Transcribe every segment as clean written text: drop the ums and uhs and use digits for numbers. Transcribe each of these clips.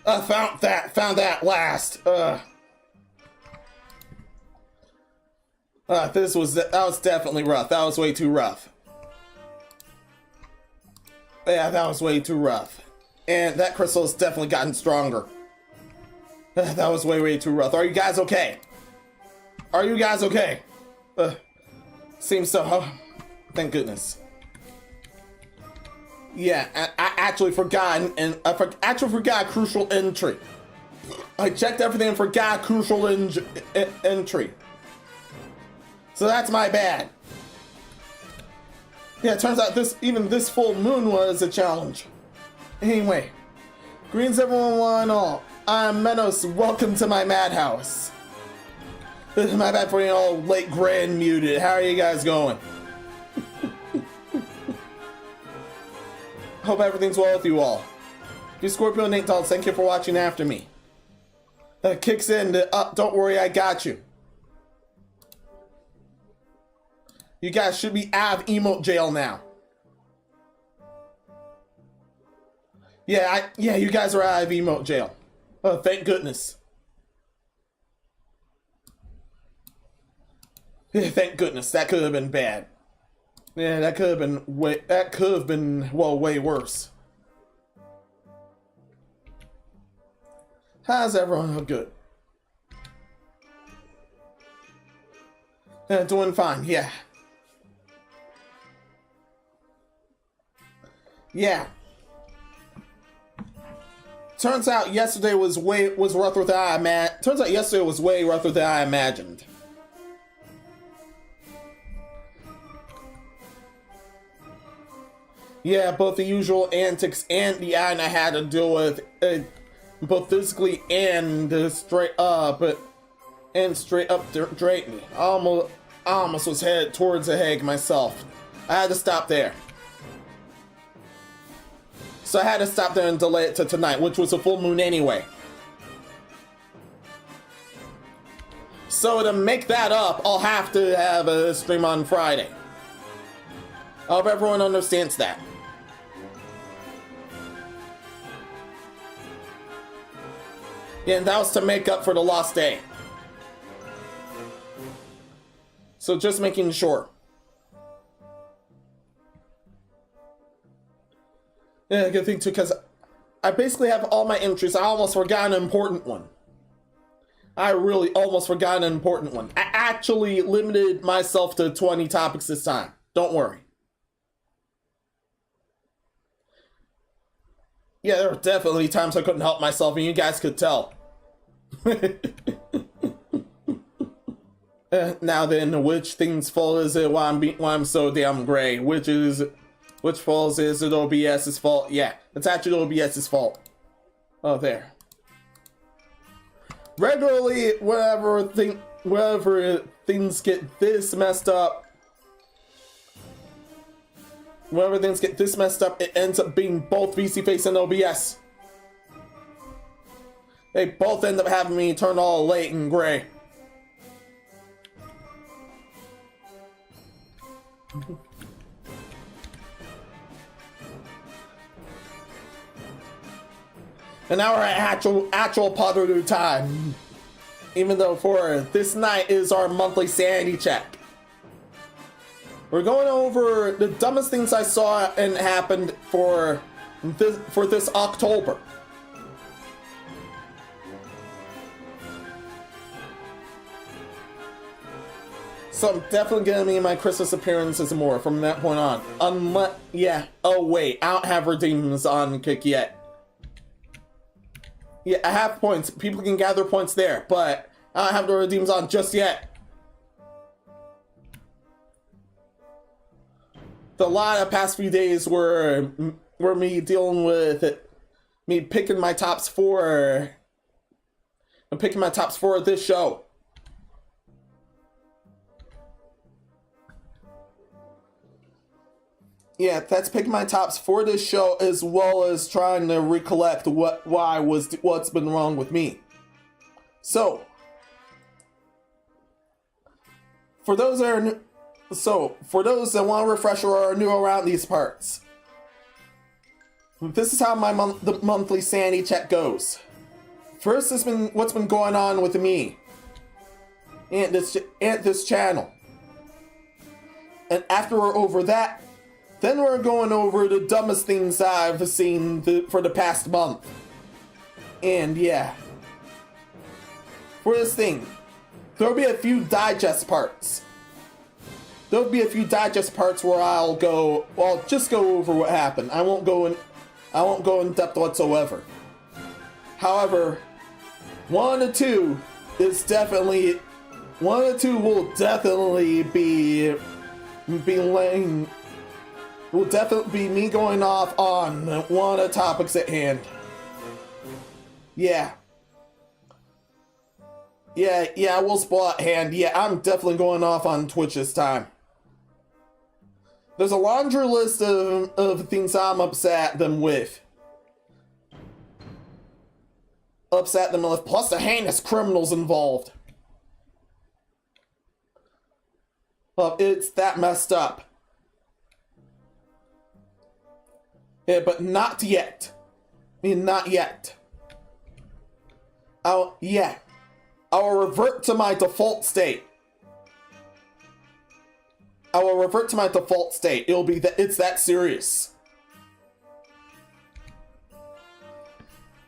Found that last. That was definitely rough. That was way too rough. Yeah, that was way too rough. And that crystal has definitely gotten stronger. That was way too rough. Are you guys okay? Are you guys okay? Seems so. Oh, thank goodness. Yeah, I actually forgot, and I actually forgot a crucial entry. I checked everything and forgot a crucial entry. So that's my bad. Yeah, it turns out even this full moon was a challenge. Anyway, greetings everyone, one and all. I'm Menos. Welcome to my Madhouse. My bad for being all late, gray, and muted. How are you guys going? Hope everything's well with you all. You Scorpio and Nate Dolls, thank you for watching after me. That kicks in the don't worry, I got you. You guys should be out of emote jail now. Yeah, you guys are out of emote jail. Oh, thank goodness. Yeah, thank goodness. That could have been bad. Yeah, that could have been way worse. How's everyone? Good. Yeah, doing fine, yeah. Yeah. Turns out yesterday was rougher than I imagined. Turns out yesterday was way rougher than I imagined. Yeah, both the usual antics and the iron I had to deal with, both physically and straight up drained me. I almost was headed towards the Hague myself. I had to stop there. So I had to stop there and delay it to tonight, which was a full moon anyway. So to make that up, I'll have to have a stream on Friday. I hope everyone understands that. Yeah, and that was to make up for the lost day. So just making sure. Yeah, good thing too, because I basically have all my entries. I almost forgot an important one. I really almost forgot an important one. I actually limited myself to 20 topics this time. Don't worry. Yeah, there were definitely times I couldn't help myself, and you guys could tell. Now then, which thing's fault is it why I'm so damn gray? Which fault is it OBS's fault? Yeah, it's actually OBS's fault. Oh, there. Regularly, whenever things get this messed up, it ends up being both VC-Face and OBS. They both end up having me turn all late and gray. And now we're at actual Padru time. Even though for this night is our monthly sanity check. We're going over the dumbest things I saw and happened for this October. So I'm definitely gonna be my Christmas appearances and more from that point on. Oh wait, I don't have redeems on Kick yet. Yeah, I have points. People can gather points there, but I don't have the redeems on just yet. The lot of past few days were me dealing with it, me picking my tops for. I'm picking my tops for this show. Yeah, that's picking my tops for this show, as well as trying to recollect what's been wrong with me. So, for those that want a refresher or are new around these parts, this is how the monthly sanity check goes. First has been what's been going on with me and this channel. And after we're over that, then we're going over the dumbest things I've seen for the past month. And yeah. For this thing, there'll be a few digest parts. There'll be a few digest parts where I'll just go over what happened. I won't go in depth whatsoever. However, one of the two will definitely be me going off on one of the topics at hand. Yeah, we'll spoil at hand. Yeah, I'm definitely going off on Twitch this time. There's a laundry list of things I'm upset them with. Plus the heinous criminals involved. Well, it's that messed up. Yeah, but not yet. I mean, not yet. I will revert to my default state. It'll be that it's that serious.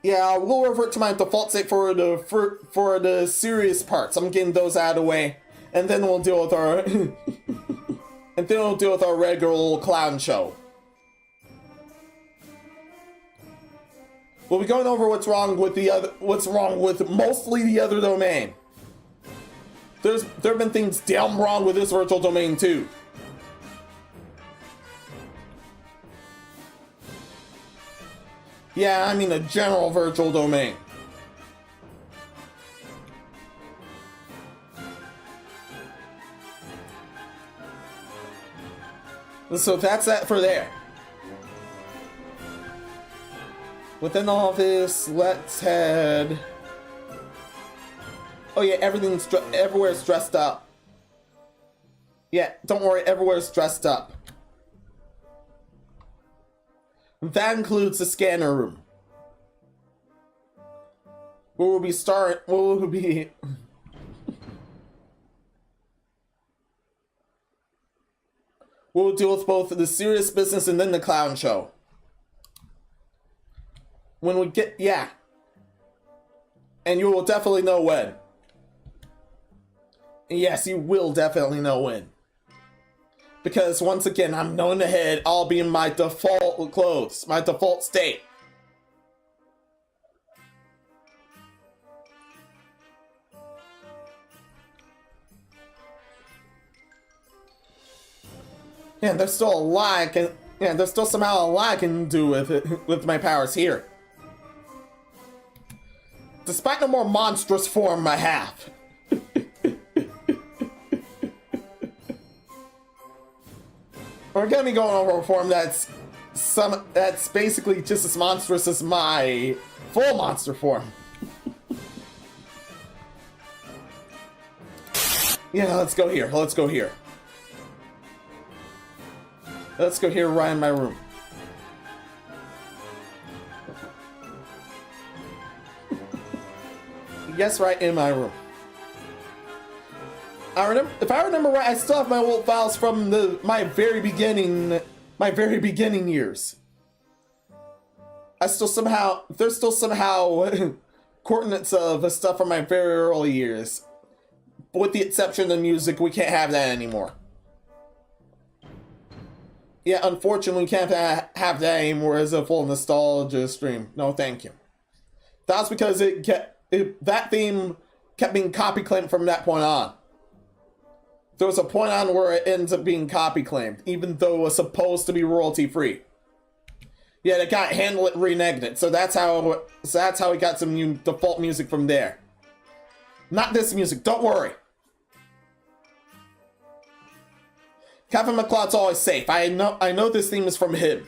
Yeah, we'll revert to my default state for the serious parts. I'm getting those out of the way, and then we'll deal with our regular old clown show. We'll be going over what's wrong with mostly the other domain. There have been things damn wrong with this virtual domain too. Yeah, I mean a general virtual domain. So that's that for there. Within all this, let's head... Oh yeah, everywhere's dressed up. Yeah, don't worry, everywhere's dressed up. That includes the scanner room. We'll deal with both the serious business and then the clown show. When we get, yeah. And you will definitely know when. Yes, you will definitely know when. Because once again, I'm knowing ahead, I'll be in my default clothes, my default state. Yeah, there's still a lot there's still somehow a lot I can do with it, with my powers here. Despite the more monstrous form I have. We're gonna be going over a form that's basically just as monstrous as my full monster form. Yeah, let's go here. Let's go here right in my room. Yes, right in my room. If I remember right, I still have my old files from my very beginning years. There's still somehow coordinates of stuff from my very early years. With the exception of music, we can't have that anymore. Yeah, unfortunately, we can't have that anymore as a full nostalgia stream. No, thank you. That's because that theme kept being copy claimed from that point on. There was a point on where it ends up being copy claimed, even though it was supposed to be royalty free. Yeah, they got handle it reneged, so that's how we got some new default music from there. Not this music, don't worry. Kevin MacLeod's always safe. I know this theme is from him.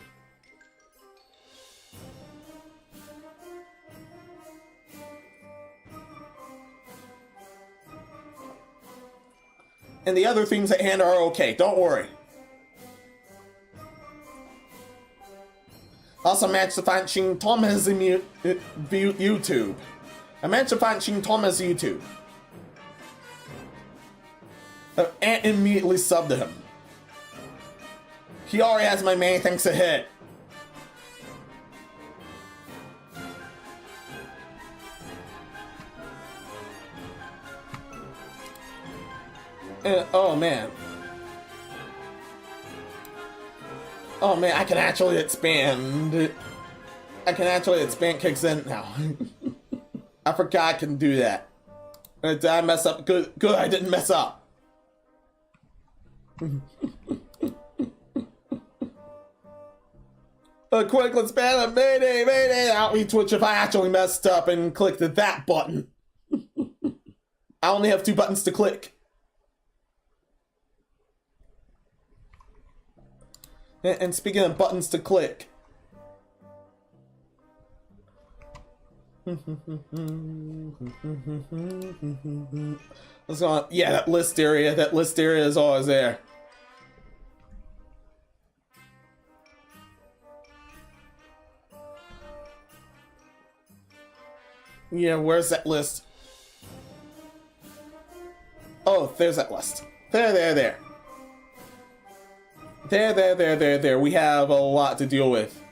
And the other themes at hand are okay, don't worry. Also managed to find Ching Tom has YouTube. I managed to find Shin Thomas' YouTube. And immediately subbed to him. He already has my many thanks ahead. Oh man. Oh man, I can actually expand. I can actually expand kicks in now. I forgot I can do that. Did I mess up? Good, I didn't mess up. A quick, let's ban a mayday, out me Twitch if I actually messed up and clicked that button. I only have 2 buttons to click. And speaking of buttons to click. Let's go on. Yeah, that list area is always there. Yeah, where's that list? Oh, there's that list. There. There. We have a lot to deal with.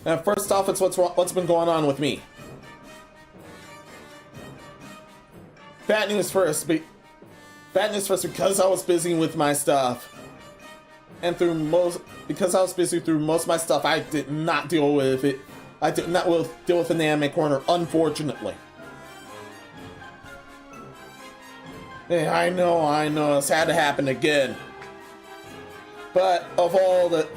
And first off, it's what's been going on with me. Bad news first because I was busy with my stuff. And because I was busy through most of my stuff, I did not deal with it. I did not deal with an anime corner, unfortunately. Yeah, I know, it's had to happen again. But of all the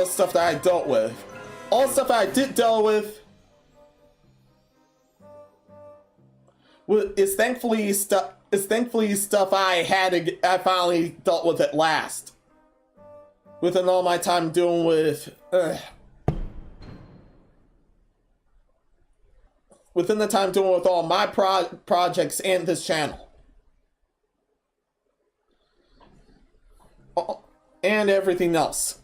stuff that I dealt with, all the stuff that I did deal with is thankfully stuff I finally dealt with at last. Within all my time dealing with within the time dealing with all my projects and this channel. And everything else.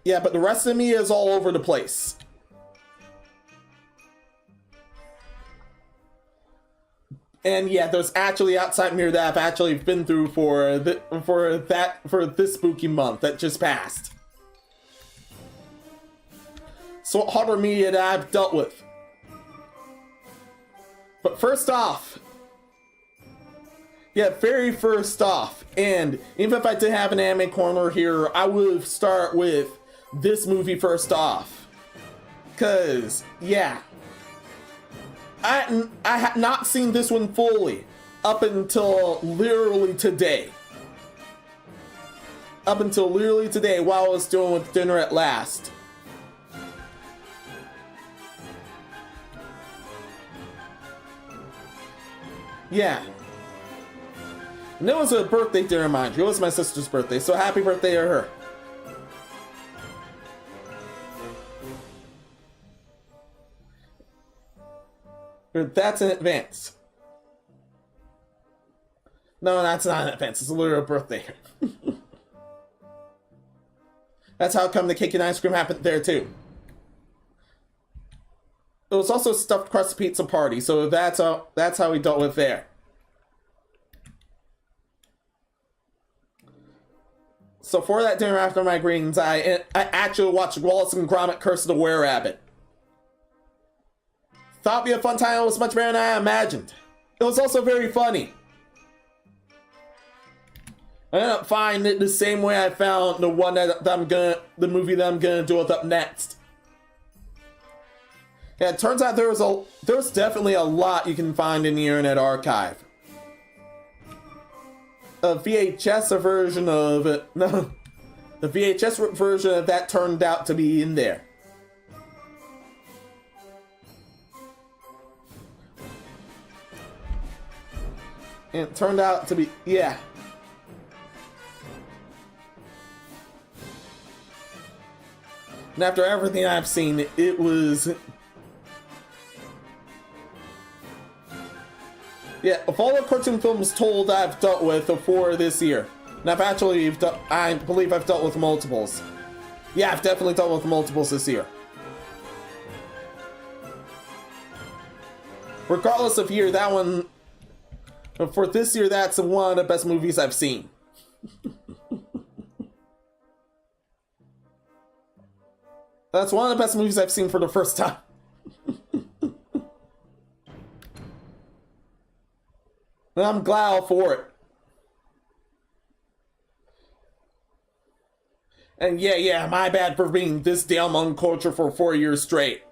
Yeah, but the rest of me is all over the place. And yeah, there's actually outside mirror that I've actually been through for this spooky month that just passed. So what horror media that I've dealt with. But first off, yeah, very first off, and even if I did have an anime corner here, I would start with this movie first off. Cause yeah, I had not seen this one fully up until literally today. While I was doing with dinner at last. Yeah. And it was a birthday dinner, mind you. It was my sister's birthday, so happy birthday to her. That's in advance. No, that's not in advance. It's a literal birthday. That's how come the cake and ice cream happened there too. It was also stuffed crust pizza party, so that's how we dealt with there. So for that dinner after my greetings, I actually watched Wallace and Gromit Curse of the Were-Rabbit. Thought it'd be a fun time. It was much better than I imagined. It was also very funny. I ended up finding it the same way I found the movie that I'm gonna deal with up next. Yeah, it turns out there's definitely a lot you can find in the Internet Archive. A VHS version of it. No, the VHS version of that turned out to be in there. And it turned out to be, yeah. And after everything I've seen, it was Yeah, of all the cartoon films told I've dealt with for this year. And I've actually, I believe I've dealt with multiples. Yeah, I've definitely dealt with multiples this year. Regardless of year, that one, for this year, that's one of the best movies I've seen. That's one of the best movies I've seen for the first time. And I'm glad for it. And yeah, my bad for being this down on culture for 4 years straight.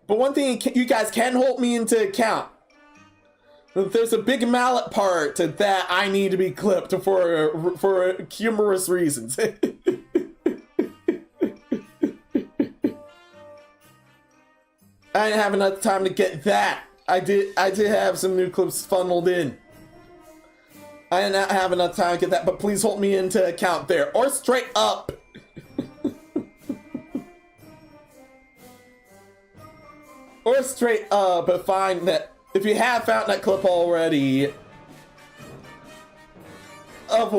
But one thing you guys can hold me into account. There's a big mallet part that I need to be clipped for humorous reasons. I didn't have enough time to get that. I did have some new clips funneled in. I did not have enough time to get that, but please hold me into account there. Or straight up. Or straight up, but find that if you have found that clip already of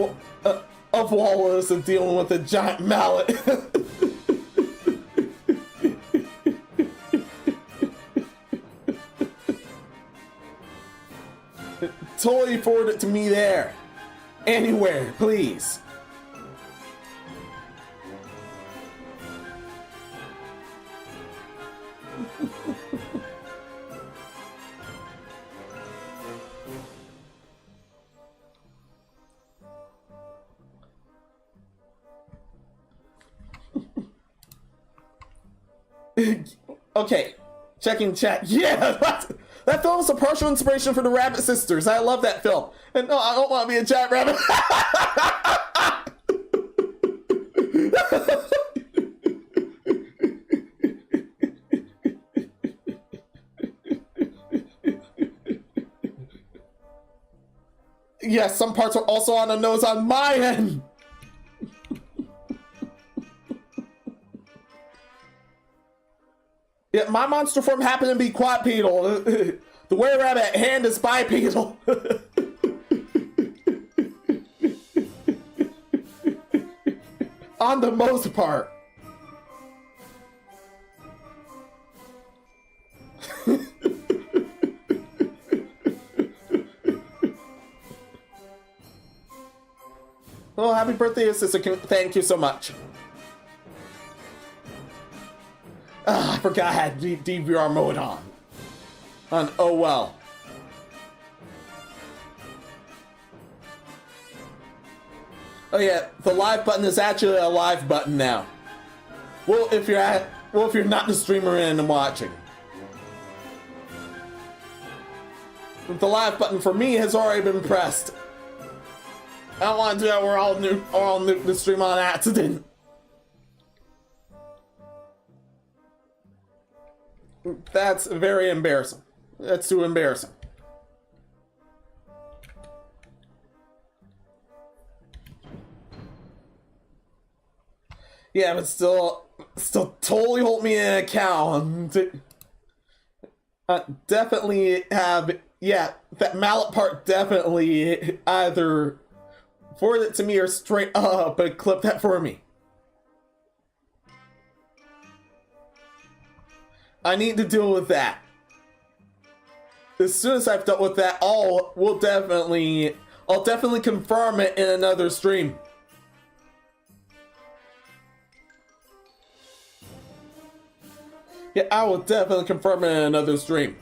Wallace and dealing with a giant mallet. Totally forward it to me there. Anywhere, please. Okay, checking chat. Yeah, that film was a partial inspiration for the Rabbit Sisters. I love that film. And no, I don't want to be a giant rabbit. Yes, some parts are also on the nose on my end. Yeah, my monster form happened to be quadrupedal. The were-rabbit hand is bipedal. On the most part. Oh, happy birthday, sister. Thank you so much. I forgot I had DVR mode on. Oh well. Oh yeah, the live button is actually a live button now. Well, if you're not the streamer in and watching. The live button for me has already been pressed. I don't want to do that. We're all nuke the stream on accident. That's very embarrassing. That's too embarrassing. Yeah, but still totally hold me in account. Definitely have, yeah, that mallet part definitely either forward it to me or straight up and clip that for me. I need to deal with that. As soon as I've dealt with that, I'll definitely confirm it in another stream. Yeah, I will definitely confirm it in another stream.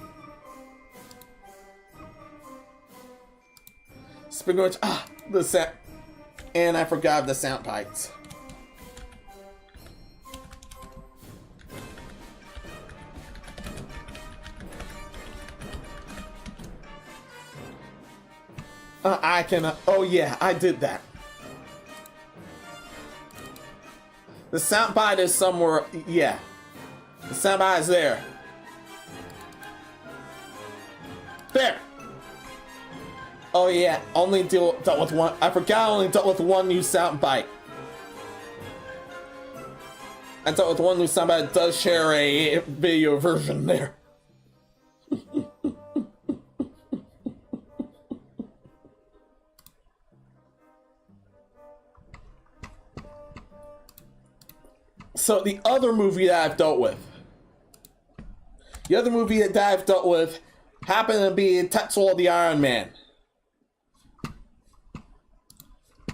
Speaking of which, the sound, and I forgot the sound bites. I can, oh yeah, I did that. The soundbite is somewhere, yeah. The soundbite is there. There! Oh yeah, only dealt with one, I forgot I only dealt with one new soundbite. I dealt with one new soundbite that does share a video version there. So the other movie that I've dealt with. The other movie that I've dealt with happened to be Tetsuo the Iron Man.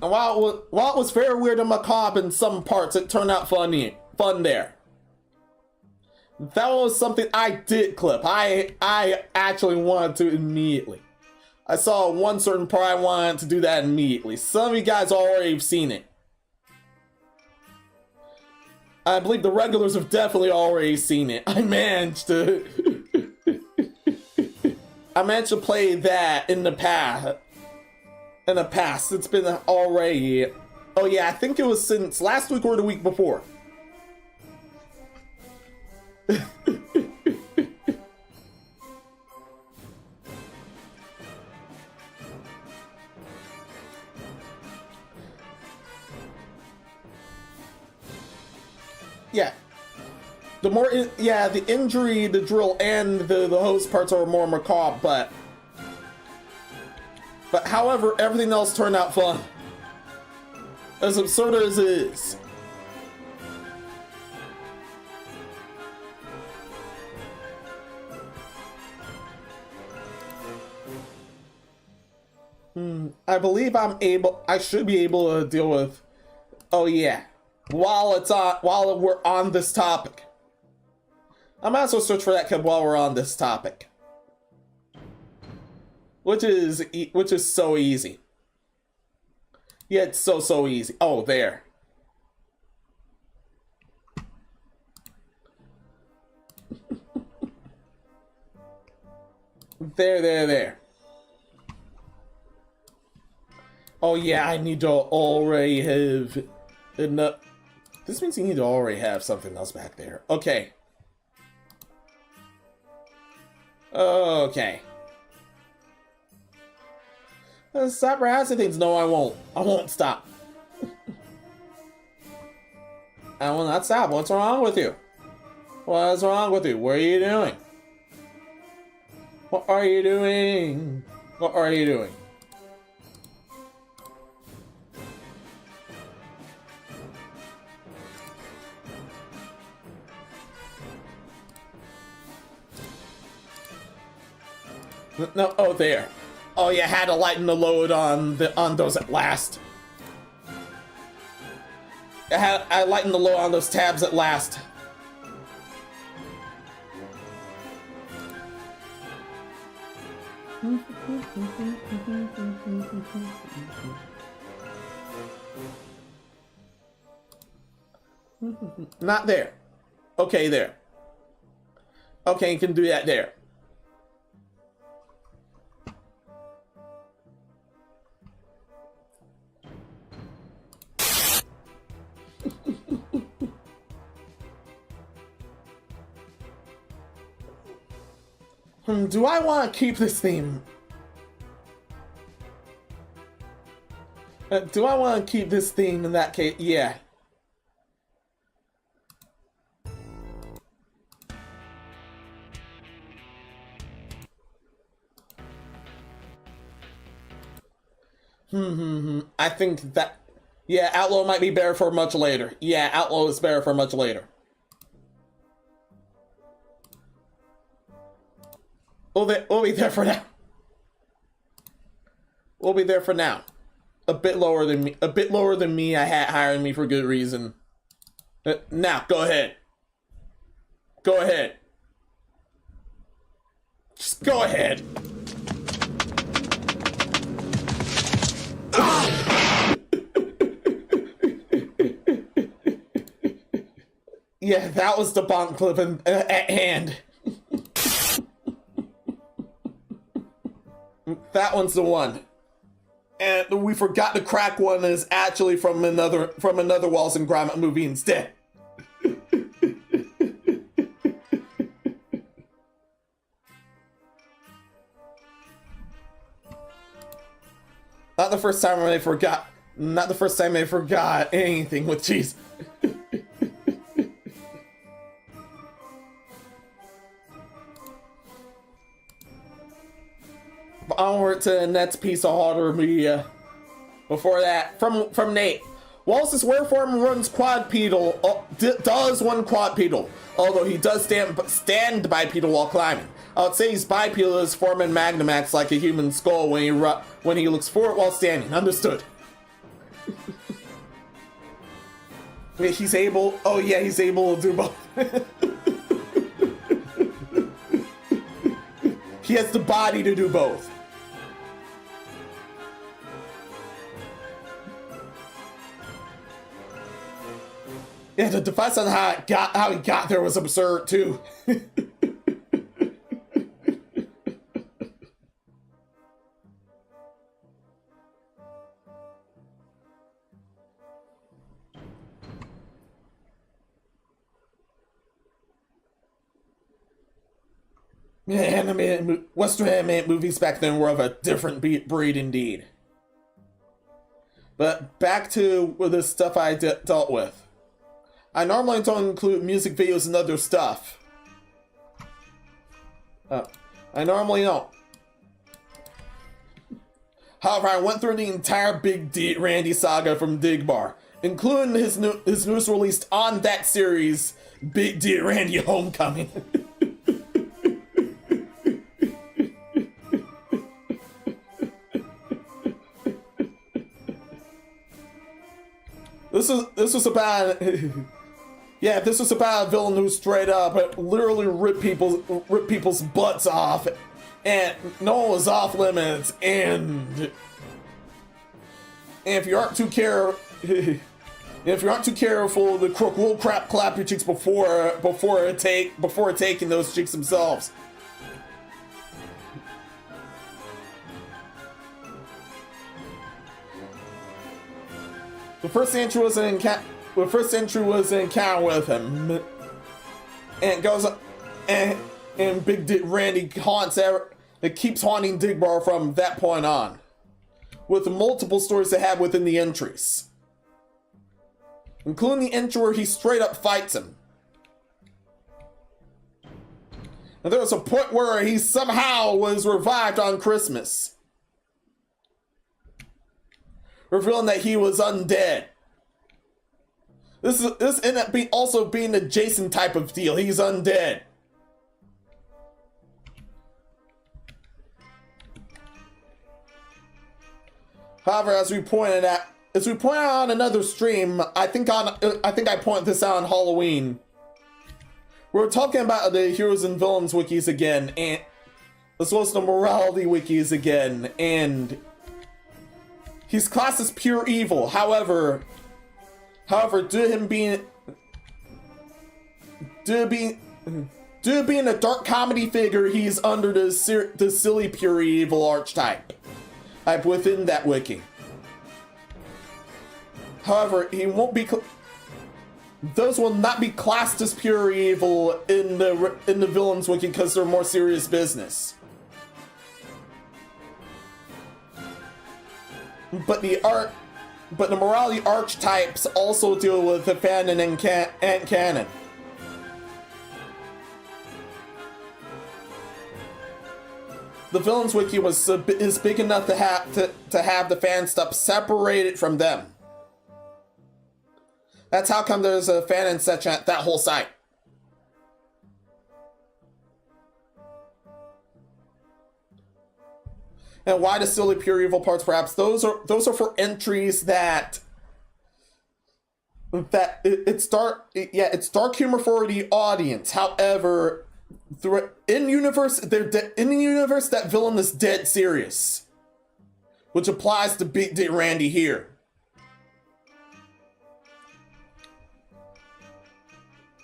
And while it was very weird and macabre in some parts, it turned out fun there. That was something I did clip. I actually wanted to immediately. I saw one certain part, I wanted to do that immediately. Some of you guys already have seen it. I believe the regulars have definitely already seen it. I managed to play that in the past. It's been already, oh yeah, I think it was since last week or the week before. Yeah. The injury, the drill, and the host parts are more macabre, but however, everything else turned out fun. As absurd as it is. I believe I should be able to deal with, oh yeah, while we're on this topic. I might as well search for that kid while we're on this topic. Which is so easy. Yeah, it's so easy. Oh, there. There. Oh yeah, I need to already have enough. This means you need to already have something else back there. Okay. Okay. Stop harassing things. No, I won't. I won't stop. I will not stop. What's wrong with you? What's wrong with you? What are you doing? What are you doing? What are you doing? No, oh there. Oh yeah, had to lighten the load on those at last. I lightened the load on those tabs at last. Not there. Okay, there. Okay, you can do that there. Do I want to keep this theme? Do I want to keep this theme in that case? Yeah. I think that... Yeah, Outlaw might be better for much later. Yeah, Outlaw is better for much later. We'll be there for now. We'll be there for now. A bit lower than me. A bit lower than me. I had hired me for good reason. Now, go ahead. Go ahead. Just go ahead. Yeah, that was the bonk clip at hand. That one's the one. And we forgot the crack one is actually from another Wallace and Gromit movie instead. Not the first time they forgot. Not the first time they forgot anything with cheese. Onward to the next piece of horror media. Before that, from Nate. Whilst his wereform runs quadrupedal, does one quadrupedal, although he does stand bipedal while climbing. I would say he's bipedal as form in Magnamax like a human skull when he looks forward while standing. Understood. Wait, he's able. Oh yeah, he's able to do both. He has the body to do both. Yeah, the device on how he got there was absurd too. Yeah, Western animated movies back then were of a different breed indeed. But back to the stuff I dealt with. I normally don't include music videos and other stuff. I normally don't. However, I went through the entire Big D Randy saga from Digbar, including his newest released on that series, Big D Randy Homecoming. This was about yeah, this was about a villain who straight up literally ripped people's butts off, and no one was off limits. And if you aren't too careful, the crook will clap your cheeks before taking those cheeks themselves. The first entry was an encounter with him, and it goes and Big Dick Randy keeps haunting Digbar from that point on, with multiple stories to have within the entries, including the entry where he straight up fights him. And there was a point where he somehow was revived on Christmas, revealing that he was undead. This ended up also being a Jason type of deal. He's undead. However, as we pointed out on another stream, I think I pointed this out on Halloween. We're talking about the Heroes and Villains wikis again, and as well as the morality wikis again, and he's classed as pure evil. However, due to being a dark comedy figure, he's under the silly pure evil archetype within that wiki. However, he won't be. Those will not be classed as pure evil in the villains wiki because they're more serious business. But the morality archetypes also deal with the fanon and canon. The villains wiki is big enough to have the fan stuff separated from them. That's how come there's a fanon section at that whole site. And why the silly pure evil parts? Perhaps those are for entries that it's dark. Yeah, it's dark humor for the audience. However, in the universe that villain is dead serious, which applies to Big Dick Randy here.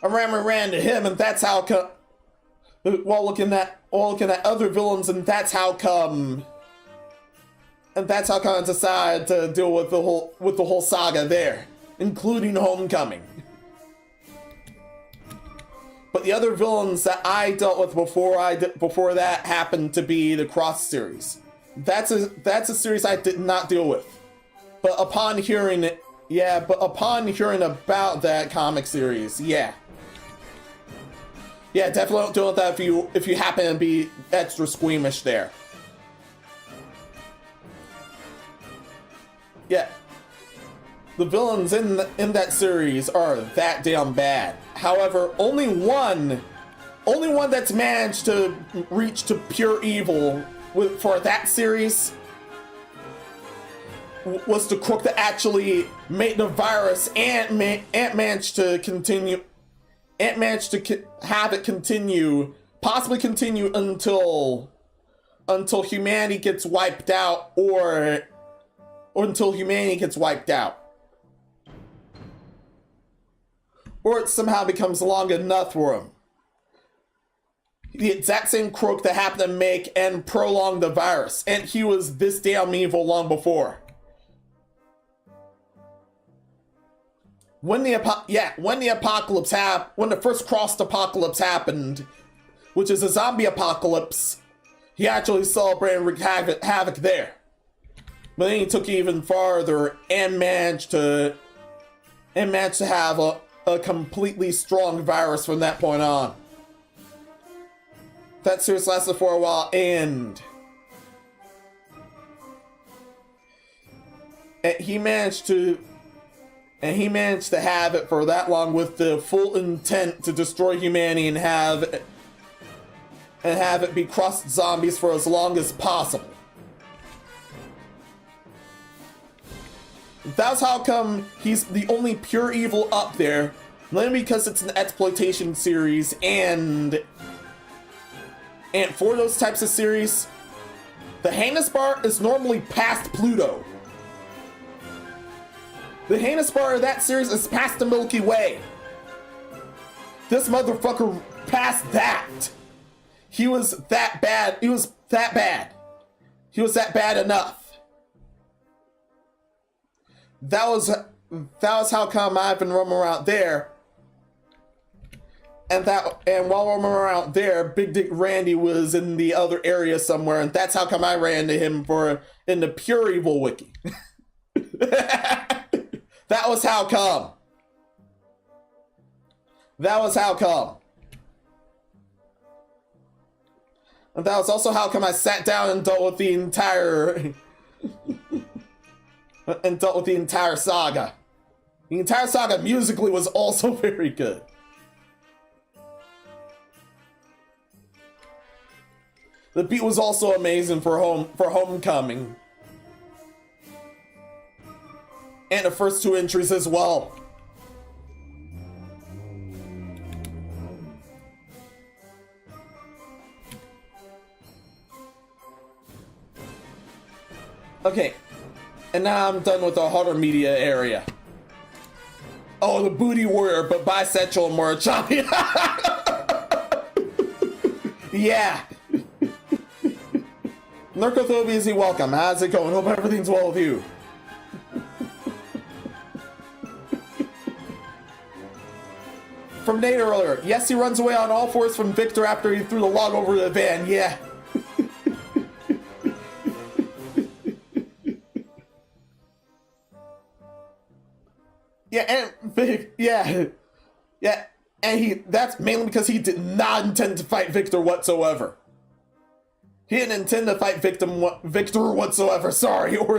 I ran to him, and that's how come. While looking at other villains, and that's how come. And that's how I decided to deal with the whole saga there, including Homecoming. But the other villains that I dealt with before that happened to be the Cross series. That's a series I did not deal with. But upon hearing about that comic series, yeah, definitely don't deal with that if you happen to be extra squeamish there. the villains in that series are that damn bad. However, only one that's managed to reach to pure evil for that series was the crook that actually made the virus and managed to have it continue, possibly continue until humanity gets wiped out, or until humanity gets wiped out. Or it somehow becomes long enough for him. The exact same crook that happened to make and prolong the virus, and he was this damn evil long before. When the first crossed apocalypse happened, which is a zombie apocalypse, he actually celebrated and wreaked havoc there. But then he took it even farther and managed to have a completely strong virus from that point on. That series lasted for a while, and he managed to have it for that long with the full intent to destroy humanity and have it be crust zombies for as long as possible. That's how come he's the only pure evil up there, not because it's an exploitation series, and for those types of series, the heinous bar is normally past Pluto. The heinous bar of that series is past the Milky Way. This motherfucker passed that. He was that bad. He was that bad. He was that bad enough. That was how come I've been roaming around there. And while roaming around there, Big Dick Randy was in the other area somewhere, and that's how come I ran into him in the Pure Evil Wiki. That was how come. That was how come. And that was also how come I sat down and dealt with the entire saga. The entire saga musically was also very good. The beat was also amazing for Homecoming. And the first two entries as well. Okay, and now I'm done with the harder media area. Oh, the Booty Warrior, but bisexual and more choppy. Yeah. Narcophobia, welcome. How's it going? Hope everything's well with you. From Nate earlier, yes, he runs away on all fours from Victor after he threw the log over the van. Yeah. Yeah, and yeah, and that's mainly because he did not intend to fight Victor whatsoever. He didn't intend to fight Victor whatsoever. Sorry, or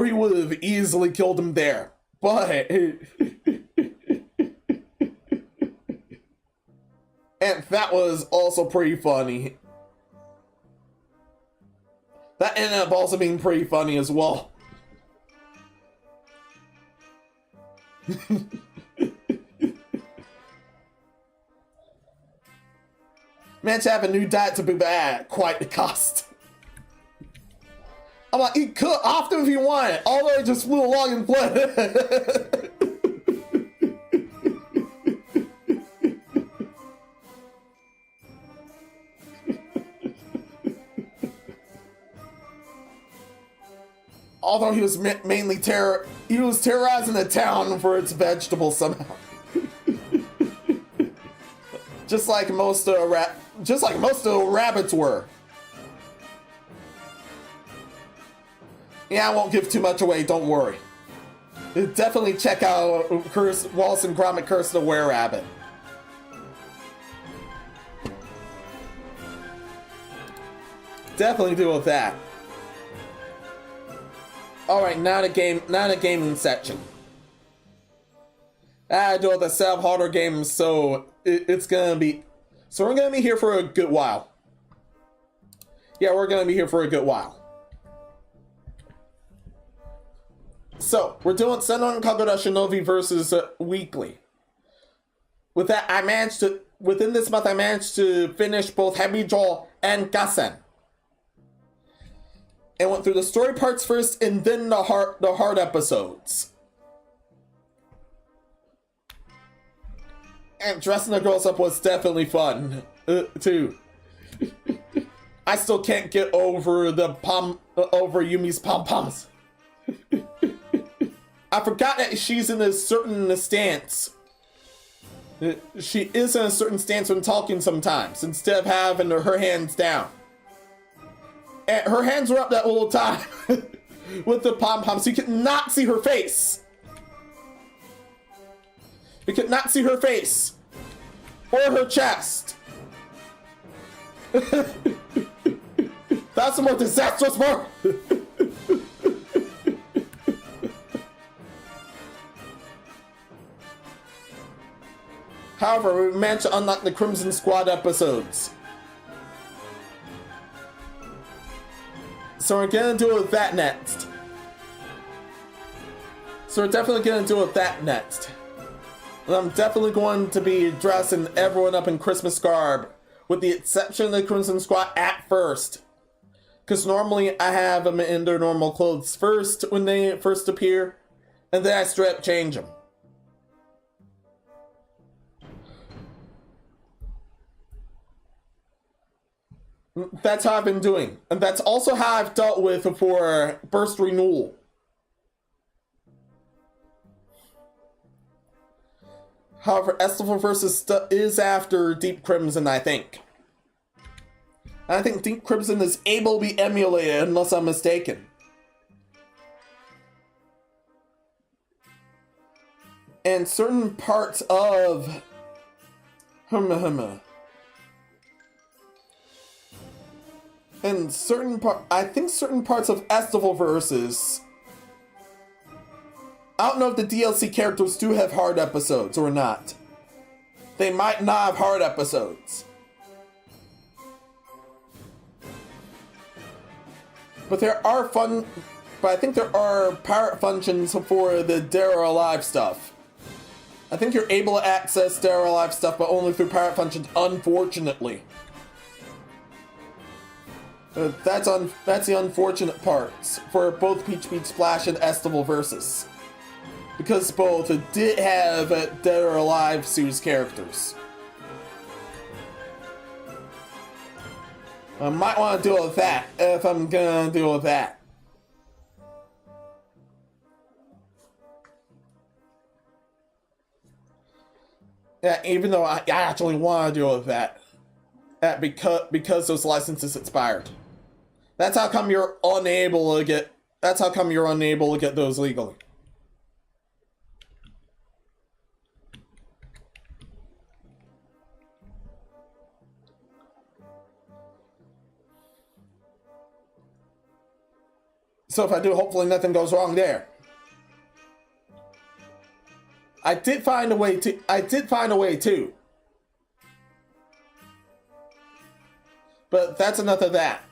he would have easily killed him there. But and that was also pretty funny. That ended up also being pretty funny as well. Man to have a new diet to be bad, quite the cost. I'm like, he could often if he wanted, although he just flew along and fled. Although he was mainly terrorizing the town for its vegetables somehow. just like most of the rabbits were. Yeah, I won't give too much away, don't worry. Definitely check out Wallace and Gromit Curse the Were-Rabbit. Definitely deal with that. All right, now the gaming section. I do the self harder games, so it's gonna be. So we're gonna be here for a good while. Yeah, we're gonna be here for a good while. So we're doing Senna and Kagura Shinobi versus weekly. With that, within this month I managed to finish both Heavy Jaw and Gassen. And went through the story parts first, and then the hard episodes. And dressing the girls up was definitely fun, too. I still can't get over over Yumi's pom-poms. I forgot that she's in a certain stance. She is in a certain stance when talking sometimes, instead of having her hands down. And her hands were up that whole time with the pom-poms, so you could not see her face. You could not see her face or her chest. That's a more disastrous part. However, we managed to unlock the Crimson Squad episodes. So we're gonna deal with that next. So we're definitely gonna deal with that next. And I'm definitely going to be dressing everyone up in Christmas garb, with the exception of the Crimson Squad at first. Because normally I have them in their normal clothes first when they first appear, and then I straight up change them. That's how I've been doing. And that's also how I've dealt with for Burst Renewal. However, Estival versus is after Deep Crimson, I think. I think Deep Crimson is able to be emulated, unless I'm mistaken. And certain parts of... And I think certain parts of Estival versus... I don't know if the DLC characters do have hard episodes or not. They might not have hard episodes. But I think there are pirate functions for the Dead or Alive stuff. I think you're able to access Dead or Alive stuff, but only through pirate functions, unfortunately. That's the unfortunate parts for both Peach Beach Splash and Estival Versus. Because both did have Dead or Alive series characters. I might want to deal with that if I'm gonna deal with that. Yeah, even though I actually want to deal with that. Because those licenses expired. That's how come you're unable to get those legally. So if I do, hopefully nothing goes wrong there. I did find a way too. But that's enough of that.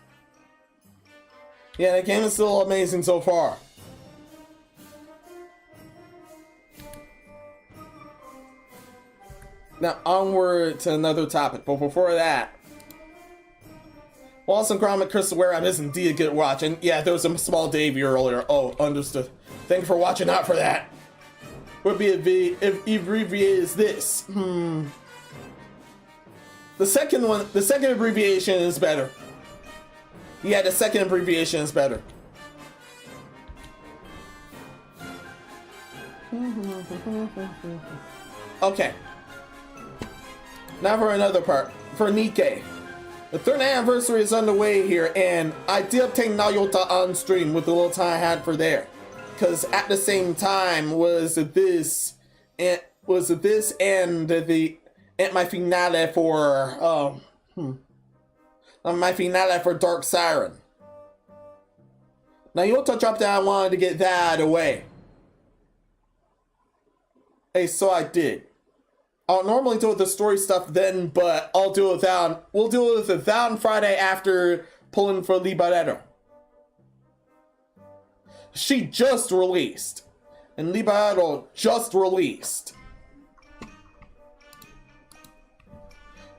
Yeah, the game is still amazing so far. Now onward to another topic, but before that, Wallace and Gromit Schitzoreactive is indeed a good watch, and yeah, there was a small Davey earlier. Oh, understood. Thank you for watching out for that. Would be if abbreviated is this. The second abbreviation is better. Yeah, the second abbreviation is better. Okay. Now for another part. For Nikkei. The 3rd anniversary is underway here, and I did obtain Nayota on stream with the little time I had for there. Because at the same time was this and my finale for my finale for Dark Siren. Now you'll touch up that I wanted to get that away. Hey, so I did. I'll normally do with the story stuff then, but I'll do it without. We'll do it without on Friday after pulling for Beheaded. She just released. And Beheaded just released.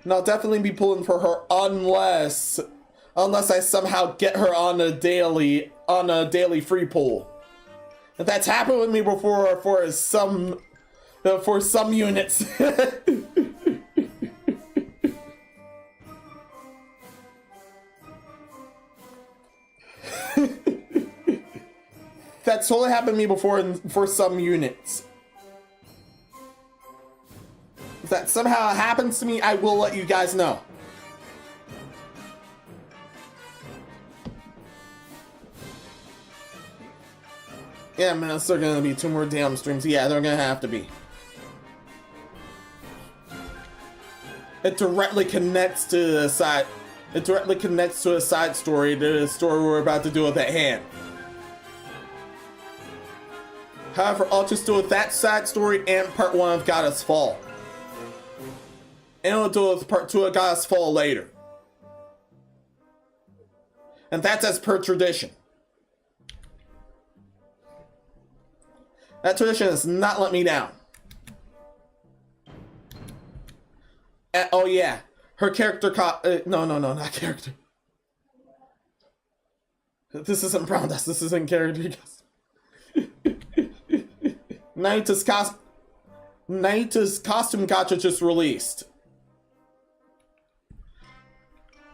And I'll definitely be pulling for her unless I somehow get her on a daily free pull. And that's happened with me before for some units. That's totally happened to me before for some units. If that somehow happens to me, I will let you guys know. Yeah, man, it's still gonna be 2 more damn streams. Yeah, they're gonna have to be. It directly connects to the side. It directly connects to a side story, the story we're about to do with that hand. However, I'll just do with that side story and part 1 of Goddess Fall. And I'll do with part 2 of Goddess Fall later. And that's as per tradition. That tradition has not let me down. Oh yeah, her character no, not character. This isn't Brown Dust, this isn't character. Naita's costume gacha just released.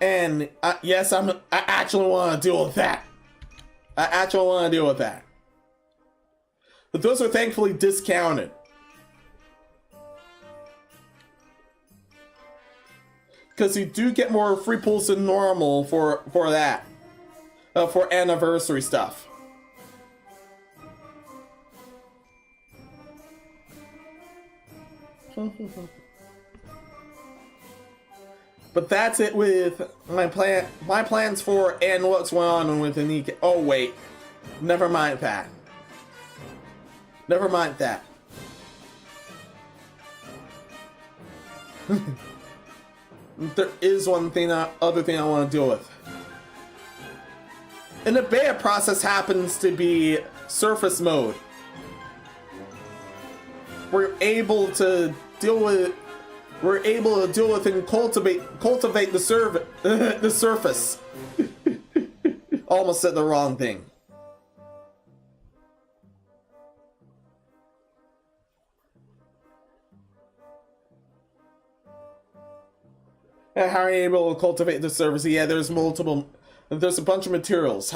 And yes, I actually want to deal with that. But those are thankfully discounted. Because you do get more free pulls than normal for that. For anniversary stuff. But that's it with my plans for and what's going on with the Nika. Oh wait, never mind that. Never mind that. There is other thing I want to deal with. And the beta process happens to be surface mode. We're able to deal with and cultivate the surface. Almost said the wrong thing. And how are you able to cultivate the surface? Yeah, there's a bunch of materials.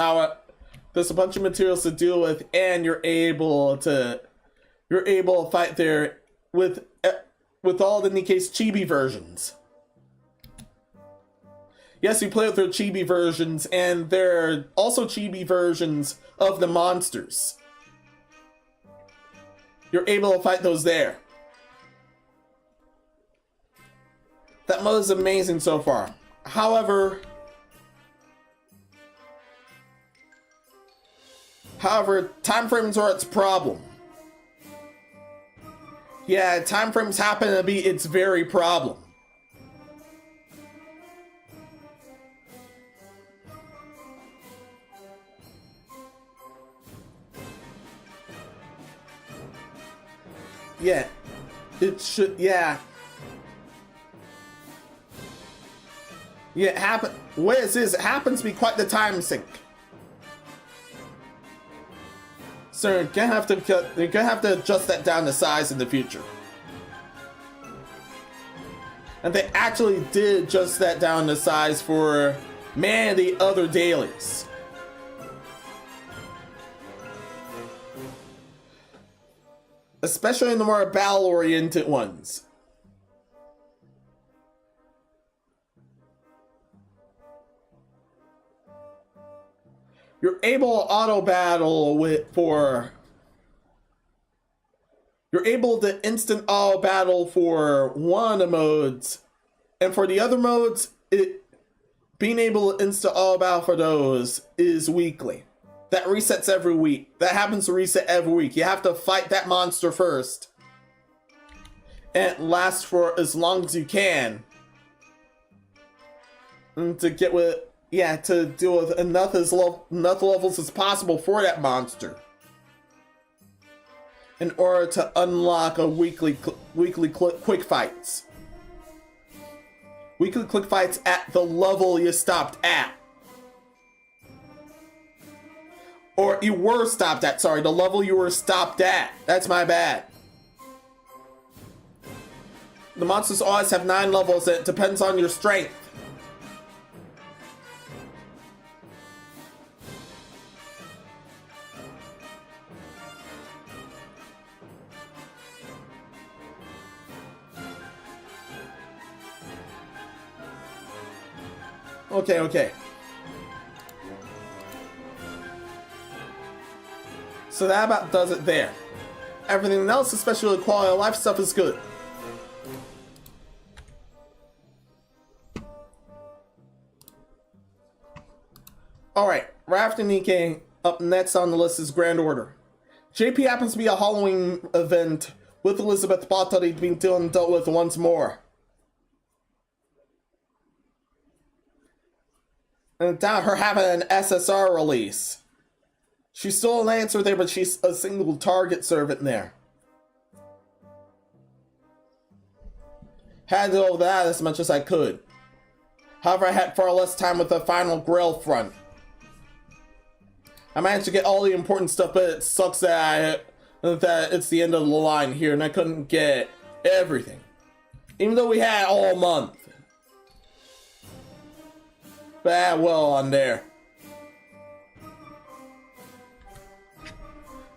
There's a bunch of materials to deal with, and you're able to fight there with all the Nikkei's chibi versions. Yes, you play with their chibi versions, and there are also chibi versions of the monsters. You're able to fight those there. That mode is amazing so far. However, time frames are its problem. Yeah, time frames happen to be its very problem. Yeah, it should. Yeah. Yeah, what it is, it happens to be quite the time sink. So you're gonna have to adjust that down to size in the future. And they actually did adjust that down to size for many of the other dailies. Especially in the more battle-oriented ones. You're able to auto battle you're able to instant auto battle for one of the modes, and for the other modes, being able to instant auto battle for those is weekly. that resets every week. That happens to reset every week. You have to fight that monster first. And it lasts for as long as you can. And to get with, yeah, to deal with enough levels as possible for that monster. In order to unlock a weekly quick fights. Weekly quick fights at the level you stopped at. Or you were stopped at, sorry, the level you were stopped at. That's my bad. The monsters always have 9 levels, and it depends on your strength. Okay. So that about does it there. Everything else, especially the quality of life stuff, is good. Alright, Raft and Nikkei up next on the list is Grand Order. JP happens to be a Halloween event with Elizabeth Batory being dealt with once more. And down her having an SSR release. She's still an Lancer there, but she's a single target servant there. Had to deal with that as much as I could. However, I had far less time with the final Grail front. I managed to get all the important stuff, but it sucks that it's the end of the line here and I couldn't get everything. Even though we had all month. But well on there.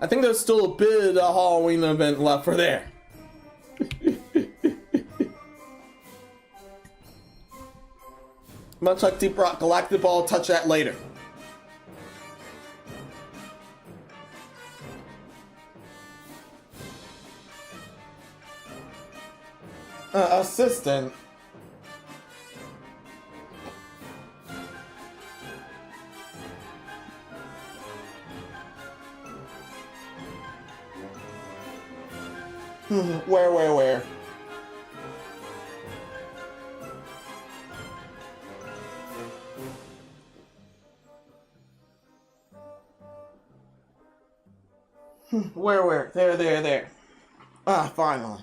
I think there's still a bit of a Halloween event left for there. Much like Deep Rock Galactic Ball, I'll touch that later. Assistant. Where? Where? There. Ah, finally.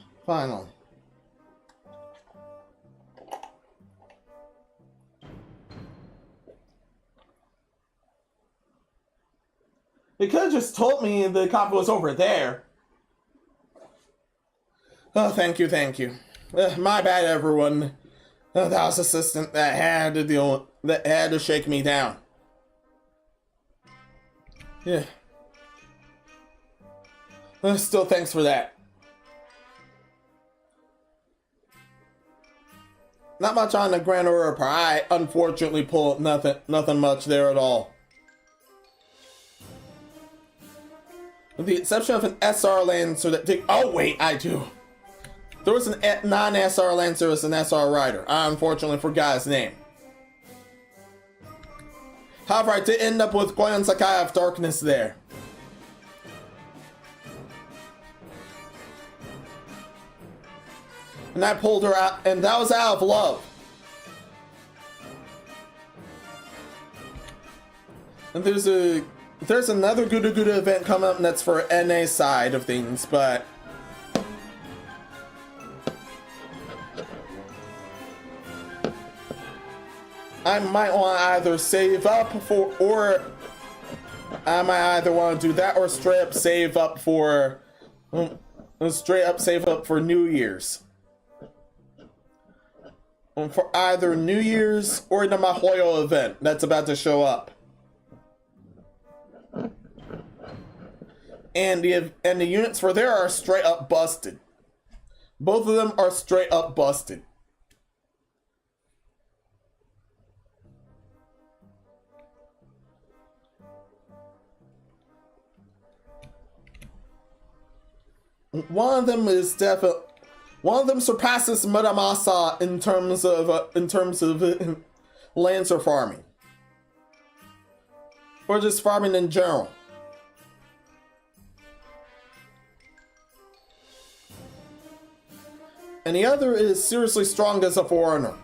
They could have just told me the copy was over there. Oh, thank you. My bad, everyone. That was assistant that had to shake me down. Yeah. Still, thanks for that. Not much on the Grand Order part. I unfortunately pulled nothing much there at all. With the exception of an SR Lancer that did. Oh wait, I do. There was a non-SR Lancer, was an SR Rider. I unfortunately forgot his name. However, I did end up with Goyon Sakai of Darkness there. And I pulled her out, and that was out of love. And there's another good event coming up, and that's for NA side of things, but I might want to either save up for, or I might either want to do that or straight up save up for New Year's. For either New Year's or the Mahoyo event that's about to show up. And the units for there are straight up busted. Both of them are straight up busted. One of them surpasses Muramasa in terms of Lancer farming. or just farming in general. And the other is seriously strong as a foreigner.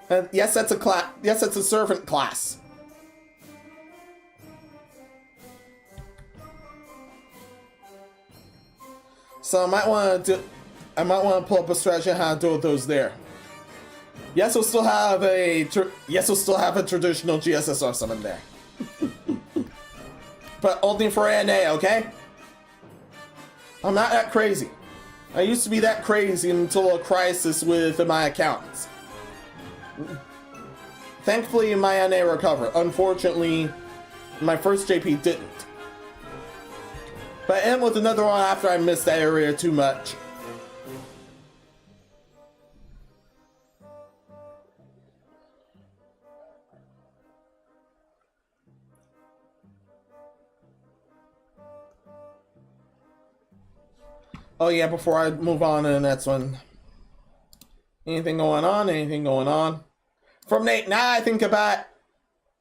And yes, that's a class. Yes, that's a servant class. So I might want to pull up a strategy on how to deal with those there. Yes, we'll still have a traditional GSSR summon there, but only for ANA, okay? I'm not that crazy. I used to be that crazy until a crisis with my accounts. Thankfully, my ANA recovered. Unfortunately, my first JP didn't. But I end with another one after I missed that area too much. Oh yeah, before I move on to the next one. Anything going on? Anything going on? From Nate, now I think about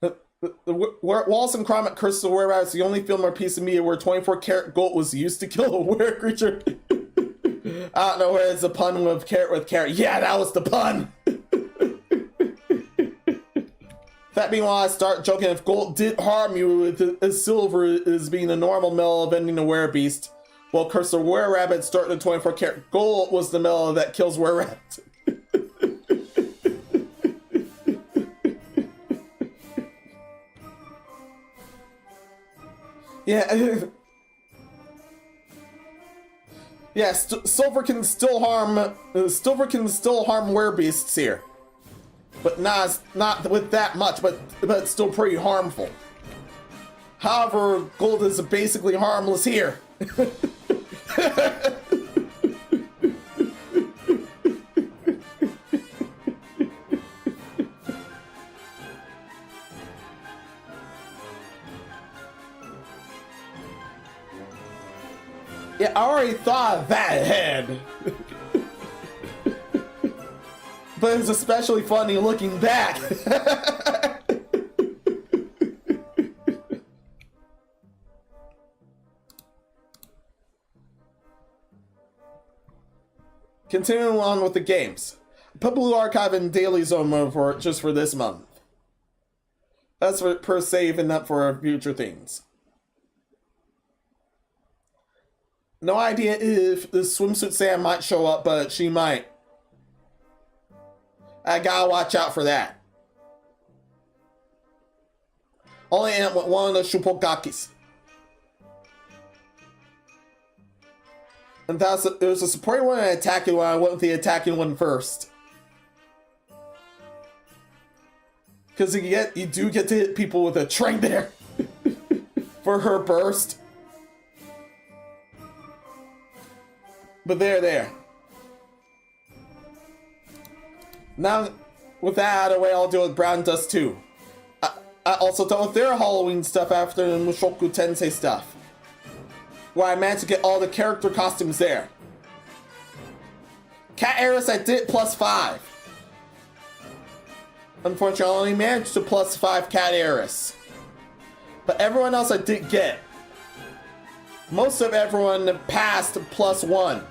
the Wallace and Cromit Curse of Were Rabbits, the only film or piece of media where 24-karat gold was used to kill a were creature. I don't know where it's a pun with carrot. Yeah, that was the pun! That being why I start joking, if gold did harm you with silver as being a normal metal of ending a were-beast, well, Curse of Were Rabbit starting at 24-karat gold was the metal that kills were-rabbits. Yeah, yeah. Silver can still harm werebeasts here, but not with that much. But it's still pretty harmful. However, gold is basically harmless here. Yeah, I already thought of that head. But it's especially funny looking back. Continuing on with the games. Put Blue Archive in Daily Zone mode just for this month. That's for per save and not for future things. No idea if the swimsuit Sam might show up, but she might. I gotta watch out for that. Only end with one of the Shupogakis. And it was a supporting one and an attacking one. I went with the attacking one first. Because you do get to hit people with a train there. For her burst. But there. Now, with that out of the way, I'll deal with Brown Dust too. I also dealt with their Halloween stuff after the Mushoku Tensei stuff, where I managed to get all the character costumes there. Cat Eris, I did +5. Unfortunately, I only managed to +5 Cat Eris. But everyone else I did get. Most of everyone passed +1.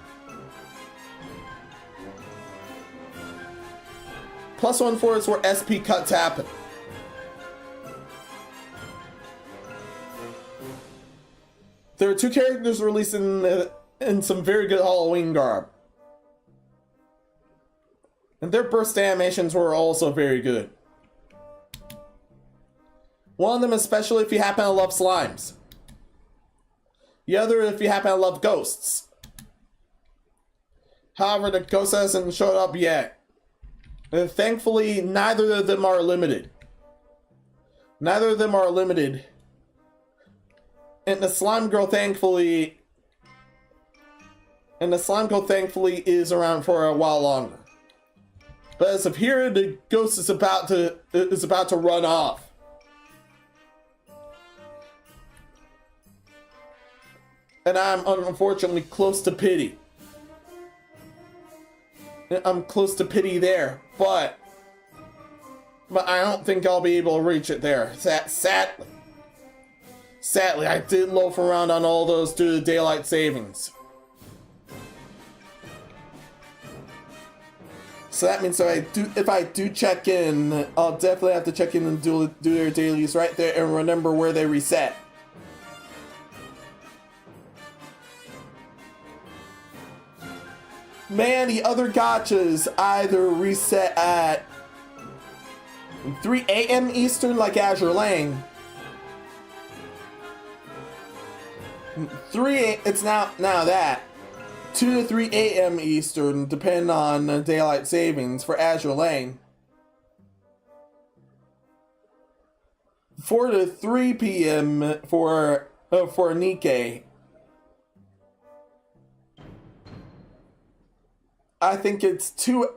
+1 for is where SP cuts happen. There are 2 characters released in some very good Halloween garb. And their burst animations were also very good. One of them especially if you happen to love slimes. The other if you happen to love ghosts. However, the ghost hasn't showed up yet. And thankfully, neither of them are limited. Neither of them are limited. And the slime girl thankfully is around for a while longer. But as of here, the ghost is about to run off. And I'm unfortunately close to pity. I'm close to pity there, but But I don't think I'll be able to reach it there. Sadly, I did loaf around on all those due to daylight savings. So that means if I do check in, I'll definitely have to check in and do their dailies right there and remember where they reset. Man, the other gachas either reset at 3 a.m. Eastern like Azure Lane. It's now that 2 to 3 a.m. Eastern, depending on daylight savings for Azure Lane. 4 to 3 p.m. for Nikkei. I think it's 2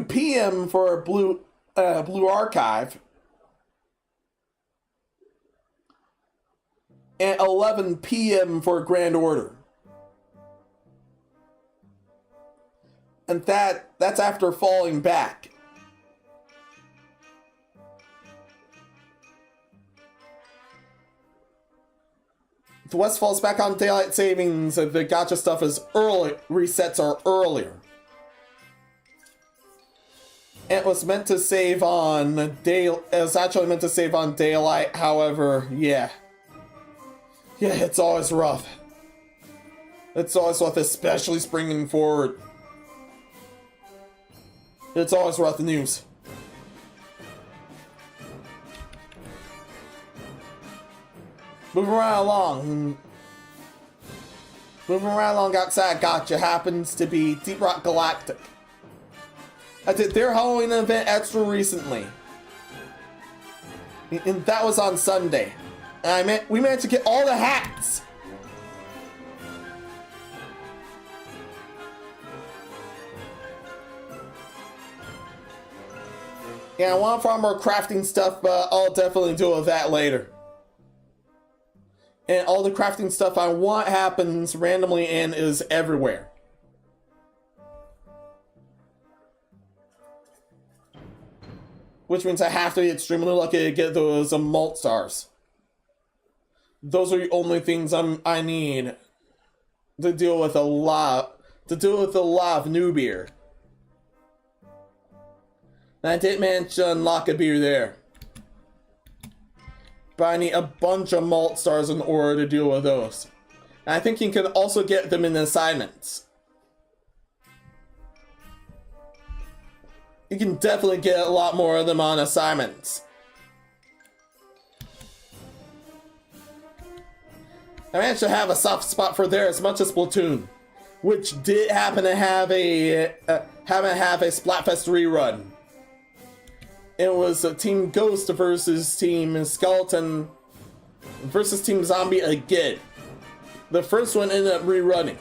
p.m. for Blue Archive. And 11 p.m. for Grand Order. And that's after falling back. If the West falls back on daylight savings, the gacha stuff is early. Resets are earlier. It was meant to save on it's actually meant to save on daylight. However, yeah, it's always rough. It's always rough, especially springing forward. It's always rough news. Moving right along. Outside gacha happens to be Deep Rock Galactic. I did their Halloween event extra recently. And that was on Sunday. And we managed to get all the hats. Yeah, I want to find more crafting stuff, but I'll definitely do that later. And all the crafting stuff I want happens randomly and is everywhere. Which means I have to be extremely lucky to get those malt stars. Those are the only things I need to deal with a lot of new beer. And I did manage to unlock a beer there. But I need a bunch of malt stars in order to deal with those. And I think you can also get them in assignments. You can definitely get a lot more of them on assignments. I managed to have a soft spot for there as much as Splatoon, which did happen to have a Splatfest rerun. It was Team Ghost versus Team Skeleton versus Team Zombie again. The first one ended up rerunning.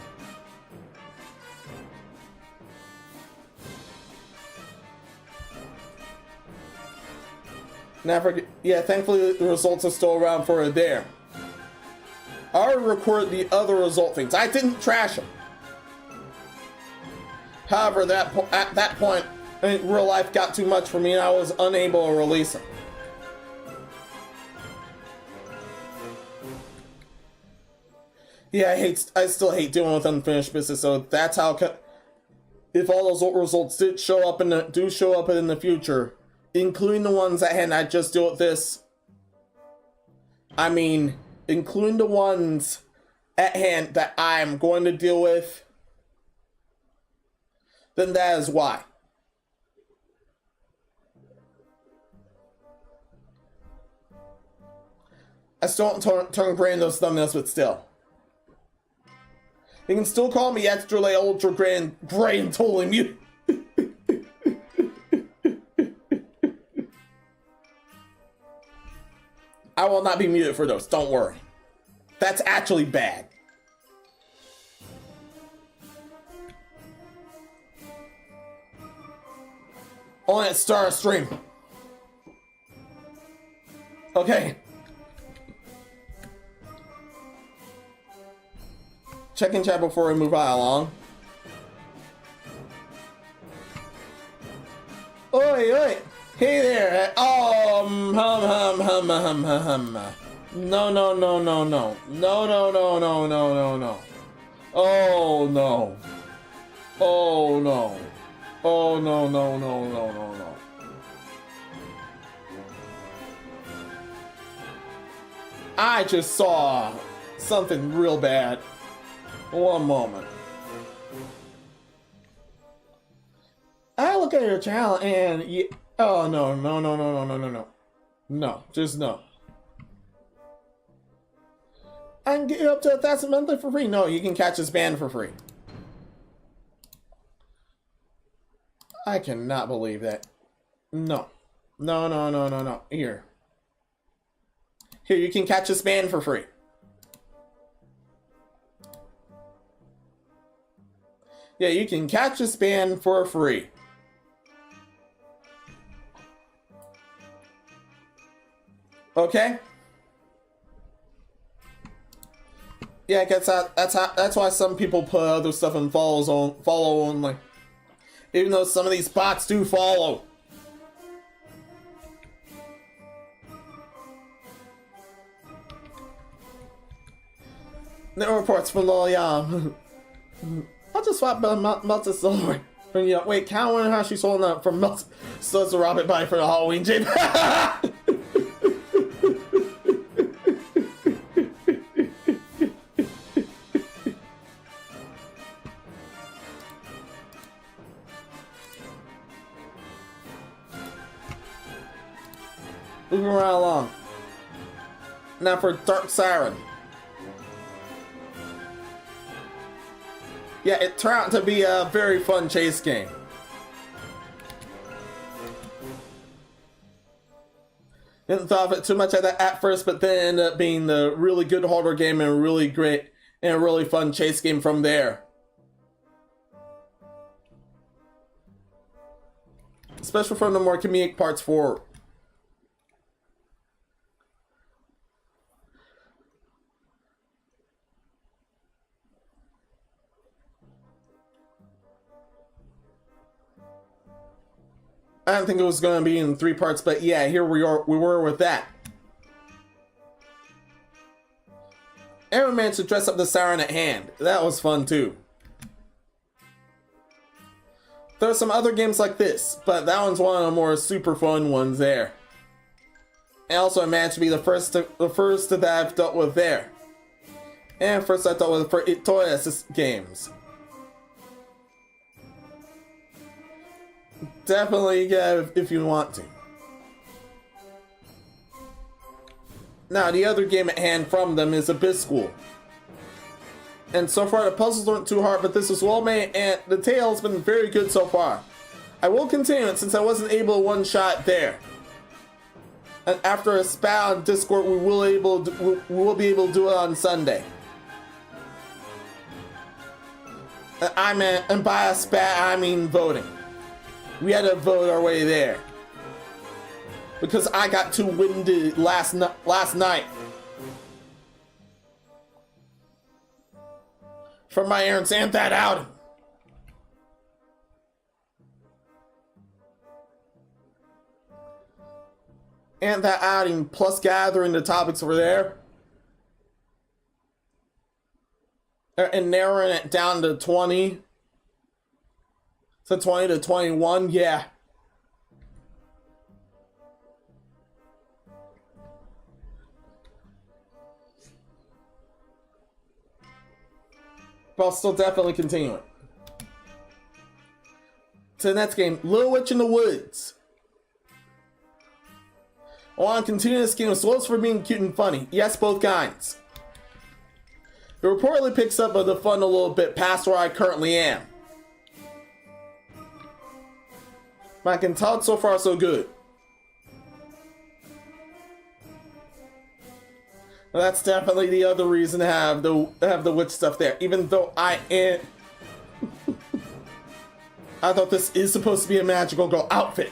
Thankfully the results are still around for it there. I already recorded the other result things. I didn't trash them. However, at that point, real life got too much for me and I was unable to release them. Yeah, I still hate dealing with unfinished business, so that's how, if all those results do show up in the future, including the ones at hand, I just deal with this. I mean, including the ones at hand that I'm going to deal with, then that is why. I still don't turn gray in those thumbnails, but still. You can still call me extra late, ultra grand, gray, and totally mute. I will not be muted for those, don't worry. That's actually bad. On at Star Stream. Okay. Check in chat before we move right along. Oi, oi. Hey there. No, no, no, no, no. No, no, no, no, no, no, no. Oh, no. Oh, no. Oh, no, no, no, no, no, no. I just saw something real bad. One moment. I look at your channel and you... Oh, no, no, no, no, no, no, no, no. No, just no. I can get you up to 1,000 monthly for free. No, you can catch this band for free. I cannot believe that. No. No, no, no, no, no. Here. Here, you can catch this band for free. Yeah, you can catch this band for free. Okay? Yeah, I guess that's why some people put other stuff in follow only. Even though some of these bots do follow. No reports from Loli-Sho. I'll just swap melted silver. Wait, Cal wonder how she's holding up from melted so a rabbit bite for the Halloween jade. Moving right along. Now for Dark Siren. Yeah, it turned out to be a very fun chase game. Didn't thought of it too much at first, but then ended up being the really good horror game and really great and a really fun chase game from there. Especially from the more comedic parts forward. I didn't think it was going to be in 3 parts, but yeah, here we were with that. Everyone managed to dress up the siren at hand. That was fun too. There are some other games like this, but that one's one of the more super fun ones there. And also I managed to be the first that I've dealt with there. And first I dealt with for toy assist games. Definitely get if you want to. Now, the other game at hand from them is Abyss School. And so far, the puzzles aren't too hard, but this is well made, and the tale has been very good so far. I will continue it since I wasn't able to one-shot there. And after a spat on Discord, we will be able to do it on Sunday. And by a spat, I mean voting. We had to vote our way there. Because I got too winded last night. From my errands and that outing. And that outing plus gathering the topics over there. And narrowing it down to 20. So 20 to 21, yeah. But I'll still definitely continue it. To the next game, Little Witch in the Woods. I want to continue this game as well as for being cute and funny. Yes, both kinds. It reportedly picks up the fun a little bit past where I currently am. But I can tell so far so good. Well, that's definitely the other reason to have the witch stuff there. Even though I thought this is supposed to be a magical girl outfit.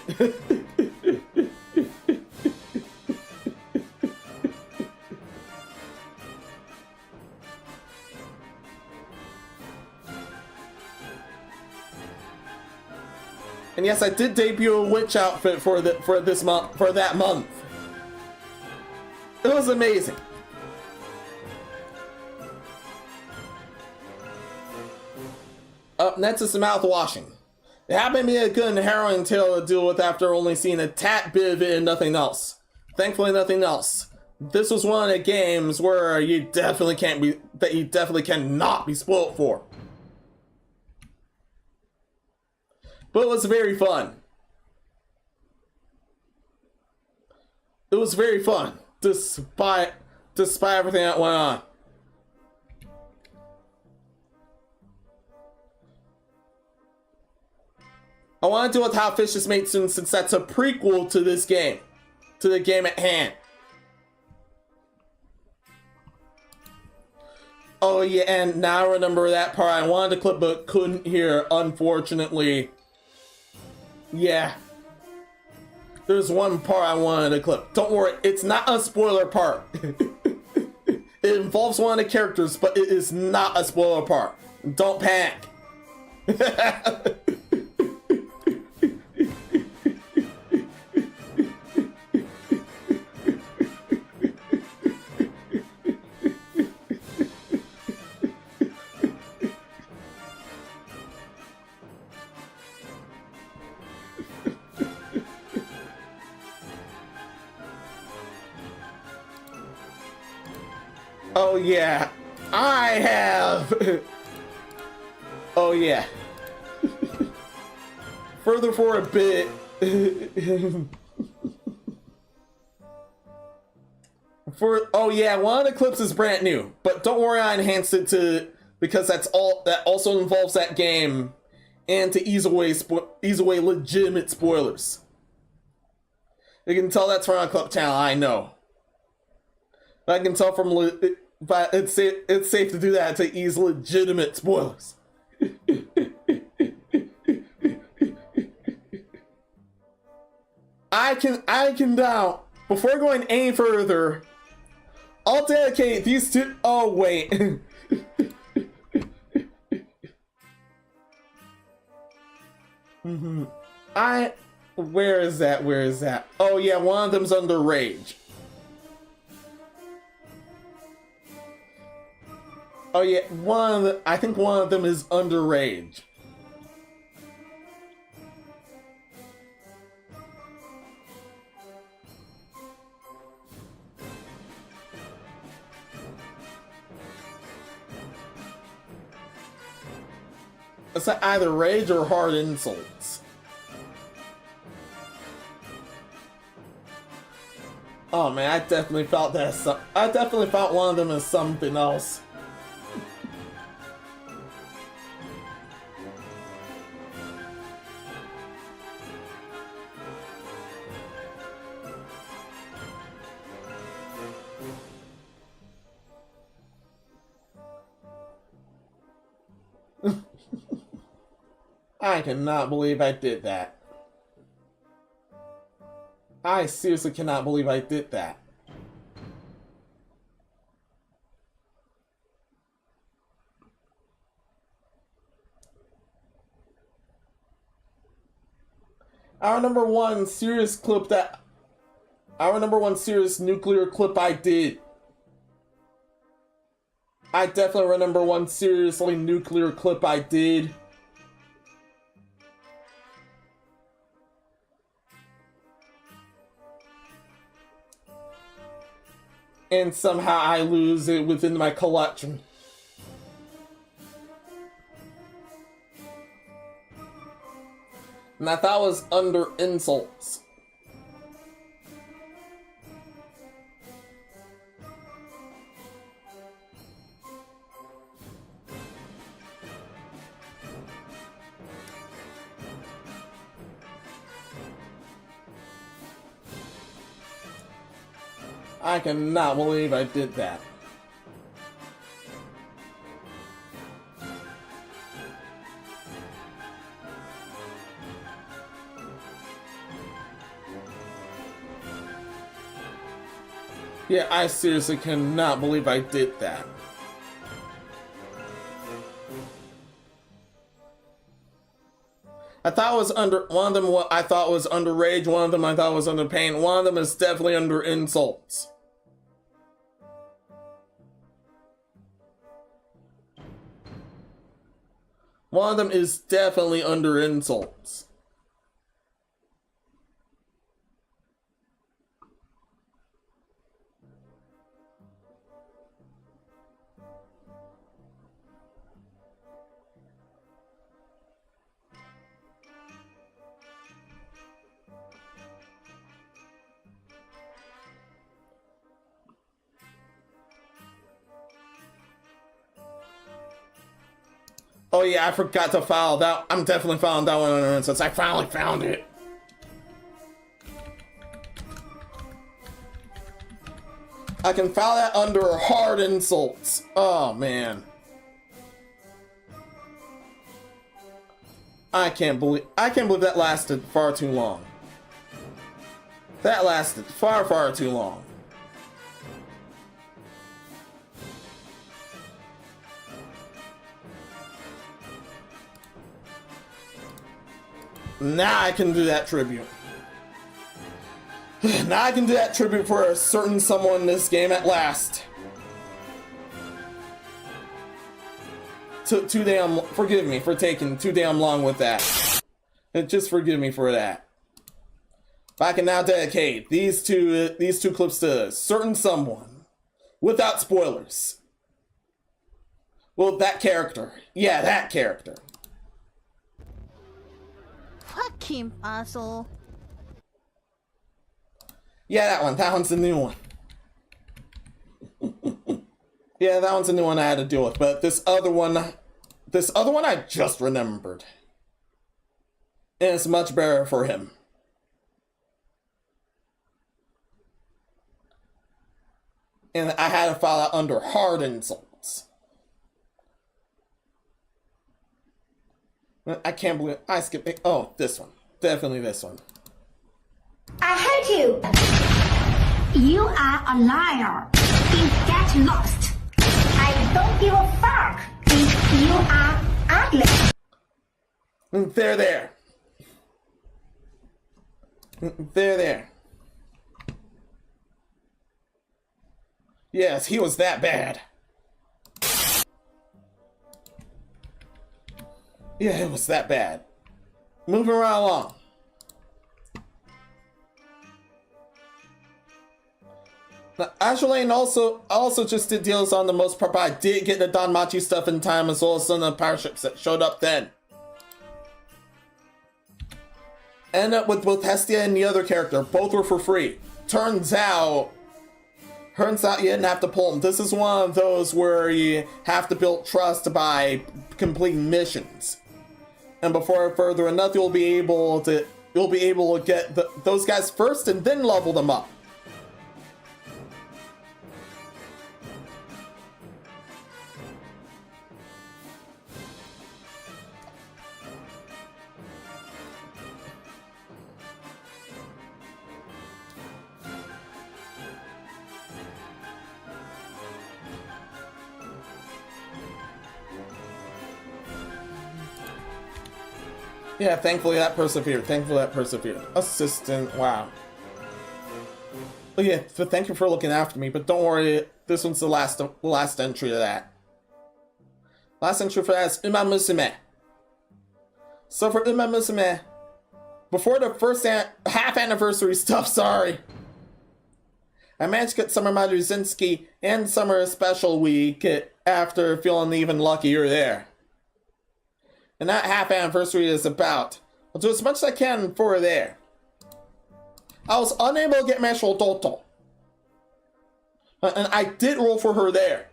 And yes, I did debut a witch outfit for that month. It was amazing. Up next is the mouth washing. It happened to be a good and harrowing tale to deal with after only seeing a tad bit of it and nothing else. Thankfully, nothing else. This was one of the games where you definitely cannot be spoiled for. But it was very fun. It was very fun, despite everything that went on. I want to deal with how Fish is made soon, since that's a prequel to this game, to the game at hand. Oh yeah, and now I remember that part. I wanted to clip but couldn't hear, unfortunately. Yeah. There's one part I wanted to clip. Don't worry, it's not a spoiler part. It involves one of the characters, but it is not a spoiler part. Don't panic. Oh yeah, I have. Oh yeah. Further for a bit. Oh yeah, one of the clips is brand new, but don't worry, I enhanced it because that also involves that game, and to ease away legitimate spoilers. You can tell that's from a clip channel, I know. But I can tell from but it's safe to do that to ease legitimate spoilers. I can now, before going any further, I'll dedicate these two. Oh wait. Where is that? Oh yeah, one of them's under rage. Oh yeah, I think one of them is under rage. It's either rage or hard insults. Oh man, I definitely felt that. I definitely felt one of them as something else. I cannot believe I did that. I seriously cannot believe I did that. Our number one serious nuclear clip I did. I definitely remember one seriously nuclear clip I did. And somehow I lose it within my collection. And I thought it was under insults. I cannot believe I did that. Yeah, I seriously cannot believe I did that. I thought it was under one of them. What I thought was under rage. One of them I thought was under pain. One of them is definitely under insults. One of them is definitely under insults. Oh yeah, I forgot to file that. I'm definitely filing that one under insults. I finally found it. I can file that under hard insults. Oh man. I can't believe that lasted far too long. That lasted far too long. Now I can do that tribute. Now I can do that tribute for a certain someone in this game at last. Too damn. Forgive me for taking too damn long with that. Just forgive me for that. But I can now dedicate these two clips to a certain someone, without spoilers. Well, that character. Yeah, that character. Fuck him, asshole. Yeah, that one. That one's the new one. Yeah, that one's a new one I had to deal with. But this other one I just remembered. And it's much better for him. And I had to file that under hard insults. I can't believe I skipped it. Oh, this one. Definitely this one. I hate you! You are a liar. Get lost. I don't give a fuck if you are ugly. There. There. Yes, he was that bad. Yeah, it was that bad. Moving right along. Now, Azure Lane also just did deals on the most part, but I did get the Don Machi stuff in time, as well as some of the power ships that showed up then. Ended up with both Hestia and the other character. Both were for free. Turns out you didn't have to pull them. This is one of those where you have to build trust by completing missions. And before further enough, you'll be able to get those guys first and then level them up. Yeah, thankfully that persevered. Assistant, wow. But yeah, but thank you for looking after me, but don't worry, this one's the last entry of that. Last entry for that is Uma Musume. So for Uma Musume, before the first half anniversary stuff, sorry, I managed to get Summer Maruzinski and Summer Special Week after feeling even luckier there. And that half anniversary is about. I'll do as much as I can for her there. I was unable to get Mashal Toto. And I did roll for her there.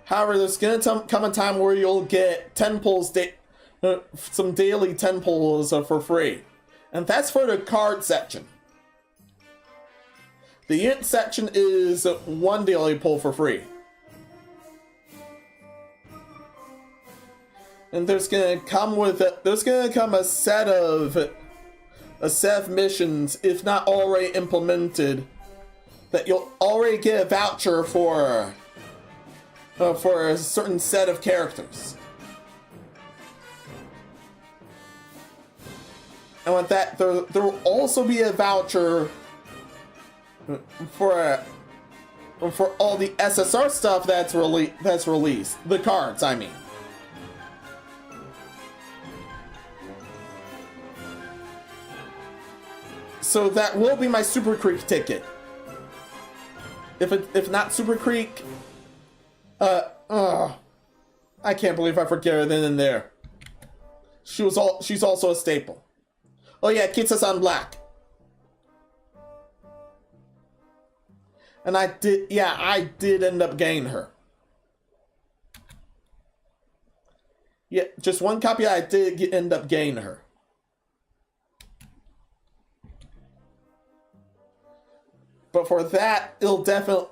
However, there's going to come a time where you'll get 10 pulls, some daily 10 pulls for free. And that's for the card section. The unit section is one daily pull for free. And there's gonna come a set of missions, if not already implemented, that you'll already get a voucher for a certain set of characters. And with that, there will also be a voucher for all the SSR stuff that's released. The cards, I mean. So that will be my Super Creek ticket. If not Super Creek, I can't believe I forget her then and there. She's also a staple. Oh yeah, Kitsa's on black. And I did end up getting her. Yeah, just one copy. I did end up getting her. But for that, the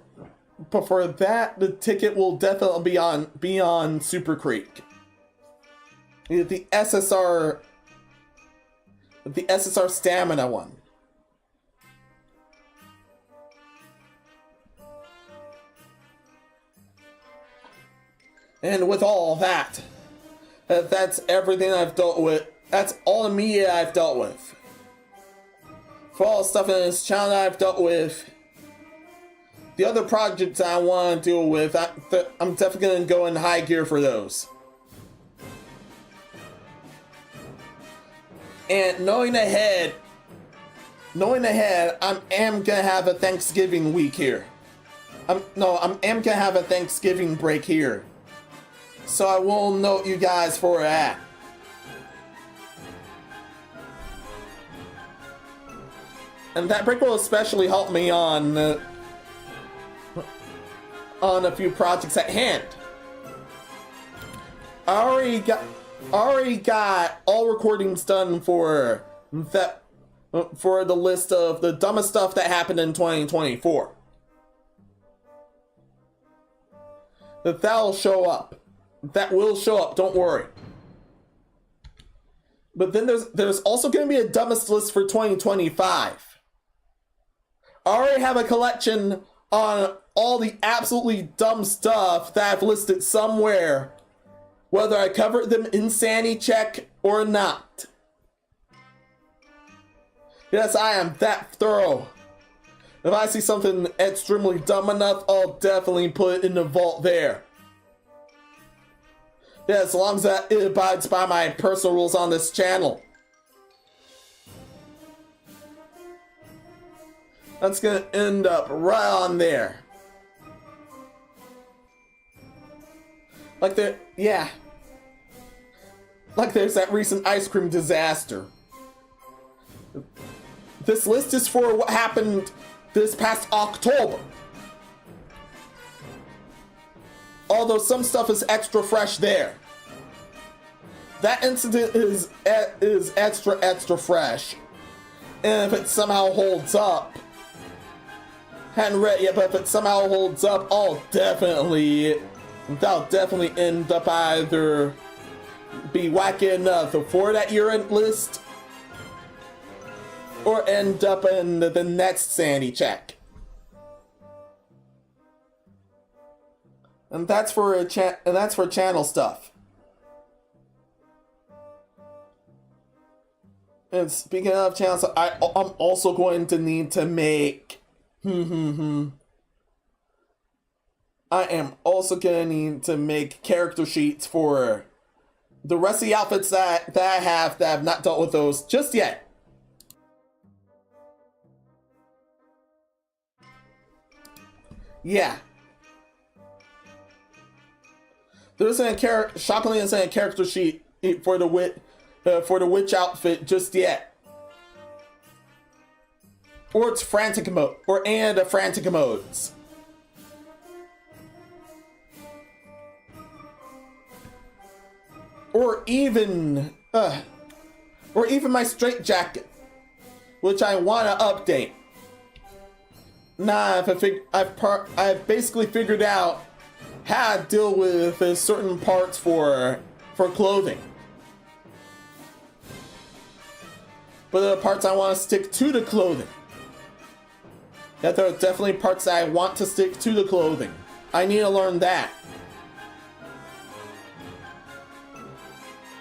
ticket will definitely be on Super Creek. The SSR stamina one. And with all that, that's everything I've dealt with. That's all the media I've dealt with. For all the stuff in this channel that I've dealt with. The other projects I want to deal with, I'm definitely going to go in high gear for those. And knowing ahead, I am going to have a Thanksgiving week here. I am going to have a Thanksgiving break here. So I will note you guys for that. And that break will especially help me on a few projects at hand. I already got all recordings done for the list of the dumbest stuff that happened in 2024. That'll show up. That will show up, don't worry. But then there's also going to be a dumbest list for 2025. I already have a collection on all the absolutely dumb stuff that I've listed somewhere, whether I covered them in Sanity check or not. Yes, I am that thorough. If I see something extremely dumb enough, I'll definitely put it in the vault there. Yeah, as long as that it abides by my personal rules on this channel. That's gonna end up right on there. Like there's that recent ice cream disaster. This list is for what happened this past October. Although some stuff is extra fresh there. That incident is extra fresh. And if it somehow holds up, hadn't read it yet, but if it somehow holds up, that'll definitely end up either be wacky enough for that year-end list, or end up in the next Sanity check. And that's for channel stuff. And speaking of channel stuff, I'm also going to need to make I am also gonna need to make character sheets for the rest of the outfits that I have not dealt with those just yet. Yeah. There isn't shockingly isn't a character sheet for the witch outfit just yet. Or it's frantic mode, and a frantic modes. Or even my straight jacket, which I want to update. Nah, I've basically figured out how to deal with certain parts for clothing. But there are parts I want to stick to the clothing. Yeah, there are definitely parts that I want to stick to the clothing. I need to learn that.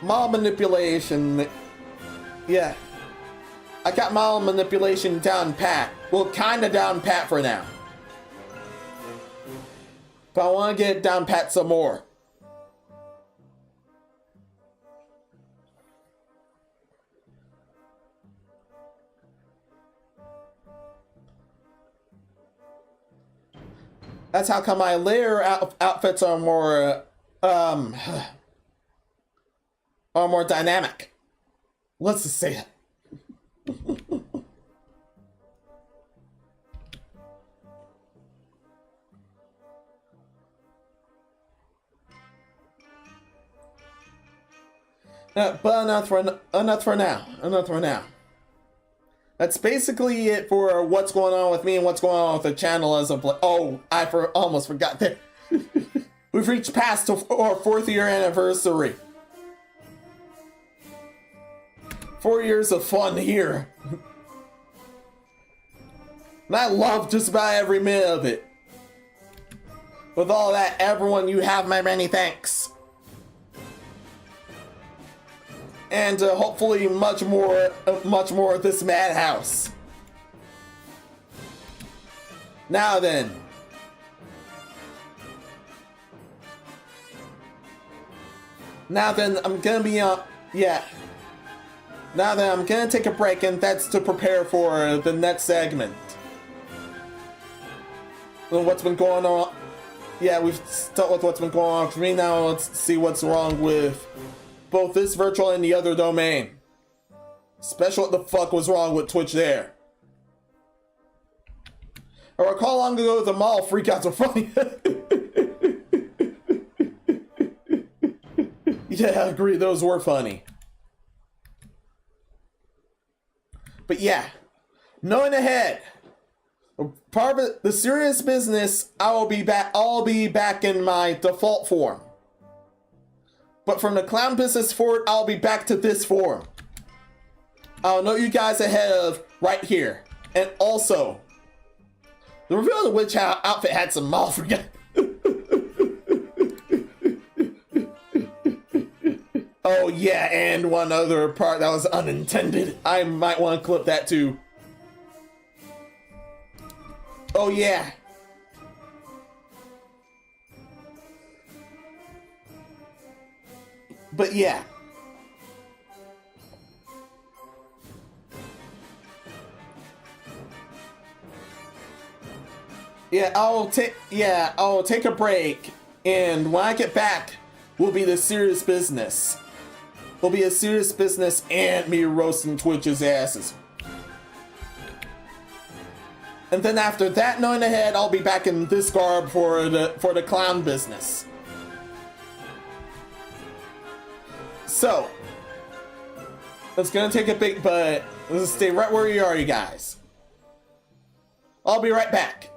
Mob manipulation. Yeah. I got model manipulation down pat. Well, kinda down pat for now. But I want to get it down pat some more. That's how come my layer outfits are more dynamic. Let's just say that. But enough for now. That's basically it for what's going on with me and what's going on with the channel as of almost forgot that. We've reached past our 4th year anniversary. 4 years of fun here. And I love just about every minute of it. With all that, everyone, you have my many thanks. And hopefully much more of this Madhouse. Now then. I'm gonna be Now then, I'm gonna take a break, and that's to prepare for the next segment. What's been going on? Yeah, we've dealt with what's been going on for me. Now let's see what's wrong with both this virtual and the other domain. Especially what the fuck was wrong with Twitch there. I recall long ago the mall freakouts were funny. Yeah, I agree, those were funny. But yeah, knowing ahead, part of the serious business, I'll be back in my default form. But from the clown business forward, I'll be back to this form. I'll know you guys ahead of right here. And also, the reveal of the witch outfit had some mall forget. Oh yeah, and one other part that was unintended. I might want to clip that too. Oh yeah. But yeah. I'll take a break, and when I get back, will be the serious business. Will be a serious business and me roasting Twitch's asses. And then after that, knowing ahead, I'll be back in this garb for the clown business. So, it's gonna take a big, but let's stay right where you are, you guys. I'll be right back.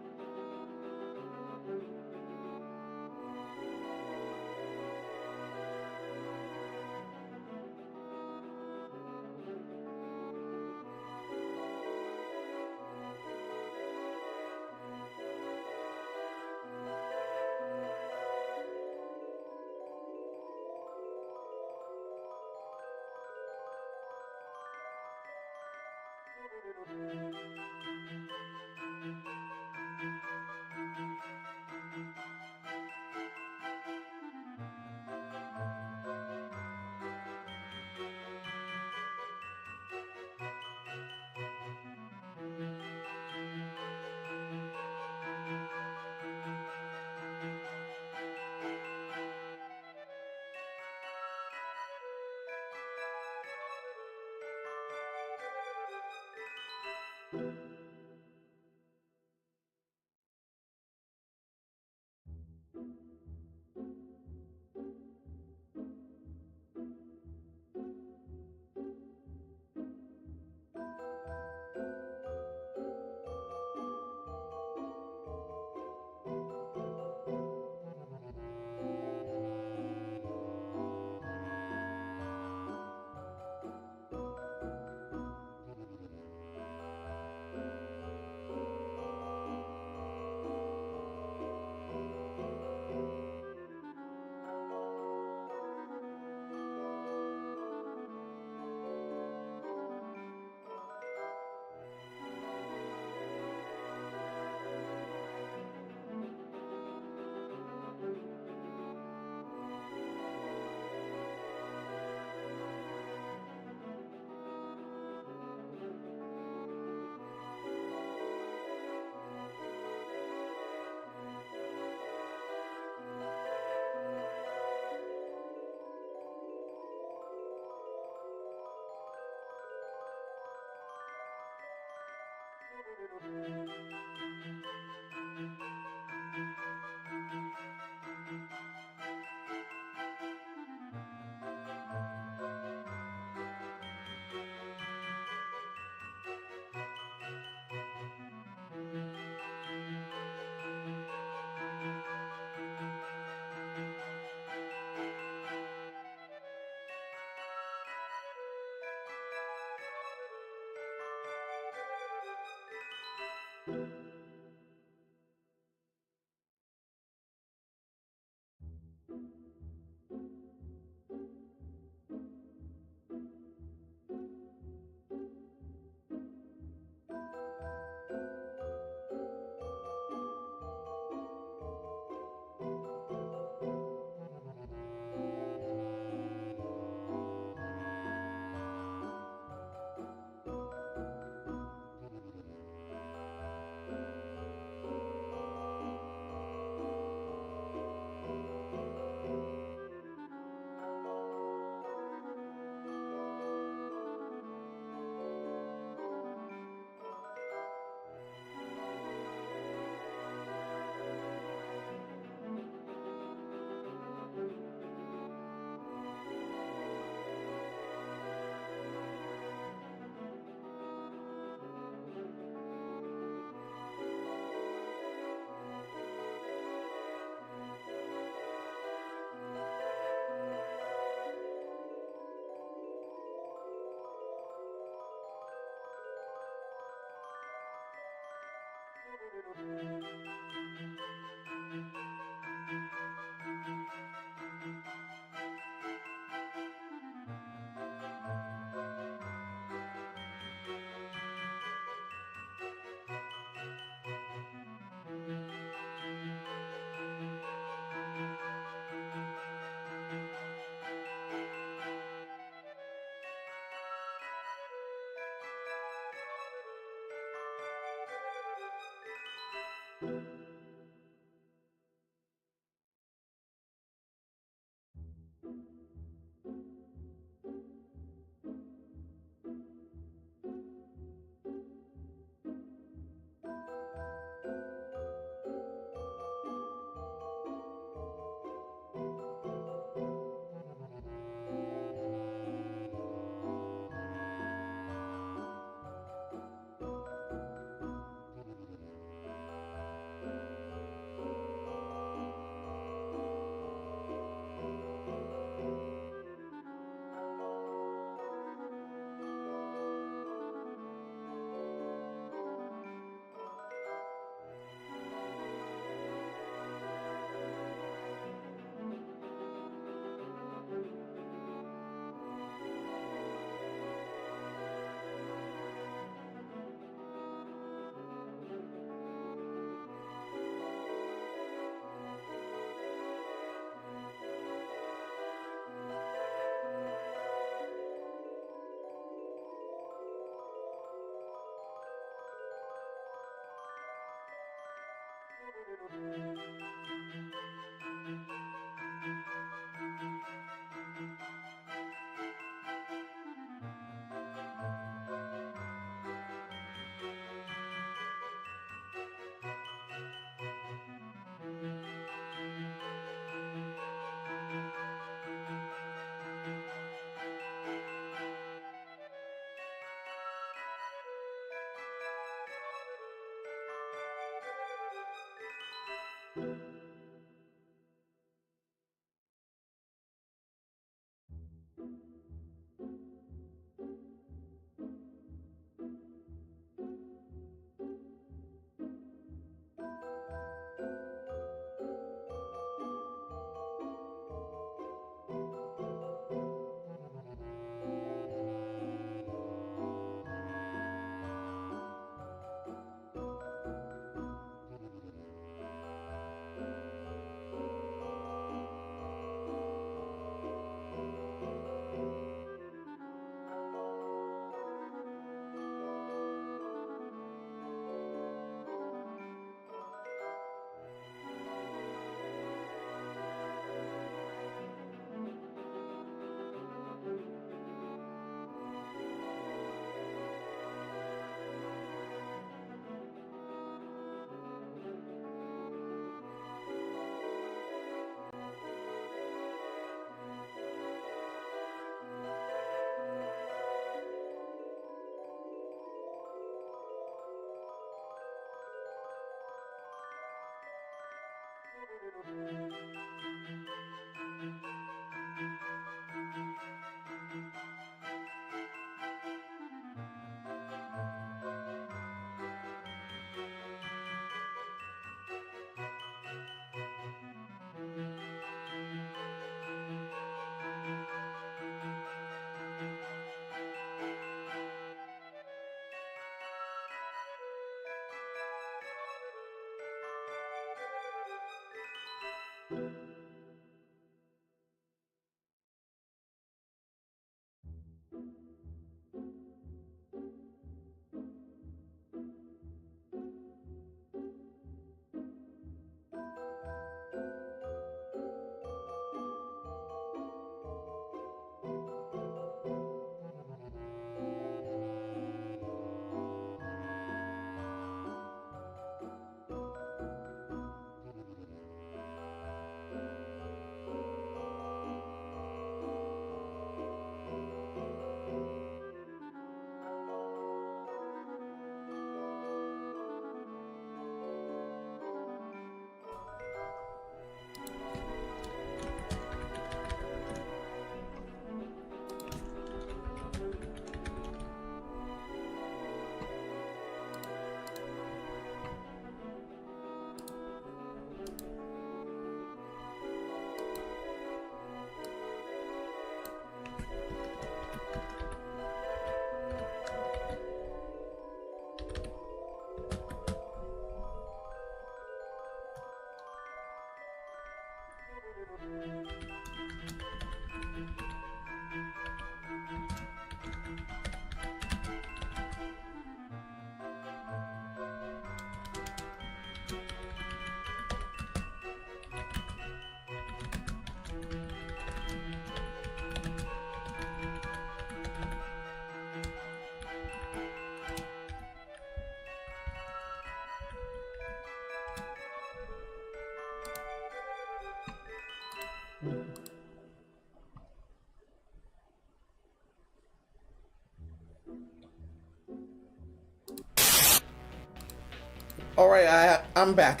Alright, I'm back.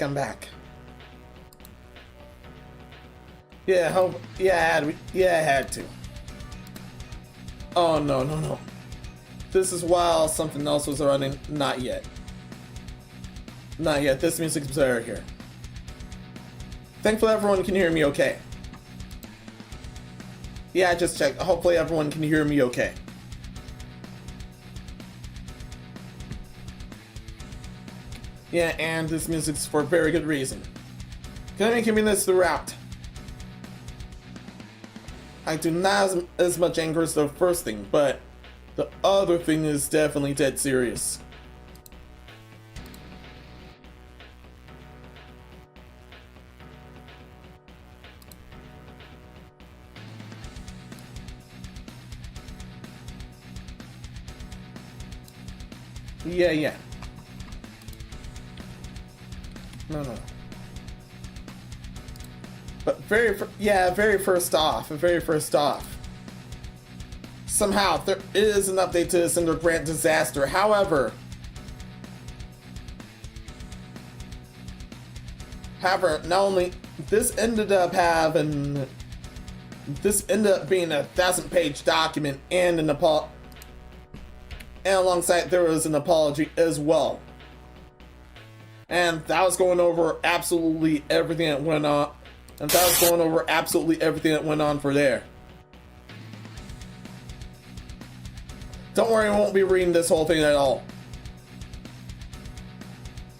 Yeah, I had to. Oh, no. This is while something else was running. Not yet. This music's better here. Thankfully, everyone can hear me okay. Yeah, I just checked. Hopefully, everyone can hear me okay. Yeah, and this music's for a very good reason. Gonna give me this throughout. I do not as much anger as the first thing, but the other thing is definitely dead serious. Yeah. No. But very first off. Somehow, there is an update to the Cinder Grant disaster. However, However, not only this ended up being a 1,000-page document and an apology, and alongside there was an apology as well. And that was going over absolutely everything that went on. And that was going over absolutely everything that went on for there. Don't worry, I won't be reading this whole thing at all.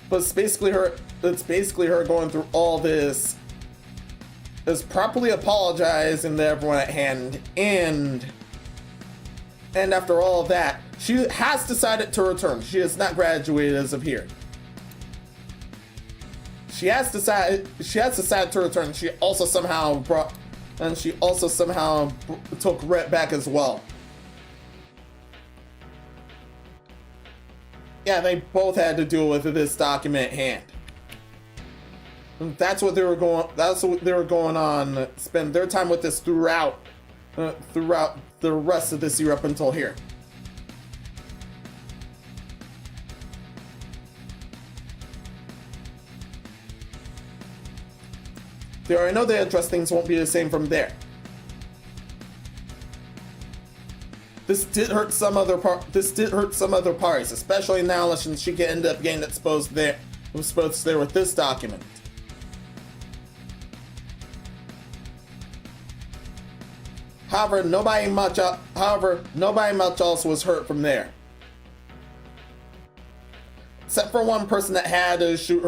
But it's basically her going through all this, is properly apologizing to everyone at hand, and after all of that, she has decided to return. She has not graduated as of here. She has decided to return. She also somehow took Rhett back as well. Yeah, they both had to deal with this document at hand. And that's what they were going on. Spend their time with this throughout the rest of this year up until here. I know they address things won't be the same from there. This did hurt some other parties, especially now since she could end up getting exposed there with this document. However, nobody much else was hurt from there, except for one person that had to shoot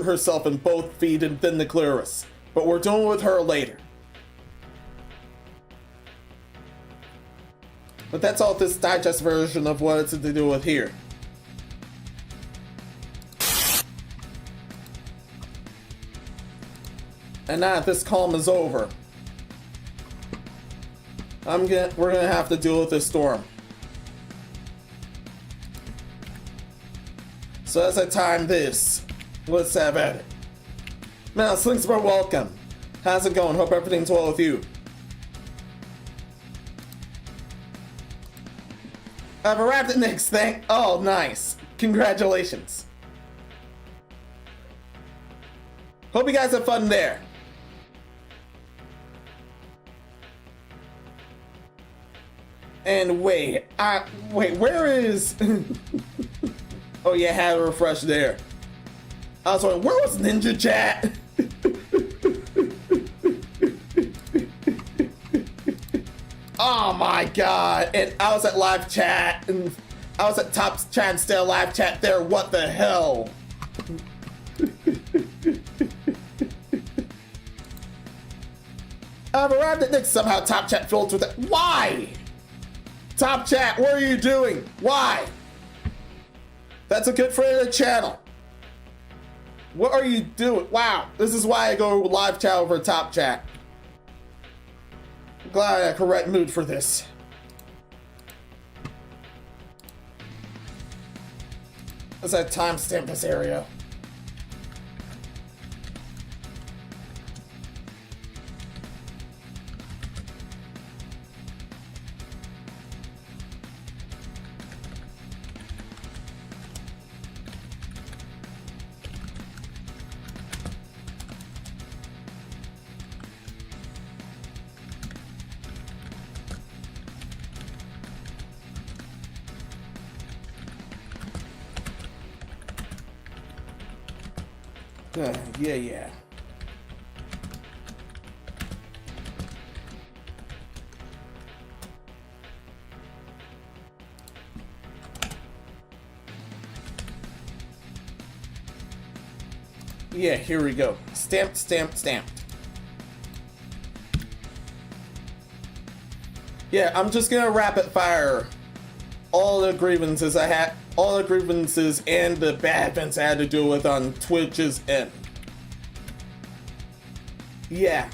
herself in both feet and then the clitoris. But we're dealing with her later. But that's all this digest version of what it's to do with here. And now that this calm is over, we're gonna have to deal with this storm. So as I time this, let's have at it. Menos, thanks for welcome. How's it going? Hope everything's well with you. I've arrived at Nick's thing. Oh, nice. Congratulations. Hope you guys have fun there. And wait, where is... Oh yeah, had a refresh there. I was wondering, where was Ninja Chat? Oh my god, and I was at live chat, and I was at top chat and still live chat there, what the hell? I've arrived at Nick's, somehow top chat filled with it. Why? Top chat, what are you doing? Why? That's a good friend of the channel. What are you doing? Wow, this is why I go live chat over top chat. I'm glad I had a correct mood for this. Let's timestamp this area. Yeah. Yeah, here we go. Stamped. Yeah, I'm just gonna rapid fire all the grievances and the bad events I had to deal with on Twitch's end. Yeah,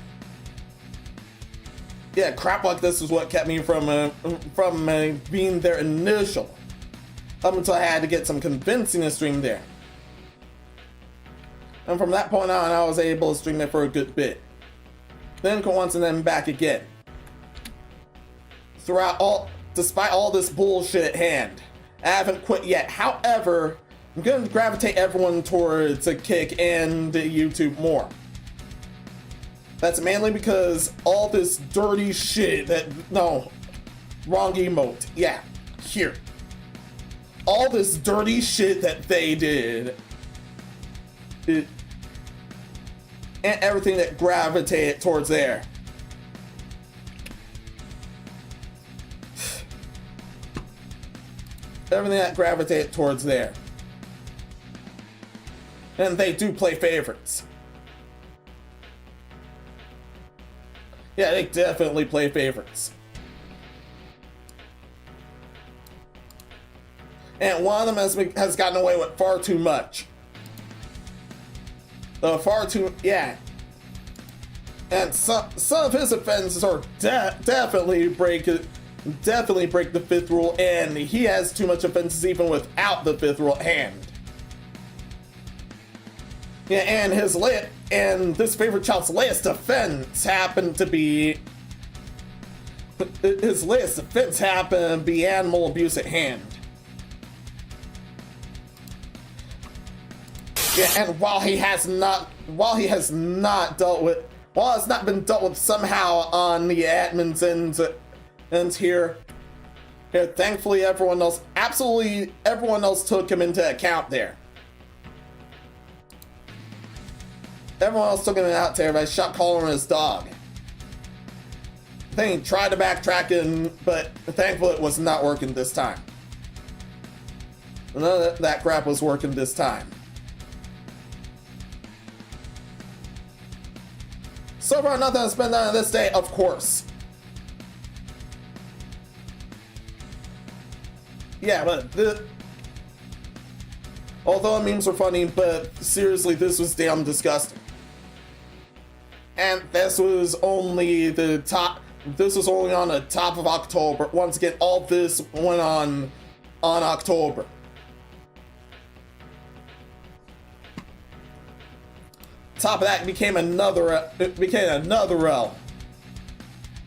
crap like this is what kept me from being there initial, up until I had to get some convincing to stream there. And from that point on, I was able to stream it for a good bit. Then once and then back again. Despite all this bullshit at hand, I haven't quit yet. However, I'm gonna gravitate everyone towards a Kick and YouTube more. That's mainly because all this dirty shit that, no, wrong emote, yeah, here. All this dirty shit that they did, and everything that gravitated towards there. Everything that gravitated towards there. And they do play favorites. Yeah, they definitely play favorites. And one of them has gotten away with far too much. Yeah. And some of his offenses are definitely break the fifth rule, and he has too much offenses even without the fifth rule at hand. Yeah, and this favorite child's latest offense happened to be animal abuse at hand. Yeah, and while it's not been dealt with somehow on the admin's ends here, thankfully absolutely everyone else took him into account there. Everyone else took him out there by shot calling his dog. I think he tried to backtrack but thankfully it was not working this time. None of that crap was working this time. So far, nothing has been done on this day, of course. Yeah, but although the memes were funny, but seriously, this was damn disgusting. And this was only on the top of October. Once again, all this went on October. Top of that, it became another L.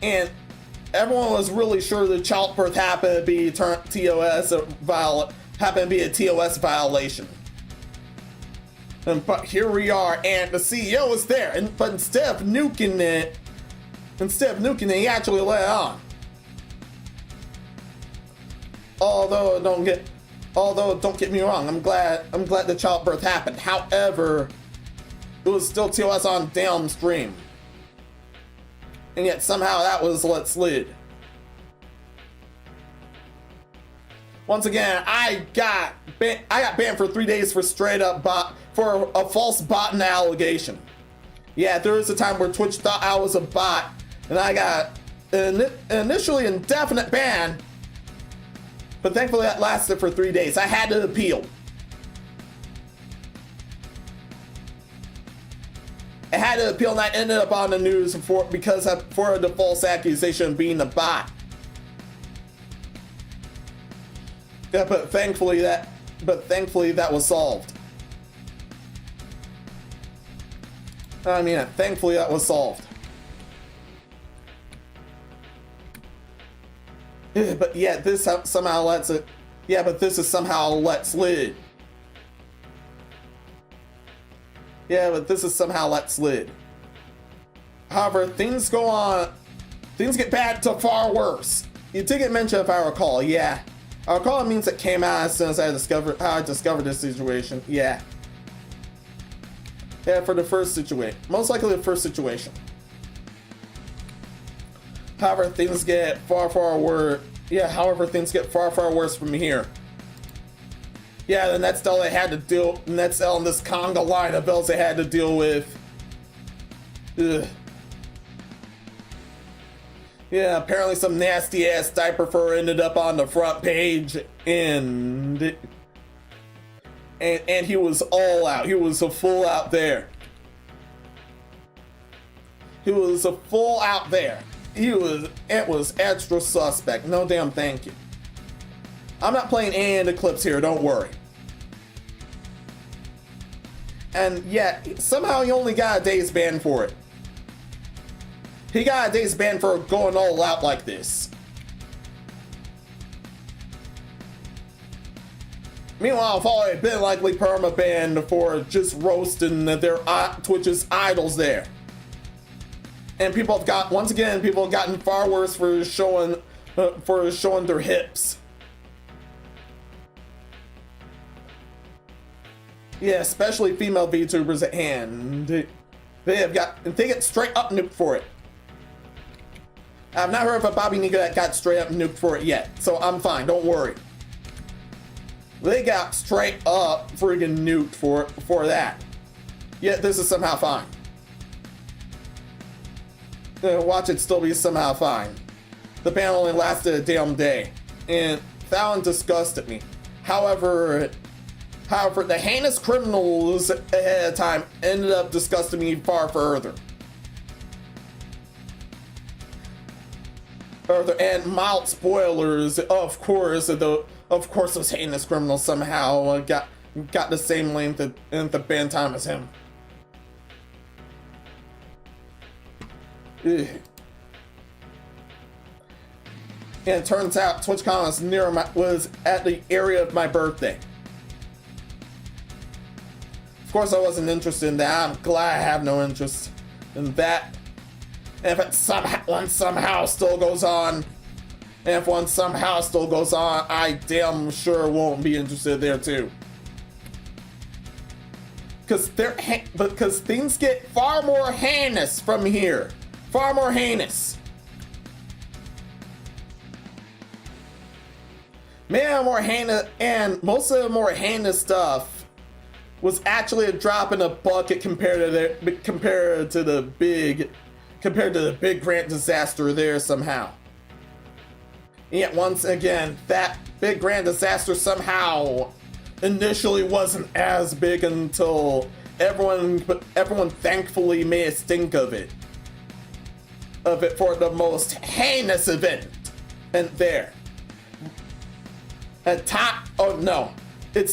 And everyone was really sure that childbirth happened to be a TOS violation. But here we are, and the CEO is there, but instead of nuking it, he actually let it on. Although don't get me wrong, I'm glad the childbirth happened. However, it was still TOS on downstream, and yet somehow that was let slid. Once again, I got banned for 3 days for for a false bot allegation. Yeah, there was a time where Twitch thought I was a bot, and I got an initially indefinite ban, but thankfully that lasted for 3 days. I had to appeal. I had to appeal, and I ended up on the news for the false accusation of being a bot. Yeah, but thankfully that was solved. Thankfully that was solved. Yeah, but yeah, this somehow lets it. Yeah, but this is somehow let slid. Yeah, but this is somehow let slid. However, things get bad to far worse. You did get mentioned, if I recall. Yeah, I recall it means it came out as soon as I discovered this situation. Yeah. Yeah, for the first situation. Most likely the first situation. However, things get far worse. Yeah, things get far worse from here. Yeah, the next L they had to deal. Next L in this Conga line of L's they had to deal with. Ugh. Yeah, apparently some nasty ass diaper fur ended up on the front page, and he was all out. He was a full out there. It was extra suspect. No damn thank you. I'm not playing any of the clips here, don't worry. And yet, somehow he only got a day's ban for it. He got a day's ban for going all out like this. Meanwhile, Folly had been likely perma-banned for just roasting their Twitch's idols there. And people have got, once again, people have gotten far worse for showing their hips. Yeah, especially female VTubers at hand. They get straight up nuked for it. I've not heard of a Bobby Nigga that got straight up nuked for it yet, so I'm fine, don't worry. They got straight up friggin' nuked for that. Yet this is somehow fine. Watch it still be somehow fine. The ban only lasted a damn day, and that one disgusted me. However, the heinous criminals ahead of time ended up disgusting me far further. And mild spoilers, of course, those heinous criminals somehow got the same length of the ban time as him. Ugh. And it turns out TwitchCon was at the area of my birthday. Of course, I wasn't interested in that. I'm glad I have no interest in that. And if it somehow still goes on, I damn sure won't be interested there too. Because things get far more heinous from here. Far more heinous. Man, more heinous, and most of the more heinous stuff was actually a drop in a bucket compared to the big Grant disaster there somehow. And yet once again, that big Grant disaster somehow initially wasn't as big until everyone thankfully made a stink of it for the most heinous event. And there. It's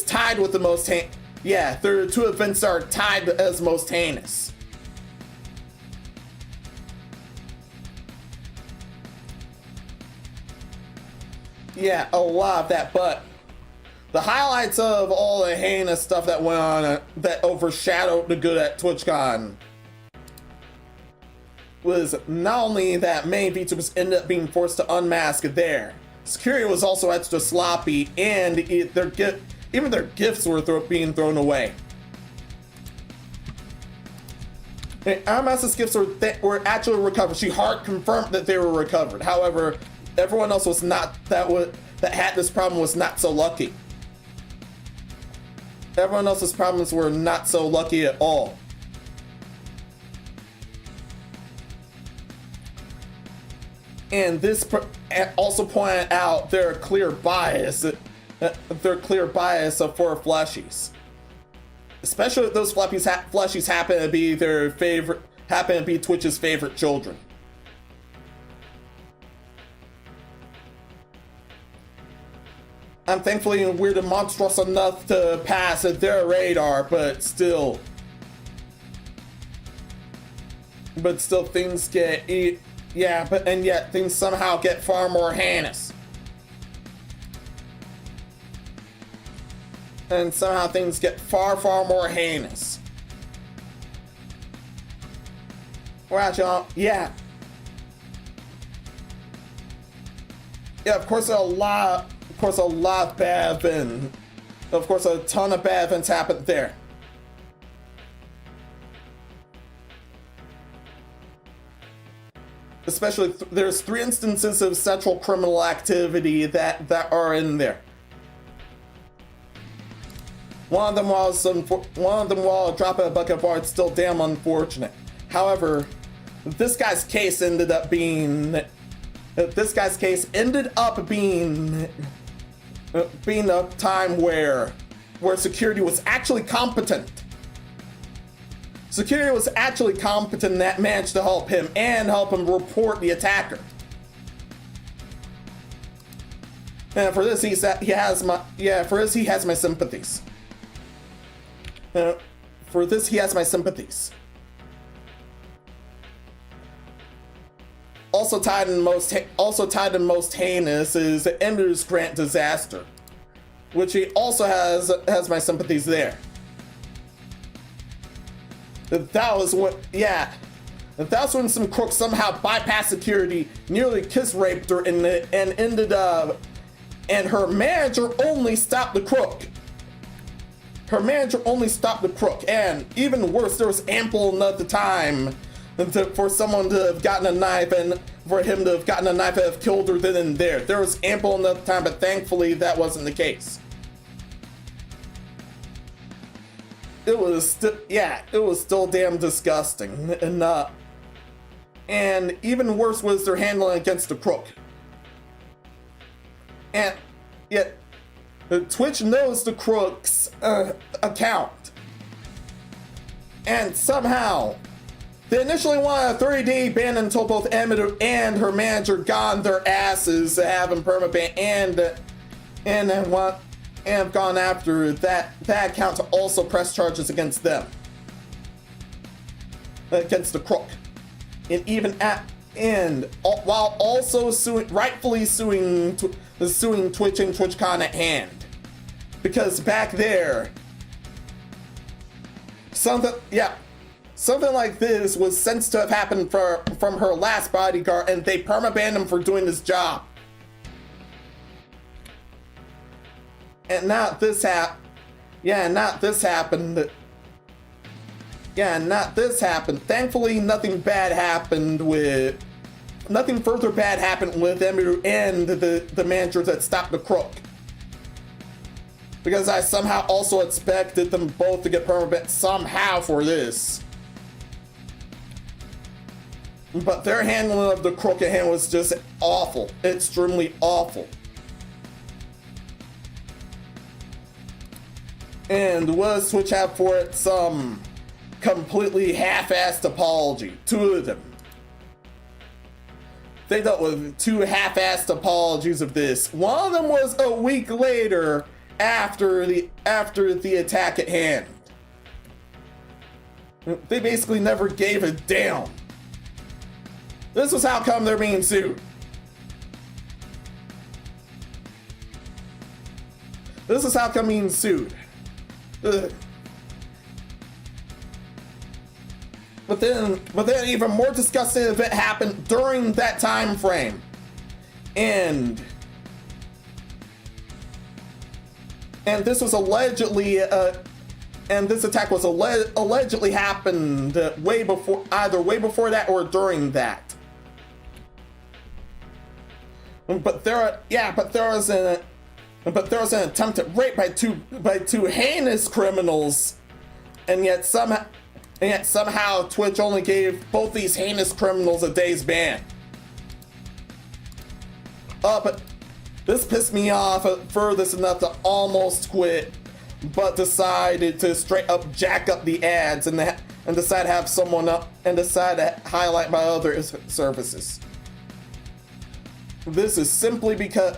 tied with the most yeah, there are two events that are tied as most heinous. Yeah, a lot of that, but the highlights of all the heinous stuff that went on that overshadowed the good at TwitchCon was not only that many VTubers ended up being forced to unmask there, security was also extra sloppy, and even their gifts were being thrown away. Armas's gifts were actually recovered. She hard confirmed that they were recovered. However, everyone else that had this problem was not so lucky. Everyone else's problems were not so lucky at all. And this also pointed out their clear bias for fleshies. Especially if those fleshies happen to be Twitch's favorite children. I'm thankfully weird and monstrous enough to pass at their radar, but still things get yet things somehow get far more heinous. And somehow things get far more heinous. Well, yeah. Yeah, of course a lot of bad events. Of course, a ton of bad events happened there. Especially, there's 3 instances of sexual criminal activity that are in there. One of them while dropping a bucket of water. It's still damn unfortunate. However, this guy's case ended up being a time where security was actually competent. Security was actually competent, and that managed to help him report the attacker. And for this, he has my sympathies. For this, he has my sympathies. Also tied in most heinous is Ender's Grant disaster. which he also has my sympathies there. That was what, yeah. That's when some crook somehow bypassed security, nearly kiss raped her, and ended up. And her manager only stopped the crook. Her manager only stopped the crook, and even worse, there was ample enough time for someone to have gotten a knife, and for him to have gotten a knife and have killed her then and there. There was ample enough time, but thankfully that wasn't the case. It was still damn disgusting, and even worse was their handling against the crook. And yet, Twitch knows the crook's account, and somehow they initially wanted a 30-day ban until both Emmett and her manager got their asses to have him permaban, and have gone after that account to also press charges against them, against the crook, while also rightfully suing Twitch and TwitchCon at hand, because back there, something like this was sensed to have happened from her last bodyguard, and they permabanned him for doing his job. And not this happened. Thankfully, nothing further bad happened with Emiru and the manager that stopped the crook. Because I somehow also expected them both to get permabanned somehow for this. But their handling of the crook at hand was just awful. Extremely awful. And what does Twitch have for it? Some completely half-assed apology. Two of them. They dealt with two half-assed apologies of this. One of them was a week later after the attack at hand. They basically never gave a damn. This was how come they're being sued. This is how come being sued. Ugh. But then even more disgusting event happened during that time frame. And this was allegedly and this attack was allegedly happened way before that or during that. But there was an attempted rape by two heinous criminals, and yet somehow Twitch only gave both these heinous criminals a day's ban. But this pissed me off furthest enough to almost quit, but decided to straight up jack up the ads and decide to have someone up and decide to highlight my other services. This is simply because,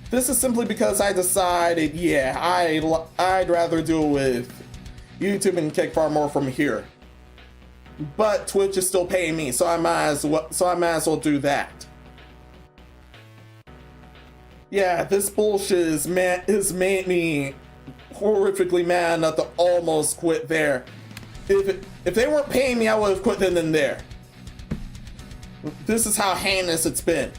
This is simply because I decided, I'd rather do it with YouTube and kick far more from here. But Twitch is still paying me, so I might as well do that. Yeah, this bullshit has made me horrifically mad enough to almost quit there. If they weren't paying me, I would have quit then and there. This is how heinous it's been.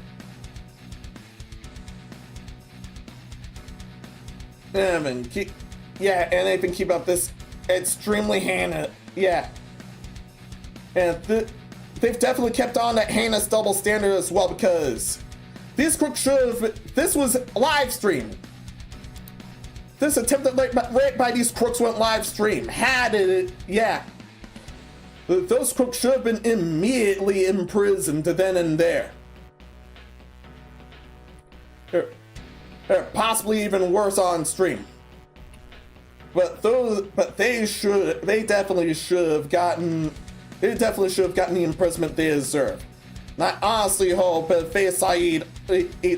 And they've been keep up this extremely heinous. Yeah. And they've definitely kept on that heinous double standard as well, because these crooks this was live streamed. This attempted rape by these crooks went live stream. Those crooks should have been immediately imprisoned then and there. Or possibly even worse on stream. But they definitely should have gotten the imprisonment they deserve. And I honestly hope if they decide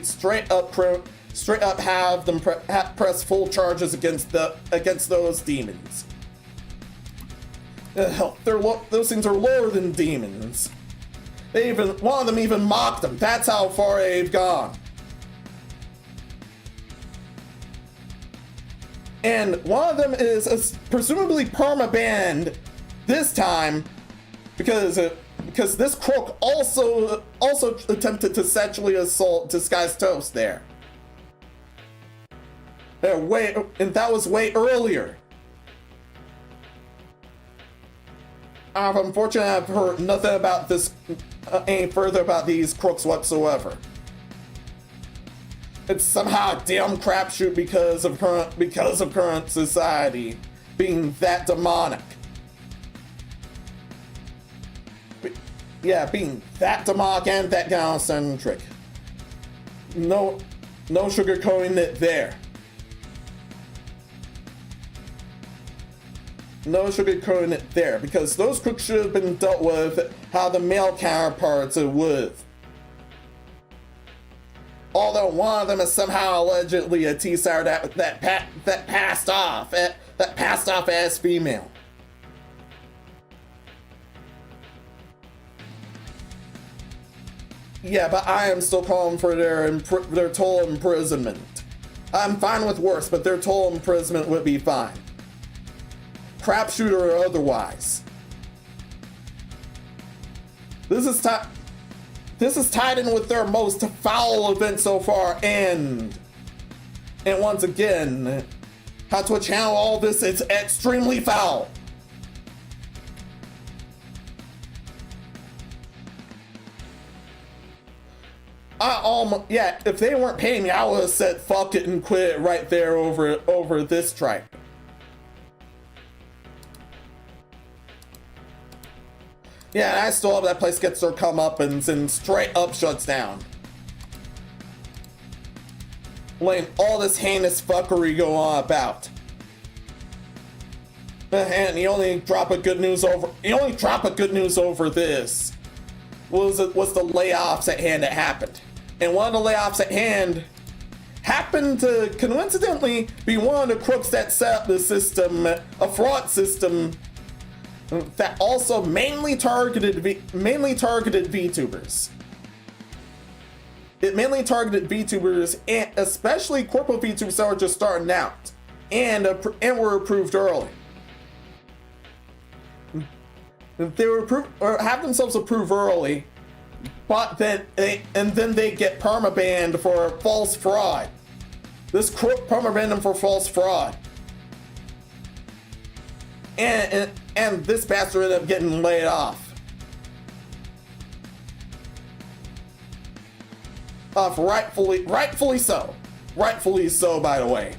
straight up have them press full charges against those demons. Hell, those things are lower than demons. one of them even mocked him. That's how far they've gone. And one of them is presumably perma-banned this time because this crook also attempted to sexually assault Disguised Toast there. And that was way earlier. Unfortunately, I've heard nothing about this, any further about these crooks whatsoever. It's somehow a damn crapshoot because of current society being that demonic. Yeah, being that demonic and that gown-centric. No sugarcoating it there. No sugarcoating it there, because those crooks should have been dealt with how the male counterparts would. Although one of them is somehow allegedly a T-star that passed off as female. Yeah, but I am still calling for their total imprisonment. I'm fine with worse, but their total imprisonment would be fine. Crapshoot or otherwise. This is tied in with their most foul event so far, and once again, how to channel all this is extremely foul. Yeah, if they weren't paying me, I would have said fuck it and quit it right there over this tripe. Yeah, and I still hope that place gets their comeuppance and straight up shuts down. Letting all this heinous fuckery go on about. And the only drop of good news over this was the layoffs at hand that happened. And one of the layoffs at hand happened to coincidentally be one of the crooks that set up the system, a fraud system that also mainly targeted VTubers. It mainly targeted VTubers, and especially corporate VTubers that were just starting out, and were approved early. They were approved, or have themselves approved early, but then they get perma-banned for false fraud. This crook perma-banned them for false fraud. And this bastard ended up getting laid off. Rightfully so. Rightfully so, by the way.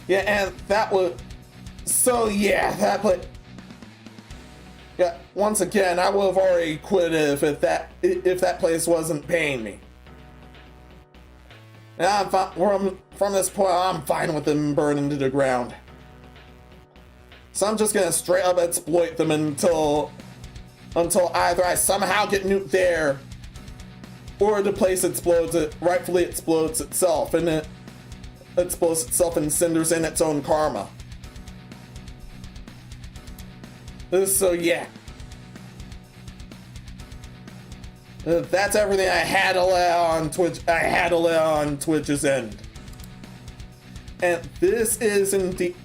Yeah, and that was... So yeah, yeah, once again, I would have already quit if that place wasn't paying me. And from this point on, I'm fine with them burning to the ground. So I'm just gonna straight up exploit them until either I somehow get nuked there, or the place rightfully explodes itself, and it explodes itself and cinders in its own karma. So yeah. That's everything I had to lay on Twitch. I had to lay on Twitch's end. And this is indeed...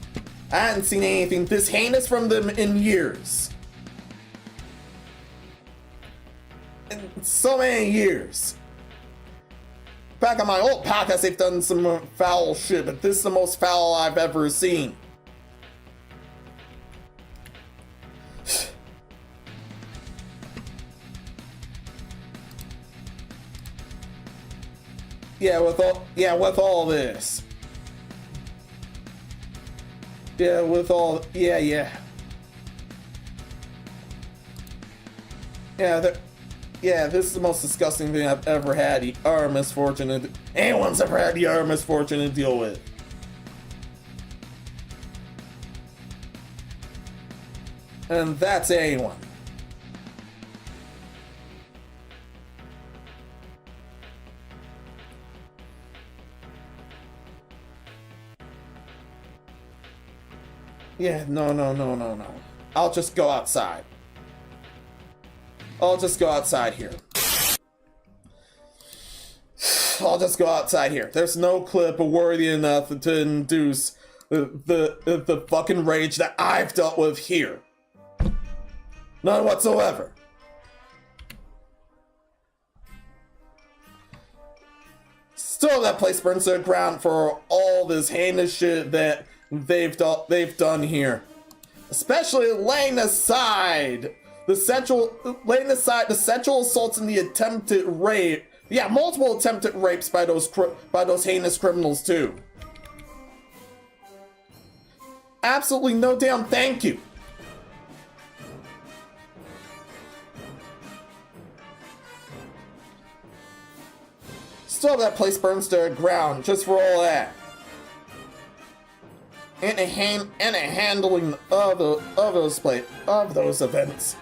I hadn't seen anything this heinous from them in years. In so many years. Back on my old podcast, they've done some foul shit, but this is the most foul I've ever seen. with all this. This is the most disgusting thing I've ever had anyone's ever had the misfortune to deal with. And that's anyone. Yeah, no. I'll just go outside. I'll just go outside here. I'll just go outside here. There's no clip worthy enough to induce the fucking rage that I've dealt with here. None whatsoever. Still, that place burns to the ground for all this heinous shit that they've done here. Especially laying aside the sexual assaults and the attempted rape. Yeah, multiple attempted rapes by those heinous criminals too. Absolutely no damn thank you. Still, that place burns to the ground just for all that. And a handling of those events.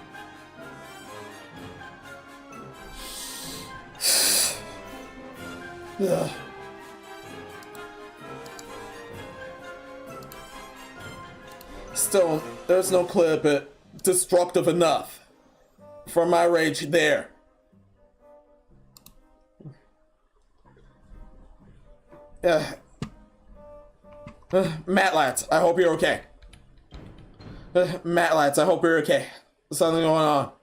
Ugh. Still, there's no clip destructive enough for my rage there. Matlats, I hope you're okay. Matlats, I hope you're okay. There's something going on.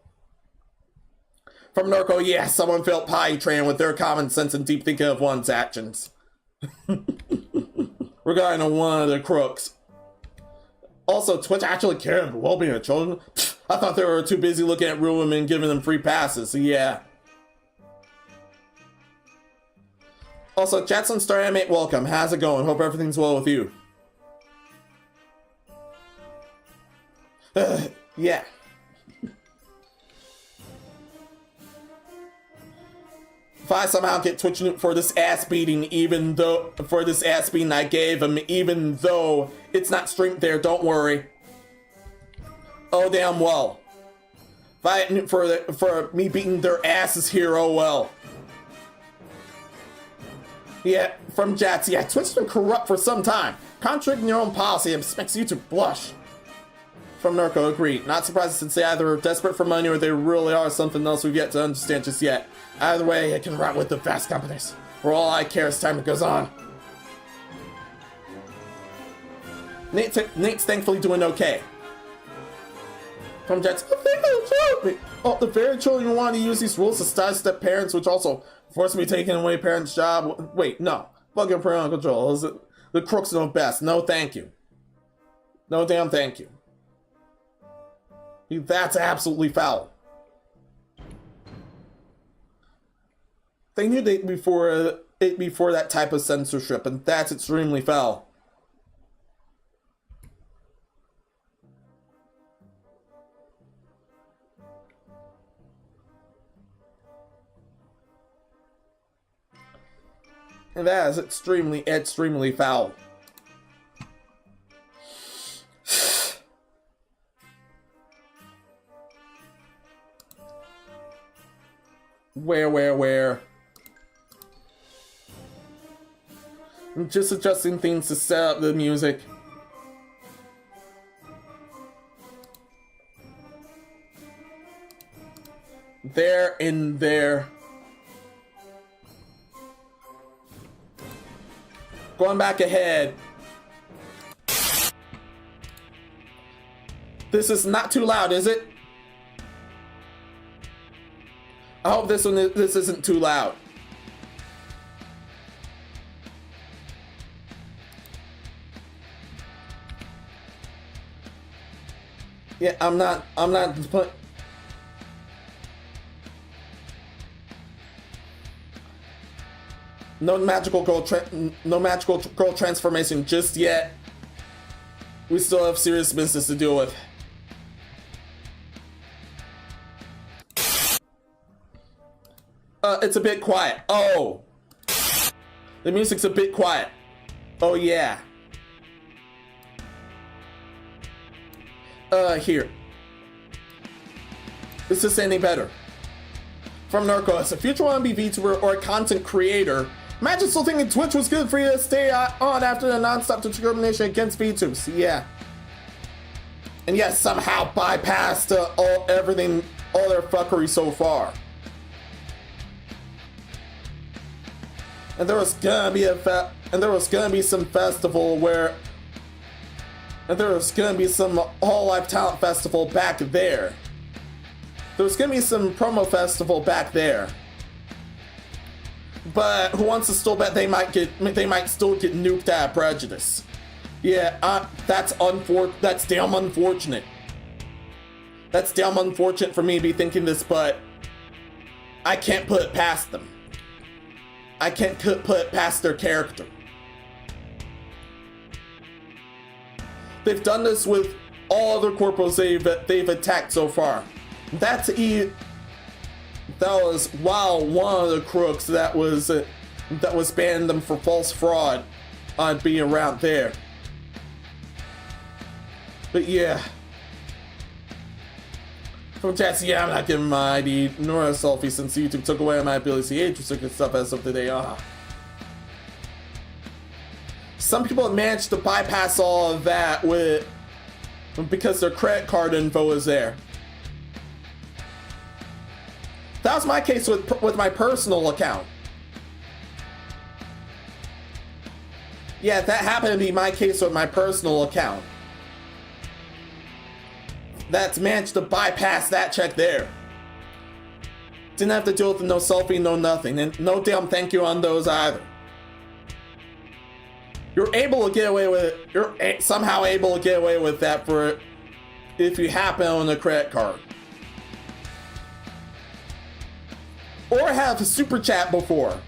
From Norco, yeah, someone felt potty trained with their common sense and deep thinking of one's actions. Regarding one of the crooks. Also, Twitch actually cared about the well-being of children? I thought they were too busy looking at real women and giving them free passes, so yeah. Also, Jetson Star Animate, welcome. How's it going? Hope everything's well with you. Yeah. If I somehow get Twitch for this ass beating, I gave him, even though it's not streamed there, don't worry. Oh damn well. If I for me beating their asses here, oh well. Yeah, from Jats, yeah, Twitch's been corrupt for some time. Contradicting your own policy expects you to blush. From Narco, agreed. Not surprised since they either are desperate for money or they really are something else we've yet to understand just yet. Either way, it can rot with the fast companies. For all I care as time goes on. Nate's thankfully doing okay. From Jets, the very children want to use these rules to sidestep parents, which also force me taking away parents' job. Wait, no. Fucking parental control. The crooks know best. No thank you. No damn thank you. That's absolutely foul. They knew that before that type of censorship, and that's extremely foul. And that is extremely, extremely foul. Where? I'm just adjusting things to set up the music. There and there. Going back ahead. This is not too loud, is it? I hope this isn't too loud. Yeah, I'm not no magical girl transformation just yet. We still have serious business to deal with. It's a bit quiet. Oh. The music's a bit quiet. Oh, yeah. Here. Is this any better? From Narco, as a future wannabe VTuber or a content creator, imagine still thinking Twitch was good for you to stay on after the non-stop discrimination against VTubers. Yeah. and yet somehow bypassed all their fuckery so far. And there was gonna be some festival where, and there was gonna be some All Life Talent Festival back there. There was gonna be some promo festival back there. But who wants to still bet they might still get nuked out of prejudice? Yeah, that's damn unfortunate. That's damn unfortunate for me to be thinking this, but I can't put it past them. I can't put it past their character. They've done this with all other corporals they've attacked so far. That was while one of the crooks that was banning them for false fraud on being around there. But yeah. From chat, yeah, I'm not giving my ID nor a selfie since YouTube took away my ability to see age restricted stuff as of today. Some people have managed to bypass all of that because their credit card info is there. That was my case with my personal account. Yeah, that happened to be my case with my personal account. That's managed to bypass that check there. Didn't have to deal with no selfie, no nothing, and no damn thank you on those either. You're able to get away with it. You're somehow able to get away with that for if you happen to own a credit card. Or have super chat before.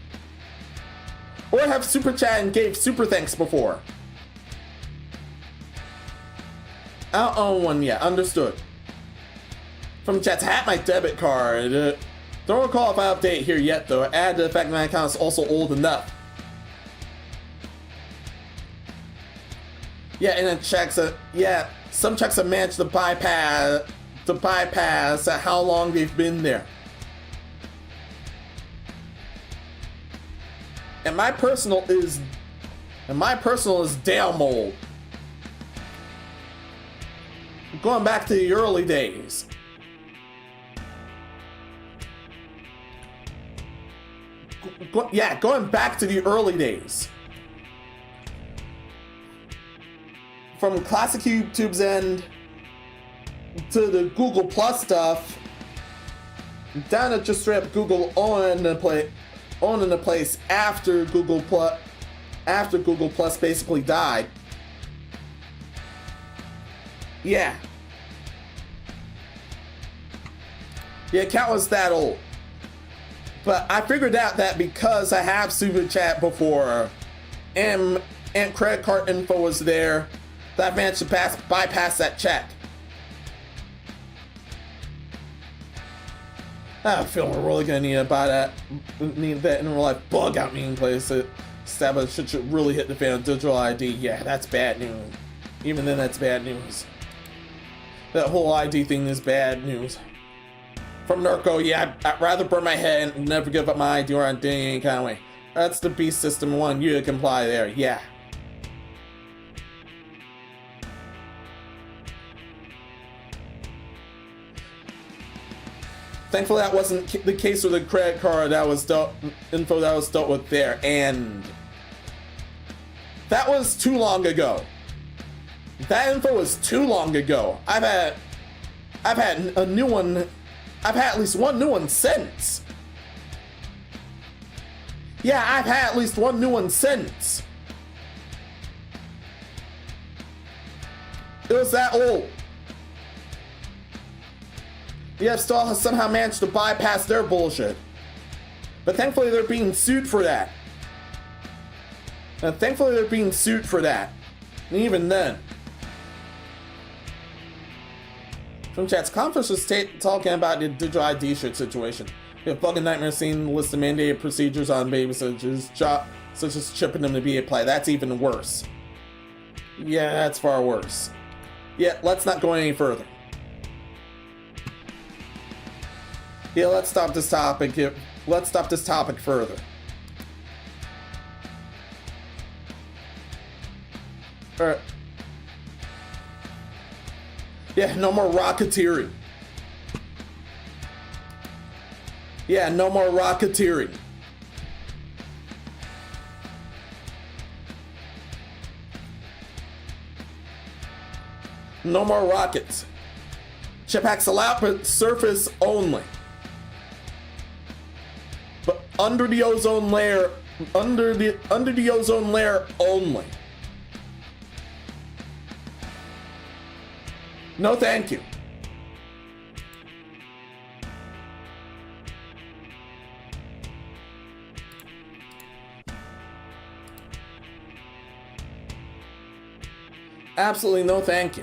Or have super chat and gave super thanks before. I don't own one yet, understood. From chat's had my debit card. Don't recall if I update here yet though. Add to the fact that my account is also old enough. Yeah, and then checks some checks have managed to bypass how long they've been there. And my personal is damn old. Going back to the early days. Going back to the early days. From classic YouTube's end to the Google Plus stuff, down to just straight up Google owning the place after Google Plus basically died. Yeah. The account was that old. But I figured out that because I have super chat before and credit card info was there, that I managed to bypass that check. I feel we're really gonna need that in real life bug out meeting place to establish should really hit the fan of digital ID. Yeah, that's bad news. Even then, that's bad news. That whole ID thing is bad news. From Narco, yeah, I'd rather burn my head and never give up my ID or identity any kind of way. That's the beast system one. You to comply there, yeah. Thankfully, that wasn't the case with the credit card that was info that was dealt with there, and that was too long ago. That info was too long ago. I've had a new one. I've had at least one new one since. Yeah, I've had at least one new one since. It was that old. Yeah, still has somehow managed to bypass their bullshit. But thankfully they're being sued for that. And even then. From chat's conference was talking about the digital ID shit situation. We have fucking nightmare seeing the list of mandated procedures on babies such as chipping them to be applied. That's even worse. Yeah, that's far worse. Yeah, let's not go any further. Yeah, let's stop this topic here. Let's stop this topic further. Yeah, no more rocketeering. Yeah, no more rocketeering. No more rockets. Jetpacks allowed, but surface only. But under the ozone layer, under the ozone layer only. No, thank you. Absolutely no, thank you.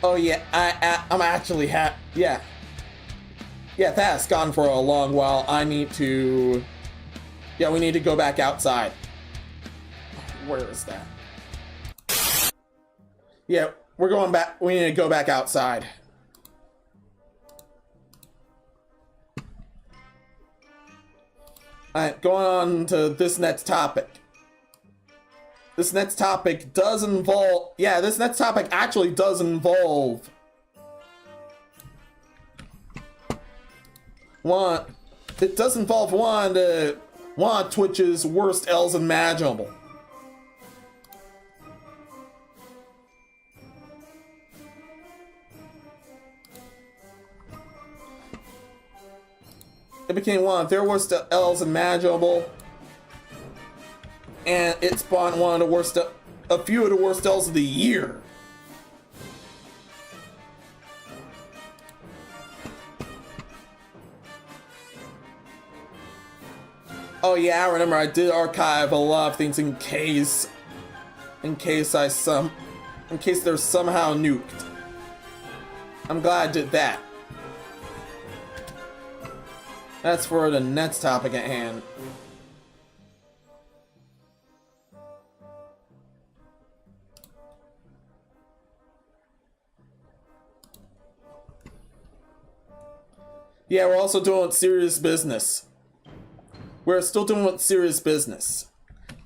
Oh yeah, I'm actually yeah. Yeah, that's gone for a long while. I need to... Yeah, we need to go back outside. Where is that? Yeah, we're going back. We need to go back outside. Alright, going on to this next topic. This next topic does involve... Yeah, this next topic actually does involve... It does involve one of Twitch's worst L's imaginable. It became one of their worst L's imaginable, and it spawned a few of the worst L's of the year. Oh yeah, I remember I did archive a lot of things in case they're somehow nuked. I'm glad I did that. That's for the next topic at hand. Yeah, we're also doing serious business. We're still doing serious business.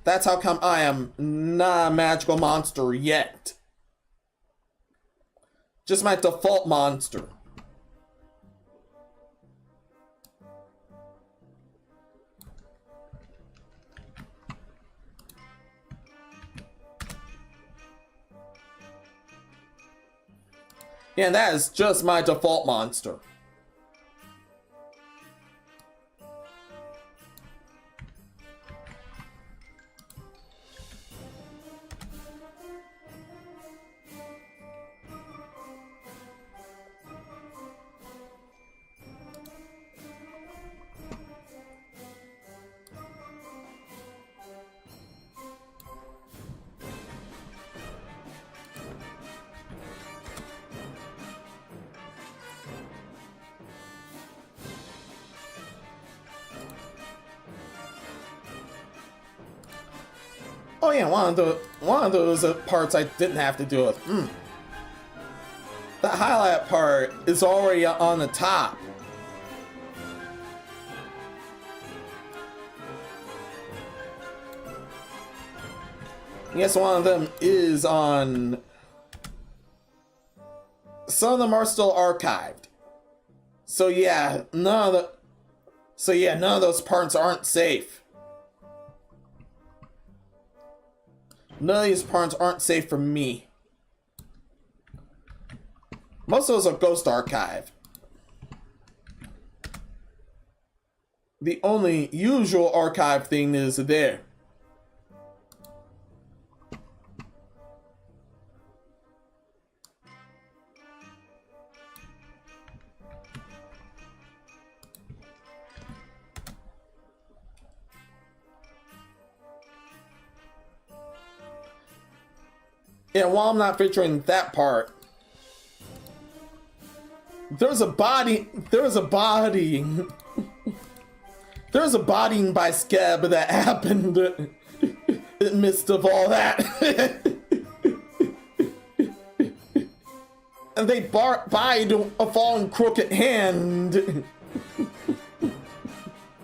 That's how come I am not a magical monster yet. Just my default monster. Yeah, and that is just my default monster. Oh yeah, one of those parts I didn't have to do with. The highlight part is already on the top. Yes, one of them is on. Some of them are still archived. So yeah, none of those parts aren't safe. None of these parts aren't safe for me. Most of those are ghost archive. The only usual archive thing is there. Yeah, while I'm not featuring that part, there's a bodying by Scab that happened in the midst of all that. And they buyed a fallen crooked hand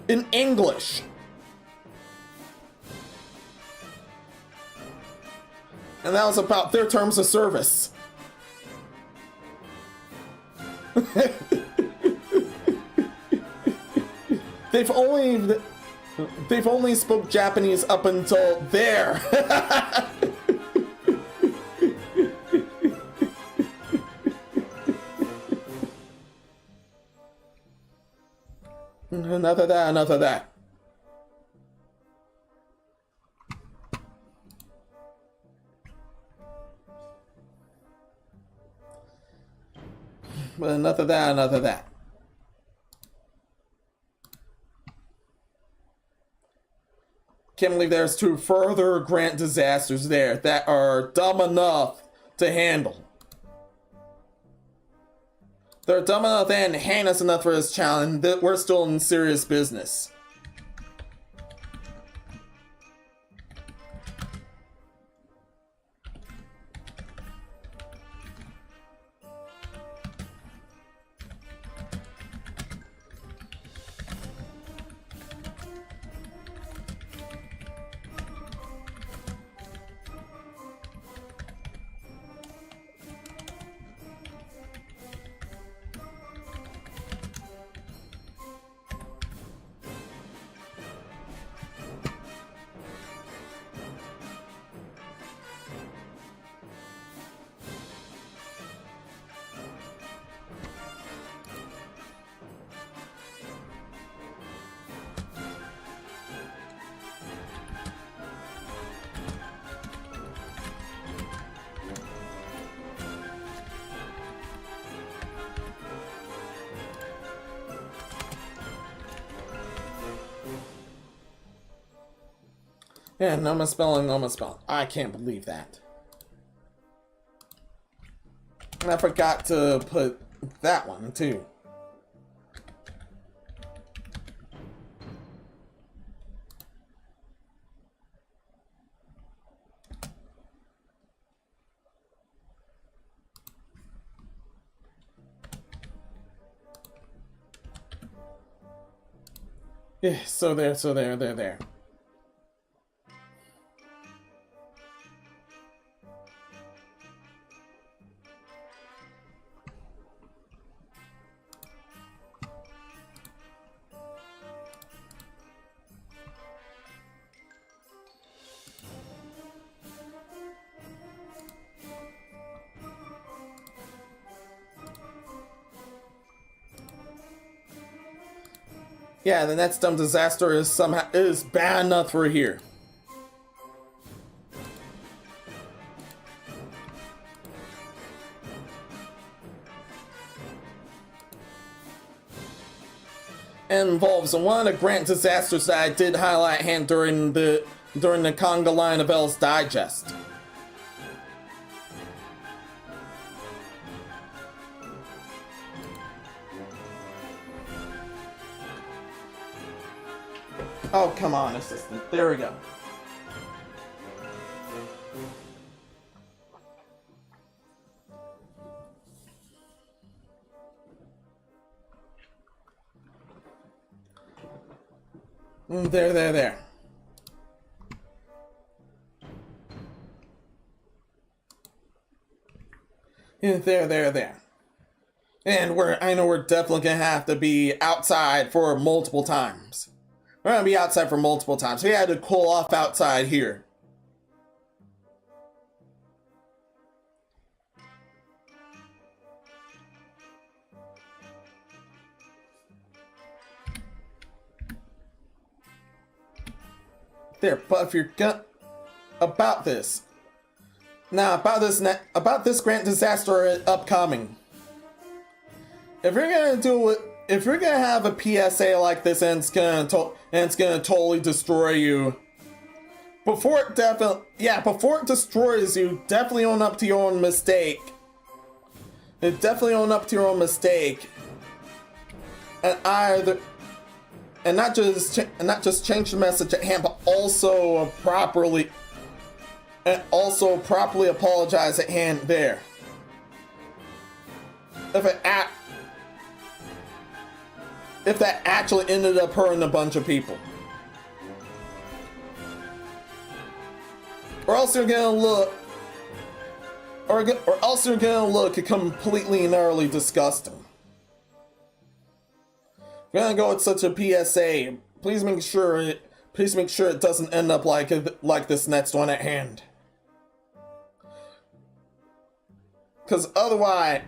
in English. And that was about their terms of service. They've only spoke Japanese up until there. Enough of that, enough of that. But enough of that, enough of that. Can't believe there's two further Grant disasters there that are dumb enough to handle. They're dumb enough and heinous enough for this challenge that we're still in serious business. Yeah, no misspelling, no misspelling. I can't believe that. And I forgot to put that one, too. Yeah, so there. Yeah, the next dumb disaster is bad enough for here. And involves one of the Grant disasters that I did highlight during the Conga line of L's Digest. Oh, come on, assistant. There we go. There. Yeah, there. And I know we're definitely gonna have to be outside for multiple times. We're gonna be outside for multiple times. We had to cool off outside here. There, but if you're gonna about this Grant disaster upcoming. If you're gonna have a PSA like this and it's gonna totally destroy you, before it destroys you, definitely own up to your own mistake. Definitely own up to your own mistake, and not just change the message at hand, but also properly apologize at hand there. If that actually ended up hurting a bunch of people. Or else you're gonna look or else you're gonna look completely and utterly disgusting. We're gonna go with such a PSA. Please make sure it doesn't end up like this next one at hand. Because otherwise,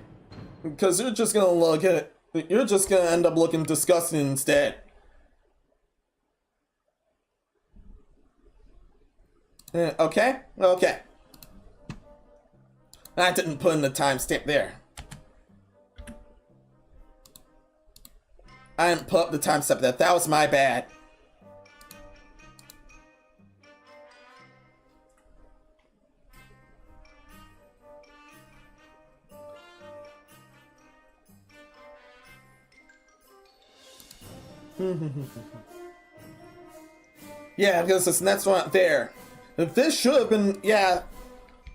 you're just gonna end up looking disgusting instead. Okay. I didn't put in the timestamp there. I didn't put up the timestamp there. That was my bad. Yeah, because this next one up there. This should have been,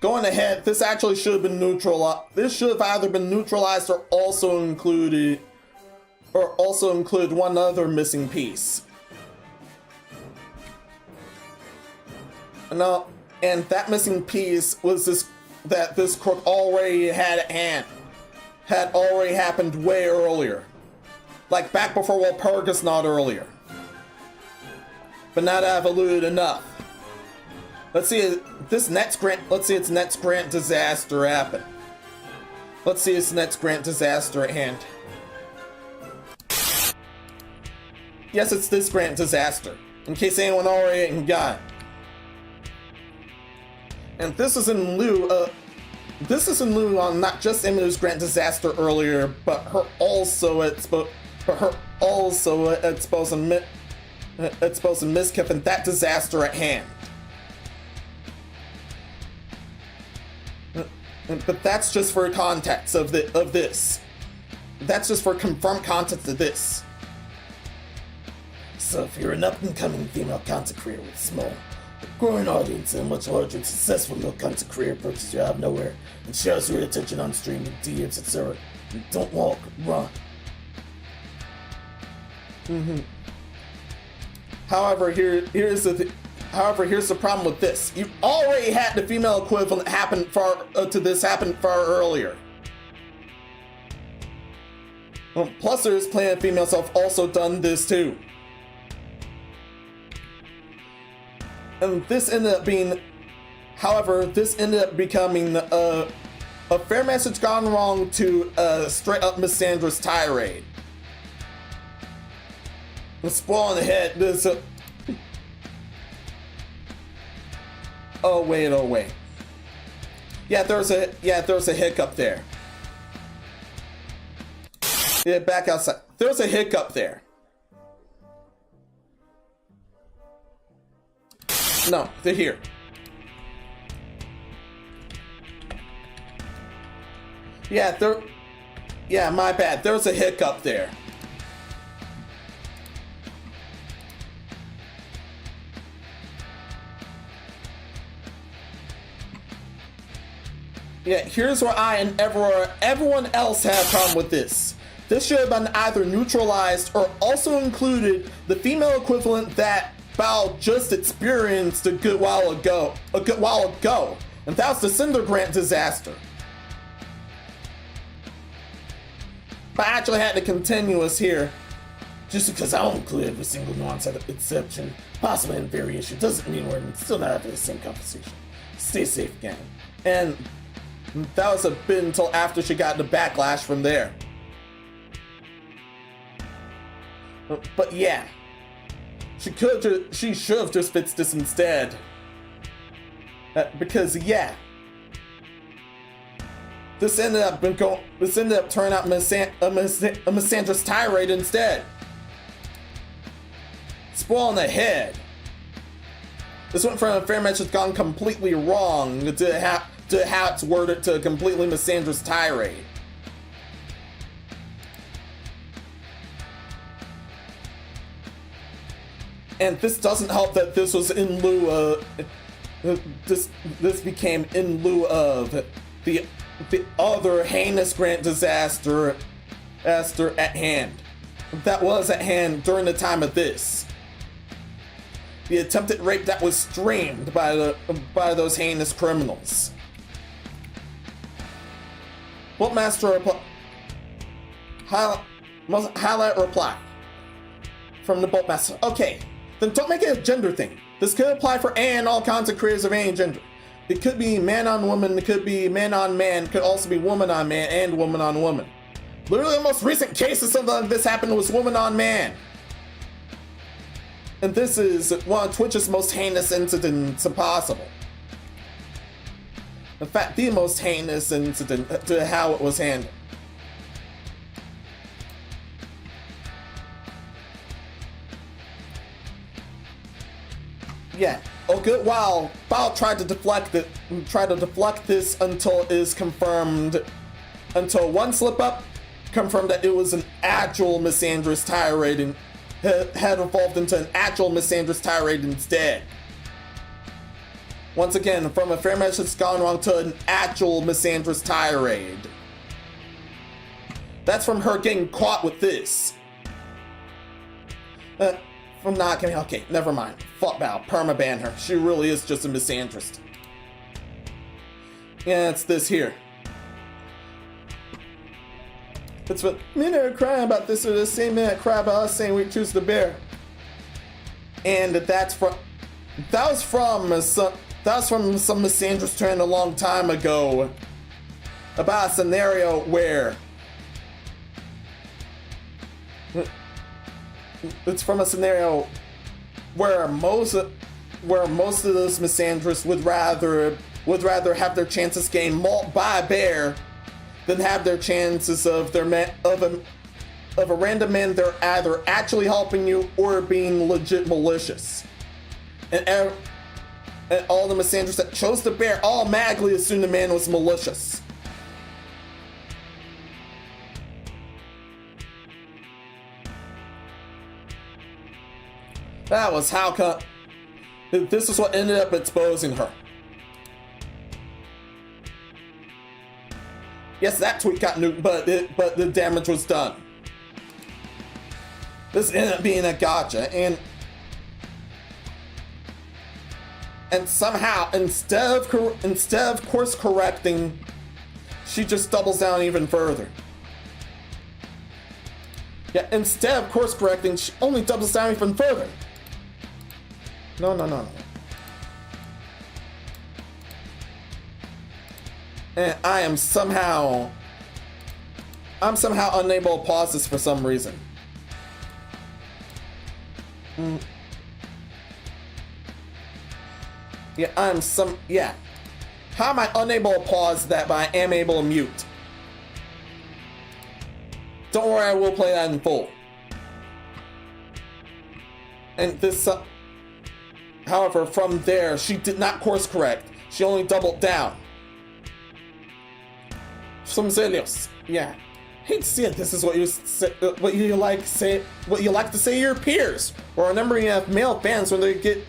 going ahead, this actually should have been neutralized. This should have either been neutralized or also included one other missing piece. No, and that missing piece was this crook already had at hand. Had already happened way earlier. Like back before Walpurgis, not earlier. But now that I've alluded enough. Let's see its next grant disaster happen. Let's see its next grant disaster at hand. Yes, it's this grant disaster. In case anyone already got it. And this is in lieu on not just Emily's grant disaster earlier, but her also exposing Miskiff and that disaster at hand. But that's just for context of this. That's just for confirmed context of this. So if you're an up-and-coming female content creator with a small, growing audience and a much larger and successful male content creator approaches you out of nowhere and shares your attention on stream and DMs, etc., don't walk, run. However, here's the problem with this. You already had the female equivalent happen far earlier. Well, plus, there's Planet Female Self also done this too. And this ended up becoming a fair message gone wrong to a straight up Misandrist tirade. Spoiling ahead, this. Oh wait. Yeah, there's a hiccup there. Yeah, back outside. There's a hiccup there. No, they're here. Yeah, my bad. There's a hiccup there. Yeah, here's where I and everyone else had a problem with this. This should have been either neutralized or also included the female equivalent that Bao just experienced a good while ago. And that was the Sinder grant disaster. But I actually had to continuous here. Just because I don't include every single nuance exception, possibly in variation, doesn't mean we're still not having the same conversation. Stay safe, gang. And that was a bit until after she got the backlash from there. But yeah, she should have just fixed this instead. Because yeah, this ended up turning out a Misandrist tirade instead. Spoiling ahead. This went from a fair message gone completely wrong to how it's worded to a completely Misandrist tirade. And this doesn't help that this was in lieu of this became in lieu of the other heinous grant disaster at hand. That was at hand during the time of this. The attempted rape that was streamed by those heinous criminals. Boatmaster reply. Highlight reply from the Boatmaster. Okay, then don't make it a gender thing. This could apply for all kinds of careers of any gender. It could be man on woman, it could be man on man, it could also be woman on man and woman on woman. Literally the most recent case of something like this happened was woman on man. And this is one of Twitch's most heinous incidents possible. In fact, the most heinous incident to how it was handled. Yeah, a good while, Bao tried to deflect this until it is confirmed, until one slip up confirmed that it was an actual Misandrist tirade and had evolved into an actual Misandrist tirade instead. Once again, from a fair message gone wrong to an actual Misandrist tirade. That's from her getting caught with this. From not getting, okay, never mind. Fuck Bao, permaban her. She really is just a Misandrist. Yeah, it's this here. It's what men are crying about this, or the same men that cry about us saying we choose the bear. And that was from some Misandrist trend a long time ago about a scenario where it's from a scenario where most of those Misandrists would rather have their chances gained by a bear than have their chances of a random man they're either actually helping you or being legit malicious. And all the Misandrists that chose the bear automatically assumed the man was malicious. That was how come. This is what ended up exposing her. Yes, that tweet got nuked, but the damage was done. This ended up being a gotcha, and somehow instead of course correcting, she just doubles down even further. Yeah, instead of course correcting, she only doubles down even further. No. And I'm somehow unable to pause this for some reason. Yeah, how am I unable to pause that, but I am able to mute? Don't worry, I will play that in full. And this, however, from there, she did not course correct. She only doubled down. Some Zelios, yeah. Hate to see it. This is what you like to say to your peers, or remembering you have male fans when they've given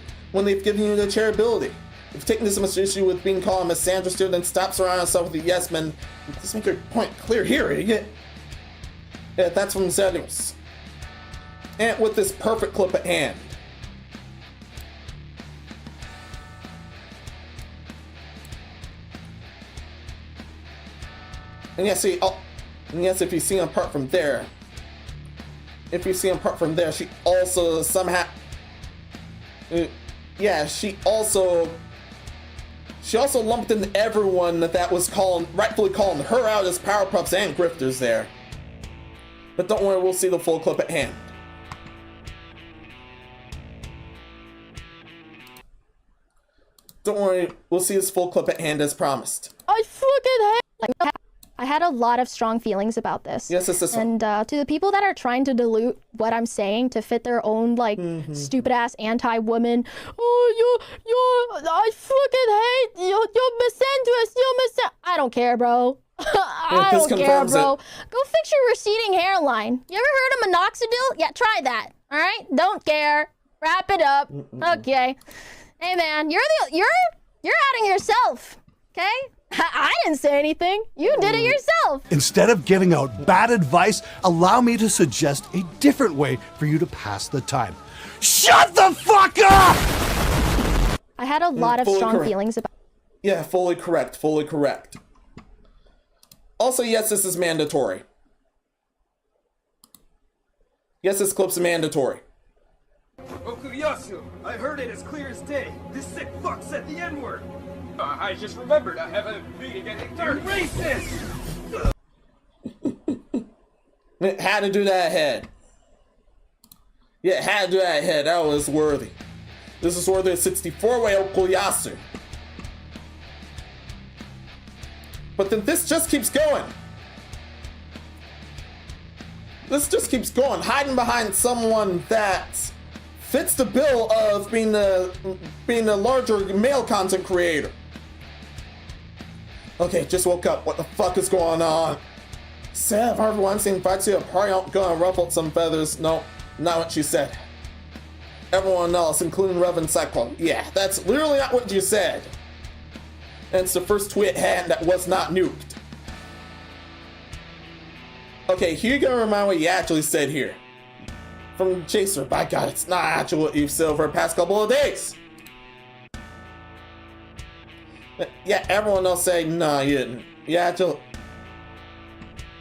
you the charitability. If you've taken this much issue with being called a misandrist, then stop surrounding yourself with the yes men. Let's make your point clear here, idiot. Yeah, that's from Zelios. And with this perfect clip at hand. And yes, if you see him apart from there, she also somehow, she also lumped in everyone that was rightfully calling her out as powerpuffs and grifters there. But don't worry, we'll see the full clip at hand. Don't worry, we'll see this full clip at hand as promised. I fucking hate. I had a lot of strong feelings about this. Yes, it's this one. And to the people that are trying to dilute what I'm saying to fit their own, stupid ass anti-woman, I fucking hate you're I don't care, bro. I don't care, bro. Go fix your receding hairline. You ever heard of minoxidil? Yeah, try that. All right? Don't care. Wrap it up. Okay. Hey, man, you're outing yourself. Okay? I didn't say anything. You did it yourself. Instead of giving out bad advice, allow me to suggest a different way for you to pass the time. Shut the fuck up! I had a lot of strong feelings about. Yeah, fully correct. Also, yes, this is mandatory. Yes, this clip's mandatory. Okuyasu, I heard it as clear as day. This sick fuck said the N-word. I just remembered I have a meeting at Third Racist! It had to do that head. Yeah, it had to do that head. That was worthy. This is worthy of 64-way Okuyasu. But then this just keeps going. This just keeps going, hiding behind someone that fits the bill of being a larger male content creator. Okay, just woke up. What the fuck is going on? Said Harvey Weinstein invites you a party, I'm gonna ruffle some feathers. No, not what she said. Everyone else, including Reverend Cyclone. Yeah, that's literally not what you said. And it's the first tweet hand that was not nuked. Okay, here you're gonna remind what you actually said here. From Chaser, by God, it's not actually what you've said over the past couple of days. Yeah, everyone else said, no, you didn't. You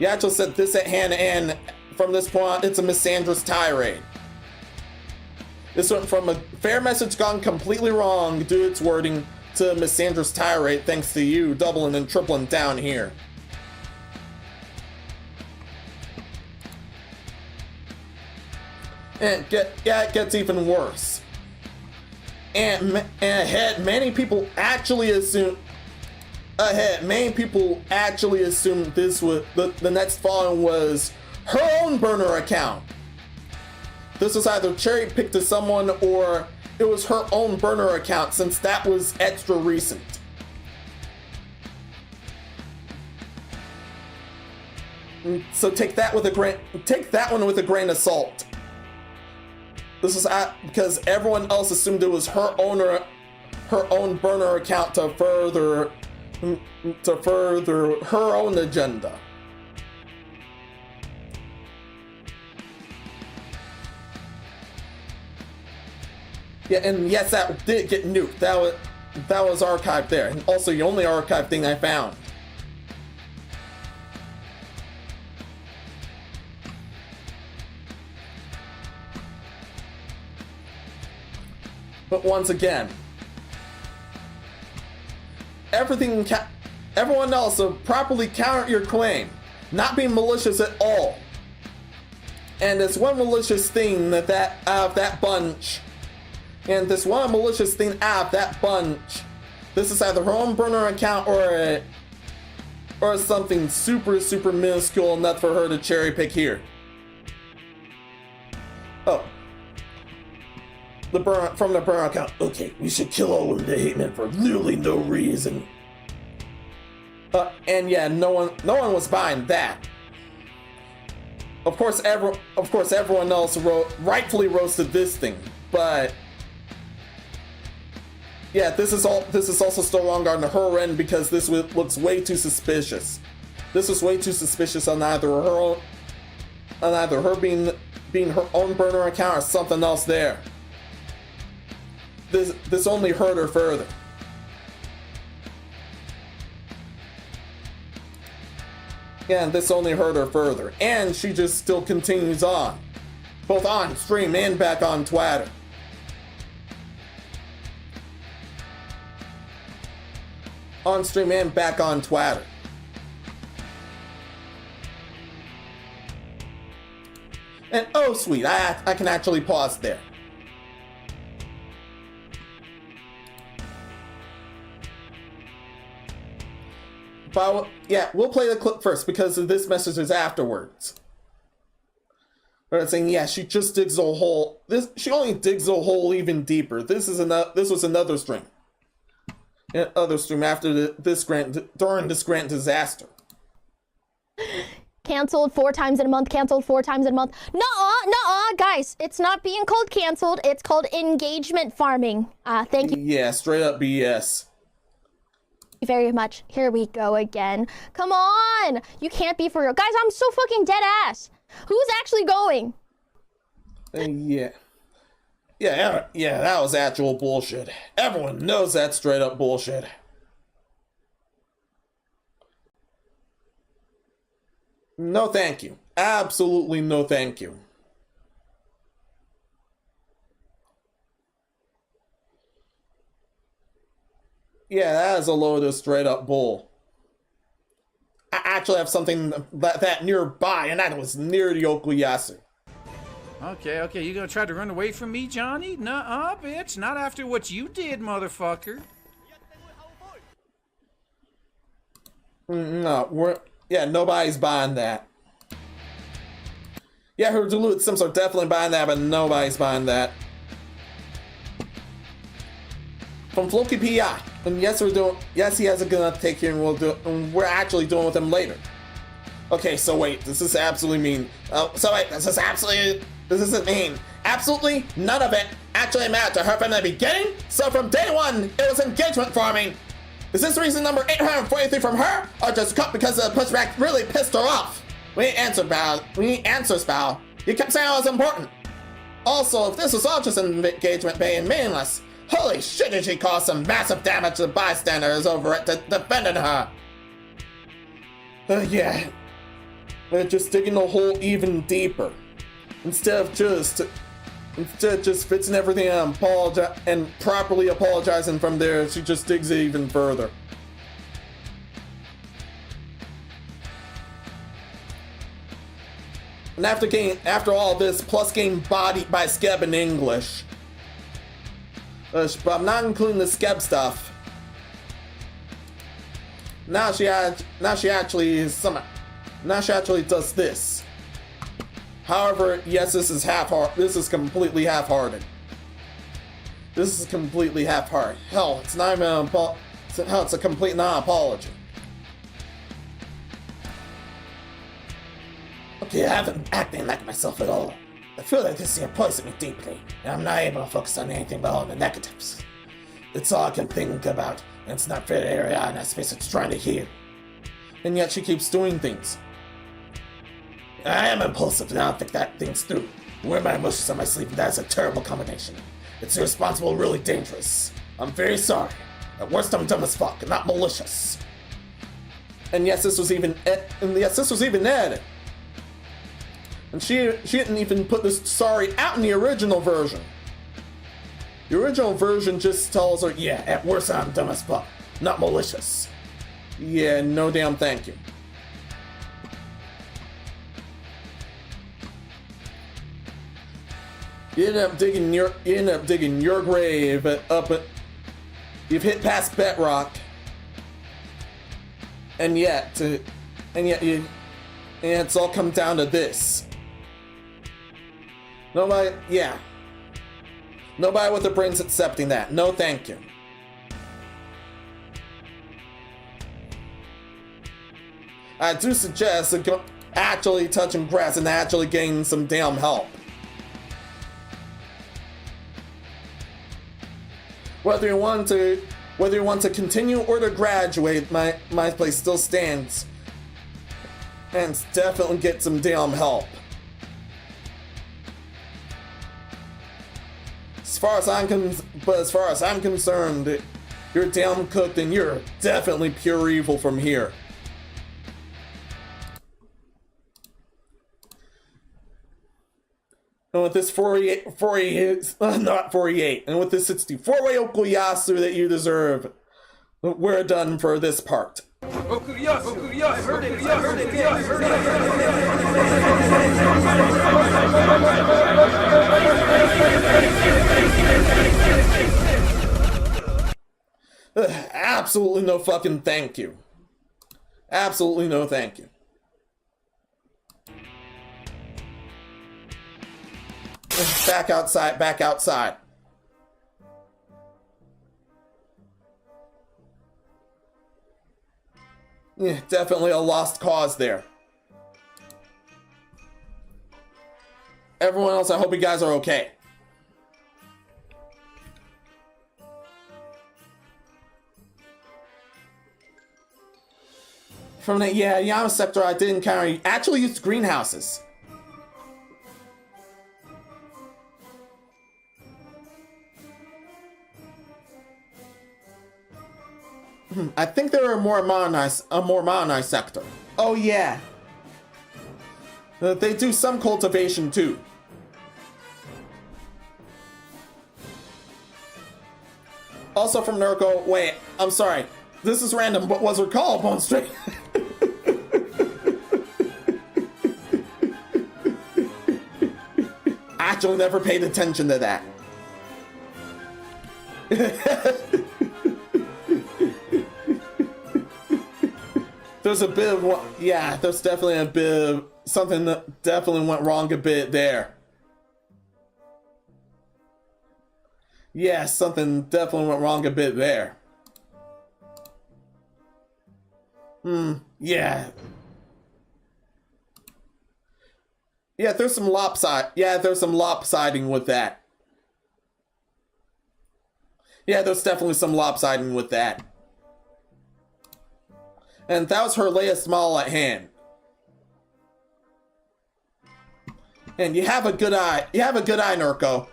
actually said this at hand, and from this point on, it's a Misandrist tirade. This went from a fair message gone completely wrong due to its wording to Misandrist tirade thanks to you doubling and tripling down here. And it gets even worse. And ahead, many people actually assume this was the next following was her own burner account. This was either cherry picked to someone or it was her own burner account, since that was extra recent. So take that one with a grain of salt. This is because everyone else assumed it was her own burner account to further her own agenda. Yeah, and yes, that did get nuked. That was archived there, and also the only archived thing I found. But once again, everyone else will properly counter your claim, not being malicious at all. And there's one malicious thing out of that bunch. And this one malicious thing out of that bunch. This is either her own burner account or something super, super minuscule enough for her to cherry pick here. Oh. From the burner account. Okay, we should kill all of the hate men for literally no reason. And yeah, no one was buying that. Of course, everyone else rightfully roasted this thing, but yeah, this is also still wrong on her end because this looks way too suspicious. This was way too suspicious on either her being her own burner account or something else there. This only hurt her further. Yeah, and this only hurt her further. And she just still continues on. Both on stream and back on Twitter. On stream and back on Twitter. And oh sweet, I can actually pause there. But yeah, we'll play the clip first because of this message is afterwards. But it's saying, yeah, she just digs a hole. She only digs a hole even deeper. This was another stream. Another stream after during this Grant disaster. Canceled 4 times in a month, canceled 4 times in a month. Nuh-uh, guys, it's not being called canceled, it's called engagement farming. Thank you. Yeah, straight up BS. Very much. Here we go again. Come on! You can't be for real. Guys, I'm so fucking dead ass. Who's actually going? Yeah, that was actual bullshit. Everyone knows that's straight up bullshit. No thank you. Absolutely no thank you. Yeah, that is a load of straight up bull. I actually have something that nearby, and that was near the Okuyasu. Okay, you gonna try to run away from me, Johnny? Nuh-uh, bitch. Not after what you did, motherfucker. No, nobody's buying that. Yeah, her Duluth Sims are definitely buying that, but nobody's buying that. From Floki PI. And yes, he has a gun to take here, and we're actually doing with him later. Okay, so wait, this is absolutely mean. This isn't mean. Absolutely none of it actually mattered to her from the beginning, so from day one, it was engagement farming. Is this reason number 843 from her, or just cut because the pushback really pissed her off? We need answers, Bao. You kept saying it was important. Also, if this was all just an engagement being meaningless, holy shit, did she cause some massive damage to the bystanders over at defending her? Yeah. They're just digging the hole even deeper. Instead of just fixing everything and properly apologizing from there, she just digs it even further. And after all this, plus getting bodied by Skeb in English. But I'm not including the Skeb stuff. Now she actually does this. However, yes, this is completely half-hearted. This is completely half-hearted. Hell, it's not even it's a complete non-apology. Okay, I haven't been acting like myself at all. I feel like this here poisoned me deeply, and I'm not able to focus on anything but all the negatives. It's all I can think about, and it's not fair to Ariana in that space it's trying to hear. And yet she keeps doing things. I am impulsive and I don't think that things through. Wear my emotions on my sleeve, and that is a terrible combination. It's irresponsible and really dangerous. I'm very sorry. At worst, I'm dumb as fuck, and not malicious. And yes, this was even edited. And she didn't even put this sorry out in the original version. The original version just tells her, yeah, at worst I'm dumb as fuck, not malicious. Yeah, no damn thank you. You end up digging your grave you've hit past bedrock. And yet it's all come down to this. Nobody with the brains accepting that. No thank you. I do suggest actually touching grass and actually getting some damn help. Whether you want to continue or to graduate, my place still stands. And definitely get some damn help. As far as I'm concerned, you're damn cooked and you're definitely pure evil from here. And with this 48, and with this 64-way Okuyasu that you deserve, we're done for this part. Okuyasu, I heard it, Absolutely no fucking thank you. Absolutely no thank you. Back outside. Yeah, definitely a lost cause there. Everyone else, I hope you guys are okay. From the Yama sector, I did encounter you actually used greenhouses. I think they were a more modernized sector. Oh yeah. They do some cultivation too. Also from Nurko, wait, I'm sorry. This is random, but was her collarbone straight? Actually never paid attention to that. There's a bit of, yeah, there's definitely a bit of something that definitely went wrong a bit there. Yeah, something definitely went wrong a bit there. Yeah. Yeah, there's some lopsiding with that. Yeah, there's definitely some lopsiding with that. And that was her latest model at hand. And you have a good eye. You have a good eye, Nurko.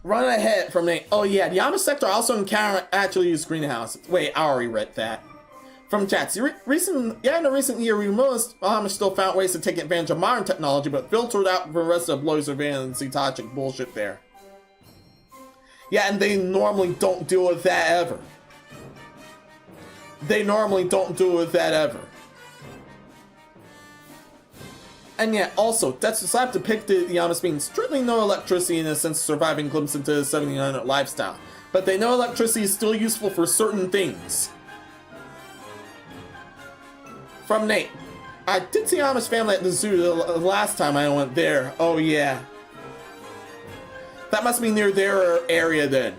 Run ahead from me. Oh yeah, the Amish sector also encounter actually use greenhouses. Wait, I already read that. From chats, in a recent year, we most Amish still found ways to take advantage of modern technology, but filtered out the rest of Blows and toxic bullshit there. Yeah, and they normally don't deal with that ever. And yet, also, Death's Slap depicted the Amish being strictly no electricity in a sense of surviving glimpse into the 1700 lifestyle. But they know electricity is still useful for certain things. From Nate, I did see Amish family at the zoo the last time I went there. Oh yeah. That must be near their area then.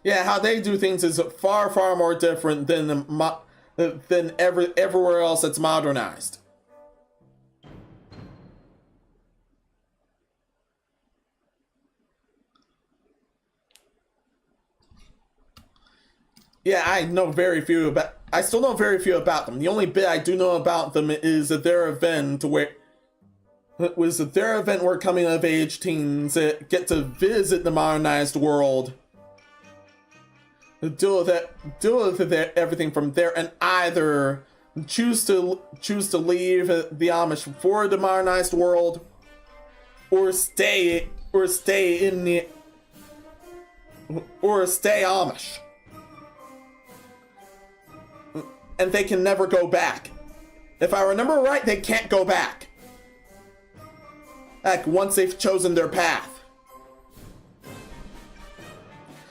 Yeah, how they do things is far, far more different than everywhere else that's modernized. Yeah, I still know very few about them. The only bit I do know about them is that their event where coming of age teens get to visit the modernized world, deal with everything from there, and either choose to leave the Amish for the modernized world, or stay Amish. And they can never go back. If I remember right, they can't go back. Like, once they've chosen their path.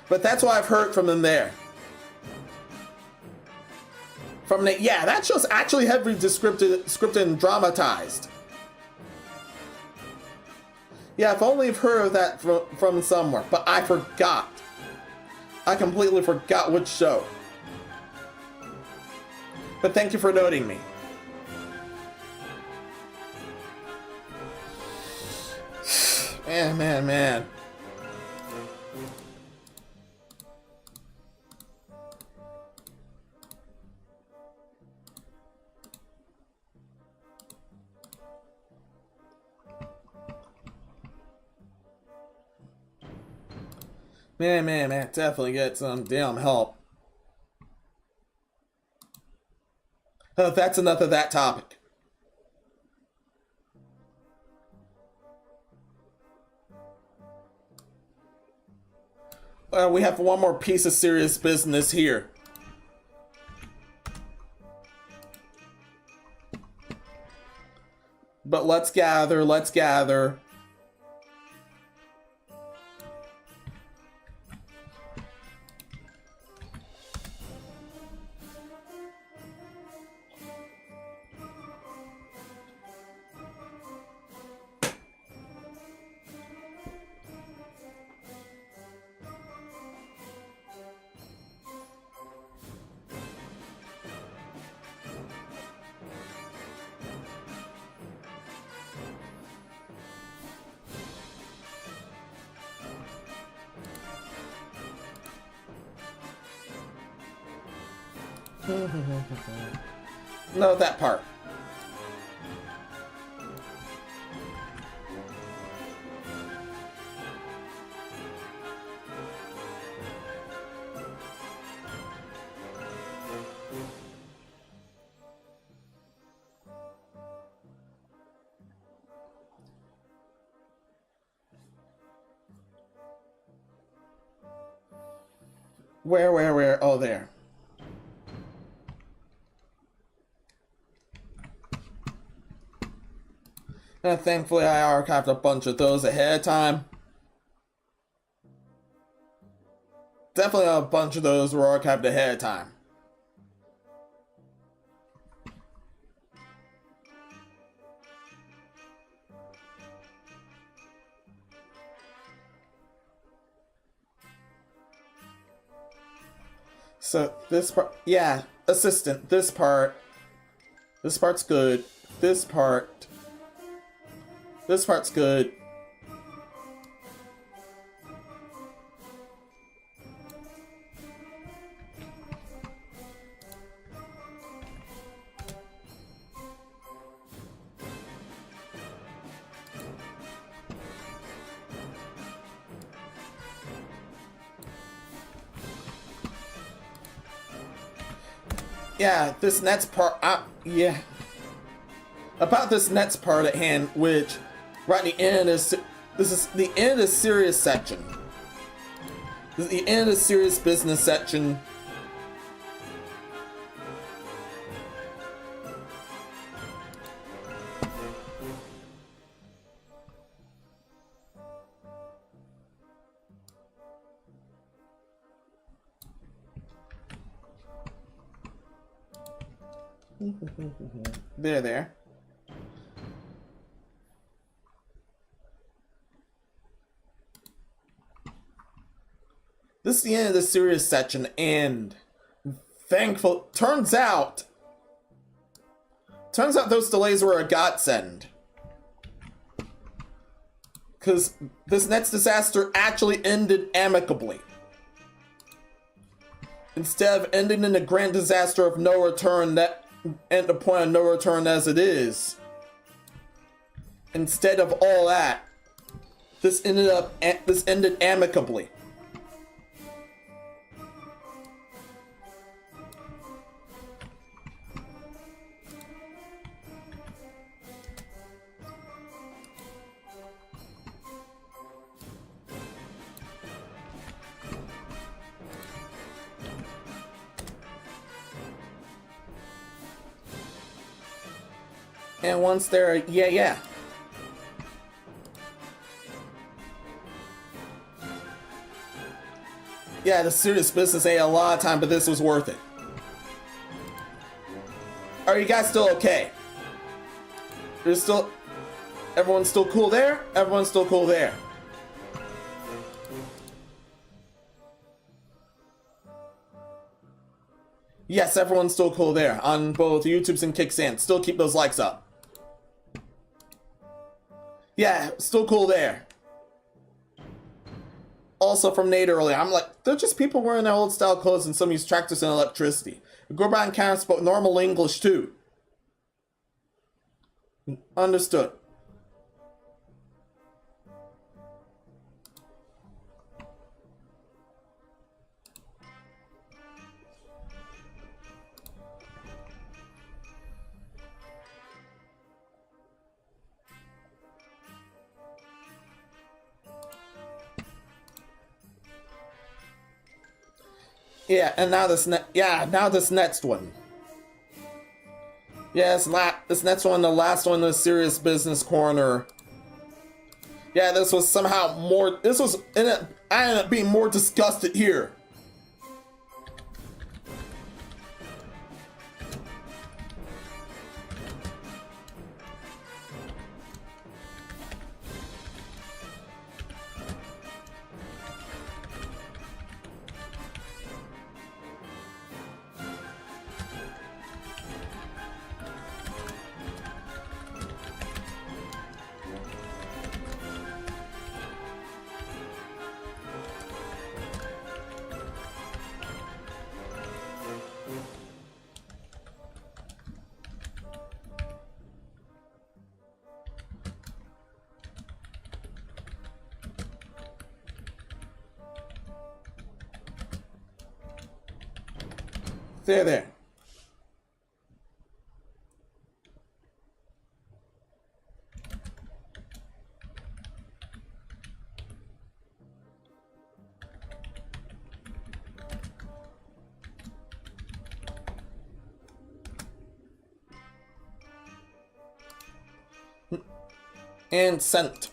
But that's what I've heard from them there. Yeah, that show's actually heavily scripted and dramatized. Yeah, I've only heard of that from somewhere, but I forgot. I completely forgot which show. But thank you for noting me. Man. Man. Definitely get some damn help. That's enough of that topic. We have one more piece of serious business here. But let's gather. No, that part. Where? Oh, there. And thankfully I archived a bunch of those ahead of time. Definitely a bunch of those were archived ahead of time. So this part, yeah, assistant, this part's good. This part's good. Yeah, this next part, yeah. About this next part at hand, which right at the end is, this is the end of the serious section. This is the end of the serious business section. There. This is the end of the serious section, and turns out those delays were a godsend. Because this next disaster actually ended amicably. Instead of ending in a grand disaster of no return that at the point of no return as it is. Instead of all that, this ended amicably. And once they're, yeah. Yeah, the serious business ate a lot of time, but this was worth it. Are you guys still okay? Everyone's still cool there? Everyone's still cool there. Yes, everyone's still cool there on both YouTubes and Kicksand. Still keep those likes up. Yeah, still cool there. Also from Nate earlier, I'm like, they're just people wearing their old style clothes and some use tractors and electricity. Groomer and Karen spoke normal English too. Understood. Yeah, and now this next one. Yeah, this next one, the last one, the serious business corner. Yeah, this was somehow more. I ended up being more disgusted here. There. And sent.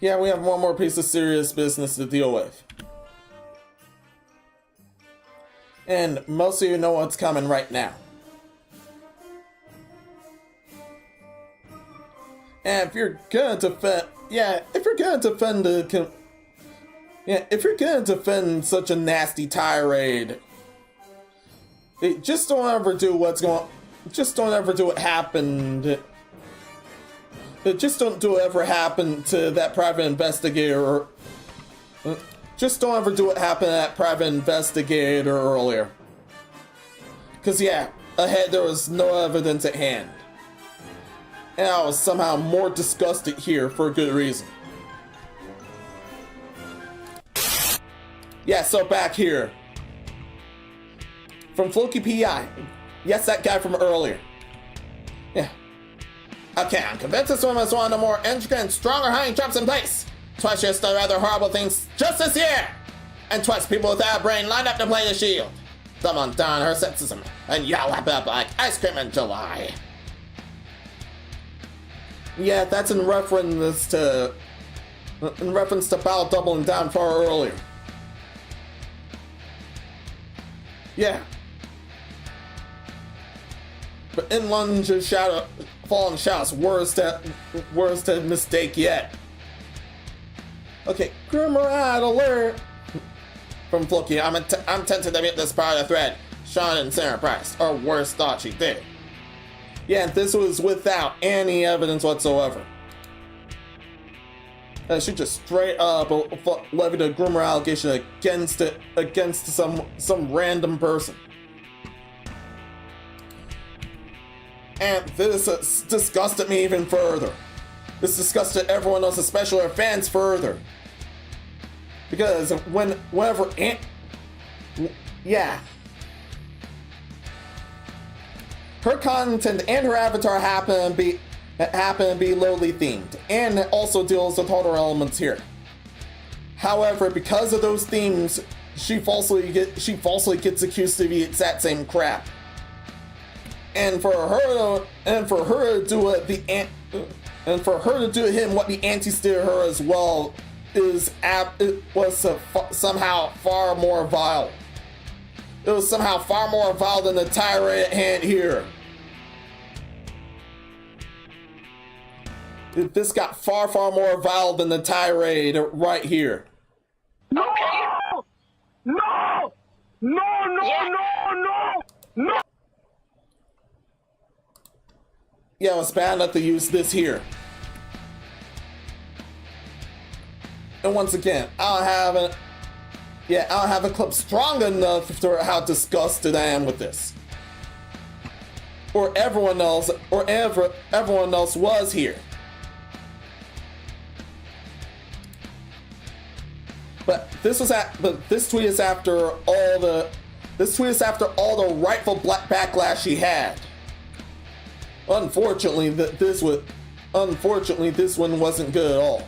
Yeah, we have one more piece of serious business to deal with. And most of you know what's coming right now. And if you're gonna defend, if you're gonna defend such a nasty tirade, just don't ever do what happened. Just don't do whatever happened to that private investigator, or just don't ever do what happened to that private investigator earlier. Cause ahead there was no evidence at hand. And I was somehow more disgusted here for a good reason. Yeah, so back here. From Floki PI. Yes, that guy from earlier. Yeah. Okay, I'm convinced this woman is one of the more intricate and stronger hiding traps in place. Twice she has done rather horrible things just this year. And twice people without a brain lined up to play the shield. Someone down her senses and yell up like ice cream in July. Yeah, that's in reference to Bao doubling down far earlier. Yeah. But in lunges Fallenshadow, worst mistake yet. Okay, Groomer ad alert. From Floki, I'm tempted to meet this part of the thread. Sean and Sarah Price, or worse thought she did. Yeah, and this was without any evidence whatsoever. She just straight up levied a Groomer allegation against some random person. And this disgusted me even further. This disgusted everyone else, especially our fans, further. Because whenever her content and her avatar happen to be Loli themed, and it also deals with horror elements here. However, because of those themes, she falsely gets accused to be the exact same crap. And for her to do what the antis did to her as well was somehow far more vile. It was somehow far more vile than the tirade at hand here. This got far more vile than the tirade right here. No! No! No! No! Yeah, I was bad enough to use this here. And once again, I don't have a clip strong enough for how disgusted I am with this. Or everyone else was here. But this tweet is after all the rightful backlash she had. Unfortunately, this one wasn't good at all.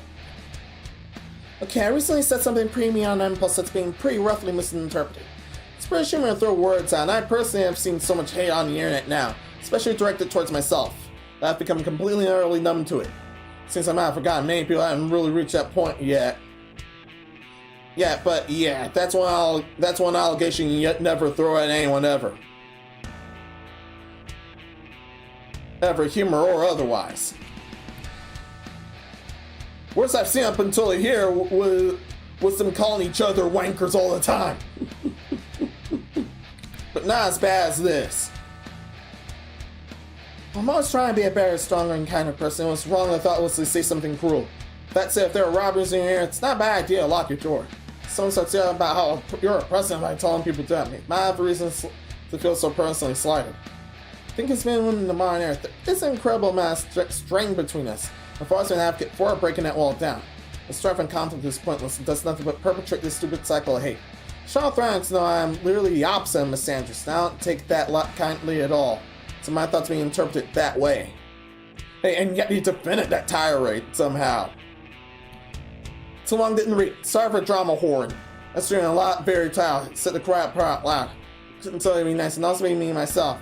Okay, I recently said something premium on Impulse that's being pretty roughly misinterpreted. It's pretty sure I'm gonna throw words out, and I personally have seen so much hate on the internet now, especially directed towards myself, that I've become completely and utterly numb to it. Since I might have forgotten, many people haven't really reached that point yet. Yeah, but yeah, that's one allegation you never throw at anyone ever. Ever, humor or otherwise. Worst I've seen up until here was them calling each other wankers all the time. But not as bad as this. I'm always trying to be a better, stronger, and kinder person. It was wrong to thoughtlessly say something cruel. That said, if there are robbers in here, it's not a bad idea to lock your door. Someone starts yelling about how you're oppressive by telling people that me. Might have reasons to feel so personally slighted. I think it's been in the modern era. There's an incredible amount of strain between us. And for us to advocate for breaking that wall down. The strife and conflict is pointless and does nothing but perpetrate this stupid cycle of hate. Sean Thranks know I'm literally the opposite of Misandrist. I don't take that kindly at all. So my thoughts being interpreted that way. Hey, and yet he defended that tirade somehow. Too long didn't read. Sorry for drama whoring. That's doing a lot very tired. Said the crowd out loud. Couldn't tell you to be nice and also be me myself.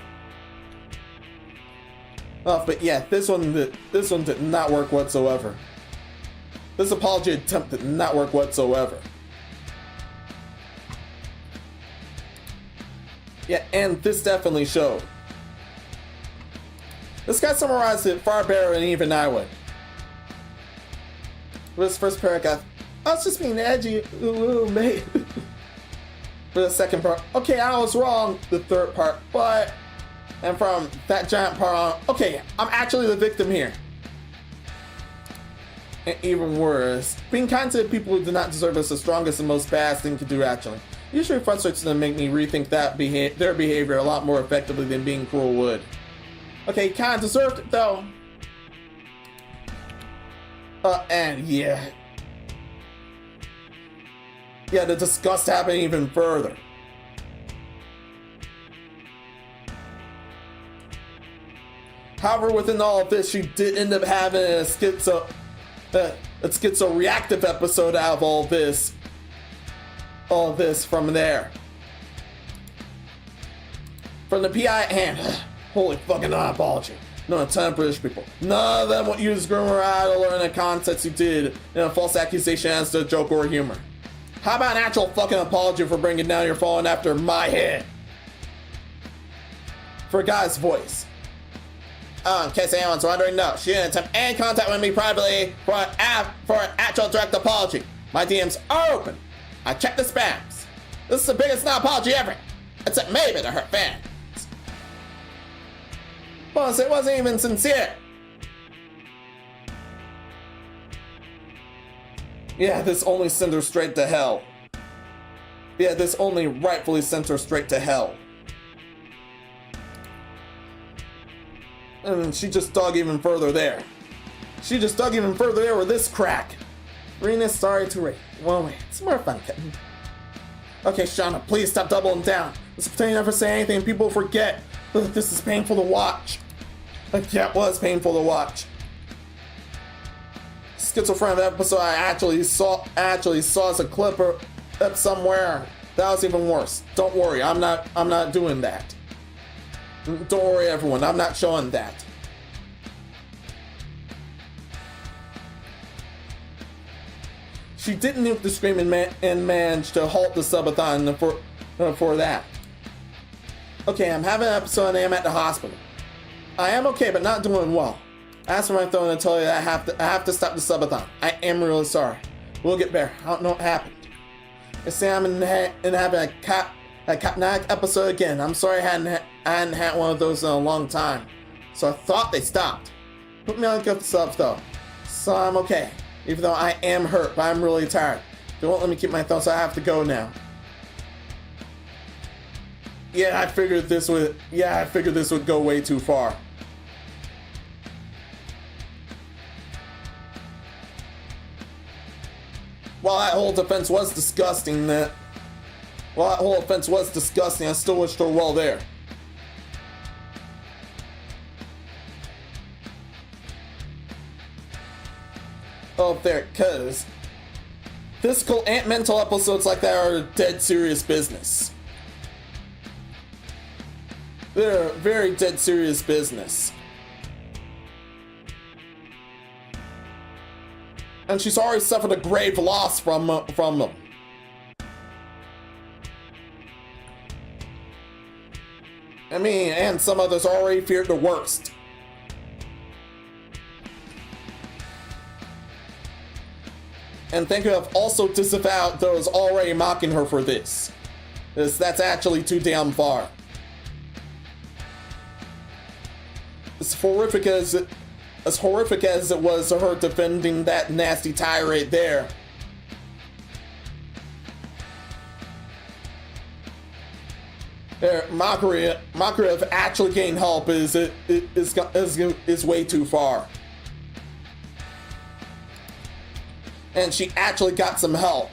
Oh, but yeah, this one did not work whatsoever. This apology attempt did not work whatsoever. Yeah, and this definitely showed. This guy summarized it far better than even I would. With his first paragraph, I was just being edgy, ooh, mate. For the second part, okay, I was wrong. The third part, but, and from that giant part on, okay, I'm actually the victim here. And even worse, being kind to people who do not deserve is the strongest and most badass thing to do, actually. Usually frustrates them and make me rethink that their behavior a lot more effectively than being cruel would. Okay, kinda deserved it though. And yeah. Yeah, the disgust happened even further. However, within all of this, she did end up having a schizoreactive episode out of all this from there. From the PI hand, holy fucking apology. No, a ton of British people. None of them would use Groomer idol or in the context you did in a false accusation as to joke or humor. How about an actual fucking apology for bringing down your phone after my head? For a guy's voice. In case anyone's wondering, no, she didn't attempt any contact with me privately for an actual direct apology. My DMs are open. I checked the spams. This is the biggest non-apology ever, except maybe to her fans. Plus, it wasn't even sincere. Yeah, this only sent her straight to hell. Yeah, this only rightfully sent her straight to hell. And she just dug even further there. She just dug even further there with this crack. Rena's sorry to Ray. Well, wait, it's more fun, kitten. Okay, Shauna, please stop doubling down. Let's pretend you never say anything and people forget. Ugh, this is painful to watch. Like, yeah, it was painful to watch. Schizophrenic episode I actually saw as a clip up somewhere. That was even worse. Don't worry, I'm not doing that. Don't worry, everyone, I'm not showing that. She didn't nuke the scream and managed to halt the subathon for that. Okay, I'm having an episode and I am at the hospital. I am okay, but not doing well. I asked for my phone and tell you that I have to stop the subathon. I am really sorry. We'll get better. I don't know what happened. I say I'm having a hypnotic episode again. I'm sorry I hadn't had one of those in a long time. So I thought they stopped. Put me on good stuff though. So I'm okay. Even though I am hurt, but I'm really tired. They won't let me keep my thoughts, so I have to go now. Yeah, I figured this would go way too far. While that whole defense was disgusting, I still wished her well there. Oh, there, cause physical and mental episodes like that are dead serious business. They're very dead serious business. And she's already suffered a grave loss from them. I mean, and some others already feared the worst. And think you have also disavowed those already mocking her for this. That's actually too damn far. As horrific as it was to her defending that nasty tirade there. Mockery of actually getting help is way too far. And she actually got some help.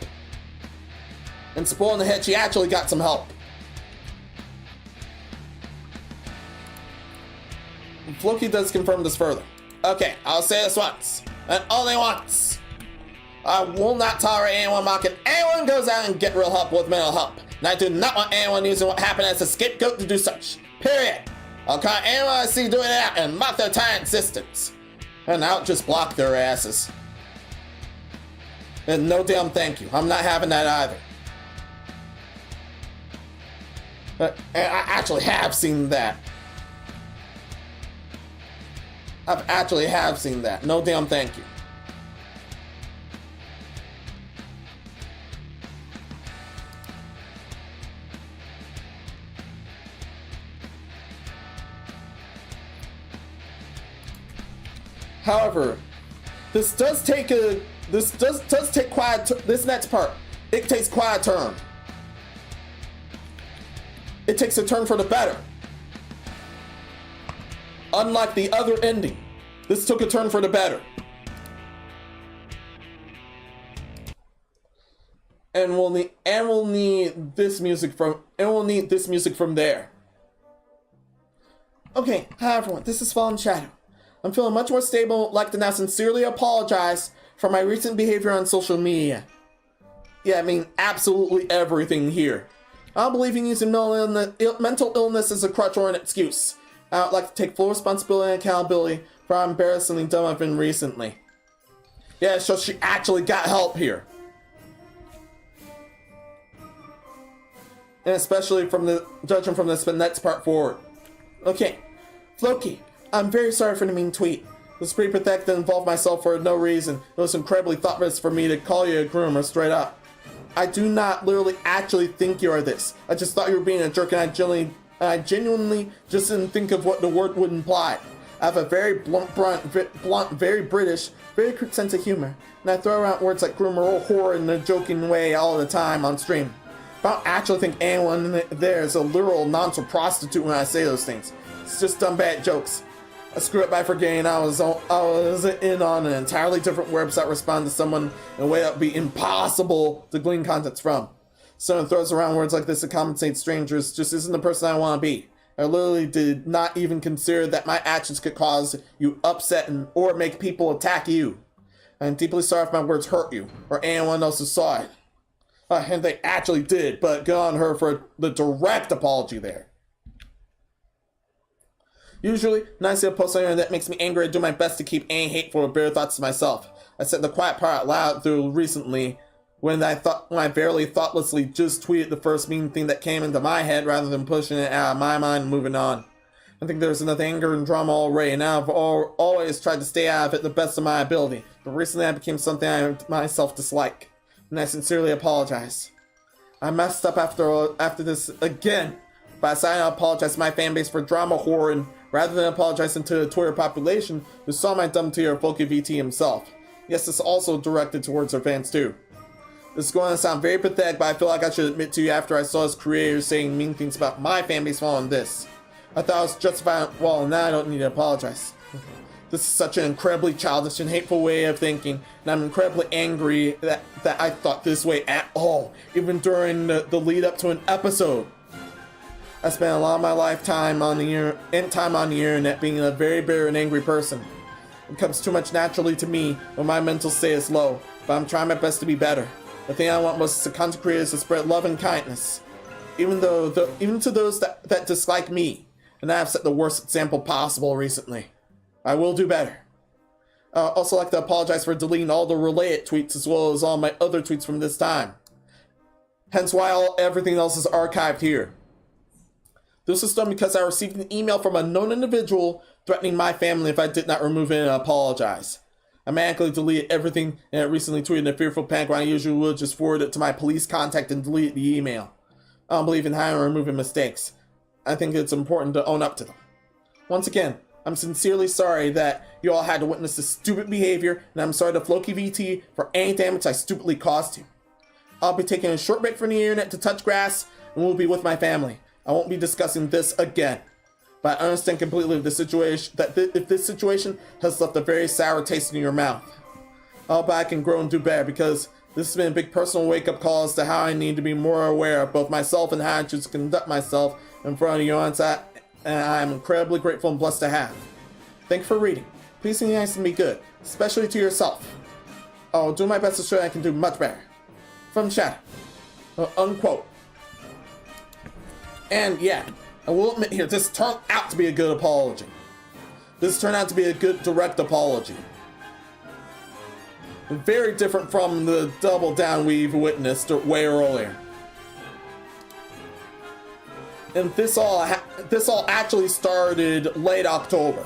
And spoil in the head, she actually got some help. Floki does confirm this further. Okay, I'll say this once, and only once. I will not tolerate anyone mocking anyone who goes out and get real help with mental help. And I do not want anyone using what happened as a scapegoat to do such. Period. I'll cut anyone I see doing that and mock their entire existence. And I'll just block their asses. And no damn thank you. I'm not having that either. And I actually have seen that. I've actually have seen that. No damn thank you. However, this next part, it takes quite a turn. It takes a turn for the better. Unlike the other ending, this took a turn for the better. And we'll need this music from there. Okay, hi everyone, this is Fallenshadow. I'm feeling much more stable, like to now sincerely apologize for my recent behavior on social media. Yeah, I mean, absolutely everything here. I don't believe in using mental illness as a crutch or an excuse. I would like to take full responsibility and accountability for how embarrassingly dumb I've been recently. Yeah, so she actually got help here. And especially judging from this next part forward. Okay, Floki. I'm very sorry for the mean tweet. It was pretty pathetic to involve myself for no reason. It was incredibly thoughtless for me to call you a groomer straight up. I do not literally actually think you are this. I just thought you were being a jerk and I genuinely just didn't think of what the word would imply. I have a very blunt, very British, very quick sense of humor. And I throw around words like groomer or whore in a joking way all the time on stream. I don't actually think anyone there is a literal nonsense prostitute when I say those things. It's just dumb bad jokes. I screwed up by forgetting I was in on an entirely different website responding to someone in a way that would be impossible to glean contents from. Someone throws around words like this to compensate strangers just isn't the person I want to be. I literally did not even consider that my actions could cause you upset or make people attack you. I'm deeply sorry if my words hurt you or anyone else who saw it. And they actually did, but good on her for the direct apology there. Usually, when I see a post on the internet that makes me angry, I do my best to keep any hateful or bitter thoughts to myself. I said the quiet part out loud through recently when I barely thoughtlessly just tweeted the first mean thing that came into my head rather than pushing it out of my mind and moving on. I think there's enough anger and drama already, and I've always tried to stay out of it the best of my ability. But recently I became something I myself dislike, and I sincerely apologize. I messed up after this again by deciding to apologize to my fanbase for drama whoring rather than apologizing to the Twitter population who saw my dumb tier of Folky VT himself. Yes, this is also directed towards our fans too. This is going to sound very pathetic, but I feel like I should admit to you after I saw his creators saying mean things about my fanbase following this. I thought I was justified, well, now I don't need to apologize. This is such an incredibly childish and hateful way of thinking, and I'm incredibly angry that I thought this way at all, even during the lead up to an episode. I spent a lot of my lifetime on the internet being a very bitter and angry person. It comes too much naturally to me when my mental state is low, but I'm trying my best to be better. The thing I want most to content creators is to spread love and kindness, even to those that dislike me, and I have set the worst example possible recently. I will do better. Also like to apologize for deleting all the related tweets as well as all my other tweets from this time. Hence why everything else is archived here. This was done because I received an email from a known individual threatening my family if I did not remove it and apologize. I manually deleted everything and I recently tweeted in a fearful panic when I usually would just forward it to my police contact and delete the email. I don't believe in hiding or removing mistakes. I think it's important to own up to them. Once again, I'm sincerely sorry that you all had to witness this stupid behavior, and I'm sorry to Floki VT for any damage I stupidly caused you. I'll be taking a short break from the internet to touch grass, and will be with my family. I won't be discussing this again. But I understand completely if this situation has left a very sour taste in your mouth. I hope I can grow and do better, because this has been a big personal wake-up call as to how I need to be more aware of both myself and how I choose to conduct myself in front of you on set, and I'm incredibly grateful and blessed to have. Thank you for reading. Please be nice and be good, especially to yourself. I'll do my best to show I can do much better. From Shadow. Unquote. And yeah, I will admit here, this turned out to be a good apology. This turned out to be a good direct apology. Very different from the double down we've witnessed way earlier. And this all actually started late October.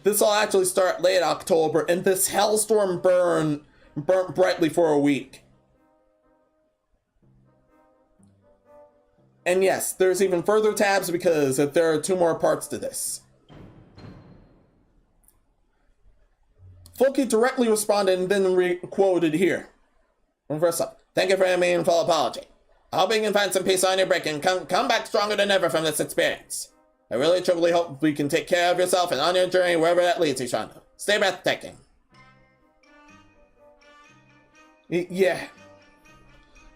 This all actually started late October, and this hellstorm burnt brightly for a week. And yes, there's even further tabs because there are 2 more parts to this. Floki directly responded and then re-quoted here. First up, thank you for a meaningful apology. I hope you can find some peace on your break and come back stronger than ever from this experience. I really truly hope we can take care of yourself and on your journey wherever that leads you, Shonda. Stay breathtaking. Yeah.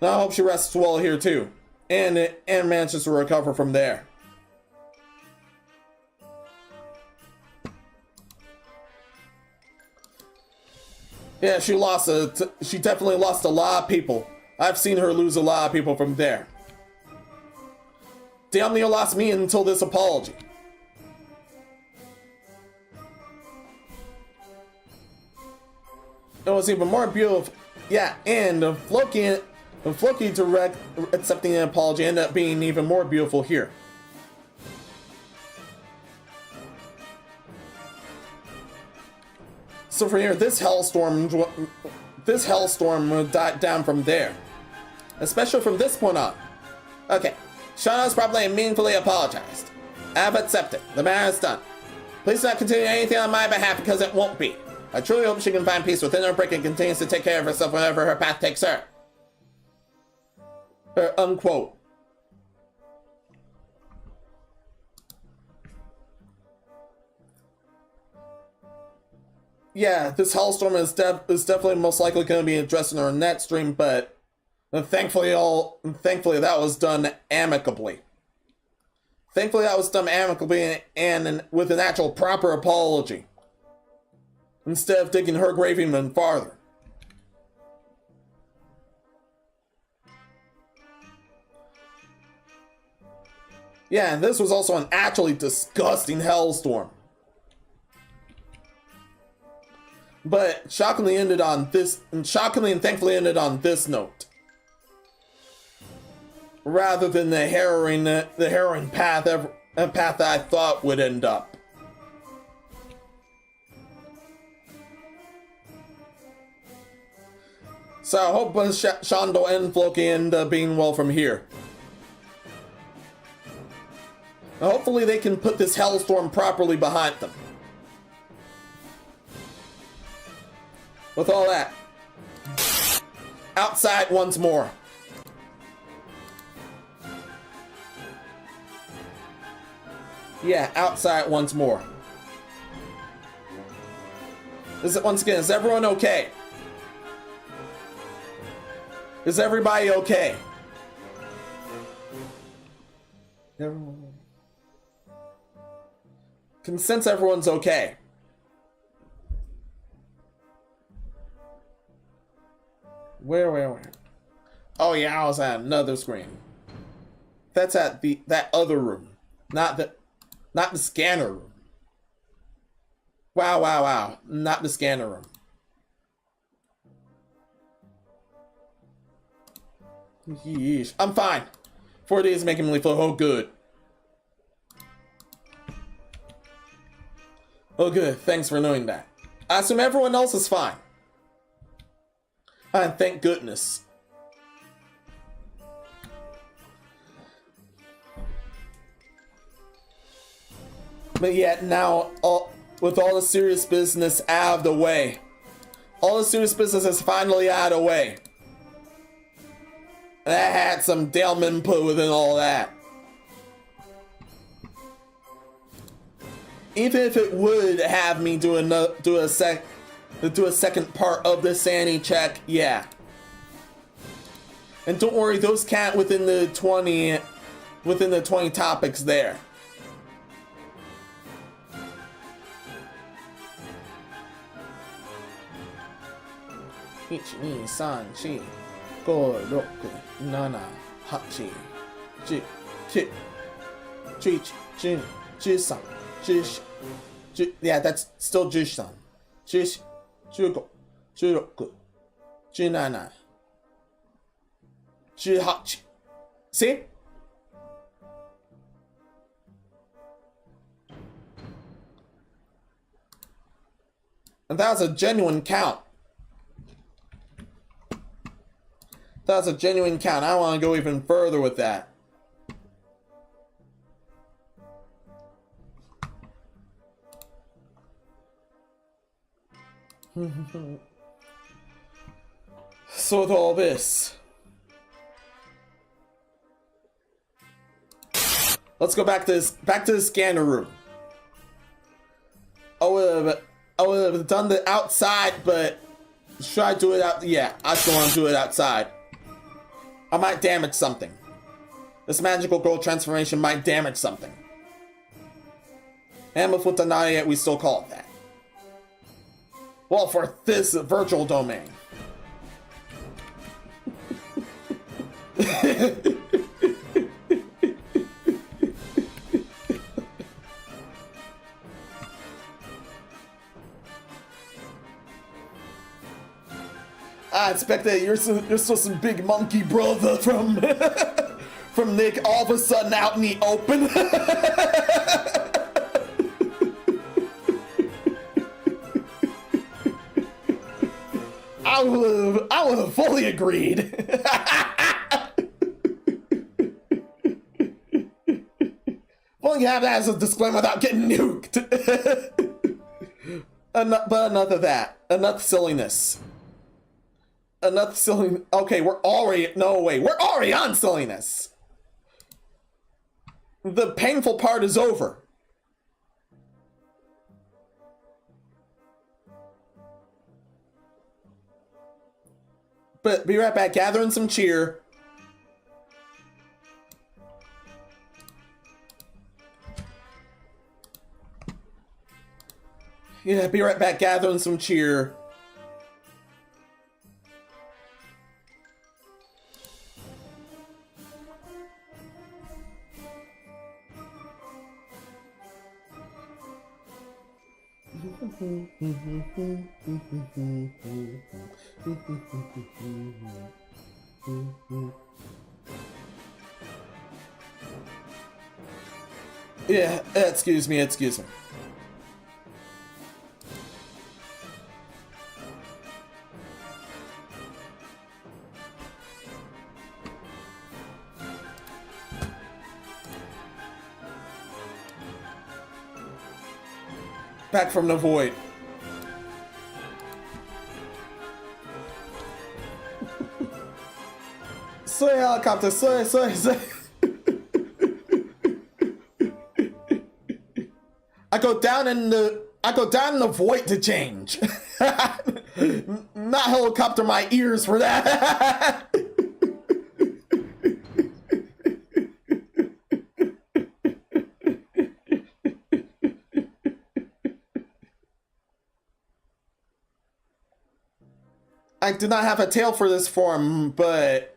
I hope she rests well here too. And manages to recover from there. Yeah, she definitely lost a lot of people. I've seen her lose a lot of people from there. Damn near lost me until this apology. It was even more beautiful. Yeah, and Floki direct accepting an apology ended up being even more beautiful here. So for here, this hellstorm died down from there. Especially from this point on. Okay, Shauna's probably meaningfully apologized. I have accepted. The matter is done. Please do not continue anything on my behalf because it won't be. I truly hope she can find peace within her break and continues to take care of herself whenever her path takes her. Unquote. Yeah, this hellstorm is definitely most likely going to be addressed in our next stream, but thankfully that was done amicably. Thankfully that was done amicably and with an actual proper apology, instead of digging her grave even farther. Yeah, and this was also an actually disgusting hellstorm. But shockingly and thankfully ended on this note. Rather than the harrowing path that I thought would end up. So I hope Shondo and Floki end up being well from here. Hopefully they can put this hellstorm properly behind them. With all that, outside once more. Yeah, outside once more. Once again, is everyone okay? Is everybody okay? Everyone. Can sense everyone's okay. Where? Oh yeah, I was at another screen. That's at that other room. Not the scanner room. Wow. Not the scanner room. Yeesh. I'm fine. 4 days making me feel good. Oh good, thanks for knowing that. I assume everyone else is fine. And thank goodness. But yet now, with all the serious business out of the way, all the serious business is finally out of the way. And I had some damn input within all that. Even if it would have me do a second part of the sanity check, yeah. And don't worry, those count within the 20 topics there. Ichi, ni, san, chi, go, roku, nana, hachi, ji, ki. Jisan. Yeah, that's still Jisan. 14、15、16、17、18. See? And that was a genuine count. That's a genuine count. I want to go even further with that. So with all this, let's go back to the scanner room. I would have done the outside, but should I do it out? Yeah, I still want to do it outside. I might damage something. This magical girl transformation might damage something. And with Futanari, we still call it that. Well, for this virtual domain. I expect that you're still some big monkey brother from from Nick, all of a sudden out in the open. I would have fully agreed. Well, you have that as a disclaimer without getting nuked. But enough of that. Enough silliness. Enough silly. Okay, we're already on silliness. The painful part is over. But be right back, gathering some cheer. Yeah, be right back, gathering some cheer. Yeah, excuse me. Back from the void. Soy helicopter, soy. I go down in the void to change. Not helicopter my ears for that. I did not have a tail for this form, but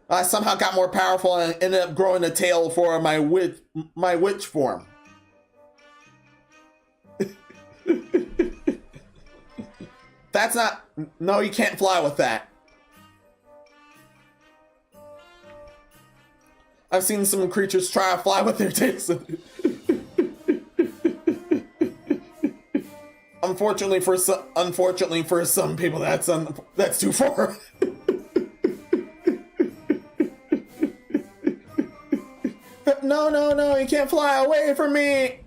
I somehow got more powerful and ended up growing a tail for my witch form. That's not... No, you can't fly with that. I've seen some creatures try to fly with their tails. Unfortunately for some people, that's too far. No, you can't fly away from me.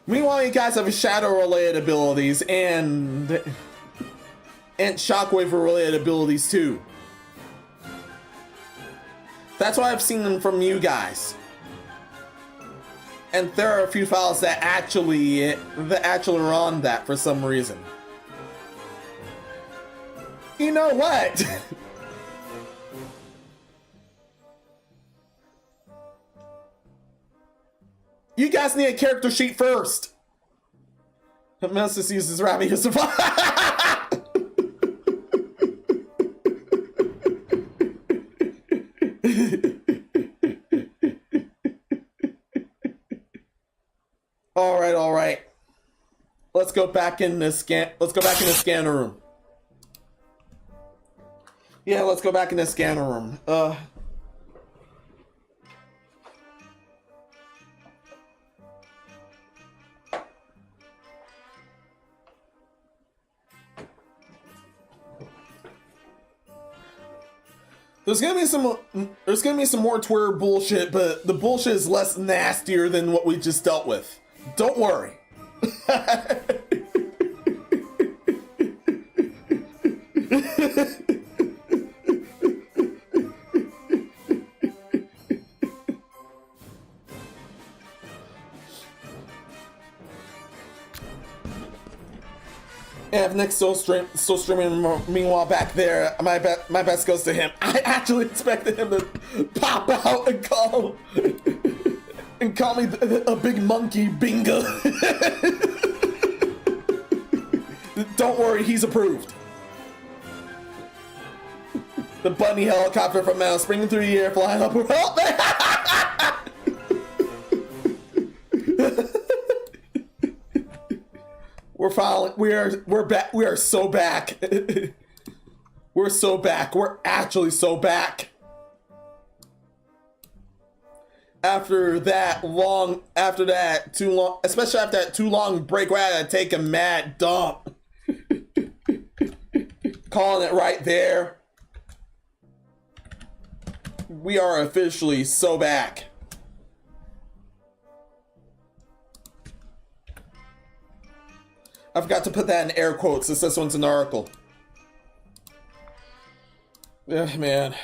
Meanwhile, you guys have shadow-related abilities and shockwave-related abilities too. That's what I've seen them from you guys. And there are a few files that actually are on that for some reason. You know what? You guys need a character sheet first. Menos uses Rabbit as a All right. Let's go back in the scanner room. Yeah, let's go back in the scanner room. There's gonna be some more Twitter bullshit, but the bullshit is less nastier than what we just dealt with. Don't worry. Yeah, if Nick's still streaming, meanwhile back there, my best goes to him. I actually expected him to pop out and call me a big monkey bingo. Don't worry, he's approved. The bunny helicopter from Madhouse springing through the air, flying up. Help me! We're back. We are so back. We're so back. We're actually so back. Especially after that too long break where I had to take a mad dump. Calling it right there. We are officially so back. I forgot to put that in air quotes since this one's an article. Yeah, man.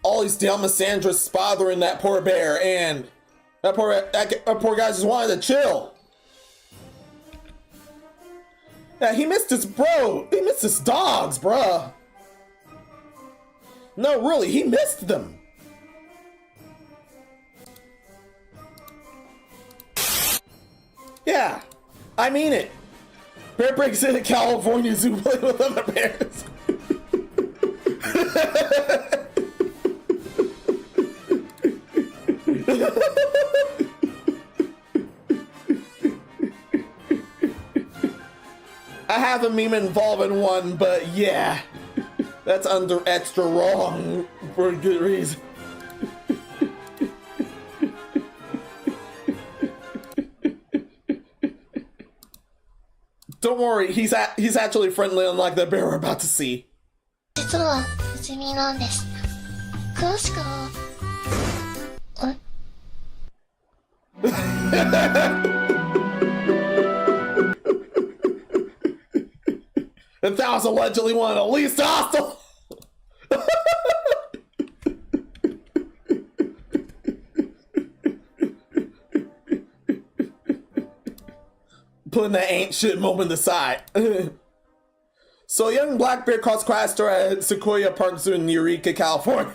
All these damn Misandrists bothering that poor bear, and that poor guy just wanted to chill. Yeah, he missed his dogs, bruh. No, really, he missed them. Yeah. I mean it. Bear breaks into California zoo playing with other bears. I have a meme involving one, but yeah, that's under extra wrong for a good reason. Don't worry, he's actually friendly, unlike the bear we're about to see. 実は不死身なんです。詳しくは。And that was allegedly one of the least hostile. Putting that ain't shit moment aside. So, a young black bear caused crash store at Sequoia Park Zoo in Eureka, California.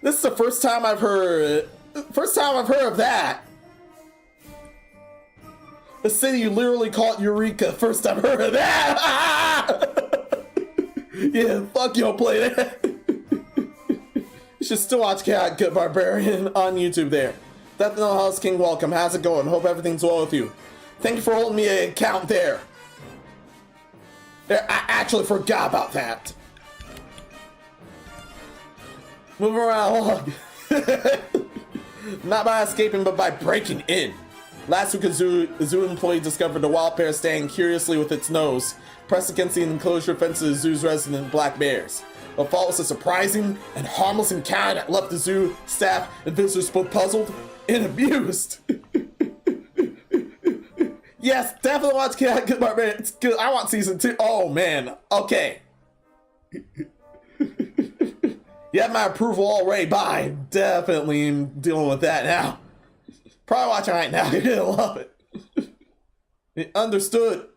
This is the first time I've heard of that. The city literally called Eureka. First I've heard of that. Yeah, fuck you, play that. You should still watch Cat Good Barbarian on YouTube there. Death in the House King, welcome. How's it going? Hope everything's well with you. Thank you for holding me an account there. I actually forgot about that. Moving right along. Not by escaping, but by breaking in. Last week, a zoo employee discovered a wild bear standing curiously with its nose pressed against the enclosure fence of the zoo's resident black bears. The fall was a surprising and harmless encounter that left the zoo staff and visitors both puzzled and amused. Yes, definitely watch Cat Good Barbarian. It's good. I want season 2. Oh man. Okay. You have my approval already. Bye. Definitely dealing with that now. Probably watching right now. You're gonna love it. Understood.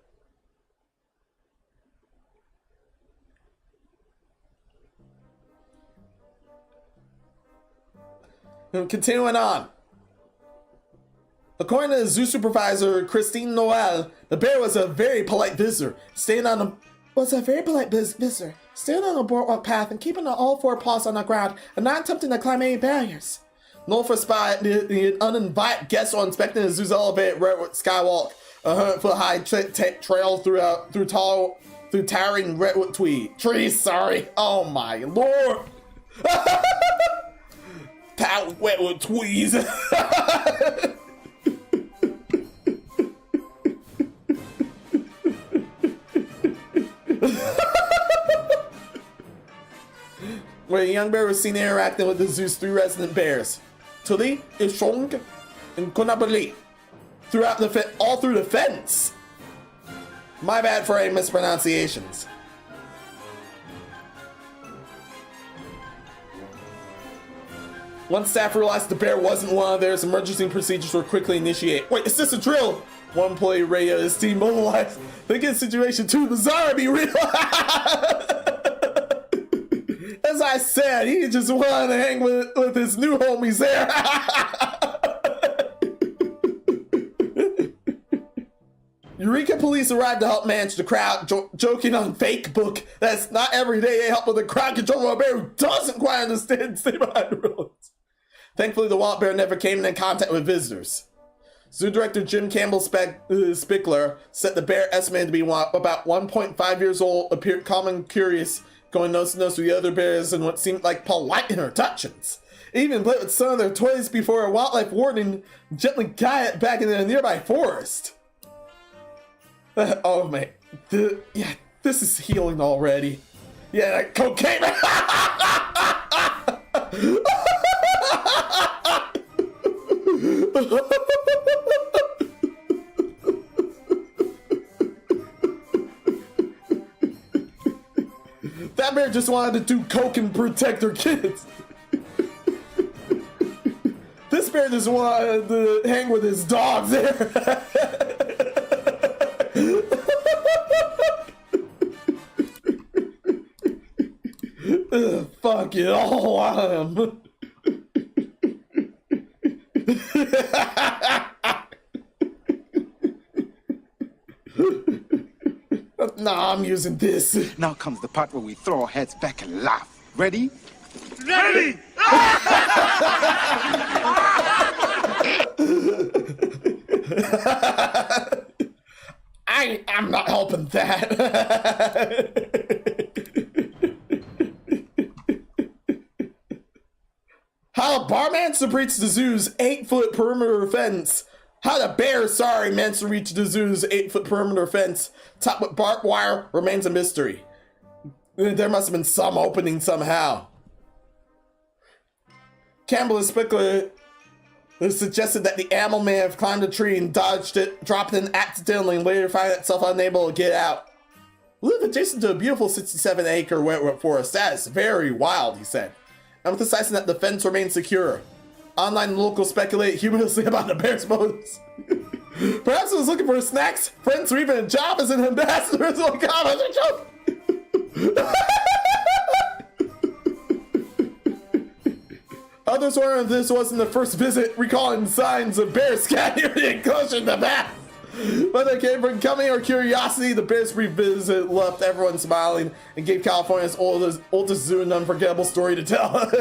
And continuing on. According to the zoo supervisor, Christine Noel, the bear was a very polite visitor, staying on was a very polite visitor, standing on the boardwalk path and keeping all four paws on the ground and not attempting to climb any barriers. Nolfa spied the uninvited guest while inspecting the zoo's elevated redwood skywalk, a 100-foot-high trail through towering redwood trees. Sorry. Oh my lord. Towering redwood trees. Where a young bear was seen interacting with the zoo's 3 resident bears, Tuli, Ishong, and Konabali, all through the fence. My bad for any mispronunciations. Once staff realized the bear wasn't one of theirs, emergency procedures were quickly initiated. Wait, is this a drill? One employee radioed his team mobilized. Thinking the situation too bizarre to be real. As I said, he just wanted to hang with his new homies there. Eureka police arrived to help manage the crowd, joking on Facebook that's not every day they help with the crowd control of a bear who doesn't quite understand and stay behind the rules. Thankfully, the wild bear never came into contact with visitors. Zoo director Jim Campbell Spickler said the bear, estimated to be about 1.5 years old, appeared calm and curious, going nose to nose with the other bears and what seemed like polite introductions. It even played with some of their toys before a wildlife warden gently guided it back into a nearby forest. Oh man, yeah, this is healing already. Yeah, that cocaine. That bear just wanted to do coke and protect her kids. This bear just wanted to hang with his dogs there. Fuck it all on him. Nah, I'm using this. Now comes the part where we throw our heads back and laugh. Ready? Ready! I'm not helping that. How a bar managed to breach the zoo's 8-foot perimeter fence. How the bear, managed to reach the zoo's 8-foot perimeter fence topped with barbed wire remains a mystery. There must have been some opening somehow. Campbell and Spickler suggested that the animal may have climbed a tree and dodged it, dropped it accidentally, and later found itself unable to get out. We live adjacent to a beautiful 67-acre wetwood forest. That is very wild, he said, emphasizing that the fence remains secure. Online locals speculate humorously about the bear's motives. Perhaps it was looking for snacks, friends, or even a job as an ambassador as well. Comment or joke. Others wonder if this wasn't the first visit, recalling signs of bear scat near the enclosure in the bath. Whether it came from coming or curiosity, the bear's brief visit left everyone smiling and gave California's oldest zoo an unforgettable story to tell.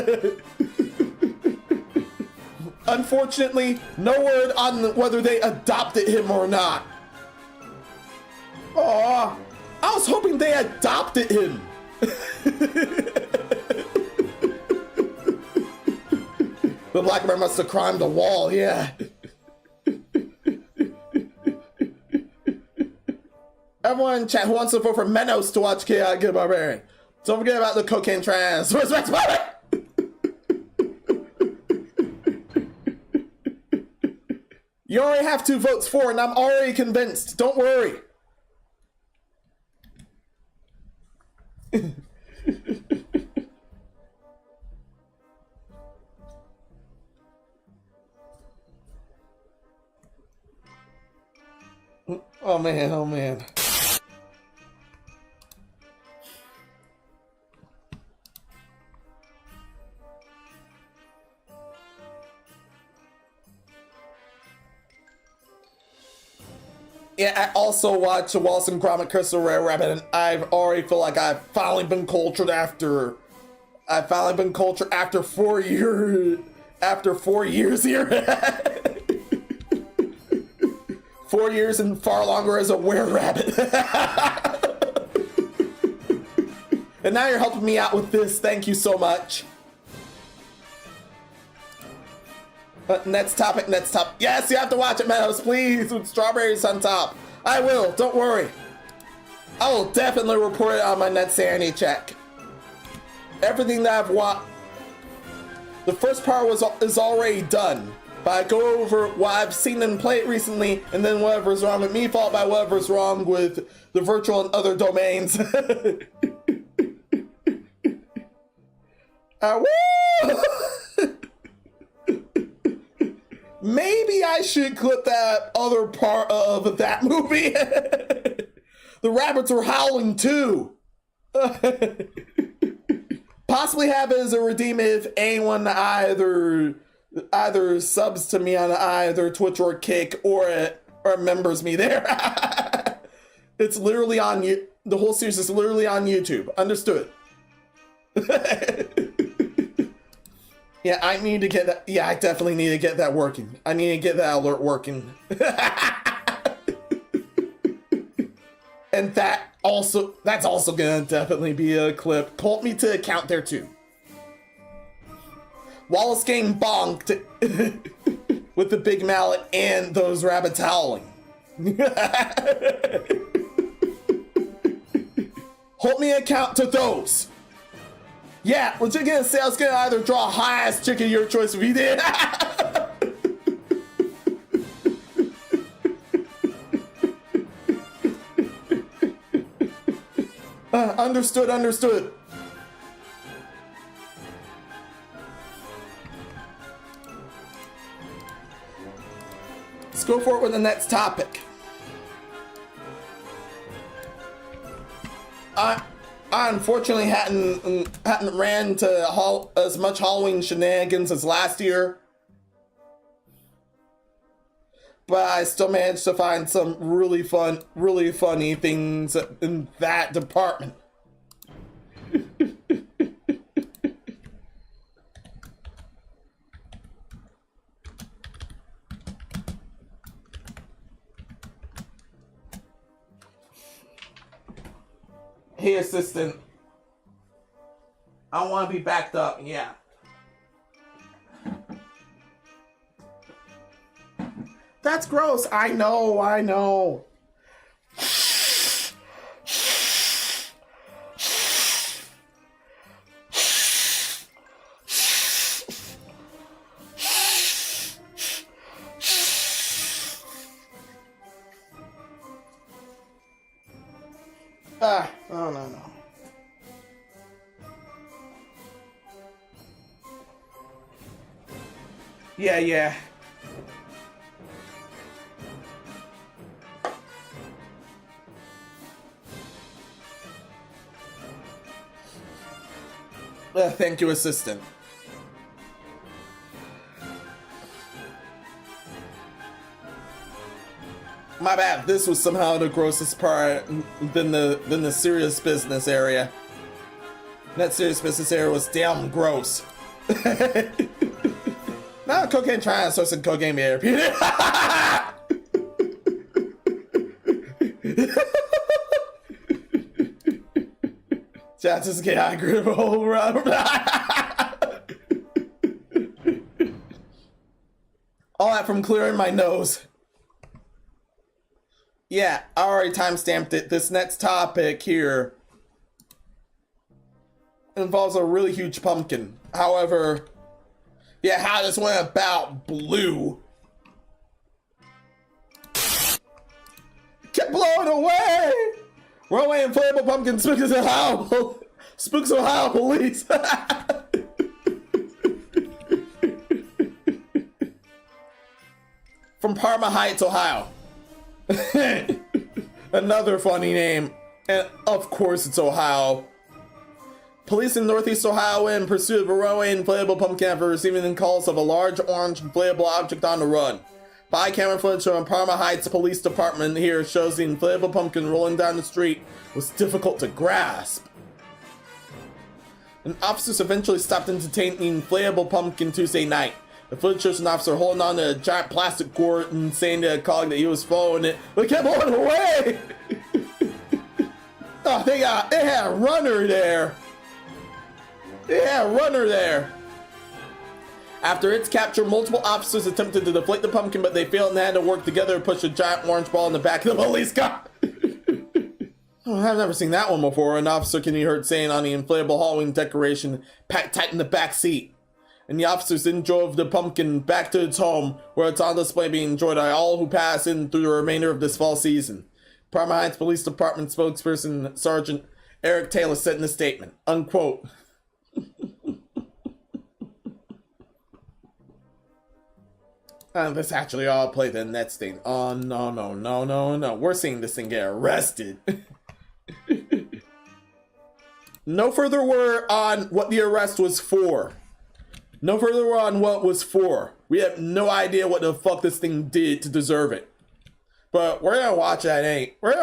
Unfortunately, no word on whether they adopted him or not. Aw, I was hoping they adopted him. The black bear must have climbed the wall, yeah. Everyone in chat who wants to vote for Menos to watch Chaotic Good Barbarian. Don't forget about the cocaine trans. You already have 2 votes for, and I'm already convinced. Don't worry. Oh man, oh man. Yeah, I also watched Wallace and Gromit Crystal Rare Rabbit, and I've already feel like I've finally been cultured after 4 years. After 4 years here. 4 years and far longer as a were-rabbit. And now you're helping me out with this. Thank you so much. Next topic. Yes, you have to watch it, Madhouse, please, with strawberries on top. I will, don't worry. I will definitely report it on my net sanity check. Everything that I've watched. The first part is already done. But I go over what I've seen them play it recently, and then whatever's wrong with me, followed by whatever's wrong with the virtual and other domains. Maybe I should clip that other part of that movie. The rabbits were howling too. Possibly have it as a redeem if anyone either subs to me on either Twitch or Kick or remembers me there. It's literally on the whole series is literally on YouTube. Understood. Yeah, I need to get that. Yeah, I definitely need to get that working. I need to get that alert working. And that's also gonna definitely be a clip. Cult me to account there too. Wallace getting bonked with the big mallet and those rabbits howling. Hold me account to those. Yeah, what you're gonna say, I was gonna either draw a high-ass chick of your choice if you did. Understood. Let's go for it with the next topic. I unfortunately hadn't ran to as much Halloween shenanigans as last year, but I still managed to find some really funny things in that department. Hey, assistant. I want to be backed up, yeah. That's gross. I know. No. Yeah. Thank you, assistant. My bad. This was somehow the grossest part than the serious business area. That serious business area was damn gross. Now cocaine trying to source some cocaine therapeutic. Just get high grip over. All that from clearing my nose. Yeah, I already timestamped it. This next topic here involves a really huge pumpkin. However, yeah, how this went about blue. Kept blowing away! Runaway inflatable pumpkin spooks Ohio. Spooks Ohio police. From Parma Heights, Ohio. Another funny name. And of course it's Ohio. Police in Northeast Ohio in pursuit of a runaway inflatable pumpkin after receiving calls of a large orange inflatable object on the run. Body camera footage from Parma Heights Police Department here shows the inflatable pumpkin rolling down the street was difficult to grasp. And officers eventually stopped entertaining the inflatable pumpkin Tuesday night. The footage shows an officer holding on to a giant plastic gourd and saying to a colleague that he was following it, but kept rolling away! Oh, they had a runner there. They had a runner there. After its capture, multiple officers attempted to deflate the pumpkin, but they failed and had to work together to push a giant orange ball in the back of the police car. Oh, I've never seen that one before. An officer can be heard saying on the inflatable Halloween decoration, packed tight in the back seat. And the officers then drove the pumpkin back to its home, where it's on display being enjoyed by all who pass in through the remainder of this fall season. Parma Heights Police Department spokesperson Sergeant Eric Taylor said in a statement, unquote. Let's actually all play the next thing. Oh, no. We're seeing this thing get arrested. No further word on what the arrest was for. No further word on what it was for. We have no idea what the fuck this thing did to deserve it. But we're gonna watch that anyway. Where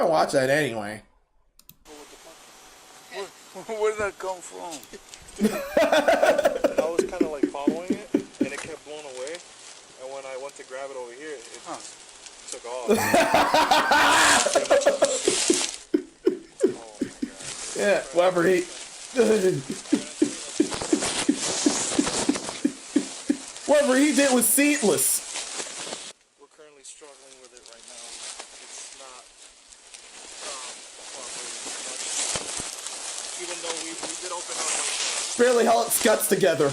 did that come from? I was kind of like following it, and it kept blowing away. And when I went to grab it over here, it took off. Oh my god. Yeah, whatever he... Whatever he did was seedless. We're currently struggling with it right now. It's not cooperating much. Even though we did open up like Barely held its guts together.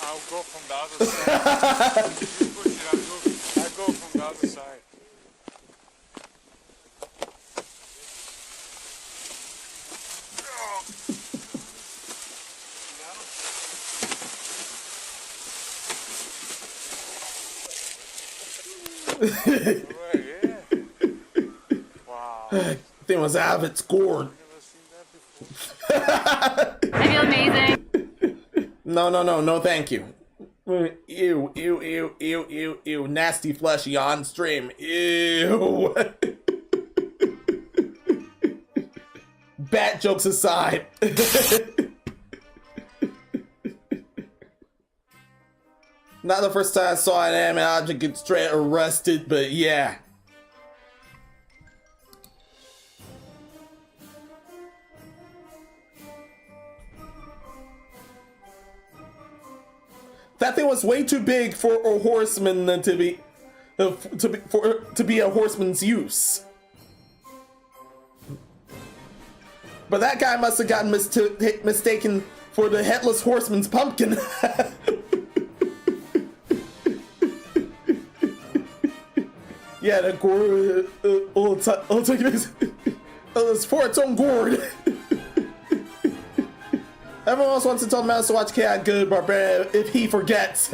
I'll go from the other side. You push it, I'll go from the other side. Wow. Thing was out of its gourd. I feel amazing. No, thank you. Ew. Nasty fleshy on stream. Ew. Bat jokes aside. Not the first time I saw an anime object get straight arrested, but yeah. That thing was way too big for a horseman to be a horseman's use. But that guy must have gotten mistaken for the headless horseman's pumpkin. Yeah, the gourd. I'll take this. It's for its own gourd. Everyone else wants to tell Madhouse to watch Chaotic Good Barbarian if he forgets.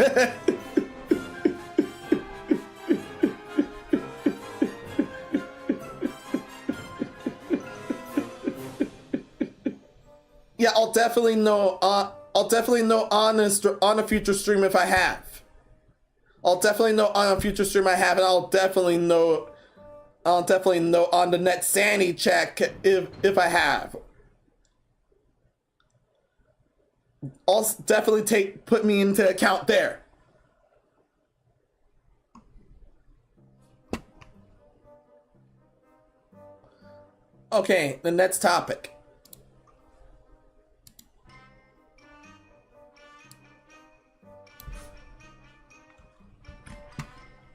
Yeah, I'll definitely know. I'll definitely know on a future stream if I have. I'll definitely know on a future stream I have, and I'll definitely know on the next Sanity check if I have. I'll definitely put me into account there. Okay, the next topic.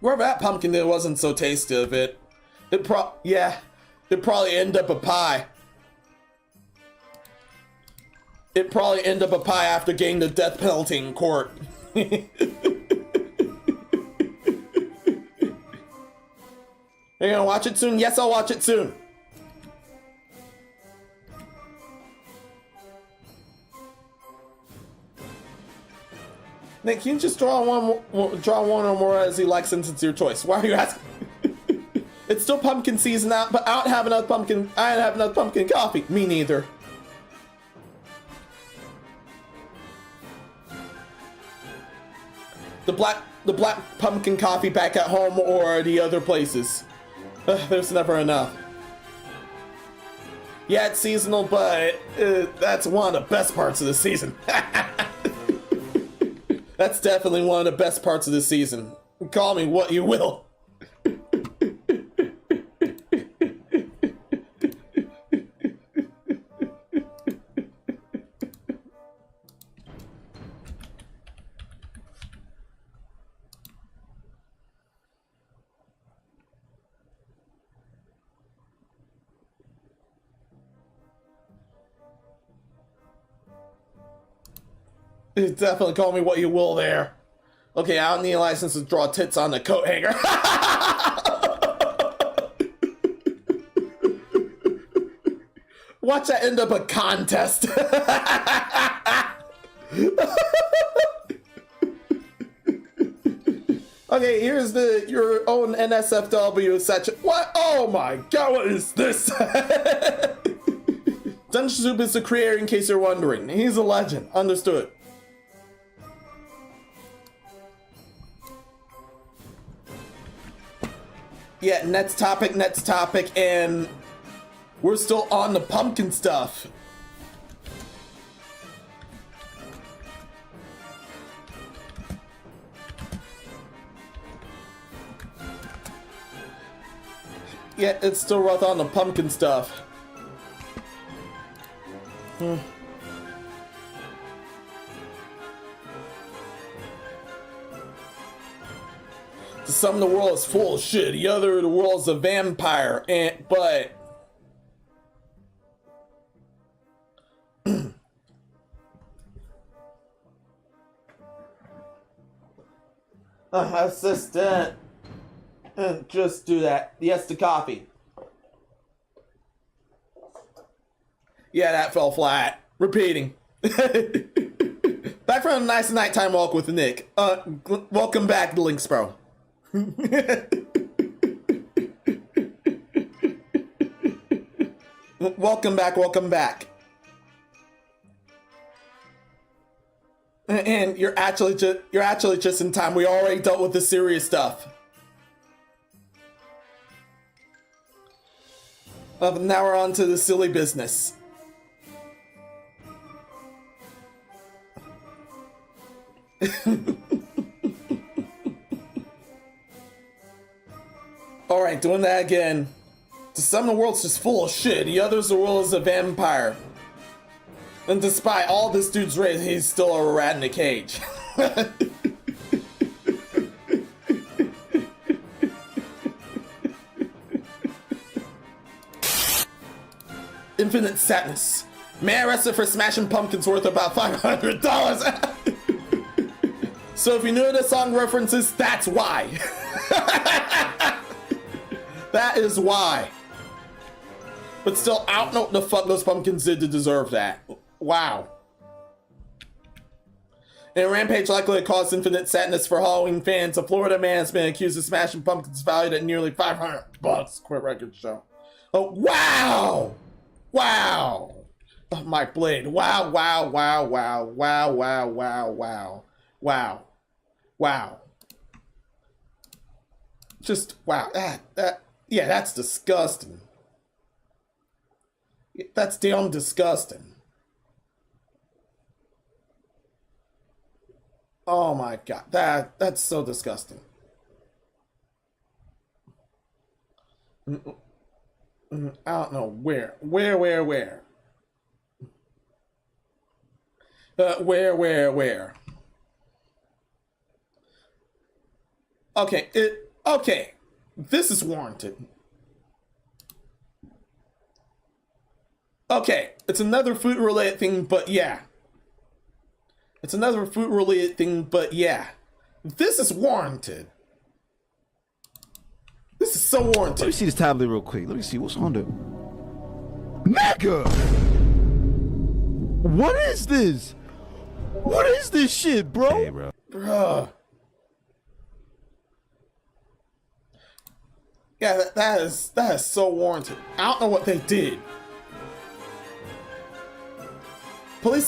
Wherever that pumpkin did wasn't so tasty of it. It'd probably end up a pie. It'd probably end up a pie after getting the death penalty in court. Are you gonna watch it soon? Yes, I'll watch it soon. Nick, can you just draw one or more as you like, since it's your choice? Why are you asking? It's still pumpkin season out, but I don't have enough pumpkin. I don't have enough pumpkin coffee. Me neither. The black pumpkin coffee back at home or the other places. There's never enough. Yeah, it's seasonal, but that's one of the best parts of the season. That's definitely one of the best parts of the season. Call me what you will. Definitely call me what you will there. Okay, I don't need a license to draw tits on the coat hanger. Watch that end up a contest. Okay, here's your own NSFW section. What? Oh my god, what is this? Dungeon Soup is the creator, in case you're wondering. He's a legend. Understood. Yeah, next topic, and we're still on the pumpkin stuff. Yeah, it's still rough on the pumpkin stuff. To some, the world is full of shit. The other, the world's a vampire. But assistant, just do that. Yes, to coffee. Yeah, that fell flat. Repeating. Back from a nice nighttime walk with Nick. Welcome back, Links Bro. Welcome back. And you're actually just in time. We already dealt with the serious stuff. Now we're on to the silly business. Alright, doing that again. To some, the world's just full of shit. The others, the world is a vampire. And despite all this dude's race, he's still a rat in a cage. Infinite sadness. Man arrested for smashing pumpkins worth about $500. So if you knew the song references, that's why. That is why. But still, I don't know what the fuck those pumpkins did to deserve that. Wow. In a rampage likely to cause infinite sadness for Halloween fans, a Florida man has been accused of smashing pumpkins valued at nearly $500. Quit record show. Oh, wow! Wow! Oh, my blade. Wow, wow, wow, wow, wow, wow, wow, wow. Wow. Wow. Just, wow. Yeah, that's disgusting. That's damn disgusting. Oh my god, that's so disgusting. I don't know where. Where? Okay, this is warranted. Okay, it's another food-related thing, but yeah. This is warranted. This is so warranted. Let me see this tablet real quick. Let me see what's on there. Mega! What is this? What is this shit, bro? Hey, bro. Bruh. Yeah, that is so warranted. I don't know what they did. Police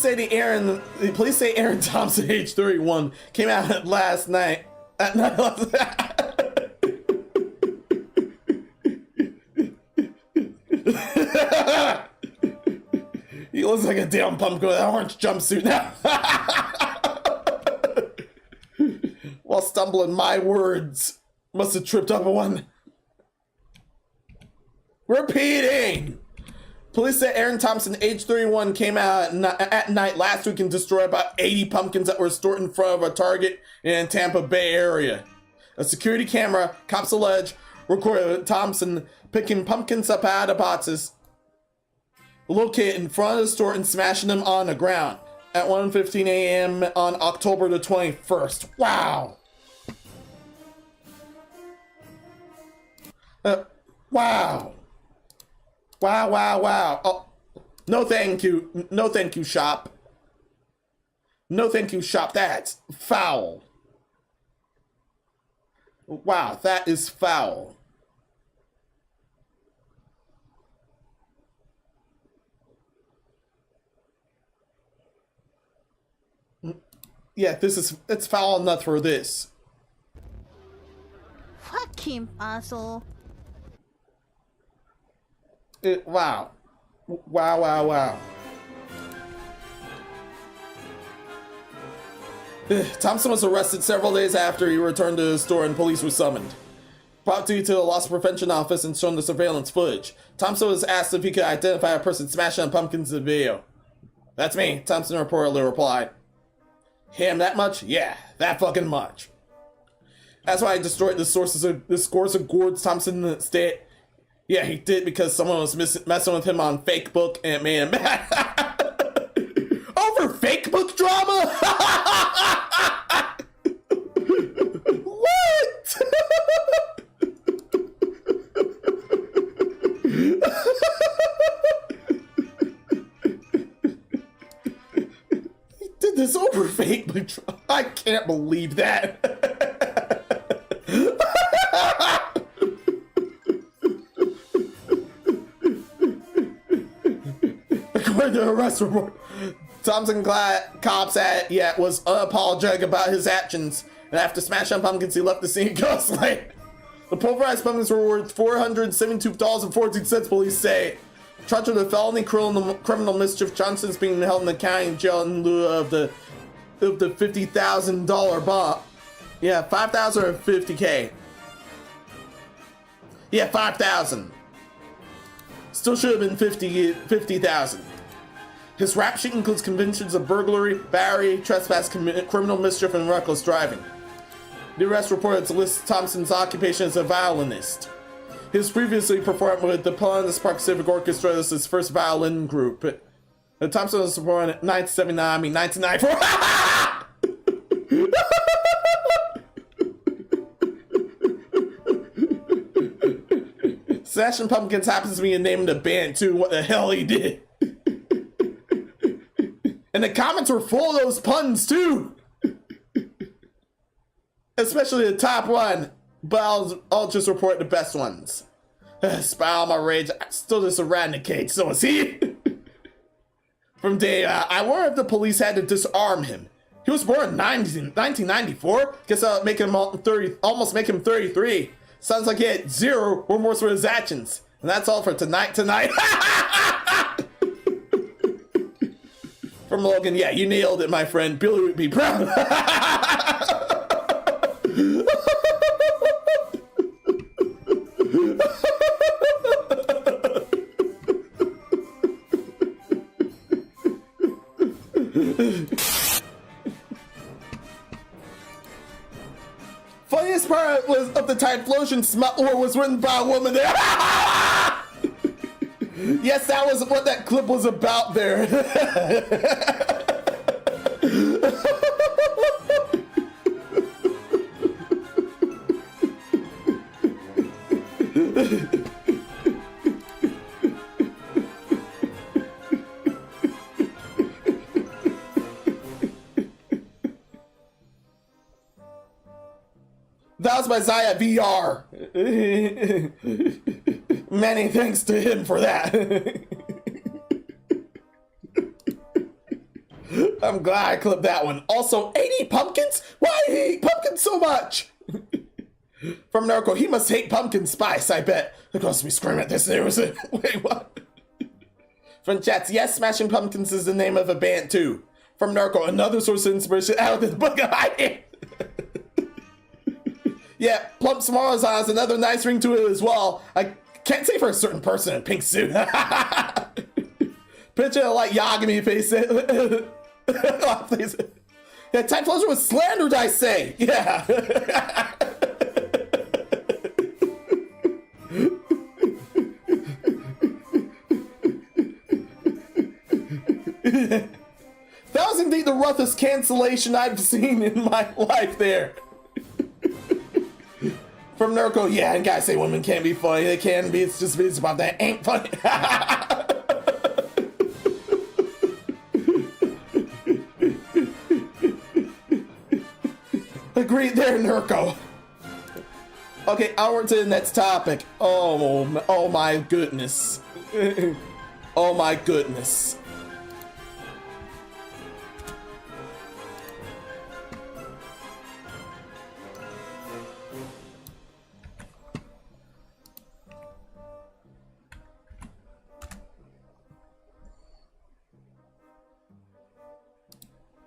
say Aaron Thompson, age 31, came out last night. He looks like a damn pumpkin with an orange jumpsuit now. While stumbling, my words. Must have tripped up one. Repeating. Police say Aaron Thompson, age 31, came out at night last week and destroyed about 80 pumpkins that were stored in front of a Target in Tampa Bay area. A security camera, cops allege, recorded Thompson picking pumpkins up out of boxes located in front of the store and smashing them on the ground at 1:15 a.m. on October the 21st. Wow. Wow. Wow. Oh, no thank you. No thank you, shop. No thank you, shop. That's foul. Wow, that is foul. Yeah, it's foul enough for this. Fucking asshole. Wow. Wow. Thompson was arrested several days after he returned to the store and police were summoned. Brought to the loss prevention office and shown the surveillance footage. Thompson was asked if he could identify a person smashing on pumpkins in the video. That's me, Thompson reportedly replied. Him that much? Yeah, that fucking much. That's why I destroyed the scores of Gord's Thompson state. Yeah, he did because someone was messing with him on Facebook and it made him mad. Over Facebook drama? What? He did this over Facebook drama? I can't believe that. According to the arrest report, Thompson cops was unapologetic about his actions, and after smashing on pumpkins, he left the scene ghostly. The pulverized pumpkins were worth $472.14, police say. Charged with a felony criminal mischief, Johnson's being held in the county jail in lieu of the $50,000 bond. Yeah, $5,000 or $50K. Yeah, $5,000. Still should have been $50,000. His rap sheet includes convictions of burglary, battery, trespass, criminal mischief, and reckless driving. The arrest reported to list Thompson's occupation as a violinist. He was previously performed with the Polaris Park Civic Orchestra as his first violin group. Thompson was born in 1979, Smashing Pumpkins happens to be a name of the band too. What the hell he did? And the comments were full of those puns too. Especially the top one. But I'll just report the best ones. Spile my rage. I still just eradicate. So is he? From day, I wonder if the police had to disarm him. He was born in 1994. Guess I'll make him almost make him 33. Sounds like he had zero remorse for his actions. And that's all for tonight. From Logan, yeah, you nailed it, my friend. Billy would be proud. Funniest part was of the Typhlosion smut war was written by a woman there. Yes, that was what that clip was about there. That was by Zaya VR. Many thanks to him for that. I'm glad I clipped that one. Also, 80 pumpkins? Why do he eat pumpkins so much? From Narco, he must hate pumpkin spice, I bet. Look at me scream at this news. Wait, what? From chats, yes, Smashing Pumpkins is the name of a band too. From Narco, another source of inspiration out of this book of hiding. Yeah, Plump Smarls has another nice ring to it as well. I can't say for a certain person in a pink suit. Picture like Yagami face it. Yeah, Time Flows was slandered, I say. Yeah. That was indeed the roughest cancellation I've seen in my life there. From Narco, yeah, and guys say women can't be funny. They can be, it's just videos about that ain't funny. Agreed there, Narco. Okay, onward to the next topic. Oh my goodness. Oh my goodness.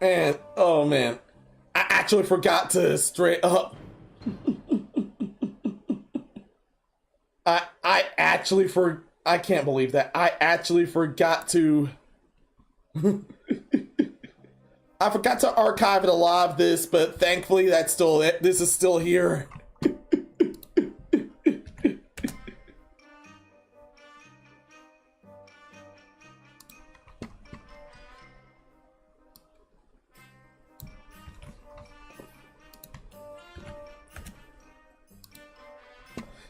And oh man, I actually forgot to straight up. I can't believe that. I actually forgot to I forgot to archive a lot of this, but thankfully that's still it. This is still here.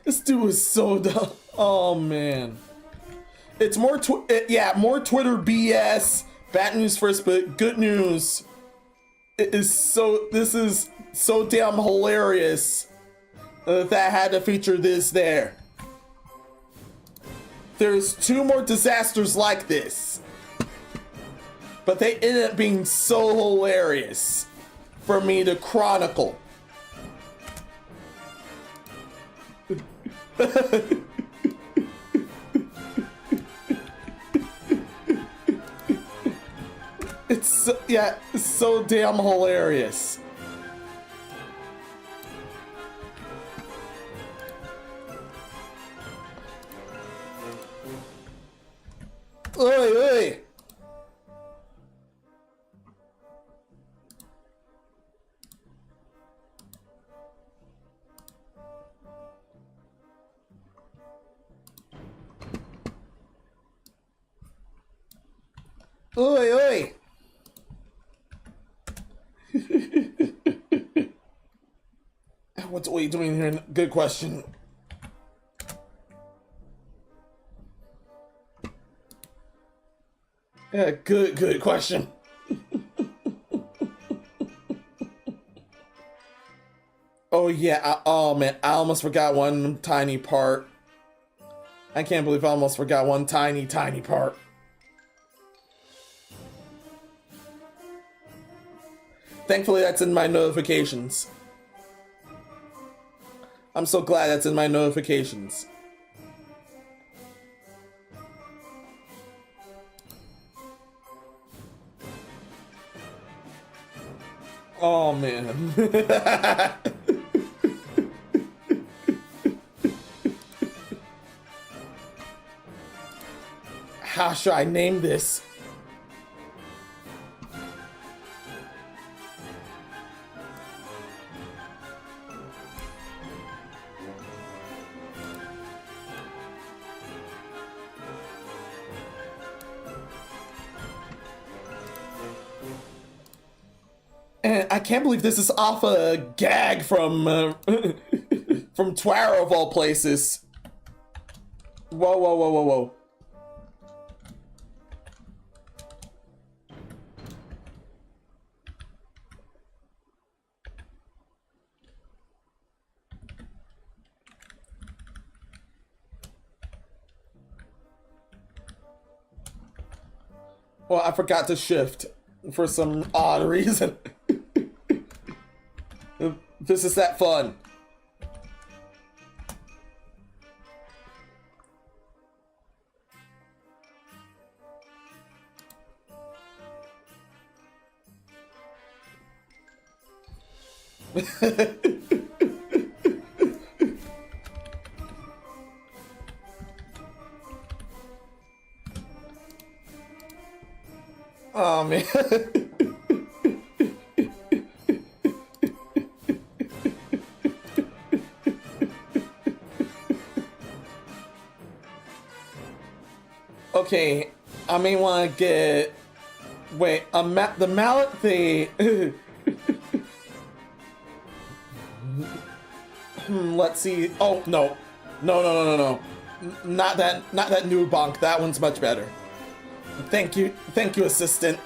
This dude is so dumb. Oh man. It's more more Twitter BS. Bad news first, but good news. This is so damn hilarious that I had to feature this there. There's 2 more disasters like this, but they ended up being so hilarious for me to chronicle. It's so damn hilarious. Oi, oi. Oi, oi. What are you doing here? Good question. Yeah, good question. Oh yeah, oh man, I almost forgot one tiny part. I can't believe I almost forgot one tiny part. Thankfully, that's in my notifications. I'm so glad that's in my notifications. Oh man. How should I name this? And I can't believe this is off a gag from from Twitter of all places. Whoa, whoa, whoa, whoa, whoa. Well, I forgot to shift. for some odd reason. This is that fun. Oh man. Okay, I may want to get... Wait, the mallet thing... Let's see. Oh, no. No. Not that new bonk. That one's much better. Thank you, assistant.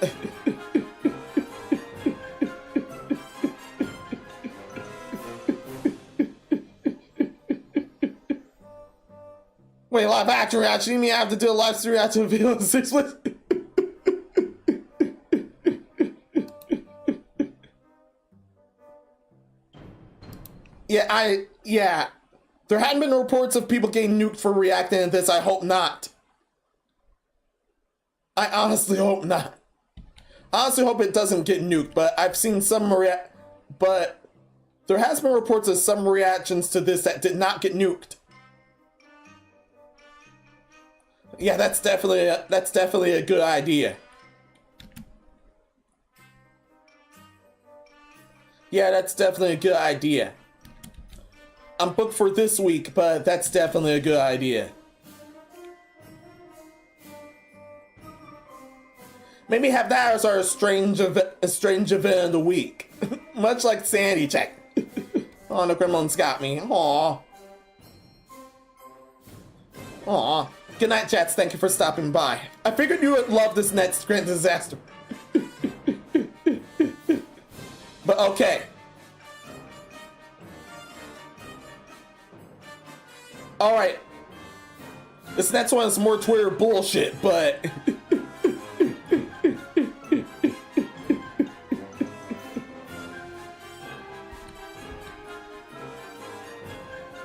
Wait, live action reaction? You mean I have to do a live stream reaction video in 6 months? Yeah. There hadn't been reports of people getting nuked for reacting to this. I hope not. I honestly hope not. I honestly hope it doesn't get nuked, but I've seen some but there has been reports of some reactions to this that did not get nuked. Yeah, that's definitely a good idea. Yeah, that's definitely a good idea. I'm booked for this week, but that's definitely a good idea. Maybe have that as our strange event of the week. Much like Sanity check. Oh, no, Gremlin's got me. Aww. Good night, chats. Thank you for stopping by. I figured you would love this next Grand Disaster. But okay. Alright. This next one is more Twitter bullshit, but...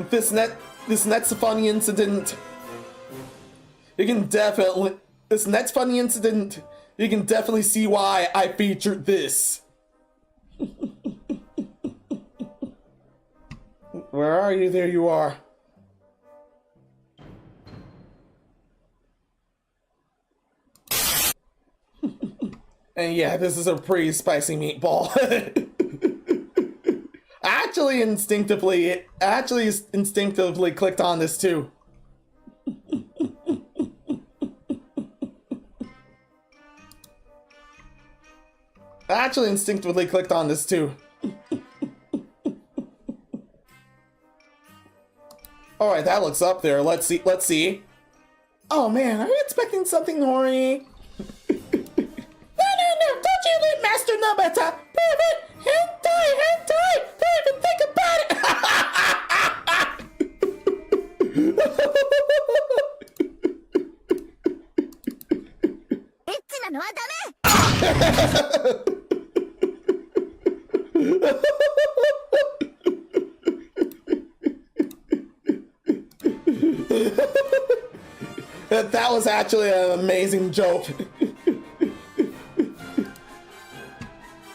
This next funny incident... You can definitely... This next funny incident... You can definitely see why I featured this. Where are you? There you are. And yeah, this is a pretty spicy meatball. I actually instinctively clicked on this too. Alright, that looks up there. Let's see. Oh man, are you expecting something horny? No, don't you leave Master Nobeta! Pivot! Hentai! Don't even think about it! That was actually an amazing joke.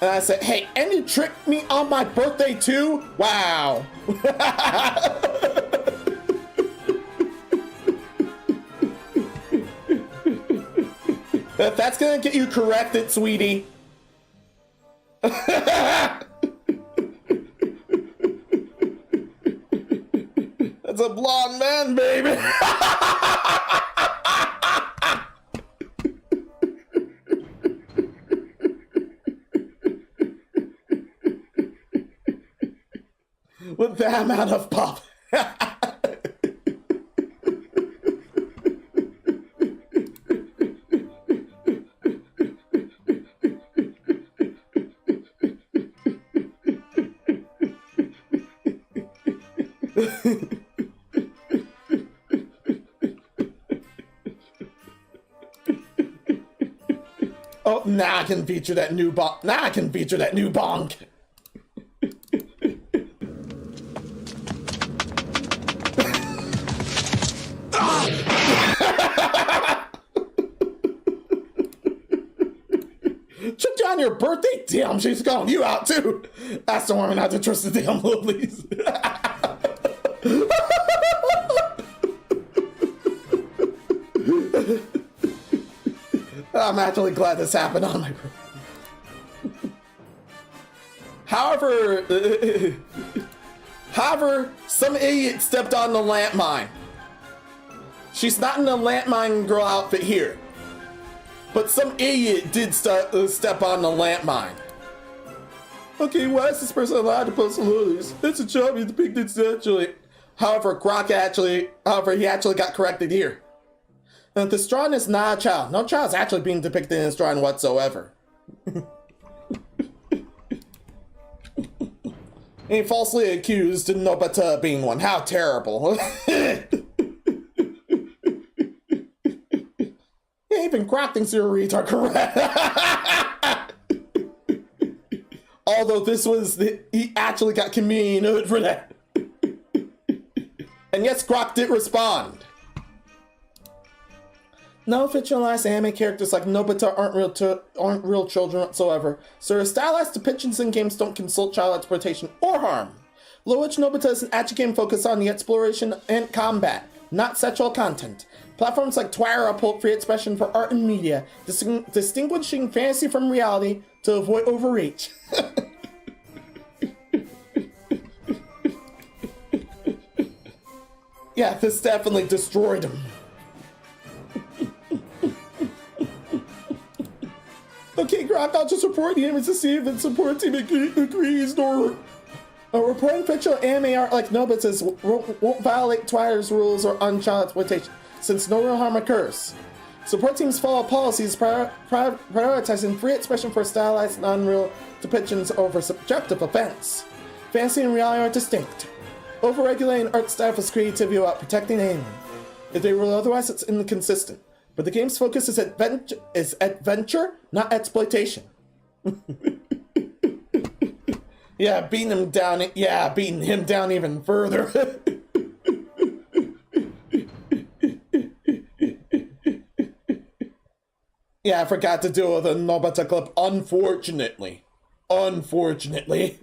And I said, hey, and you tricked me on my birthday too? Wow. That's gonna get you corrected, sweetie. That's a blonde man, baby. With that amount of pop. Oh, now I can feature that new bonk. Now I can feature that new bonk. Tricked you on your birthday? Damn, she's calling you out too. That's the one not to trust the damn Lolies. I'm actually glad this happened on my birthday. However, some idiot stepped on the landmine. She's not in the landmine girl outfit here. But some idiot did step on the landmine. Okay, why is this person allowed to post lilies? It's a chubby depicted sexually. However, he actually got corrected here. And the strawn is not a child. No child is actually being depicted in the strawn whatsoever. He falsely accused Nobeta being one. How terrible. Even Grok thinks your reads are correct. Although he actually got community for that. And yes, Grok did respond. No fictionalized anime characters like Nobeta aren't real children whatsoever, so stylized depictions in games don't consult child exploitation or harm. Low-Witch Nobeta is an action game focused on the exploration and combat, not sexual content. Platforms like Twitter uphold free expression for art and media, distinguishing fantasy from reality to avoid overreach. Yeah, this definitely destroyed him. Okay, Grok, I'll just report the image to see if the support team agrees or reporting fictional anime art like Nobeta's won't violate Twitter's rules or unchild exploitation, since no real harm occurs. Support teams follow policies prioritizing free expression for stylized and unreal depictions over subjective offense. Fantasy and reality are distinct. Overregulating art style is creativity without protecting anyone. If they rule otherwise, it's inconsistent. But the game's focus is adventure, not exploitation. Yeah, beating him down even further. Yeah, I forgot to deal with a Nobeta clip, unfortunately. Unfortunately.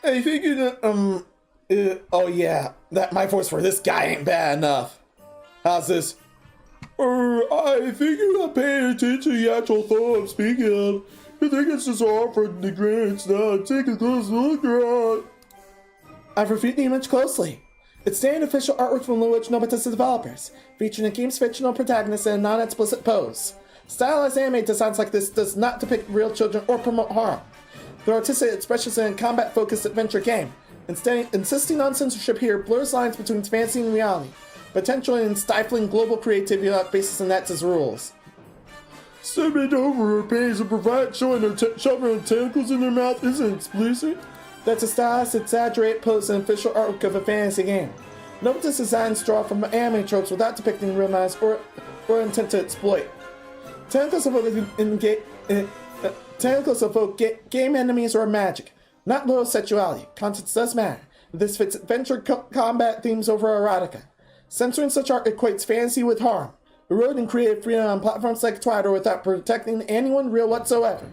I figured, oh yeah, that my voice for this guy ain't bad enough. How's this? I figured I'm paying attention to the actual thought I'm speaking of. I think it's just all for the grants now. Take a close look around. I've reviewed the image closely. It's standard official artwork from Low-Witch Nobeta's developers, featuring the game's fictional protagonist in a non-explicit pose. Stylized anime designs like this does not depict real children or promote harm. The artistic expressions in a combat-focused adventure game, insisting on censorship here blurs lines between fantasy and reality, potentially in stifling global creativity without basis in that's rules. Stepping over her pains and provide showing her shoving her tentacles in their mouth isn't explicit. That's a stylized, exaggerated pose and official artwork of a fantasy game. Nobeta's designs draw from anime tropes without depicting real minds or intent to exploit. Tentacles evoke game enemies or magic, not low sexuality. Context does matter. This fits adventure combat themes over erotica. Censoring such art equates fantasy with harm, eroding creative freedom on platforms like Twitter without protecting anyone real whatsoever.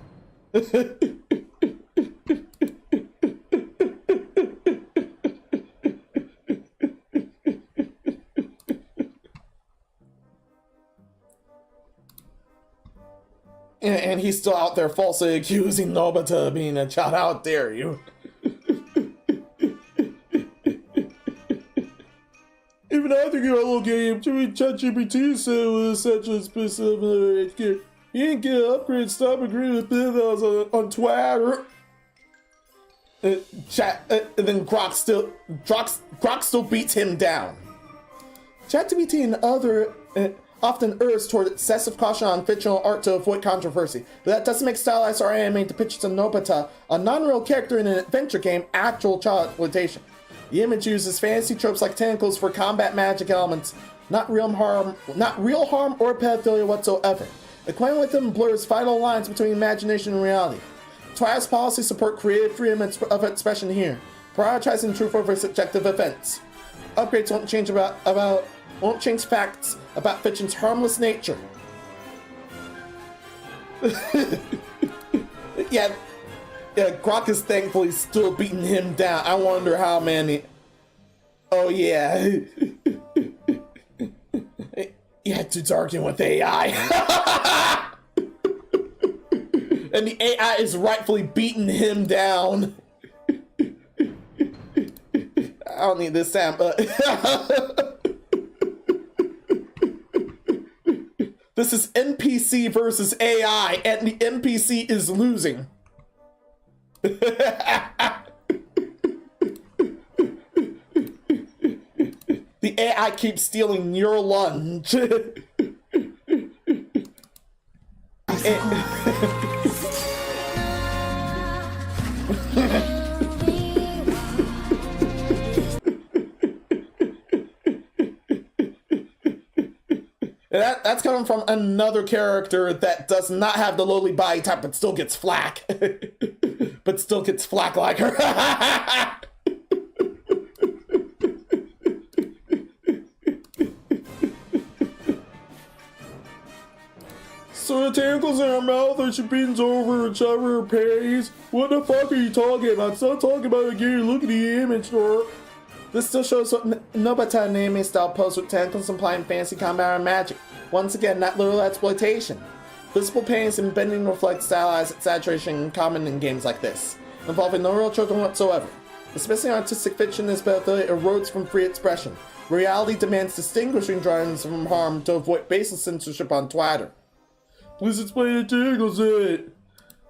And he's still out there falsely accusing Nobeta of being a child. How dare you? Even I think your little game, ChatGPT said it was such a specific. You didn't get an upgrade, stop agreeing with Madhouse on Twitter. And then Grok still beats him down. ChatGPT and often errs toward excessive caution on fictional art to avoid controversy, but that doesn't make stylized or animated depictions of Nobeta, a non-real character in an adventure game, actual child exploitation. The image uses fantasy tropes like tentacles for combat magic elements, not real harm or pedophilia whatsoever. Acquainted with them blurs vital lines between imagination and reality. Twilight's policies support creative freedom of expression here, prioritizing truth over subjective events. Upgrades won't change facts about fiction's harmless nature. yeah, Grok is thankfully still beating him down. I wonder how many. Oh yeah. Yeah, dude's arguing with AI. And the AI is rightfully beating him down. I don't need this sound, but this is NPC versus AI, and the NPC is losing. The AI keeps stealing your lunch. That's coming from another character that does not have the lowly body type, but still gets flack. But still gets flack like her. So the tentacles in her mouth and she bends over and shoves her pays. What the fuck are you talking about? Stop talking about it again. Look at the image, or this still shows what Nobeta anime style pose with tentacles implying fancy combat and magic. Once again, not literal exploitation. Visible pains and bending reflect stylized exaggeration common in games like this, involving no real children whatsoever. Especially artistic fiction, this pedophilia erodes from free expression. Reality demands distinguishing drawings from harm to avoid baseless censorship on Twitter. Please explain the tentacles in it.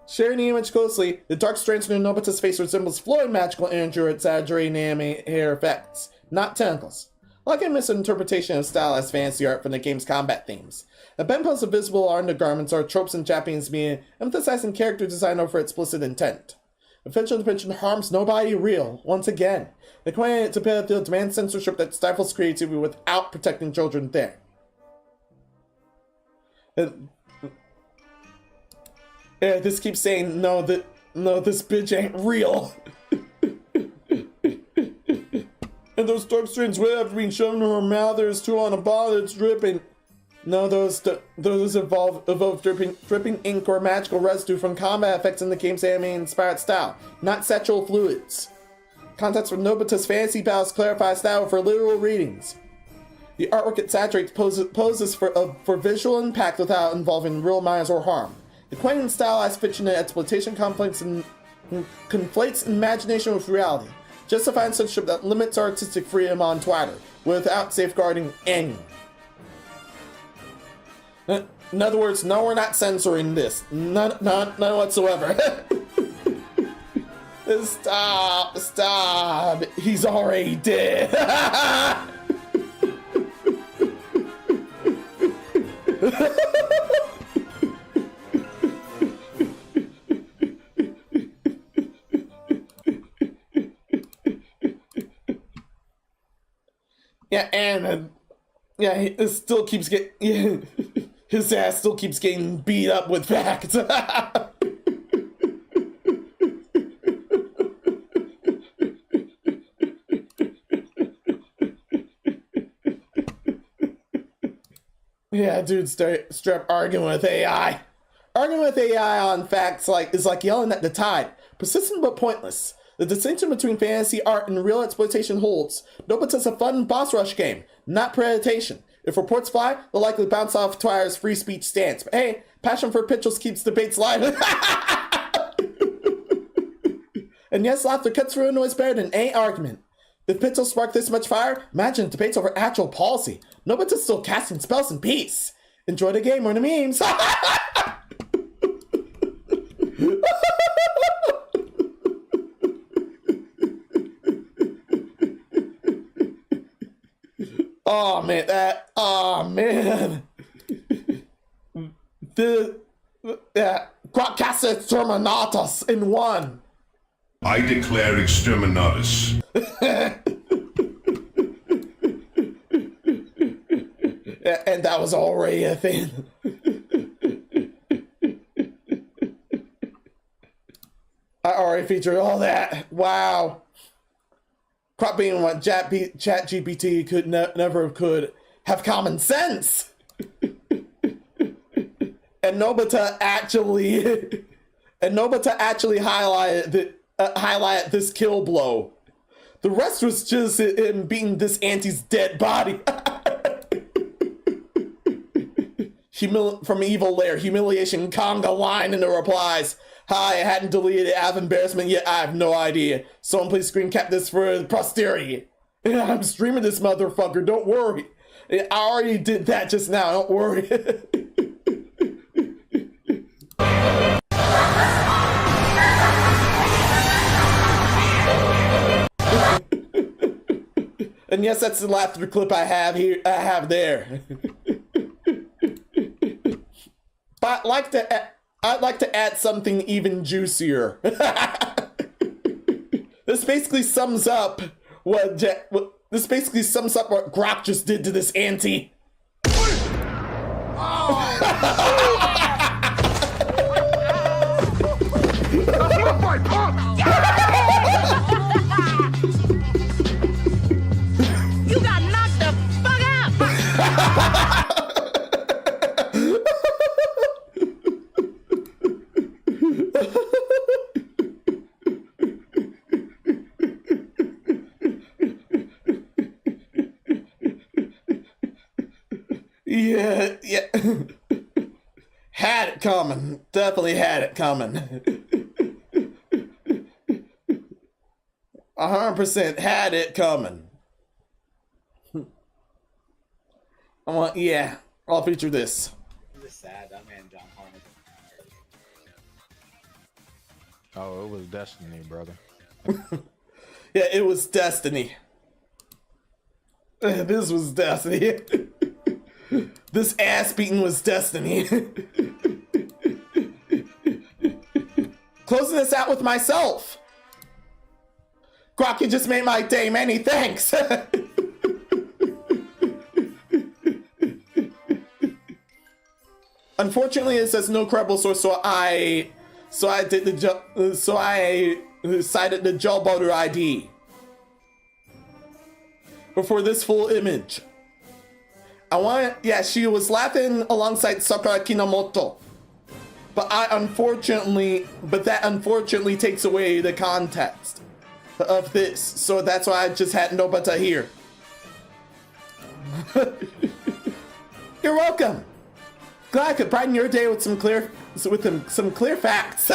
Sharing the image closely, the dark strands in Nobeta's face resembles flowing magical energy or exaggerating anime hair effects, not tentacles. Like a misinterpretation of stylized fantasy art from the game's combat themes. The bempos of visible undergarments are tropes in Japanese media, emphasizing character design over explicit intent. The fictional depiction harms nobody real, once again. The claim to pedophilia demands censorship that stifles creativity without protecting children there. This keeps saying, no, this bitch ain't real. And those dark strands would have been shoved in her mouth. There's two on a bottle that's dripping. No, those evolve dripping ink or magical residue from combat effects in the game's anime-inspired style, not sexual fluids. Context for Nobeta's fantasy battles clarify style for literal readings. The artwork exaggerates poses for visual impact without involving real minors or harm. Equating stylized fiction and exploitation conflicts and conflates imagination with reality, justifying censorship that limits artistic freedom on Twitter without safeguarding anyone. In other words, no, we're not censoring this. None whatsoever. Stop. He's already dead. Yeah, and it still keeps getting. His ass still keeps getting beat up with facts. Yeah, dude, strap arguing with AI. Arguing with AI on facts is like yelling at the tide. Persistent but pointless. The distinction between fantasy art and real exploitation holds. Nobeta's a fun boss rush game, not predation. If reports fly, they'll likely bounce off Twitter's free speech stance. But hey, passion for pitchels keeps debates live. And yes, laughter cuts through a noise better than any argument. If pitchels spark this much fire, imagine debates over actual policy. Nobeta's still casting spells in peace. Enjoy the game or the memes. Oh man, The Grok cast Exterminatus in 1. I declare Exterminatus. And that was already a thing. I already featured all that. Wow. Grok being what ChatGPT could never could have common sense. And Nobeta actually highlighted this kill blow. The rest was just him beating this auntie's dead body. From Evil Lair, humiliation Conga line in the replies. Hi, I hadn't deleted it out of embarrassment yet. I have no idea. Someone please screen cap this for posterity. I'm streaming this motherfucker, don't worry. I already did that just now, don't worry. And yes, that's the laughter clip I have here. I have there. But I'd like to add something even juicier. This basically sums up what Grok just did to this auntie. You got knocked the fuck out. Yeah. Had it coming. Definitely had it coming. 100% had it coming. Yeah, I'll feature this. It's sad that man John Harmon. Oh, it was destiny, brother. Yeah, it was destiny. This was destiny. This ass beating was destiny. Closing this out with myself. Grok, you just made my day. Many thanks. Unfortunately, it says no credible source, so I cited the Gel Butter ID. But for this full image, she was laughing alongside Sakura Kinomoto. But that unfortunately takes away the context of this. So that's why I just had Nobeta here. You're welcome. Glad I could brighten your day with some clear facts.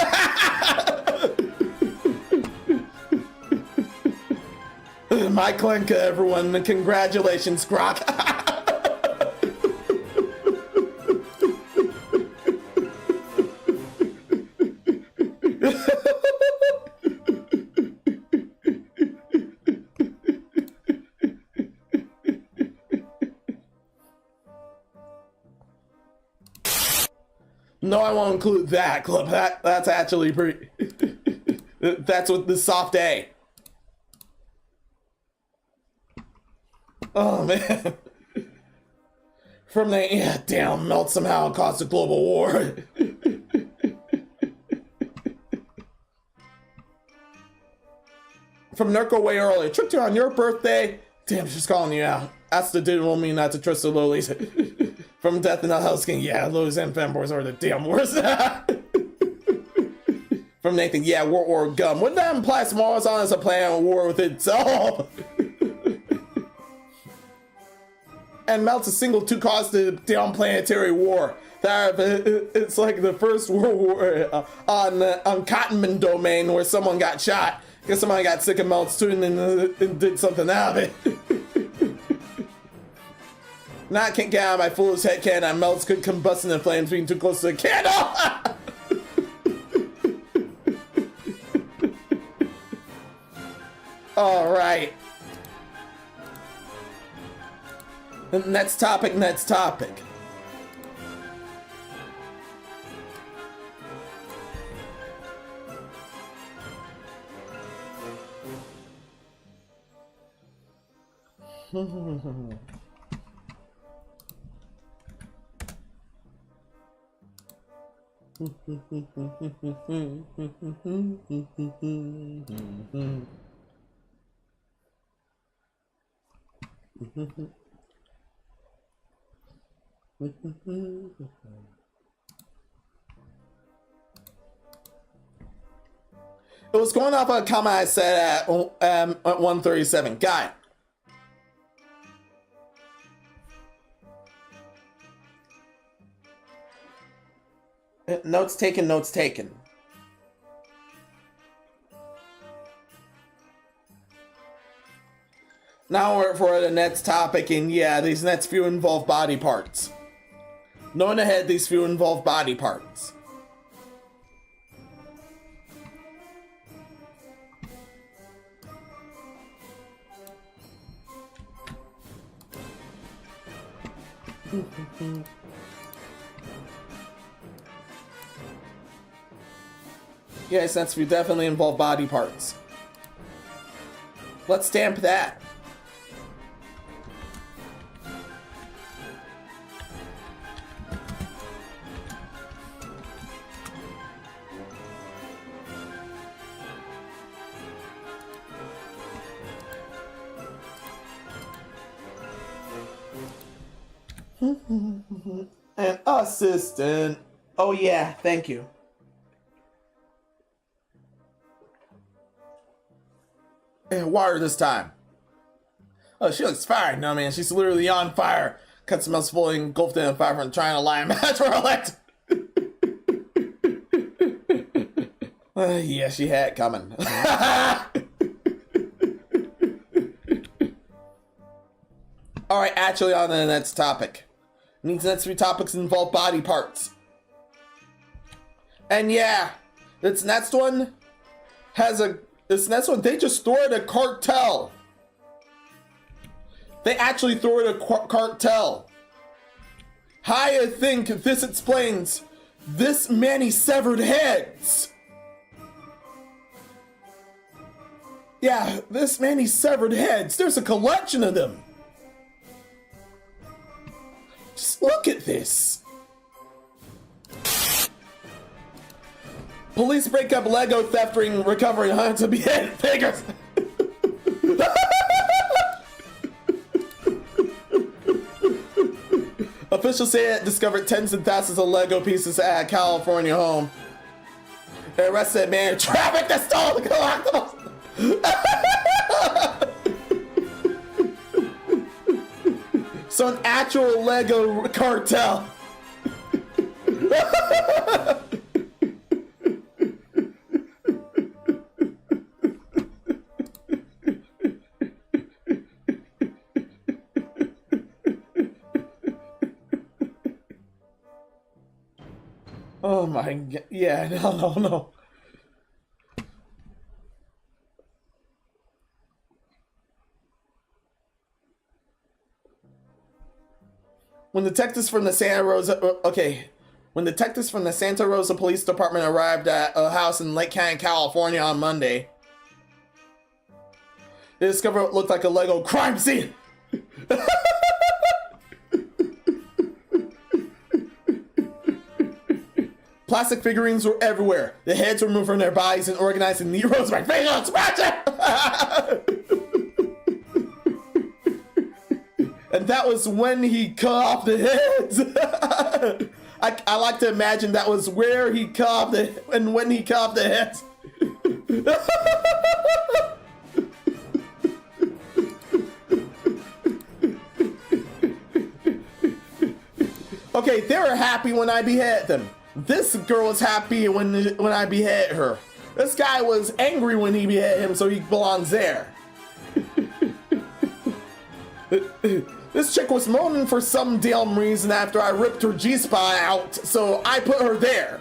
My Klenka, everyone. Congratulations, Grok. No, I won't include that clip. That's actually pretty. That's with the soft A. Oh man. From the damn melt somehow caused a global war. From Nurko way earlier. Tricked you on your birthday. Damn, she's calling you out. That's the digital me not to trust the lolis. From Death in the House King, yeah, lolis and femboys are the damn worst. From Nathan, yeah, World War Gum. Wouldn't that imply Tomorrow's on as a plan of war with itself? And melts a single to cause the damn planetary war. It's like the first World War on Cottonman domain where someone got shot. Because somebody got sick of melts too and did something out of it. Now I can't get out of my foolish head can. I melts could combust in the flames being too close to the candle. All right. Next topic. It was going off a comment I said at 137. Got it. Notes taken, notes taken. Now we're for the next topic, and yeah, these next few involve body parts. Knowing ahead, these few involve body parts. Yes, next few definitely involve body parts. Let's stamp that. An assistant. Oh yeah, thank you. And water this time. Oh, she looks fine. No man, she's literally on fire. Cuts smells fully engulfed in a fire from trying to lie match for elect. Yeah, she had it coming. Alright, actually on to the next topic. Means the next few topics involve body parts. And yeah, this next one, they just threw it a cartel. They actually threw it a cartel. I think this explains this many severed heads. Yeah, this many severed heads. There's a collection of them. Just look at this. Police break up Lego theft ring, recovering hundreds of beheaded figures. Officials say it discovered tens of thousands of Lego pieces at a California home. They arrested a man in traffic that stole the collectibles. So an actual Lego cartel. Oh my god. Yeah, no. When detectives from the Santa Rosa Police Department arrived at a house in Lake County, California on Monday, they discovered what looked like a Lego crime scene. Plastic figurines were everywhere. The heads were moved from their bodies and organized in neat rows by facial expression. And that was when he cut off the heads. I like to imagine that was where he cut off and when he cut off the heads. Okay, they were happy when I beheaded them. This girl was happy when I beheaded her. This guy was angry when he beheaded him, so he belongs there. This chick was moaning for some damn reason after I ripped her G-spot out, so I put her there.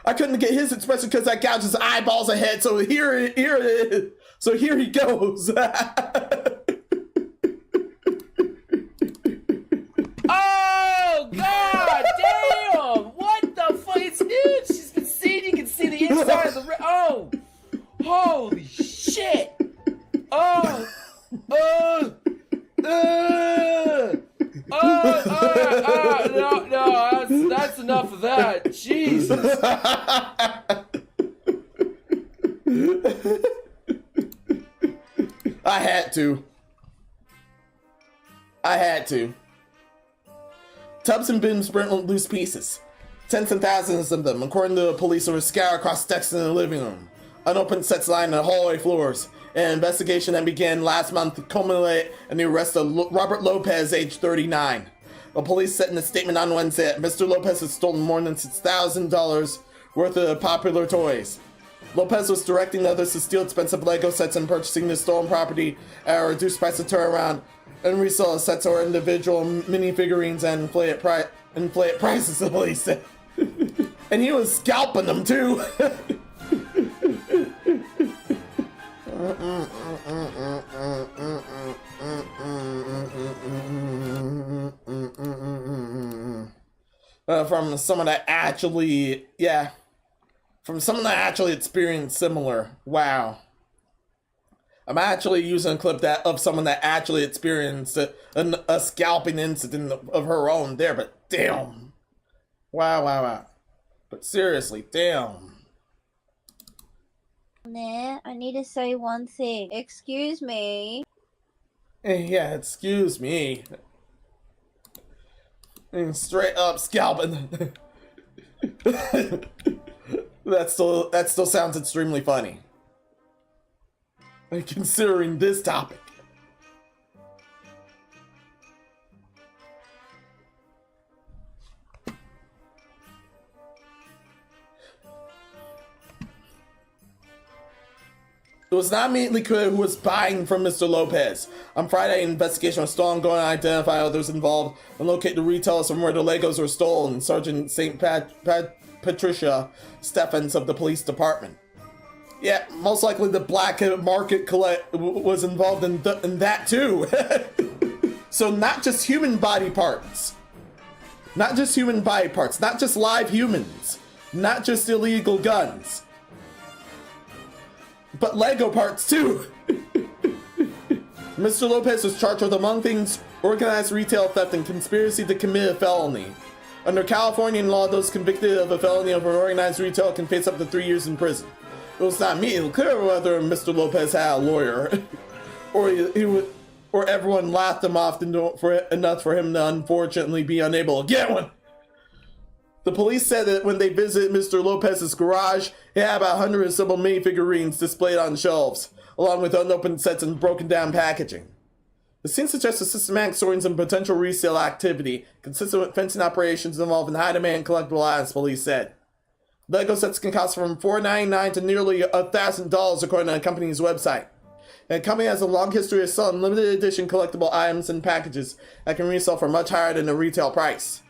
I couldn't get his expression because I gouged his eyeballs ahead, so here it is. So here he goes. Oh, god damn! What the fuck? It's new! She's been seen, you can see Jesus. I had to. Tubs and bins burnt loose pieces. Tens and thousands of them, according to the police, were scattered across decks in the living room. Unopened sets lined the hallway floors. An investigation that began last month culminated in the arrest of Robert Lopez, age 39. The police said in a statement on Wednesday that Mr. Lopez had stolen more than $6,000 worth of popular toys. Lopez was directing others to steal expensive Lego sets and purchasing the stolen property at a reduced price to turn around and resell the sets or individual minifigurines and inflate prices, the police said. And he was scalping them too. From someone that actually, from someone that actually experienced similar. Wow. I'm actually using a clip of someone that actually experienced a scalping incident of her own there, but damn. Wow. But seriously, damn. I need to say one thing. Excuse me. Yeah, excuse me. And straight up scalping. That still sounds extremely funny. Considering this topic. It was not immediately clear who was buying from Mr. Lopez. On Friday, an investigation was still ongoing to identify others involved and locate the retailers from where the Legos were stolen, Sergeant St. Patricia Stephens of the police department. Yeah, most likely the black market was involved in that too. So not just human body parts. Not just live humans. Not just illegal guns. But Lego parts too. Mr. Lopez was charged with, among things, organized retail theft and conspiracy to commit a felony. Under Californian law, those convicted of a felony of organized retail can face up to 3 years in prison. It was not immediately clear whether Mr. Lopez had a lawyer, or everyone laughed him off enough for him to unfortunately be unable to get one. The police said that when they visited Mr. Lopez's garage, he had about 100 assembled minifigurines displayed on shelves, along with unopened sets and broken down packaging. The scene suggests a systematic sorting and potential resale activity, consistent with fencing operations involving high demand collectible items, police said. Lego sets can cost from $4.99 to nearly $1,000 according to the company's website. And the company has a long history of selling limited edition collectible items and packages that can resell for much higher than the retail price.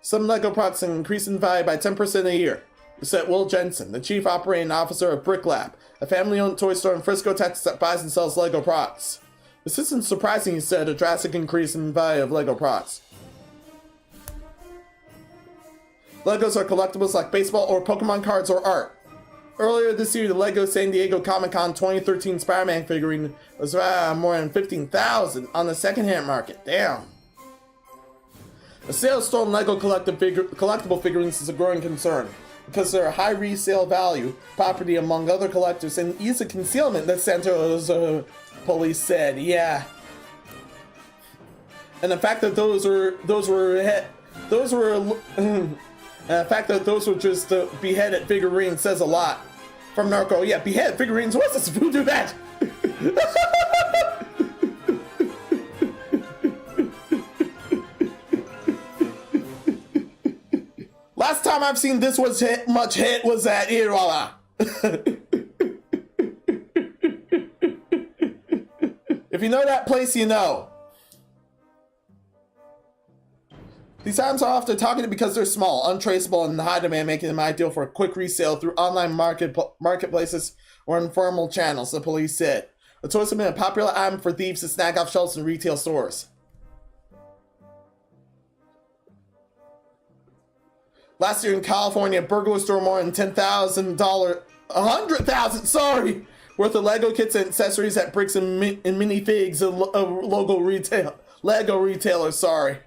Some Lego products increase in value by 10% a year, said Will Jensen, the chief operating officer of Brick Lab, a family-owned toy store in Frisco, Texas that buys and sells Lego products. This isn't surprising, he said, a drastic increase in value of Lego products. Legos are collectibles like baseball or Pokemon cards or art. Earlier this year, the Lego San Diego Comic-Con 2013 Spider-Man figurine was more than $15,000 on the secondhand market. Damn. The sale of stolen Lego collectible figurines is a growing concern because they're a high resale value property among other collectors and ease of concealment, the Santos police said. Yeah. And the fact that those were just beheaded figurines says a lot. From Narco, yeah, beheaded figurines. What's this? Who do that? Last time I've seen this was much hit was at Irala. If you know that place, you know. These items are often targeted because they're small, untraceable, and in high demand, making them ideal for a quick resale through online marketplaces or informal channels, the police said. The toys have been a popular item for thieves to snag off shelves in retail stores. Last year in California, burglars stole more than $100,000, worth of Lego kits and accessories at Bricks and Minifigs, a Lego retailer, sorry.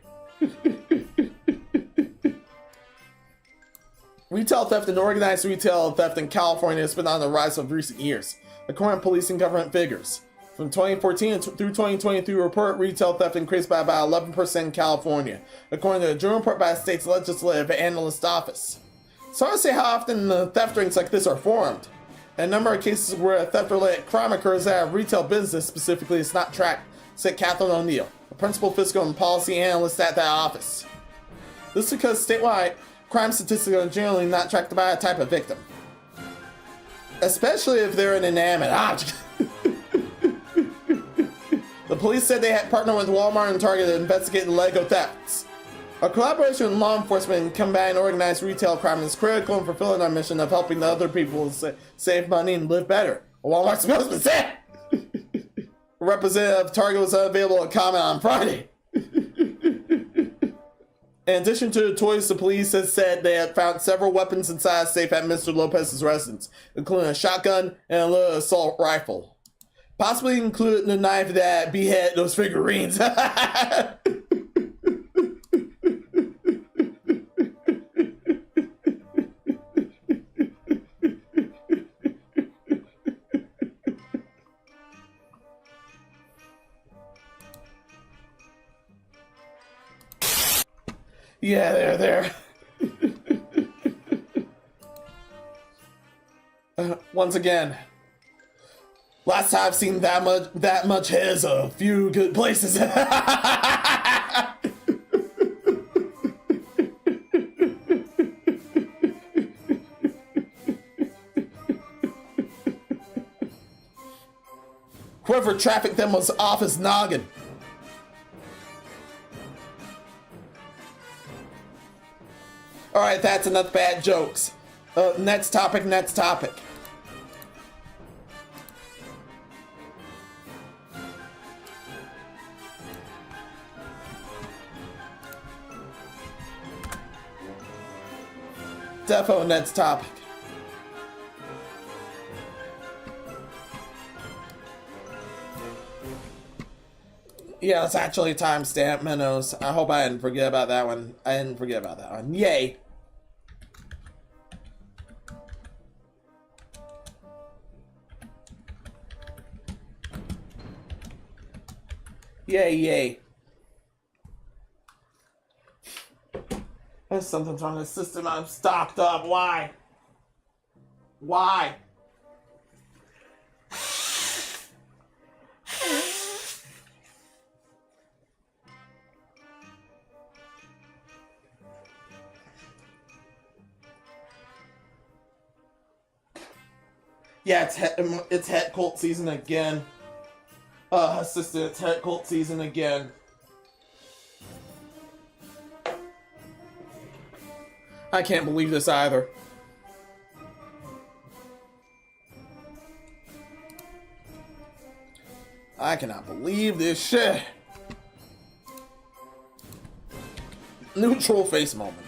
Retail theft and organized retail theft in California has been on the rise of recent years, according to police and government figures. From 2014 through 2023 report, retail theft increased by about 11% in California, according to a joint report by the state's legislative analyst office. It's hard to say how often theft rings like this are formed. And a number of cases where a theft-related crime occurs at a retail business specifically is not tracked, said Catherine O'Neill, a principal fiscal and policy analyst at that office. This is because statewide crime statistics are generally not tracked by a type of victim, especially if they're an inanimate object. The police said they had partnered with Walmart and Target to investigate the Lego thefts. Our collaboration with law enforcement in combating organized retail crime is critical in fulfilling our mission of helping the other people save money and live better. Walmart spokesman said. A representative of Target was unavailable to comment on Friday. In addition to the toys, the police has said they had found several weapons inside a safe at Mr. Lopez's residence, including a shotgun and a little assault rifle. Possibly including the knife that beheaded those figurines. Yeah, they're there. Once again, last time I've seen that much has a few good places. Whoever trafficked them was off his noggin. Alright, that's enough bad jokes. Next topic. Defo next topic. Yeah, it's actually timestamp Menos. I hope I didn't forget about that one. Yay. Yay. There's something wrong with the system. I'm stocked up. Why? Yeah, it's het cult season again. Assistant, it's het cult season again. I can't believe this either. I cannot believe this shit. Neutral face moment.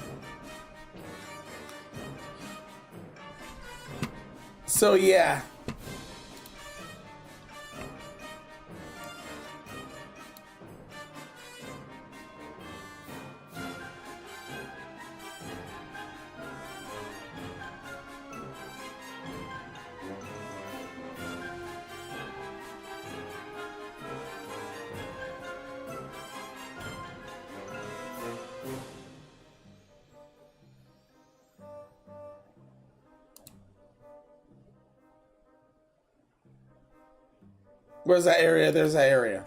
So yeah. Where's that area? There's that area.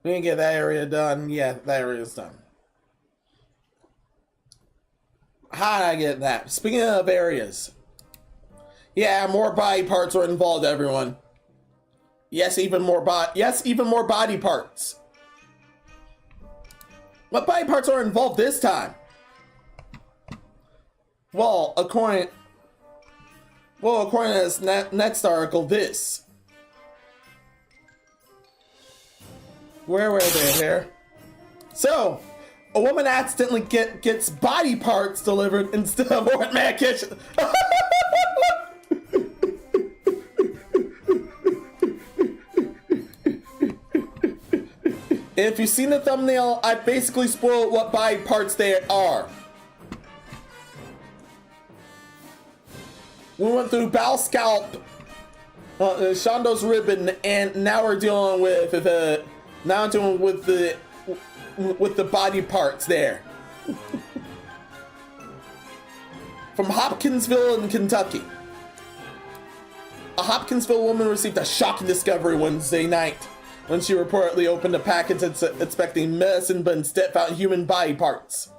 We didn't get that area done. Yeah, that area is done. How did I get that? Speaking of areas. Yeah, more body parts are involved, everyone. Yes, even more body parts. What body parts are involved this time? Well, according to this next article, this. Where were they here? So, a woman accidentally gets body parts delivered instead of automatic kitchen. If you've seen the thumbnail, I basically spoiled what body parts they are. We went through Bal Scalp, Shondo's ribbon, and now we're dealing with the body parts there. From Hopkinsville in Kentucky. A Hopkinsville woman received a shocking discovery Wednesday night when she reportedly opened a package expecting medicine but instead found human body parts.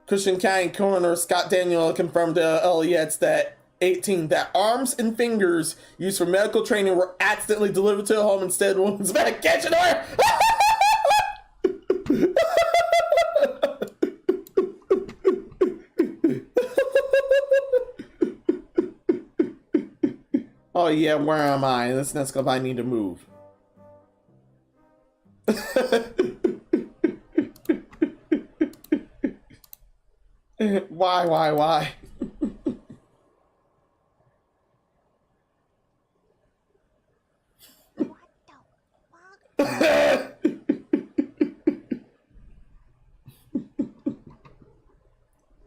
Christian County Coroner Scott Daniel confirmed to LEX that 18 that arms and fingers used for medical training were accidentally delivered to the home instead of the woman's medication order. Oh yeah, where am I? This next club I need to move. Why?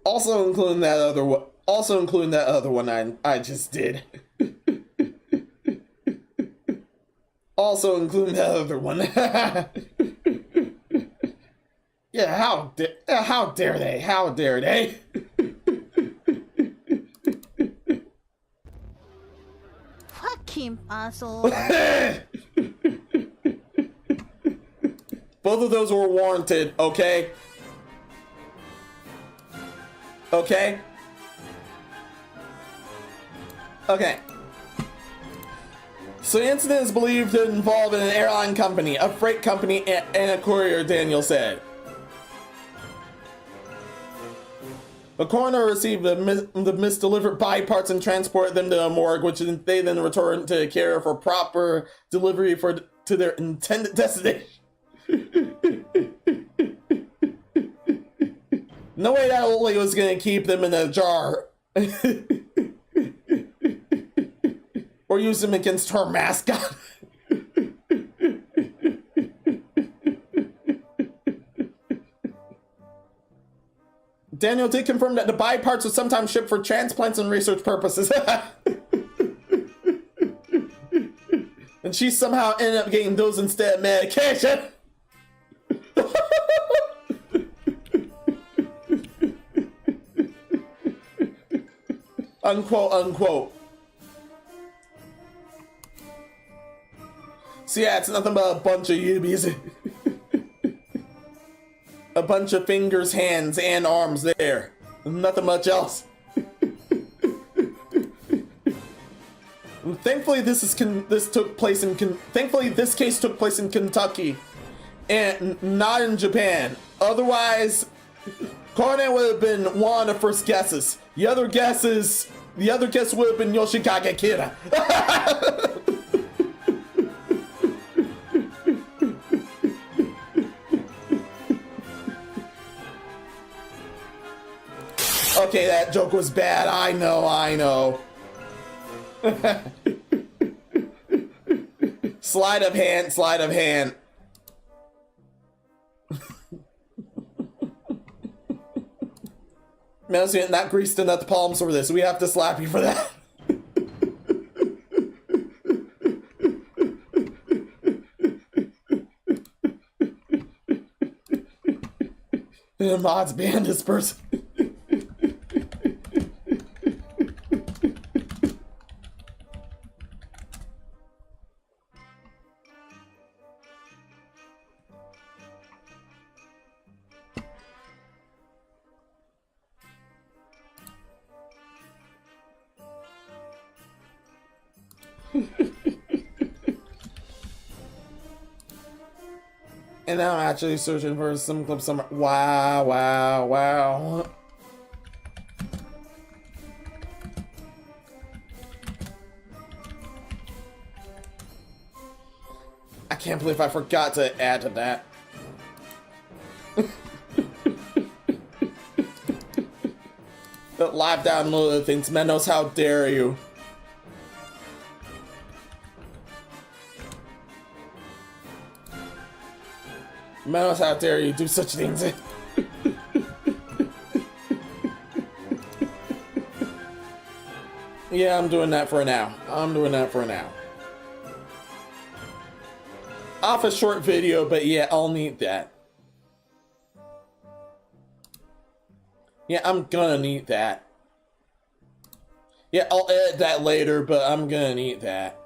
Also including that other one I just did. Also including that other one. Yeah, how dare they? How dare they? Fucking asshole. Both of those were warranted, okay? Okay? Okay. So the incident is believed to involve an airline company, a freight company, and a courier, Daniel said. The coroner received the misdelivered body parts and transported them to a morgue, which they then returned to the carrier for proper delivery to their intended destination. No way that old lady was gonna keep them in a jar. Or use them against her mascot. Daniel did confirm that the body parts were sometimes shipped for transplants and research purposes. And she somehow ended up getting those instead of medication. Unquote, unquote. So yeah, it's nothing but a bunch of yubbies. A bunch of fingers, hands, and arms there. Nothing much else. Thankfully, this case took place in Kentucky, and not in Japan. Otherwise, Conan would have been one of the first guesses. The other guess would have been Yoshikage Kira. Okay, that joke was bad. I know. Sleight of hand. Menos, you not greased enough the palms for this. We have to slap you for that. The mods banned this person. And now I'm actually searching for some clips somewhere. Wow. I can't believe I forgot to add to that. The live download of things, Menos, how dare you? Madhouse, how dare you do such things? Yeah, I'm doing that for now. Off a short video, but yeah, I'll need that. Yeah, I'm gonna need that. Yeah, I'll edit that later, but I'm gonna need that.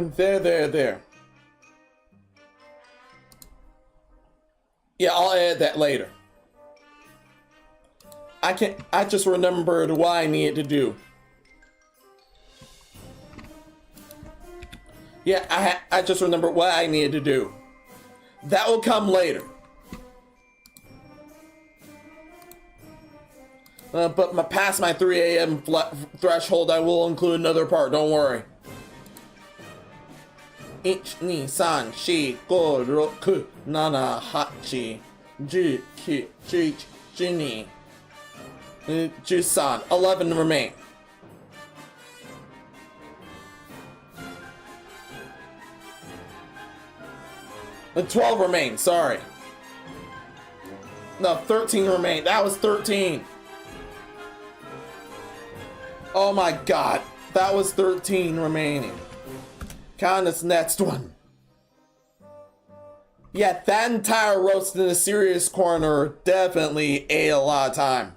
There. Yeah, I'll add that later. I just remembered what I needed to do. Yeah, I just remembered what I needed to do. That will come later. But past my 3 a.m. threshold, I will include another part, don't worry. 1、2、3、4、5、6、7、8、10、9、11、12、13. 11 remain. The 12 remain, sorry. No, 13 remain. That was 13. Oh my god. That was 13 remaining. Count this next one. Yeah, that entire roast in the serious corner definitely ate a lot of time.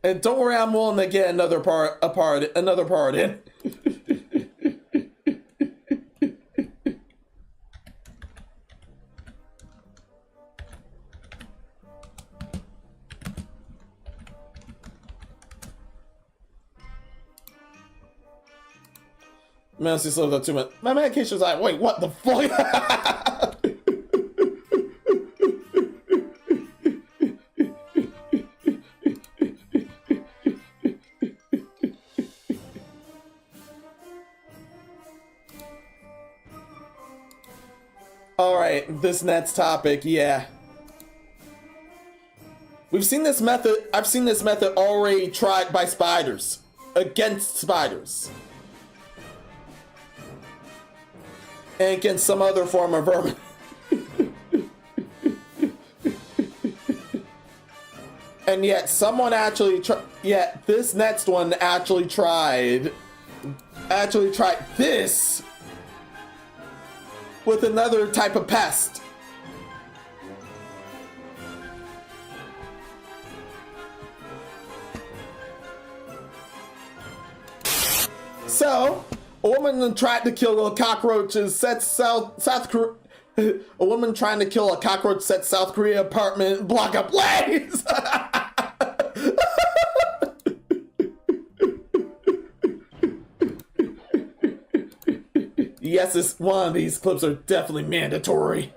And don't worry, I'm willing to get another part in. Menos slowed up 2 minutes. My medication's like, wait, what the fuck? Alright, this next topic, yeah. I've seen this method already tried by spiders. Against spiders. And against some other form of vermin. And yet someone this next one actually tried this with another type of pest. So, a woman tried to kill a cockroach and set South Korea. A woman trying to kill a cockroach set South Korea apartment block ablaze. Yes, one of these clips are definitely mandatory.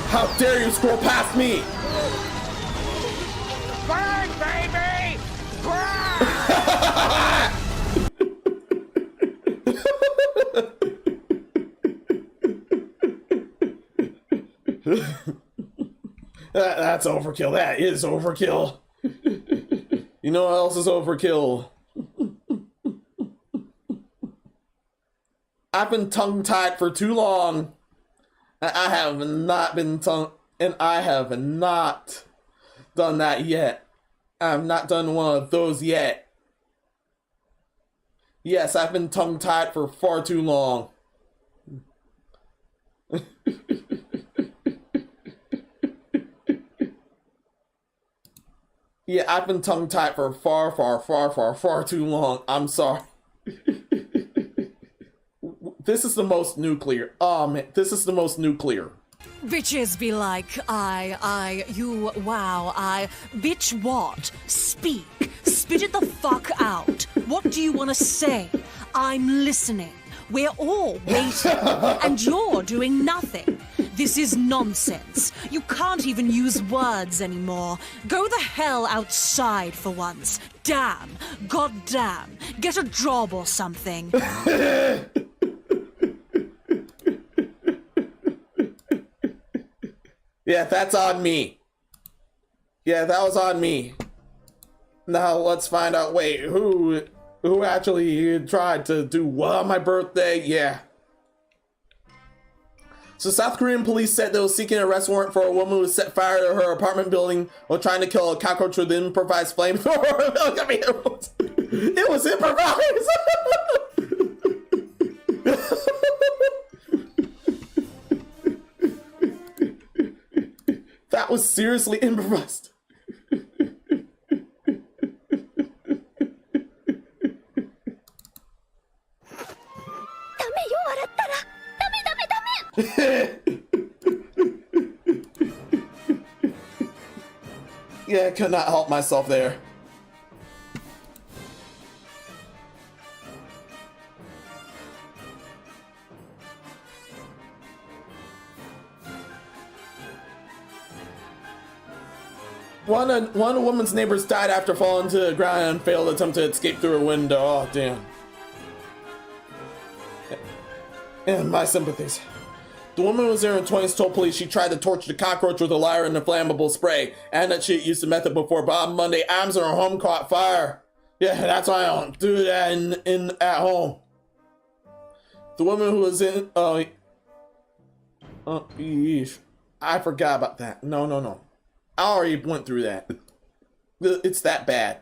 How dare you scroll past me? Burn, baby! That's overkill. That is overkill. You know what else is overkill? I've been tongue-tied for too long. I have not done that yet. I have not done one of those yet. Yes, I've been tongue-tied for far too long. Yeah, I've been tongue-tied for far too long. I'm sorry. This is the most nuclear. Oh man, this is the most nuclear. Bitches be like, you, wow, bitch what? Speak. Spit it the fuck out. What do you want to say? I'm listening. We're all waiting, and you're doing nothing. This is nonsense. You can't even use words anymore. Go the hell outside for once. Damn. God damn. Get a job or something. Yeah, that's on me. Yeah, that was on me. Now let's find out, wait, who actually tried to do what on my birthday? Yeah. So South Korean police said they were seeking an arrest warrant for a woman who set fire to her apartment building while trying to kill a cockroach with an improvised flamethrower. I mean, it was improvised. That was seriously improvised. Yeah, I could not help myself there. One woman's neighbors died after falling to the ground and failed attempt to escape through a window. Oh, damn. And my sympathies. The woman was in her 20s told police she tried to torch the cockroach with a lighter and a flammable spray, and that she had used the method before, but on Monday, arms in her home caught fire. Yeah, that's why I don't do that at home. The woman who was in, I forgot about that. No. I already went through that. It's that bad.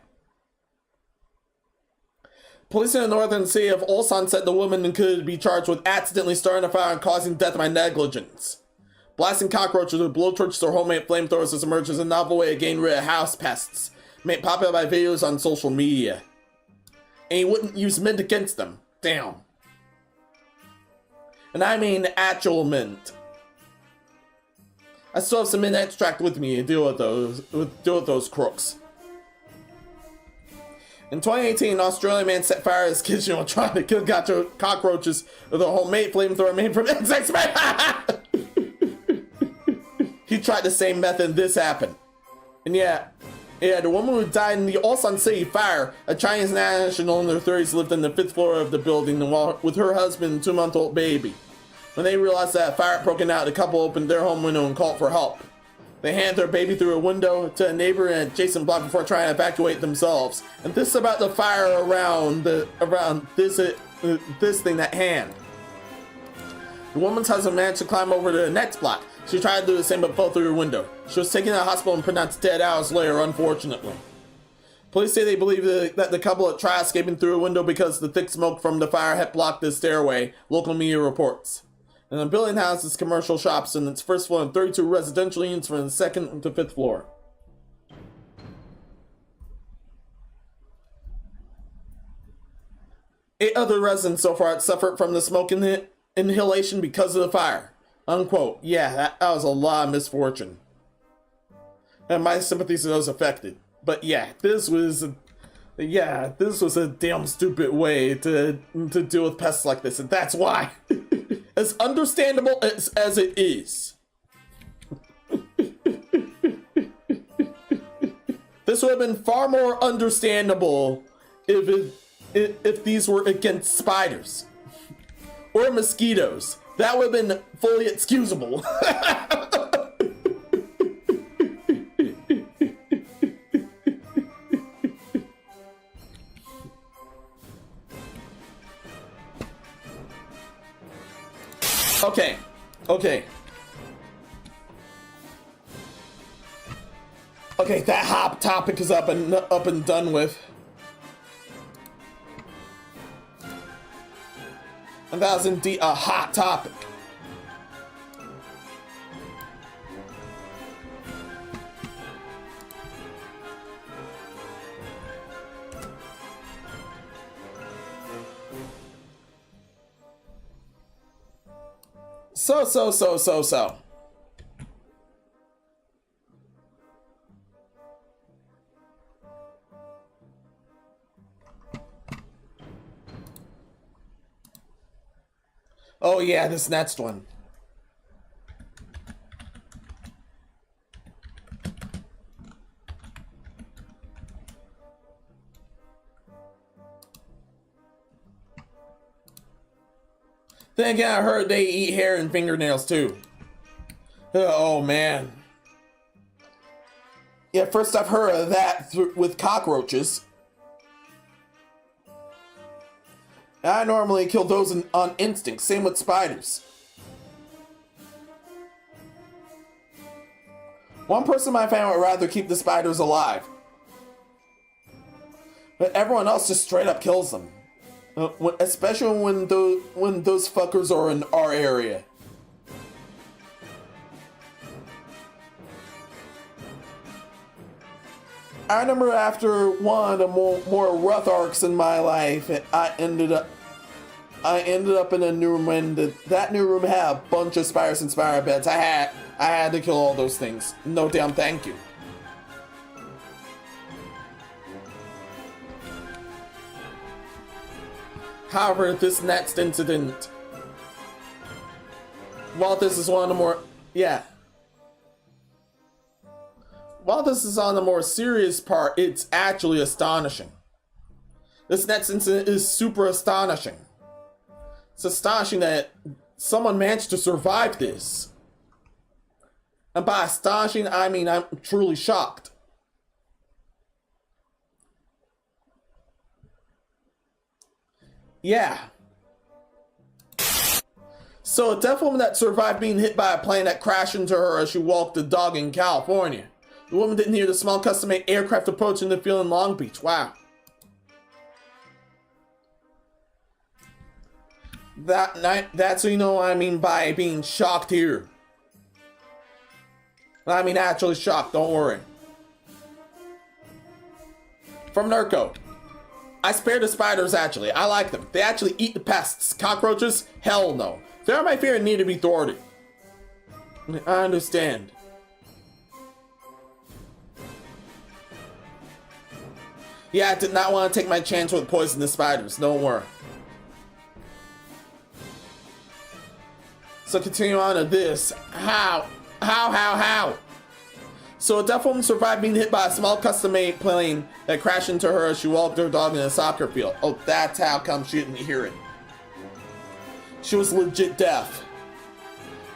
Police in the northern city of Ulsan said the woman could be charged with accidentally starting a fire and causing death by negligence. Blasting cockroaches with blowtorches or homemade flamethrowers has emerged as a novel way of getting rid of house pests, made popular by videos on social media. And he wouldn't use mint against them. Damn. And I mean actual mint. I still have some mint extract with me to deal with those crooks. In 2018, an Australian man set fire to his kitchen while trying to kill cockroaches with a homemade flamethrower made from insects. He tried the same method and this happened. And yeah, the woman who died in the Ulsan City fire, a Chinese national in their 30s, lived on the 5th floor of the building with her husband and 2-month-old baby. When they realized that a fire had broken out, the couple opened their home window and called for help. They handed their baby through a window to a neighbor in an adjacent block before trying to evacuate themselves. And this is about the fire around this thing, that hand. The woman's husband managed to climb over to the next block. She tried to do the same but fell through her window. She was taken to the hospital and pronounced dead hours later, unfortunately. Police say they believe that the couple had tried escaping through a window because the thick smoke from the fire had blocked the stairway, local media reports. And the building houses commercial shops in its first floor and 32 residential units from the 2nd to 5th floor. Eight other residents so far had suffered from the smoke inhalation because of the fire. Unquote. Yeah, that was a lot of misfortune. And my sympathies to those affected. But yeah, this was a damn stupid way to deal with pests like this, and that's why. As understandable as it is. This would have been far more understandable if these were against spiders. Or mosquitoes. That would have been fully excusable. Okay, that hot topic is up and done with. And that was indeed a hot topic. So. yeah, this next one. Then again, I heard they eat hair and fingernails too. Oh man. Yeah, first I've heard of that with cockroaches. I normally kill those on instinct, same with spiders. One person in my family would rather keep the spiders alive. But everyone else just straight up kills them. Especially when those fuckers are in our area. I remember after one of the more rough arcs in my life, I ended up in a new room, and that new room had a bunch of spiders and spider beds. I had to kill all those things. No damn thank you. However, this next incident, while this is one of the more, while this is on the more serious part, it's actually astonishing. This next incident is super astonishing. It's astonishing that someone managed to survive this. And by astonishing, I mean I'm truly shocked. Yeah. So a deaf woman that survived being hit by a plane that crashed into her as she walked the dog in California. The woman didn't hear the small custom-made aircraft approaching the field in Long Beach. Wow. That's what you know what I mean by being shocked here. I mean actually shocked, don't worry. From Nurko. I spare the spiders actually. I like them. They actually eat the pests. Cockroaches? Hell no. They're my fear and need to be thwarted. I understand. Yeah, I did not want to take my chance with poisonous spiders. Don't worry. So continue on to this. How? So a deaf woman survived being hit by a small custom-made plane that crashed into her as she walked her dog in a soccer field. Oh, that's how come she didn't hear it. She was legit deaf.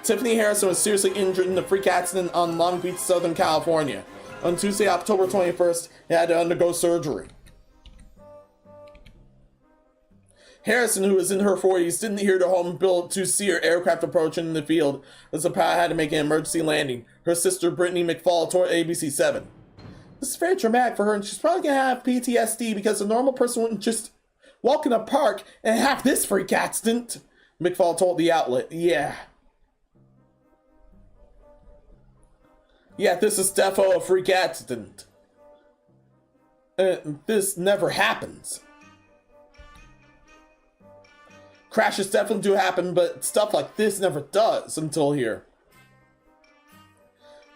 Tiffany Harrison was seriously injured in a freak accident on Long Beach, Southern California. On Tuesday, October 21st, he had to undergo surgery. Harrison, who was in her 40s, didn't hear the home built to see her aircraft approaching the field as the pilot had to make an emergency landing. Her sister, Brittany McFall, told ABC 7. This is very traumatic for her, and she's probably going to have PTSD because a normal person wouldn't just walk in a park and have this freak accident, McFall told the outlet. Yeah, this is defo a freak accident. This never happens. Crashes definitely do happen, but stuff like this never does until here.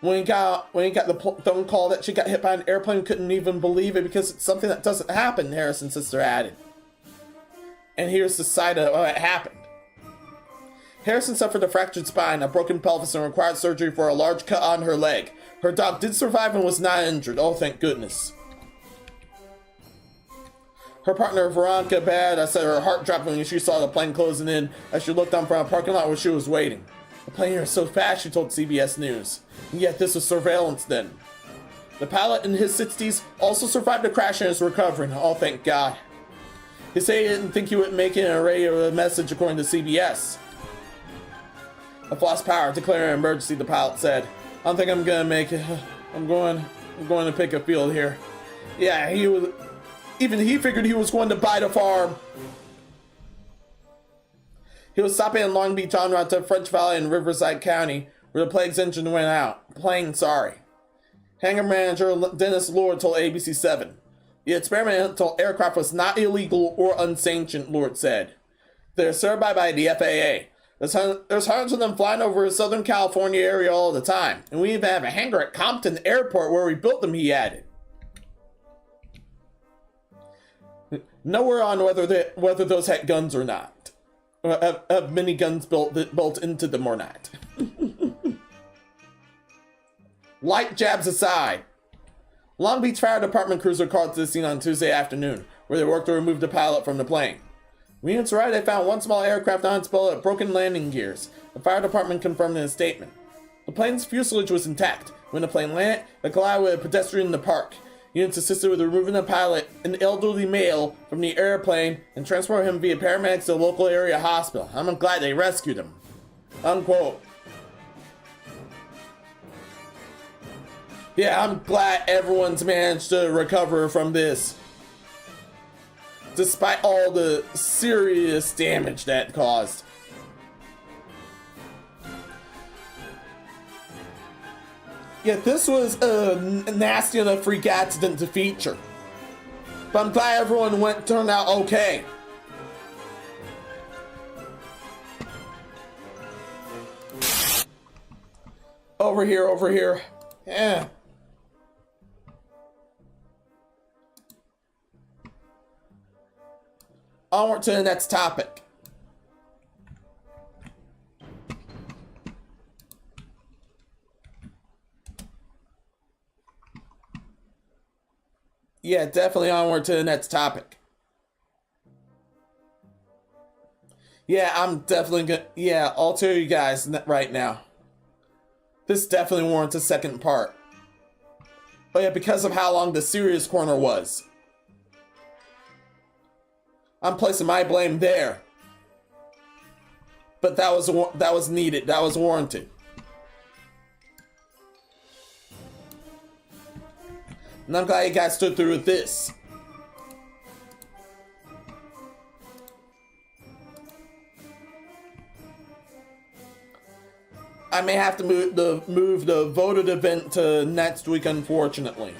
When he got the phone call that she got hit by an airplane, couldn't even believe it because it's something that doesn't happen, Harrison's sister added. And here's the side of how it happened. Harrison suffered a fractured spine, a broken pelvis, and required surgery for a large cut on her leg. Her dog did survive and was not injured. Oh, thank goodness. Her partner, Veronica Bad, said her heart dropped when she saw the plane closing in as she looked down from a parking lot where she was waiting. The plane here is so fast, she told CBS News. And yet this was surveillance then. The pilot in his 60s also survived the crash and is recovering. Oh, thank God. He said he didn't think he would make it in a radio message according to CBS. I've lost power, declaring an emergency, the pilot said. I don't think I'm gonna make it. I'm going to pick a field here. Yeah, even he figured he was going to buy the farm. He was stopping in Long Beach en route to French Valley in Riverside County, where the plague's engine went out. Hangar manager Dennis Lord told ABC 7. The experimental aircraft was not illegal or unsanctioned, Lord said. They're certified by the FAA. There's hundreds of them flying over the Southern California area all the time. And we even have a hangar at Compton Airport where we built them, he added. Nowhere on whether those had guns or not. have miniguns built into them or not. Light jabs aside. Long Beach Fire Department crews were called to the scene on Tuesday afternoon, where they worked to remove the pilot from the plane. When units arrived, they found one small aircraft on its belly with broken landing gears. The fire department confirmed in a statement. The plane's fuselage was intact. When the plane landed, it collided with a pedestrian in the park. Units assisted with removing the pilot, an elderly male, from the airplane and transported him via paramedics to a local area hospital. I'm glad they rescued him. Unquote. Yeah, I'm glad everyone's managed to recover from this, despite all the serious damage that caused. Yeah, this was a nasty enough freak accident to feature, but I'm glad everyone turned out okay. Over here. Yeah. Onward to the next topic. Yeah, definitely onward to the next topic. Yeah, I'm definitely gonna... Yeah, I'll tell you guys right now. This definitely warrants a second part. Oh yeah, because of how long the serious corner was. I'm placing my blame there. But that was needed. That was warranted. And I'm glad you guys stood through with this. I may have to move the voted event to next week, unfortunately.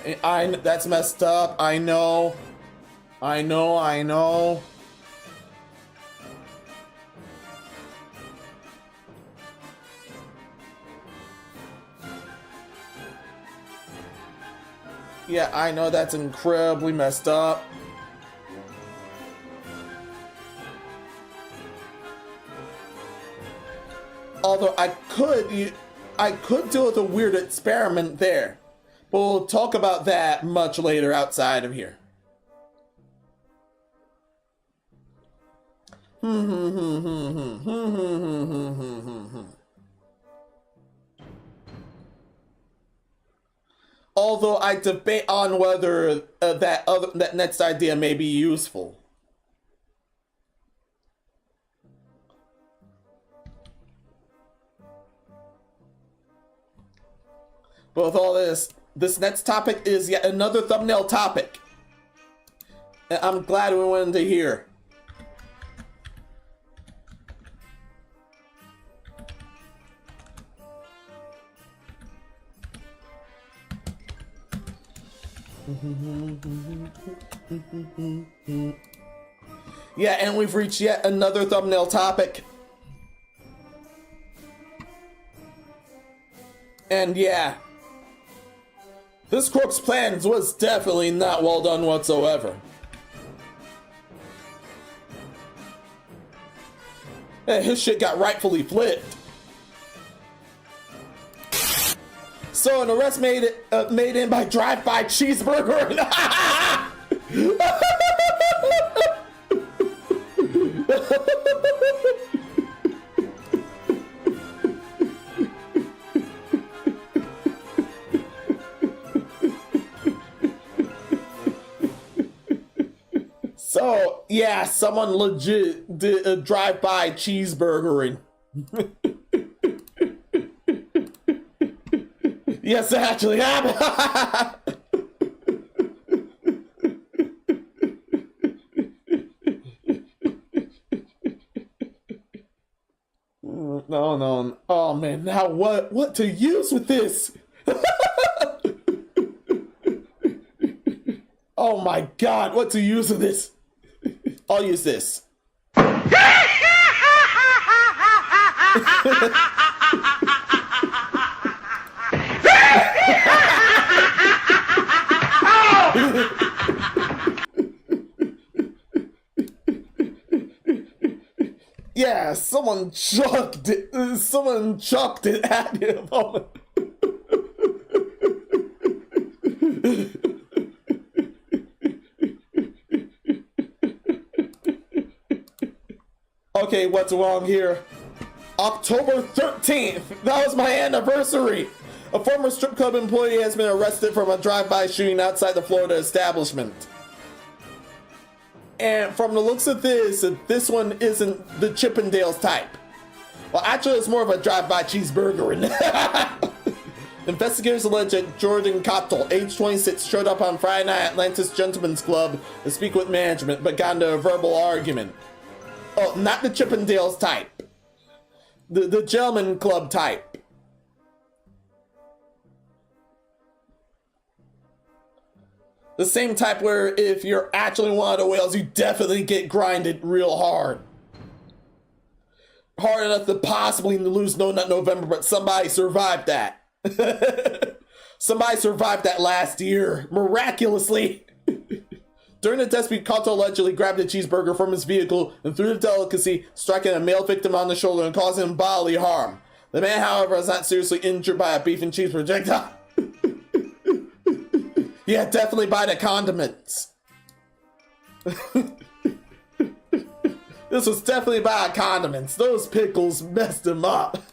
That's messed up. I know. Yeah, I know that's incredibly messed up. Although I could deal with a weird experiment there. But we'll talk about that much later outside of here. Although I debate on whether that next idea may be useful. But with all this next topic is yet another thumbnail topic. And I'm glad we went into here. Yeah, and we've reached yet another thumbnail topic. And yeah, this Crook's plans was definitely not well done whatsoever. Hey, his shit got rightfully flipped. So an arrest made in by Drive-By Cheeseburgering. So yeah, someone legit did a drive-by cheeseburgering. Yes, it actually happened. No. Oh man, now what to use with this? Oh my god, what to use with this? I'll use this. Yeah, someone chucked it. Someone chucked it at him. Okay, what's wrong here? October 13th. That was my anniversary. A former strip club employee has been arrested from a drive-by shooting outside the Florida establishment. And from the looks of this one isn't the Chippendales type. Well, actually, it's more of a drive-by cheeseburgering. Investigators allege that Jordan Cottle, age 26, showed up on Friday night at Atlantis Gentlemen's Club to speak with management, but got into a verbal argument. Oh, not the Chippendales type. The Gentleman Club type. The same type where if you're actually one of the whales, you definitely get grinded real hard. Hard enough to possibly lose No Nut November, but somebody survived that. Somebody survived that last year, miraculously. During the dispute, Kato allegedly grabbed a cheeseburger from his vehicle and threw the delicacy, striking a male victim on the shoulder and causing him bodily harm. The man, however, was not seriously injured by a beef and cheese projectile. Yeah, definitely buy the condiments. This was definitely by condiments. Those pickles messed him up.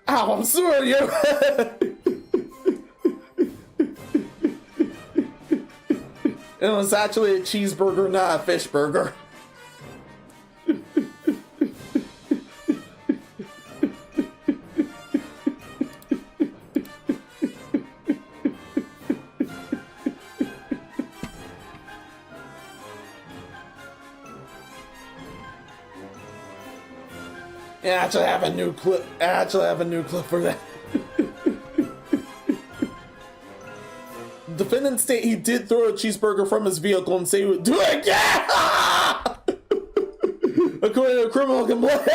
Ow, I'm suing you. It was actually a cheeseburger, not a fish burger. Yeah, I actually have a new clip. For that. Defendant state he did throw a cheeseburger from his vehicle and say he would do it again. According to a criminal complaint.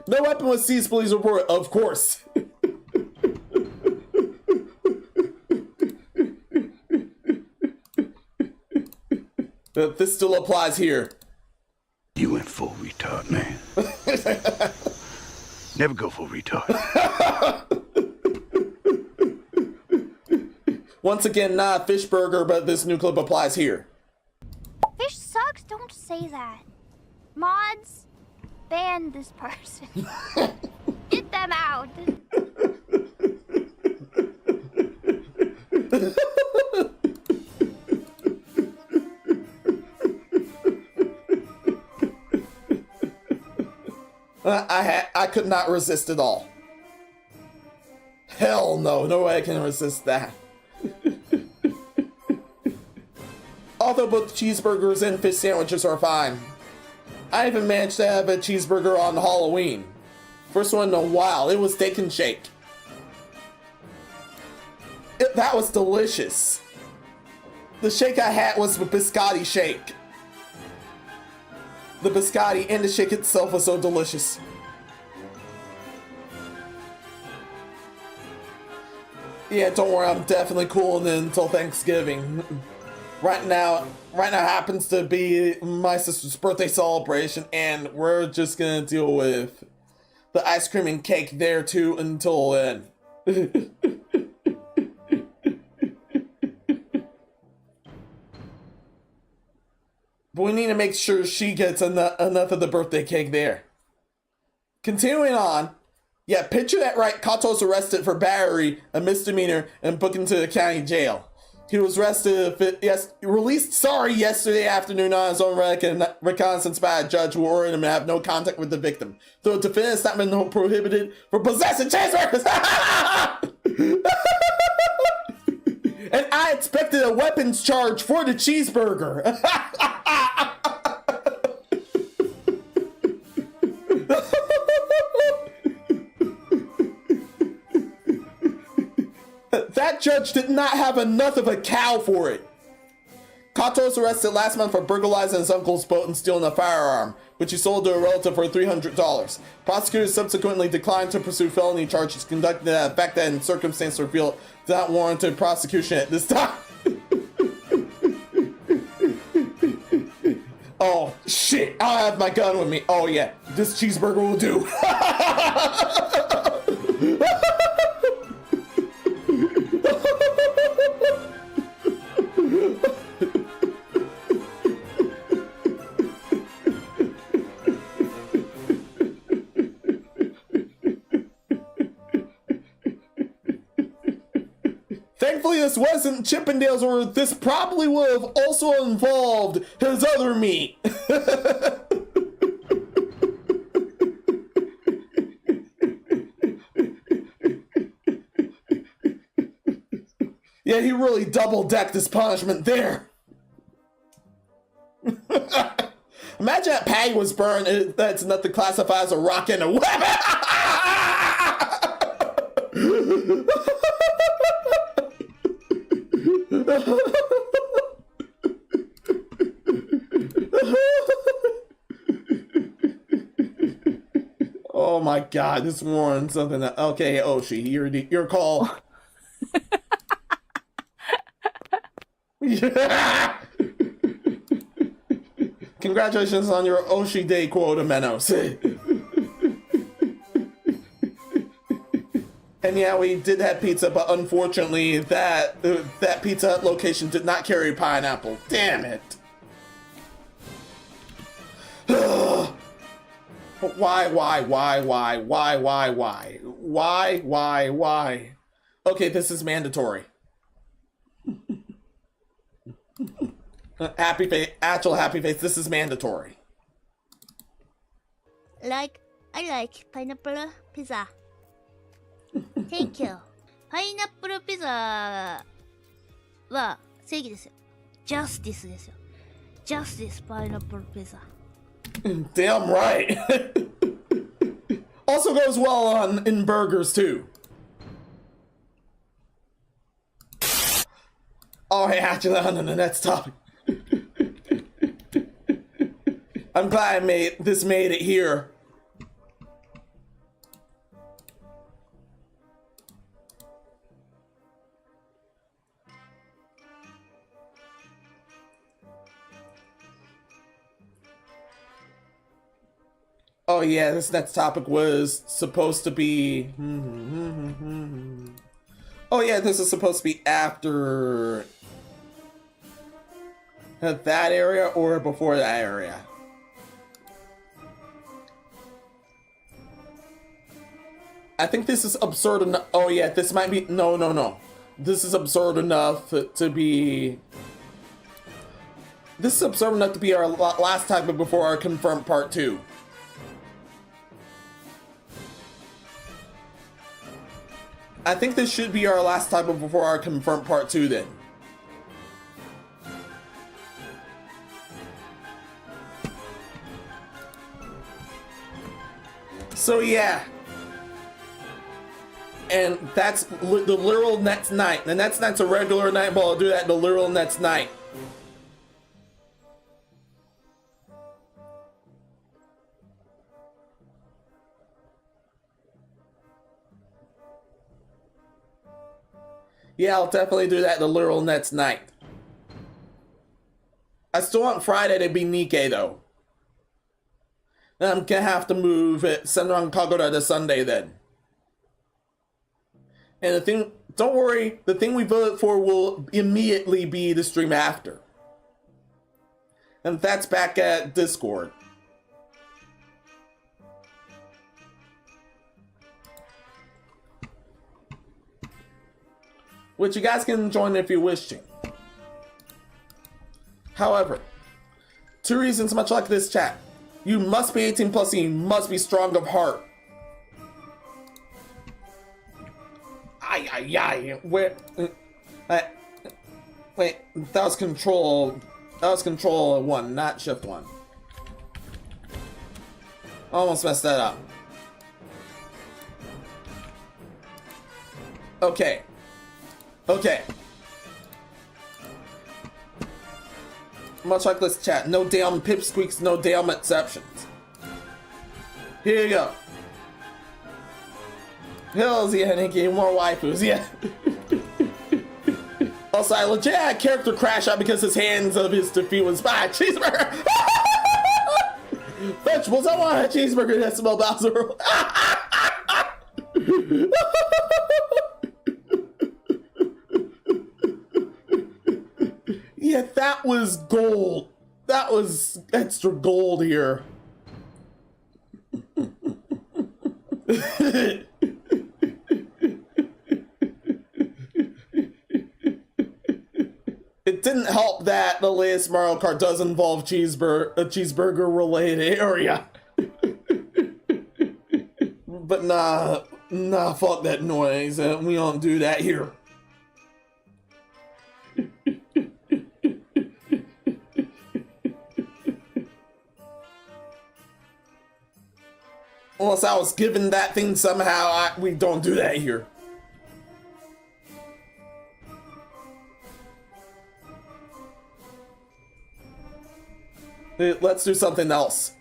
No weapon was seized, police report. Of course. But this still applies here. You went full retard, man. Never go full retard. Once again, not a fish burger, but this new clip applies here. Fish sucks, don't say that. Mods, ban this person. Get them out. I could not resist at all. Hell no, no way I can resist that. Although both cheeseburgers and fish sandwiches are fine. I even managed to have a cheeseburger on Halloween. First one in a while. It was steak and shake. That was delicious. The shake I had was a biscotti shake. The biscotti and the shake itself was so delicious. Yeah, don't worry, I'm definitely cooling it until Thanksgiving. Right now happens to be my sister's birthday celebration, and we're just gonna deal with the ice cream and cake there too until then. But we need to make sure she gets enough of the birthday cake there. Continuing on. Yeah, picture that right. Kato's arrested for battery, a misdemeanor, and booked into the county jail. He was released yesterday afternoon on his own reconnaissance by a judge who ordered him to have no contact with the victim. Though the defendant has not been prohibited for possessing cheeseburgers. And I expected a weapons charge for the cheeseburger. That judge did not have enough of a cow for it. Kato was arrested last month for burglarizing his uncle's boat and stealing a firearm, which he sold to a relative for $300. Prosecutors subsequently declined to pursue felony charges, conducting the fact that in circumstances revealed not warranted prosecution at this time. Oh, shit. I'll have my gun with me. Oh, yeah. This cheeseburger will do. Thankfully, this wasn't Chippendales, or this probably would have also involved his other meat. Yeah, he really double-decked his punishment there. Imagine that Patty was burned. That's enough to classify as a rock and a weapon. Oh my god, this warrants something that, okay, Oshi, your call. Congratulations on your Oshi Day quota, Menos. And yeah, we did have pizza, but unfortunately, that Pizza Hut location did not carry pineapple. Damn it. Why? Okay, this is mandatory. Happy face, actual happy face, this is mandatory. I like pineapple pizza. Thank you. パイナップルピザは正義ですよ。Justice ですよ。Justice pineapple pizza. Damn right. Also goes well in burgers too. Oh, hey, actually, on the next topic. I'm glad this made it here. Oh yeah, this next topic was supposed to be... Oh yeah, this is supposed to be after that area or before that area. I think this is absurd enough. Oh yeah, this might be... No. This is absurd enough to be... This is absurd enough to be our last topic before our confirmed part 2. I think this should be our last topic before our confirmed part 2 then. So yeah. And that's the literal next night. The next night's a regular night, but I'll do that the literal next night. Yeah, I'll definitely do that the literal next night. I still want Friday to be Nikkei though. Then I'm gonna have to move it Senran Kagura to Sunday then. And the thing, don't worry, the thing we voted for will immediately be the stream after. And that's back at Discord. Which you guys can join if you wish to. However, 2 reasons much like this chat. You must be 18 plus and you must be strong of heart. Where? Wait, that was control 1, not shift 1. Almost messed that up. Okay. Much like this chat, no damn pipsqueaks, no damn exceptions. Here you go. Hells yeah, Nikki, more waifus, yeah. Also, I legit had character crash out because his hands of his defeat was by cheeseburger. Vegetables, I want a cheeseburger that smell Bowser. Yeah, that was gold. That was extra gold here. It didn't help that the latest Mario Kart does involve a cheeseburger related area. But nah, fuck that noise. We don't do that here. Unless I was given that thing somehow, we don't do that here. Let's do something else.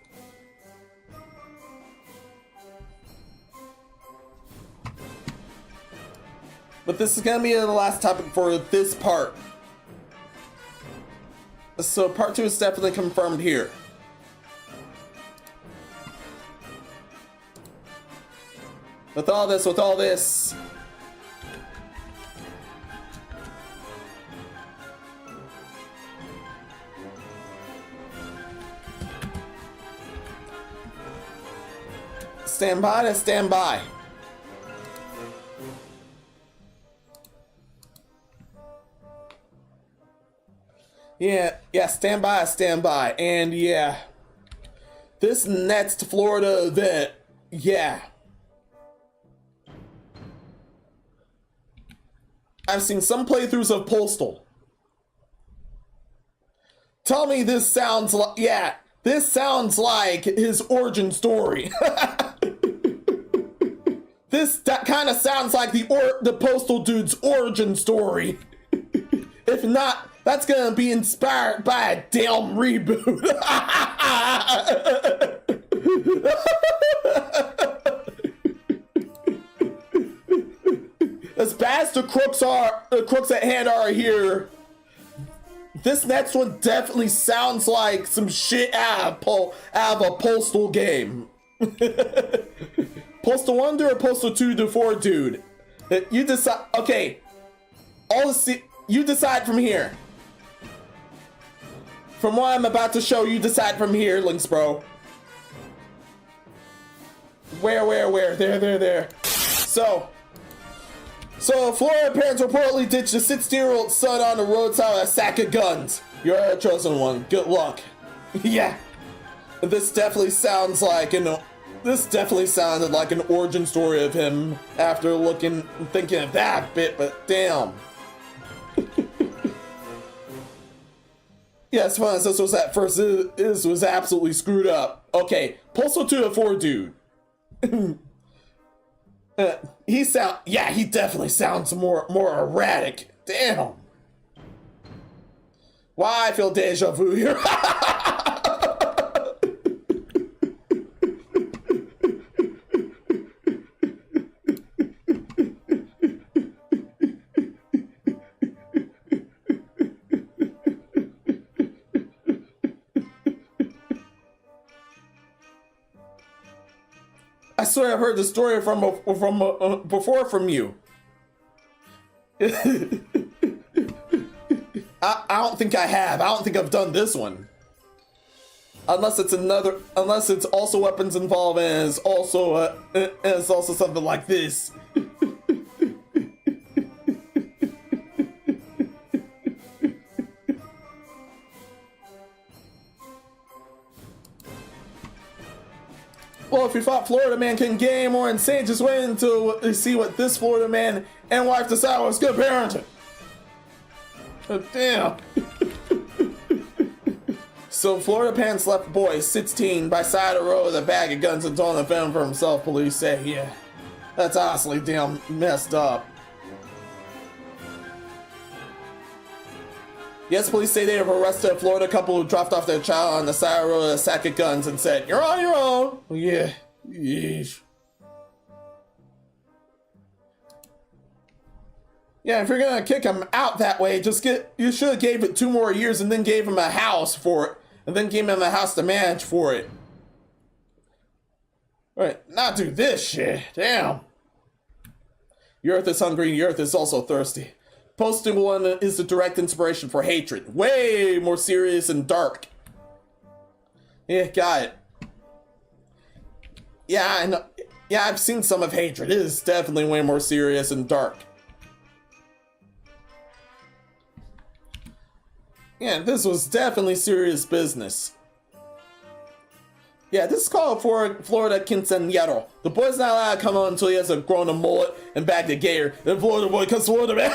But this is gonna be the last topic for this part. So part 2 is definitely confirmed here. With all this. Stand by to stand by. Yeah, stand by, stand by. And yeah, this next Florida event, yeah. I've seen some playthroughs of Postal. Tell me this sounds like, yeah, this sounds like his origin story. That kind of sounds like the Postal dude's origin story. If not, that's gonna be inspired by a damn reboot. As bad as the crooks at hand are here, this next one definitely sounds like some shit out of a Postal game. Postal 1 dude or Postal 2 to 4 dude? You decide. Okay, you decide from here. From what I'm about to show, you decide from here, Lynx bro. Where? There. So, Florida parents reportedly ditched a 16-year-old son on the roadside with a sack of guns. You're a chosen one. Good luck. Yeah. This definitely sounds like this definitely sounded like an origin story of him after thinking of that bit, but damn. Yeah, as fun as this was at first, this was absolutely screwed up. Okay, Postal 2 to 4 dude. He definitely sounds more erratic. Damn. Why I feel deja vu here. I swear I've heard the story before from you. I don't think I have. I don't think I've done this one. Unless it's also weapons involved and it's also something like this. Well, if you thought Florida Man can get any more insane, just wait until you see what this Florida man and wife decide was good parenting. Oh, damn. So Florida Pants left boy, 16, by side of the road with a bag of guns and told him to fend for himself, police say. Yeah, that's honestly damn messed up. Yes, police say they have arrested a Florida couple who dropped off their child on the side of the road with a sack of guns and said, "You're on your own." Yeah. Yeesh. Yeah, if you're gonna kick him out that way, you should have gave it 2 more years and then gave him a house for it. And then gave him a house to manage for it. Alright, not do this shit. Damn. The earth is hungry, the earth is also thirsty. Posting one is the direct inspiration for hatred. Way more serious and dark. Yeah, got it. Yeah, I know. Yeah, I've seen some of hatred. It is definitely way more serious and dark. Yeah, this was definitely serious business. Yeah, this is called for Florida quinceañero. The boy's not allowed to come out until he has grown a mullet and bagged a gator. Then Florida boy comes to Florida man.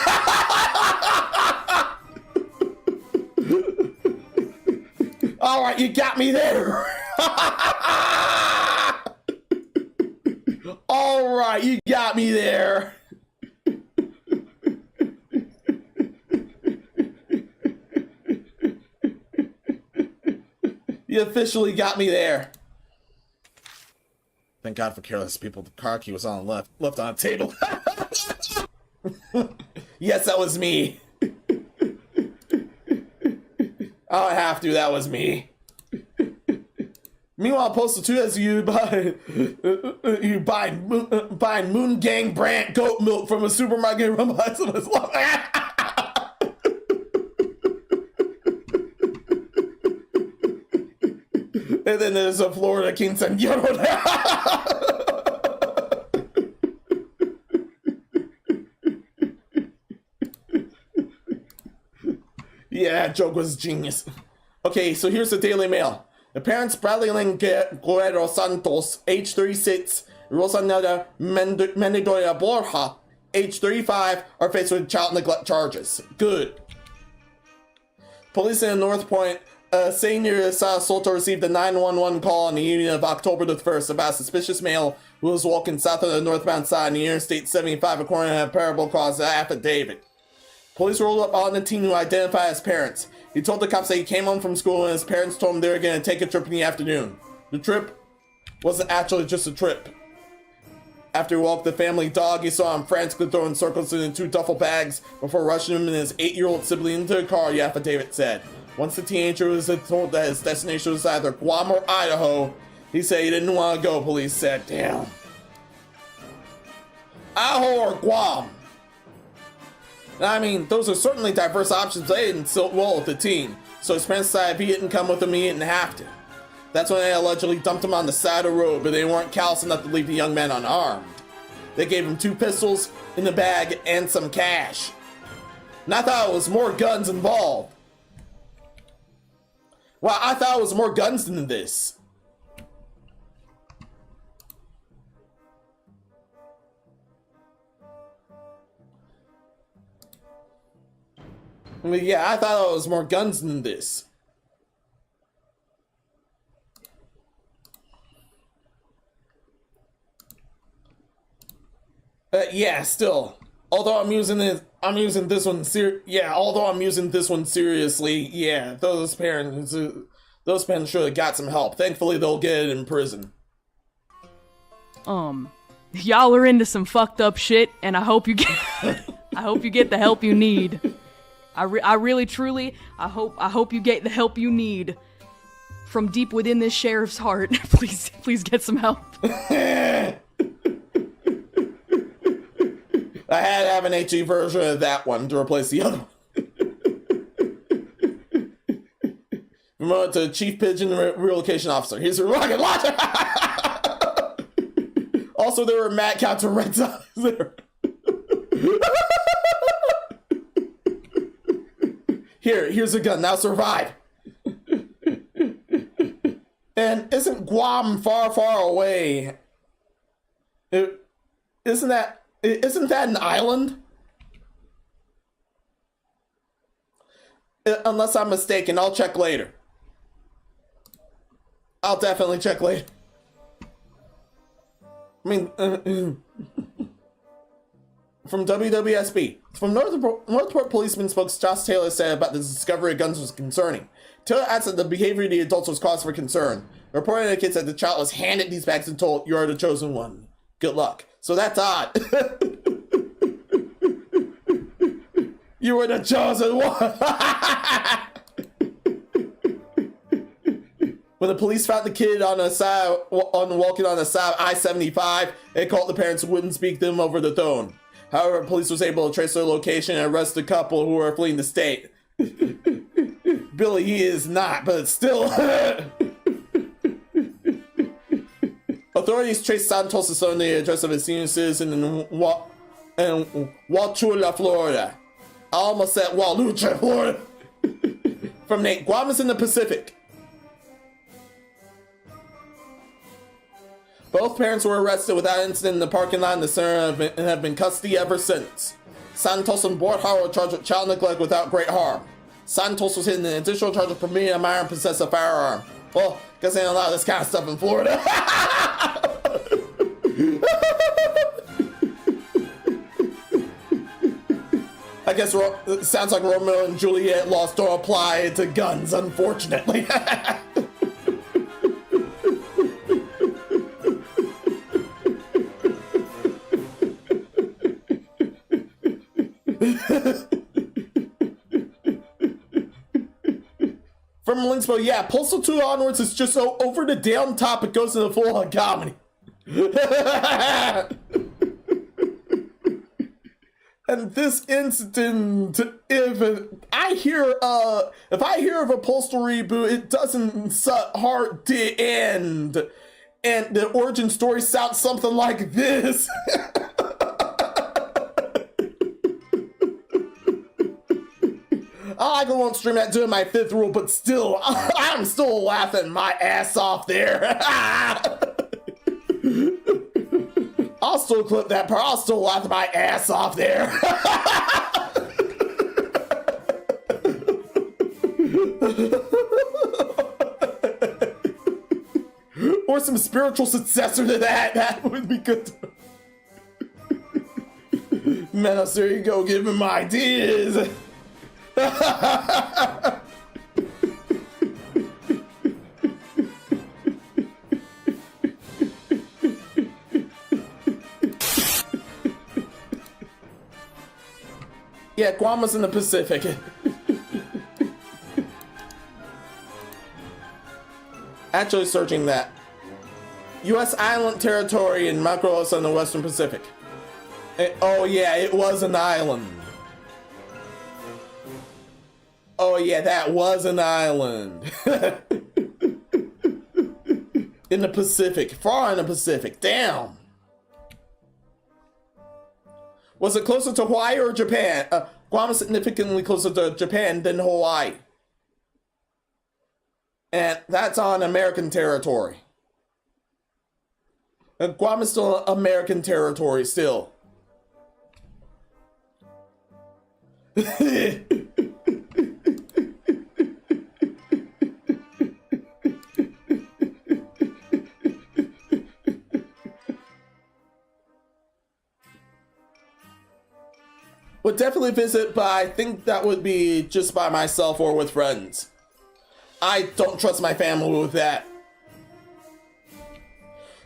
Alright, you got me there. Alright, you got me there. You officially got me there. Thank God for careless people. The car key was on left on the table. Yes, that was me. I have to. That was me. Meanwhile, Postal 2 has you buying Moon Gang brand goat milk from a supermarket run by someone's love. And then there's a Florida quinceañero. Yeah, that joke was genius. Okay, so here's the Daily Mail. The parents Bradley Lynn Guerrero Santos, age 36, Rosanella Mendoya Borja, age 35, are faced with child neglect charges. Good. Police in North Point say near Soto received a 911 call on the evening of October the 1st about a suspicious male who was walking south of the northbound side of the Interstate 75 according to a parable cause affidavit. Police rolled up on the teen who identified as parents. He told the cops that he came home from school and his parents told him they were going to take a trip in the afternoon. The trip wasn't actually just a trip. After he walked the family dog, he saw him frantically throwing circles in 2 duffel bags before rushing him and his 8-year-old sibling into the car, the affidavit said. Once the teenager was told that his destination was either Guam or Idaho, he said he didn't want to go, police said. Damn. Idaho or Guam? I mean, those are certainly diverse options. They didn't sit well with the teen, so his parents decided if he didn't come with them, he didn't have to. That's when they allegedly dumped him on the side of the road, but they weren't callous enough to leave the young man unarmed. They gave him 2 pistols in the bag and some cash. And I thought it was more guns involved. Well, I thought it was more guns than this. I mean, yeah, I thought it was more guns than this. Yeah, still. Although I'm using this one seriously. Yeah, those parents should have got some help. Thankfully, they'll get it in prison. Y'all are into some fucked up shit, and I hope you get the help you need. I really, truly, I hope you get the help you need from deep within this sheriff's heart. Please get some help. I had to have an HE version of that one to replace the other one. Promoted to Chief Pigeon Relocation Officer. Here's your rocket launcher! Also, there were Matt counts and red zones there. Here's a gun. Now survive. And isn't Guam far, far away? Isn't that an island? Unless I'm mistaken, I'll check later. I'll definitely check later. I mean, From WWSB. From Northport policeman spokesman Josh Taylor said about the discovery of guns was concerning. Taylor adds that the behavior of the adults was cause for concern. The report indicates that the child was handed these bags and told, "You are the chosen one. Good luck." So that's odd. You were the chosen one. When the police found the kid on walking on the side of I-75, they called the parents who wouldn't speak to them over the phone. However, police was able to trace their location and arrest the couple who were fleeing the state. Billy, he is not, but still. Authorities traced Santos' son the address of a senior citizen in Wauchula, Florida. I almost said Walucha, Florida. From Nate Guamas in the Pacific. Both parents were arrested without incident in the parking lot in the center and have been custody ever since. Santos and Borja were charged with child neglect without great harm. Santos was hit in an additional charge of permitting a minor possess a firearm. Well, guess they don't allow this kind of stuff in Florida. I guess it sounds like Romeo and Juliet laws don't apply to guns, unfortunately. From Linkspo, yeah, Postal 2 onwards is just so over the damn top, it goes into full on comedy. And this incident, if I hear of a Postal reboot, it doesn't suck hard to end. And the origin story sounds something like this. I won't stream that doing my fifth rule, but still, I'm still laughing my ass off there. I'll still clip that part. I'll still laugh my ass off there. Or some spiritual successor to that. That would be good. Menos, there you go, give him ideas. Yeah, Guam in the Pacific. Actually searching that. U.S. island territory in Macros on the Western Pacific. Oh yeah, it was an island. Oh yeah, that was an island. In the Pacific, far in the Pacific, damn. Was it closer to Hawaii or Japan? Guam is significantly closer to Japan than Hawaii. And that's on American territory. Guam is still American territory, still. Would definitely visit, but I think that would be just by myself or with friends. I don't trust my family with that.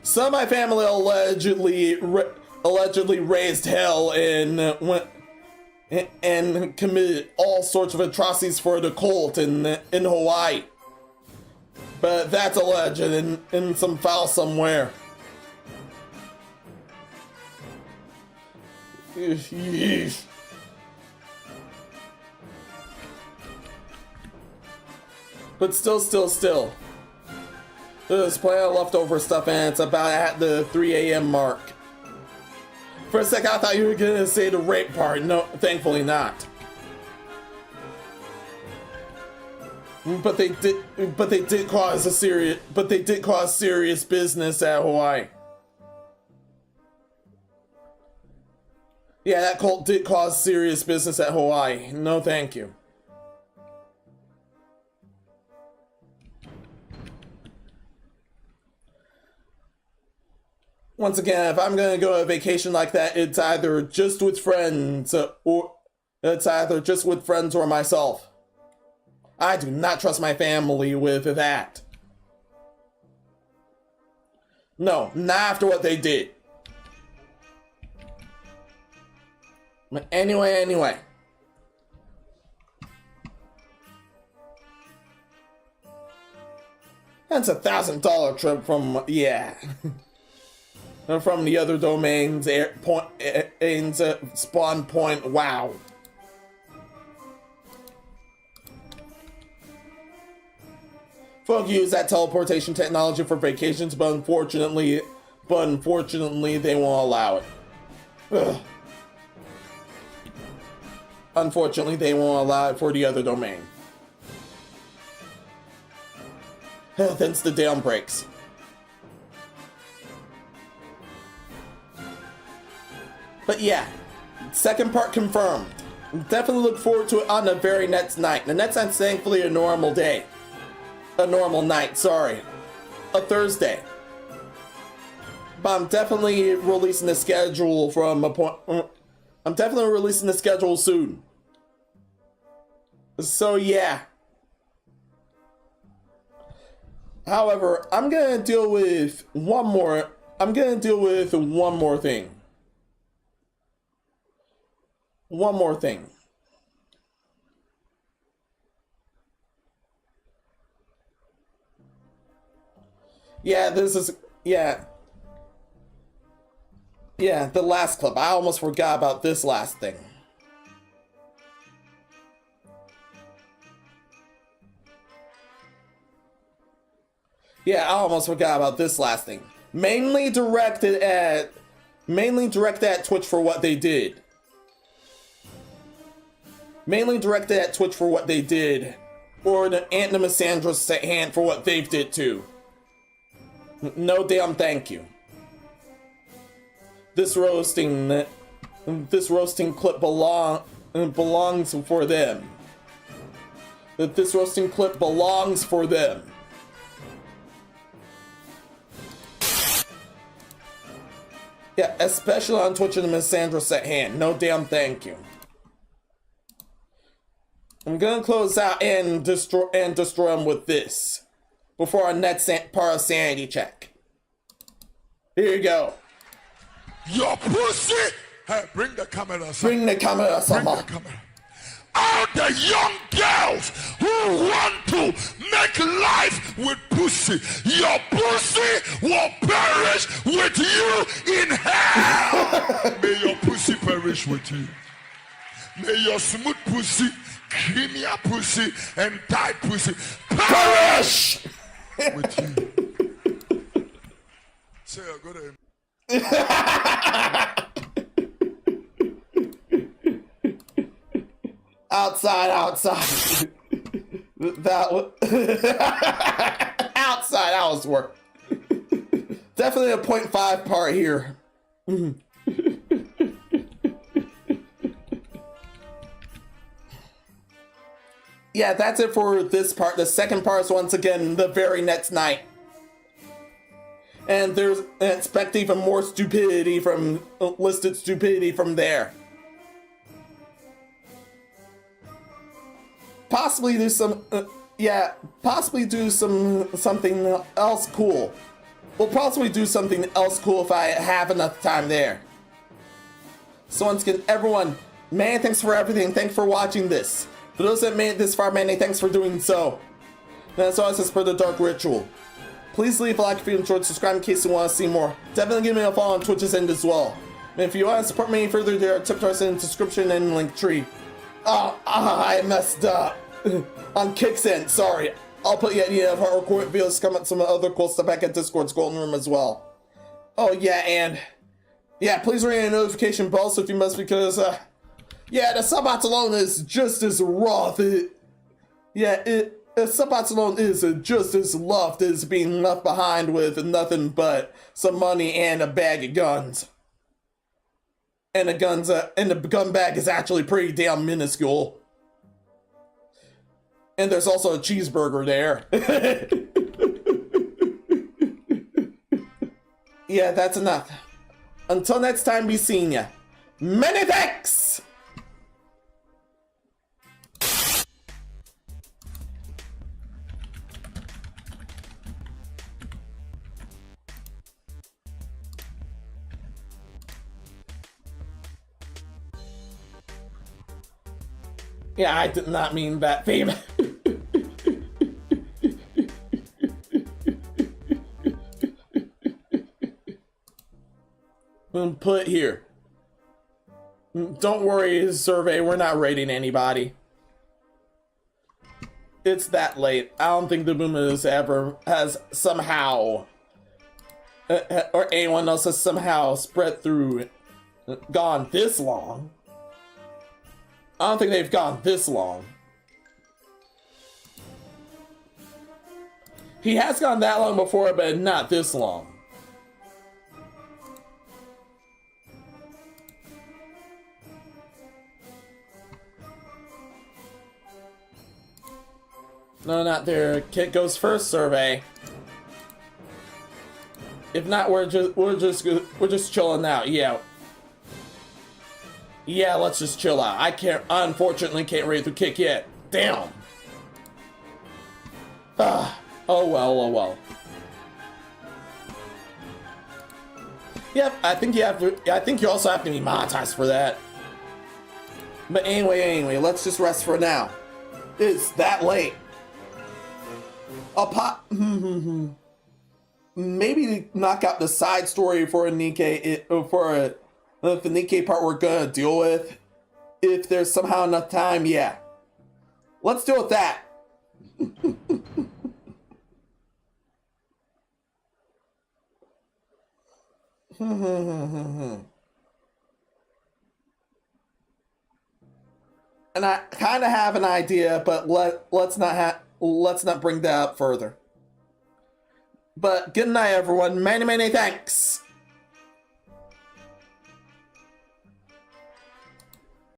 Some of my family allegedly raised hell and committed all sorts of atrocities for the cult in Hawaii. But that's alleged in some file somewhere. Yeesh. But still. There's plenty of leftover stuff and it's about at the 3 a.m. mark. For a second I thought you were gonna say the rape part. No, thankfully not. But they did cause serious business at Hawaii. Yeah, that cult did cause serious business at Hawaii. No thank you. Once again, if I'm gonna go on a vacation like that, it's either just with friends or myself. I do not trust my family with that. No, not after what they did. But anyway. That's $1,000 trip from, yeah. From the other domains, spawn point, wow. Folk use that teleportation technology for vacations, but unfortunately they won't allow it. Ugh. Unfortunately, they won't allow it for the other domain. Hence the down breaks. But yeah, second part confirmed. Definitely look forward to it on the very next night. The next night's thankfully a normal day. A normal night, sorry. A Thursday. But I'm definitely releasing the schedule from a point. I'm definitely releasing the schedule soon. So yeah. However, I'm gonna deal with one more thing. One more thing. Yeah, this is, yeah, the last clip. I almost forgot about this last thing. Yeah, I almost forgot about this last thing. Mainly directed at Twitch for what they did. Mainly directed at Twitch for what they did. Or the Misandrist at hand for what they did too. No damn thank you. This roasting clip belongs for them. This roasting clip belongs for them. Yeah, especially on Twitch and the Misandrist at hand. No damn thank you. I'm gonna close out and destroy them with this before our next part of sanity check. Here you go. Your pussy! Hey, bring the camera, son. Bring the camera, son. Bring the camera. All the young girls who want to make life with pussy, your pussy will perish with you in hell. May your pussy perish with you. May your smooth pussy, creamy pussy, and tight pussy perish with you. Say, I got him. Outside. That was outside. That was work. Definitely a 0.5 part here. Yeah, that's it for this part. The second part is once again the very next night. And there's expect even more stupidity from listed stupidity from there. Possibly do some, possibly do something else cool. We'll possibly do something else cool if I have enough time there. So once again, everyone, many thanks for everything. Thanks for watching this. For those that made it this far, many thanks for doing so. And as always, as per the Dark Ritual, please leave a like if you enjoyed, subscribe in case you want to see more. Definitely give me a follow on Twitch's end as well. And if you want to support me further, there are tip jars in the description and link tree. I messed up. On Kicksend, sorry. I'll put the idea of hardcore videos, come up some other cool stuff back at Discord's Golden Room as well. Oh yeah, and yeah, please ring a notification bell so if you must, because yeah, the Subbots alone is just as rough. Subbots alone is just as loved as being left behind with nothing but some money and a bag of guns. And the gun bag is actually pretty damn minuscule. And there's also a cheeseburger there. Yeah, that's enough. Until next time, be seeing ya. Many thanks! Yeah, I did not mean that theme. Put here. Don't worry, survey, we're not raiding anybody. It's that late. I don't think the boom has somehow, or anyone else has somehow spread through, gone this long. I don't think they've gone this long. He has gone that long before, but not this long. No, not there. Kit goes first, survey. If not, we're just chilling out. Yeah. Yeah, let's just chill out. Unfortunately can't raid through Kick yet. Damn. Oh well, oh well. Yep, I think you also have to be monetized for that. But anyway, let's just rest for now. It's that late. Maybe knock out the side story for a Nikkei, the Nikkei part we're gonna deal with. If there's somehow enough time, yeah. Let's deal with that. And I kind of have an idea, but let's not bring that up further. But good night, everyone. Many thanks.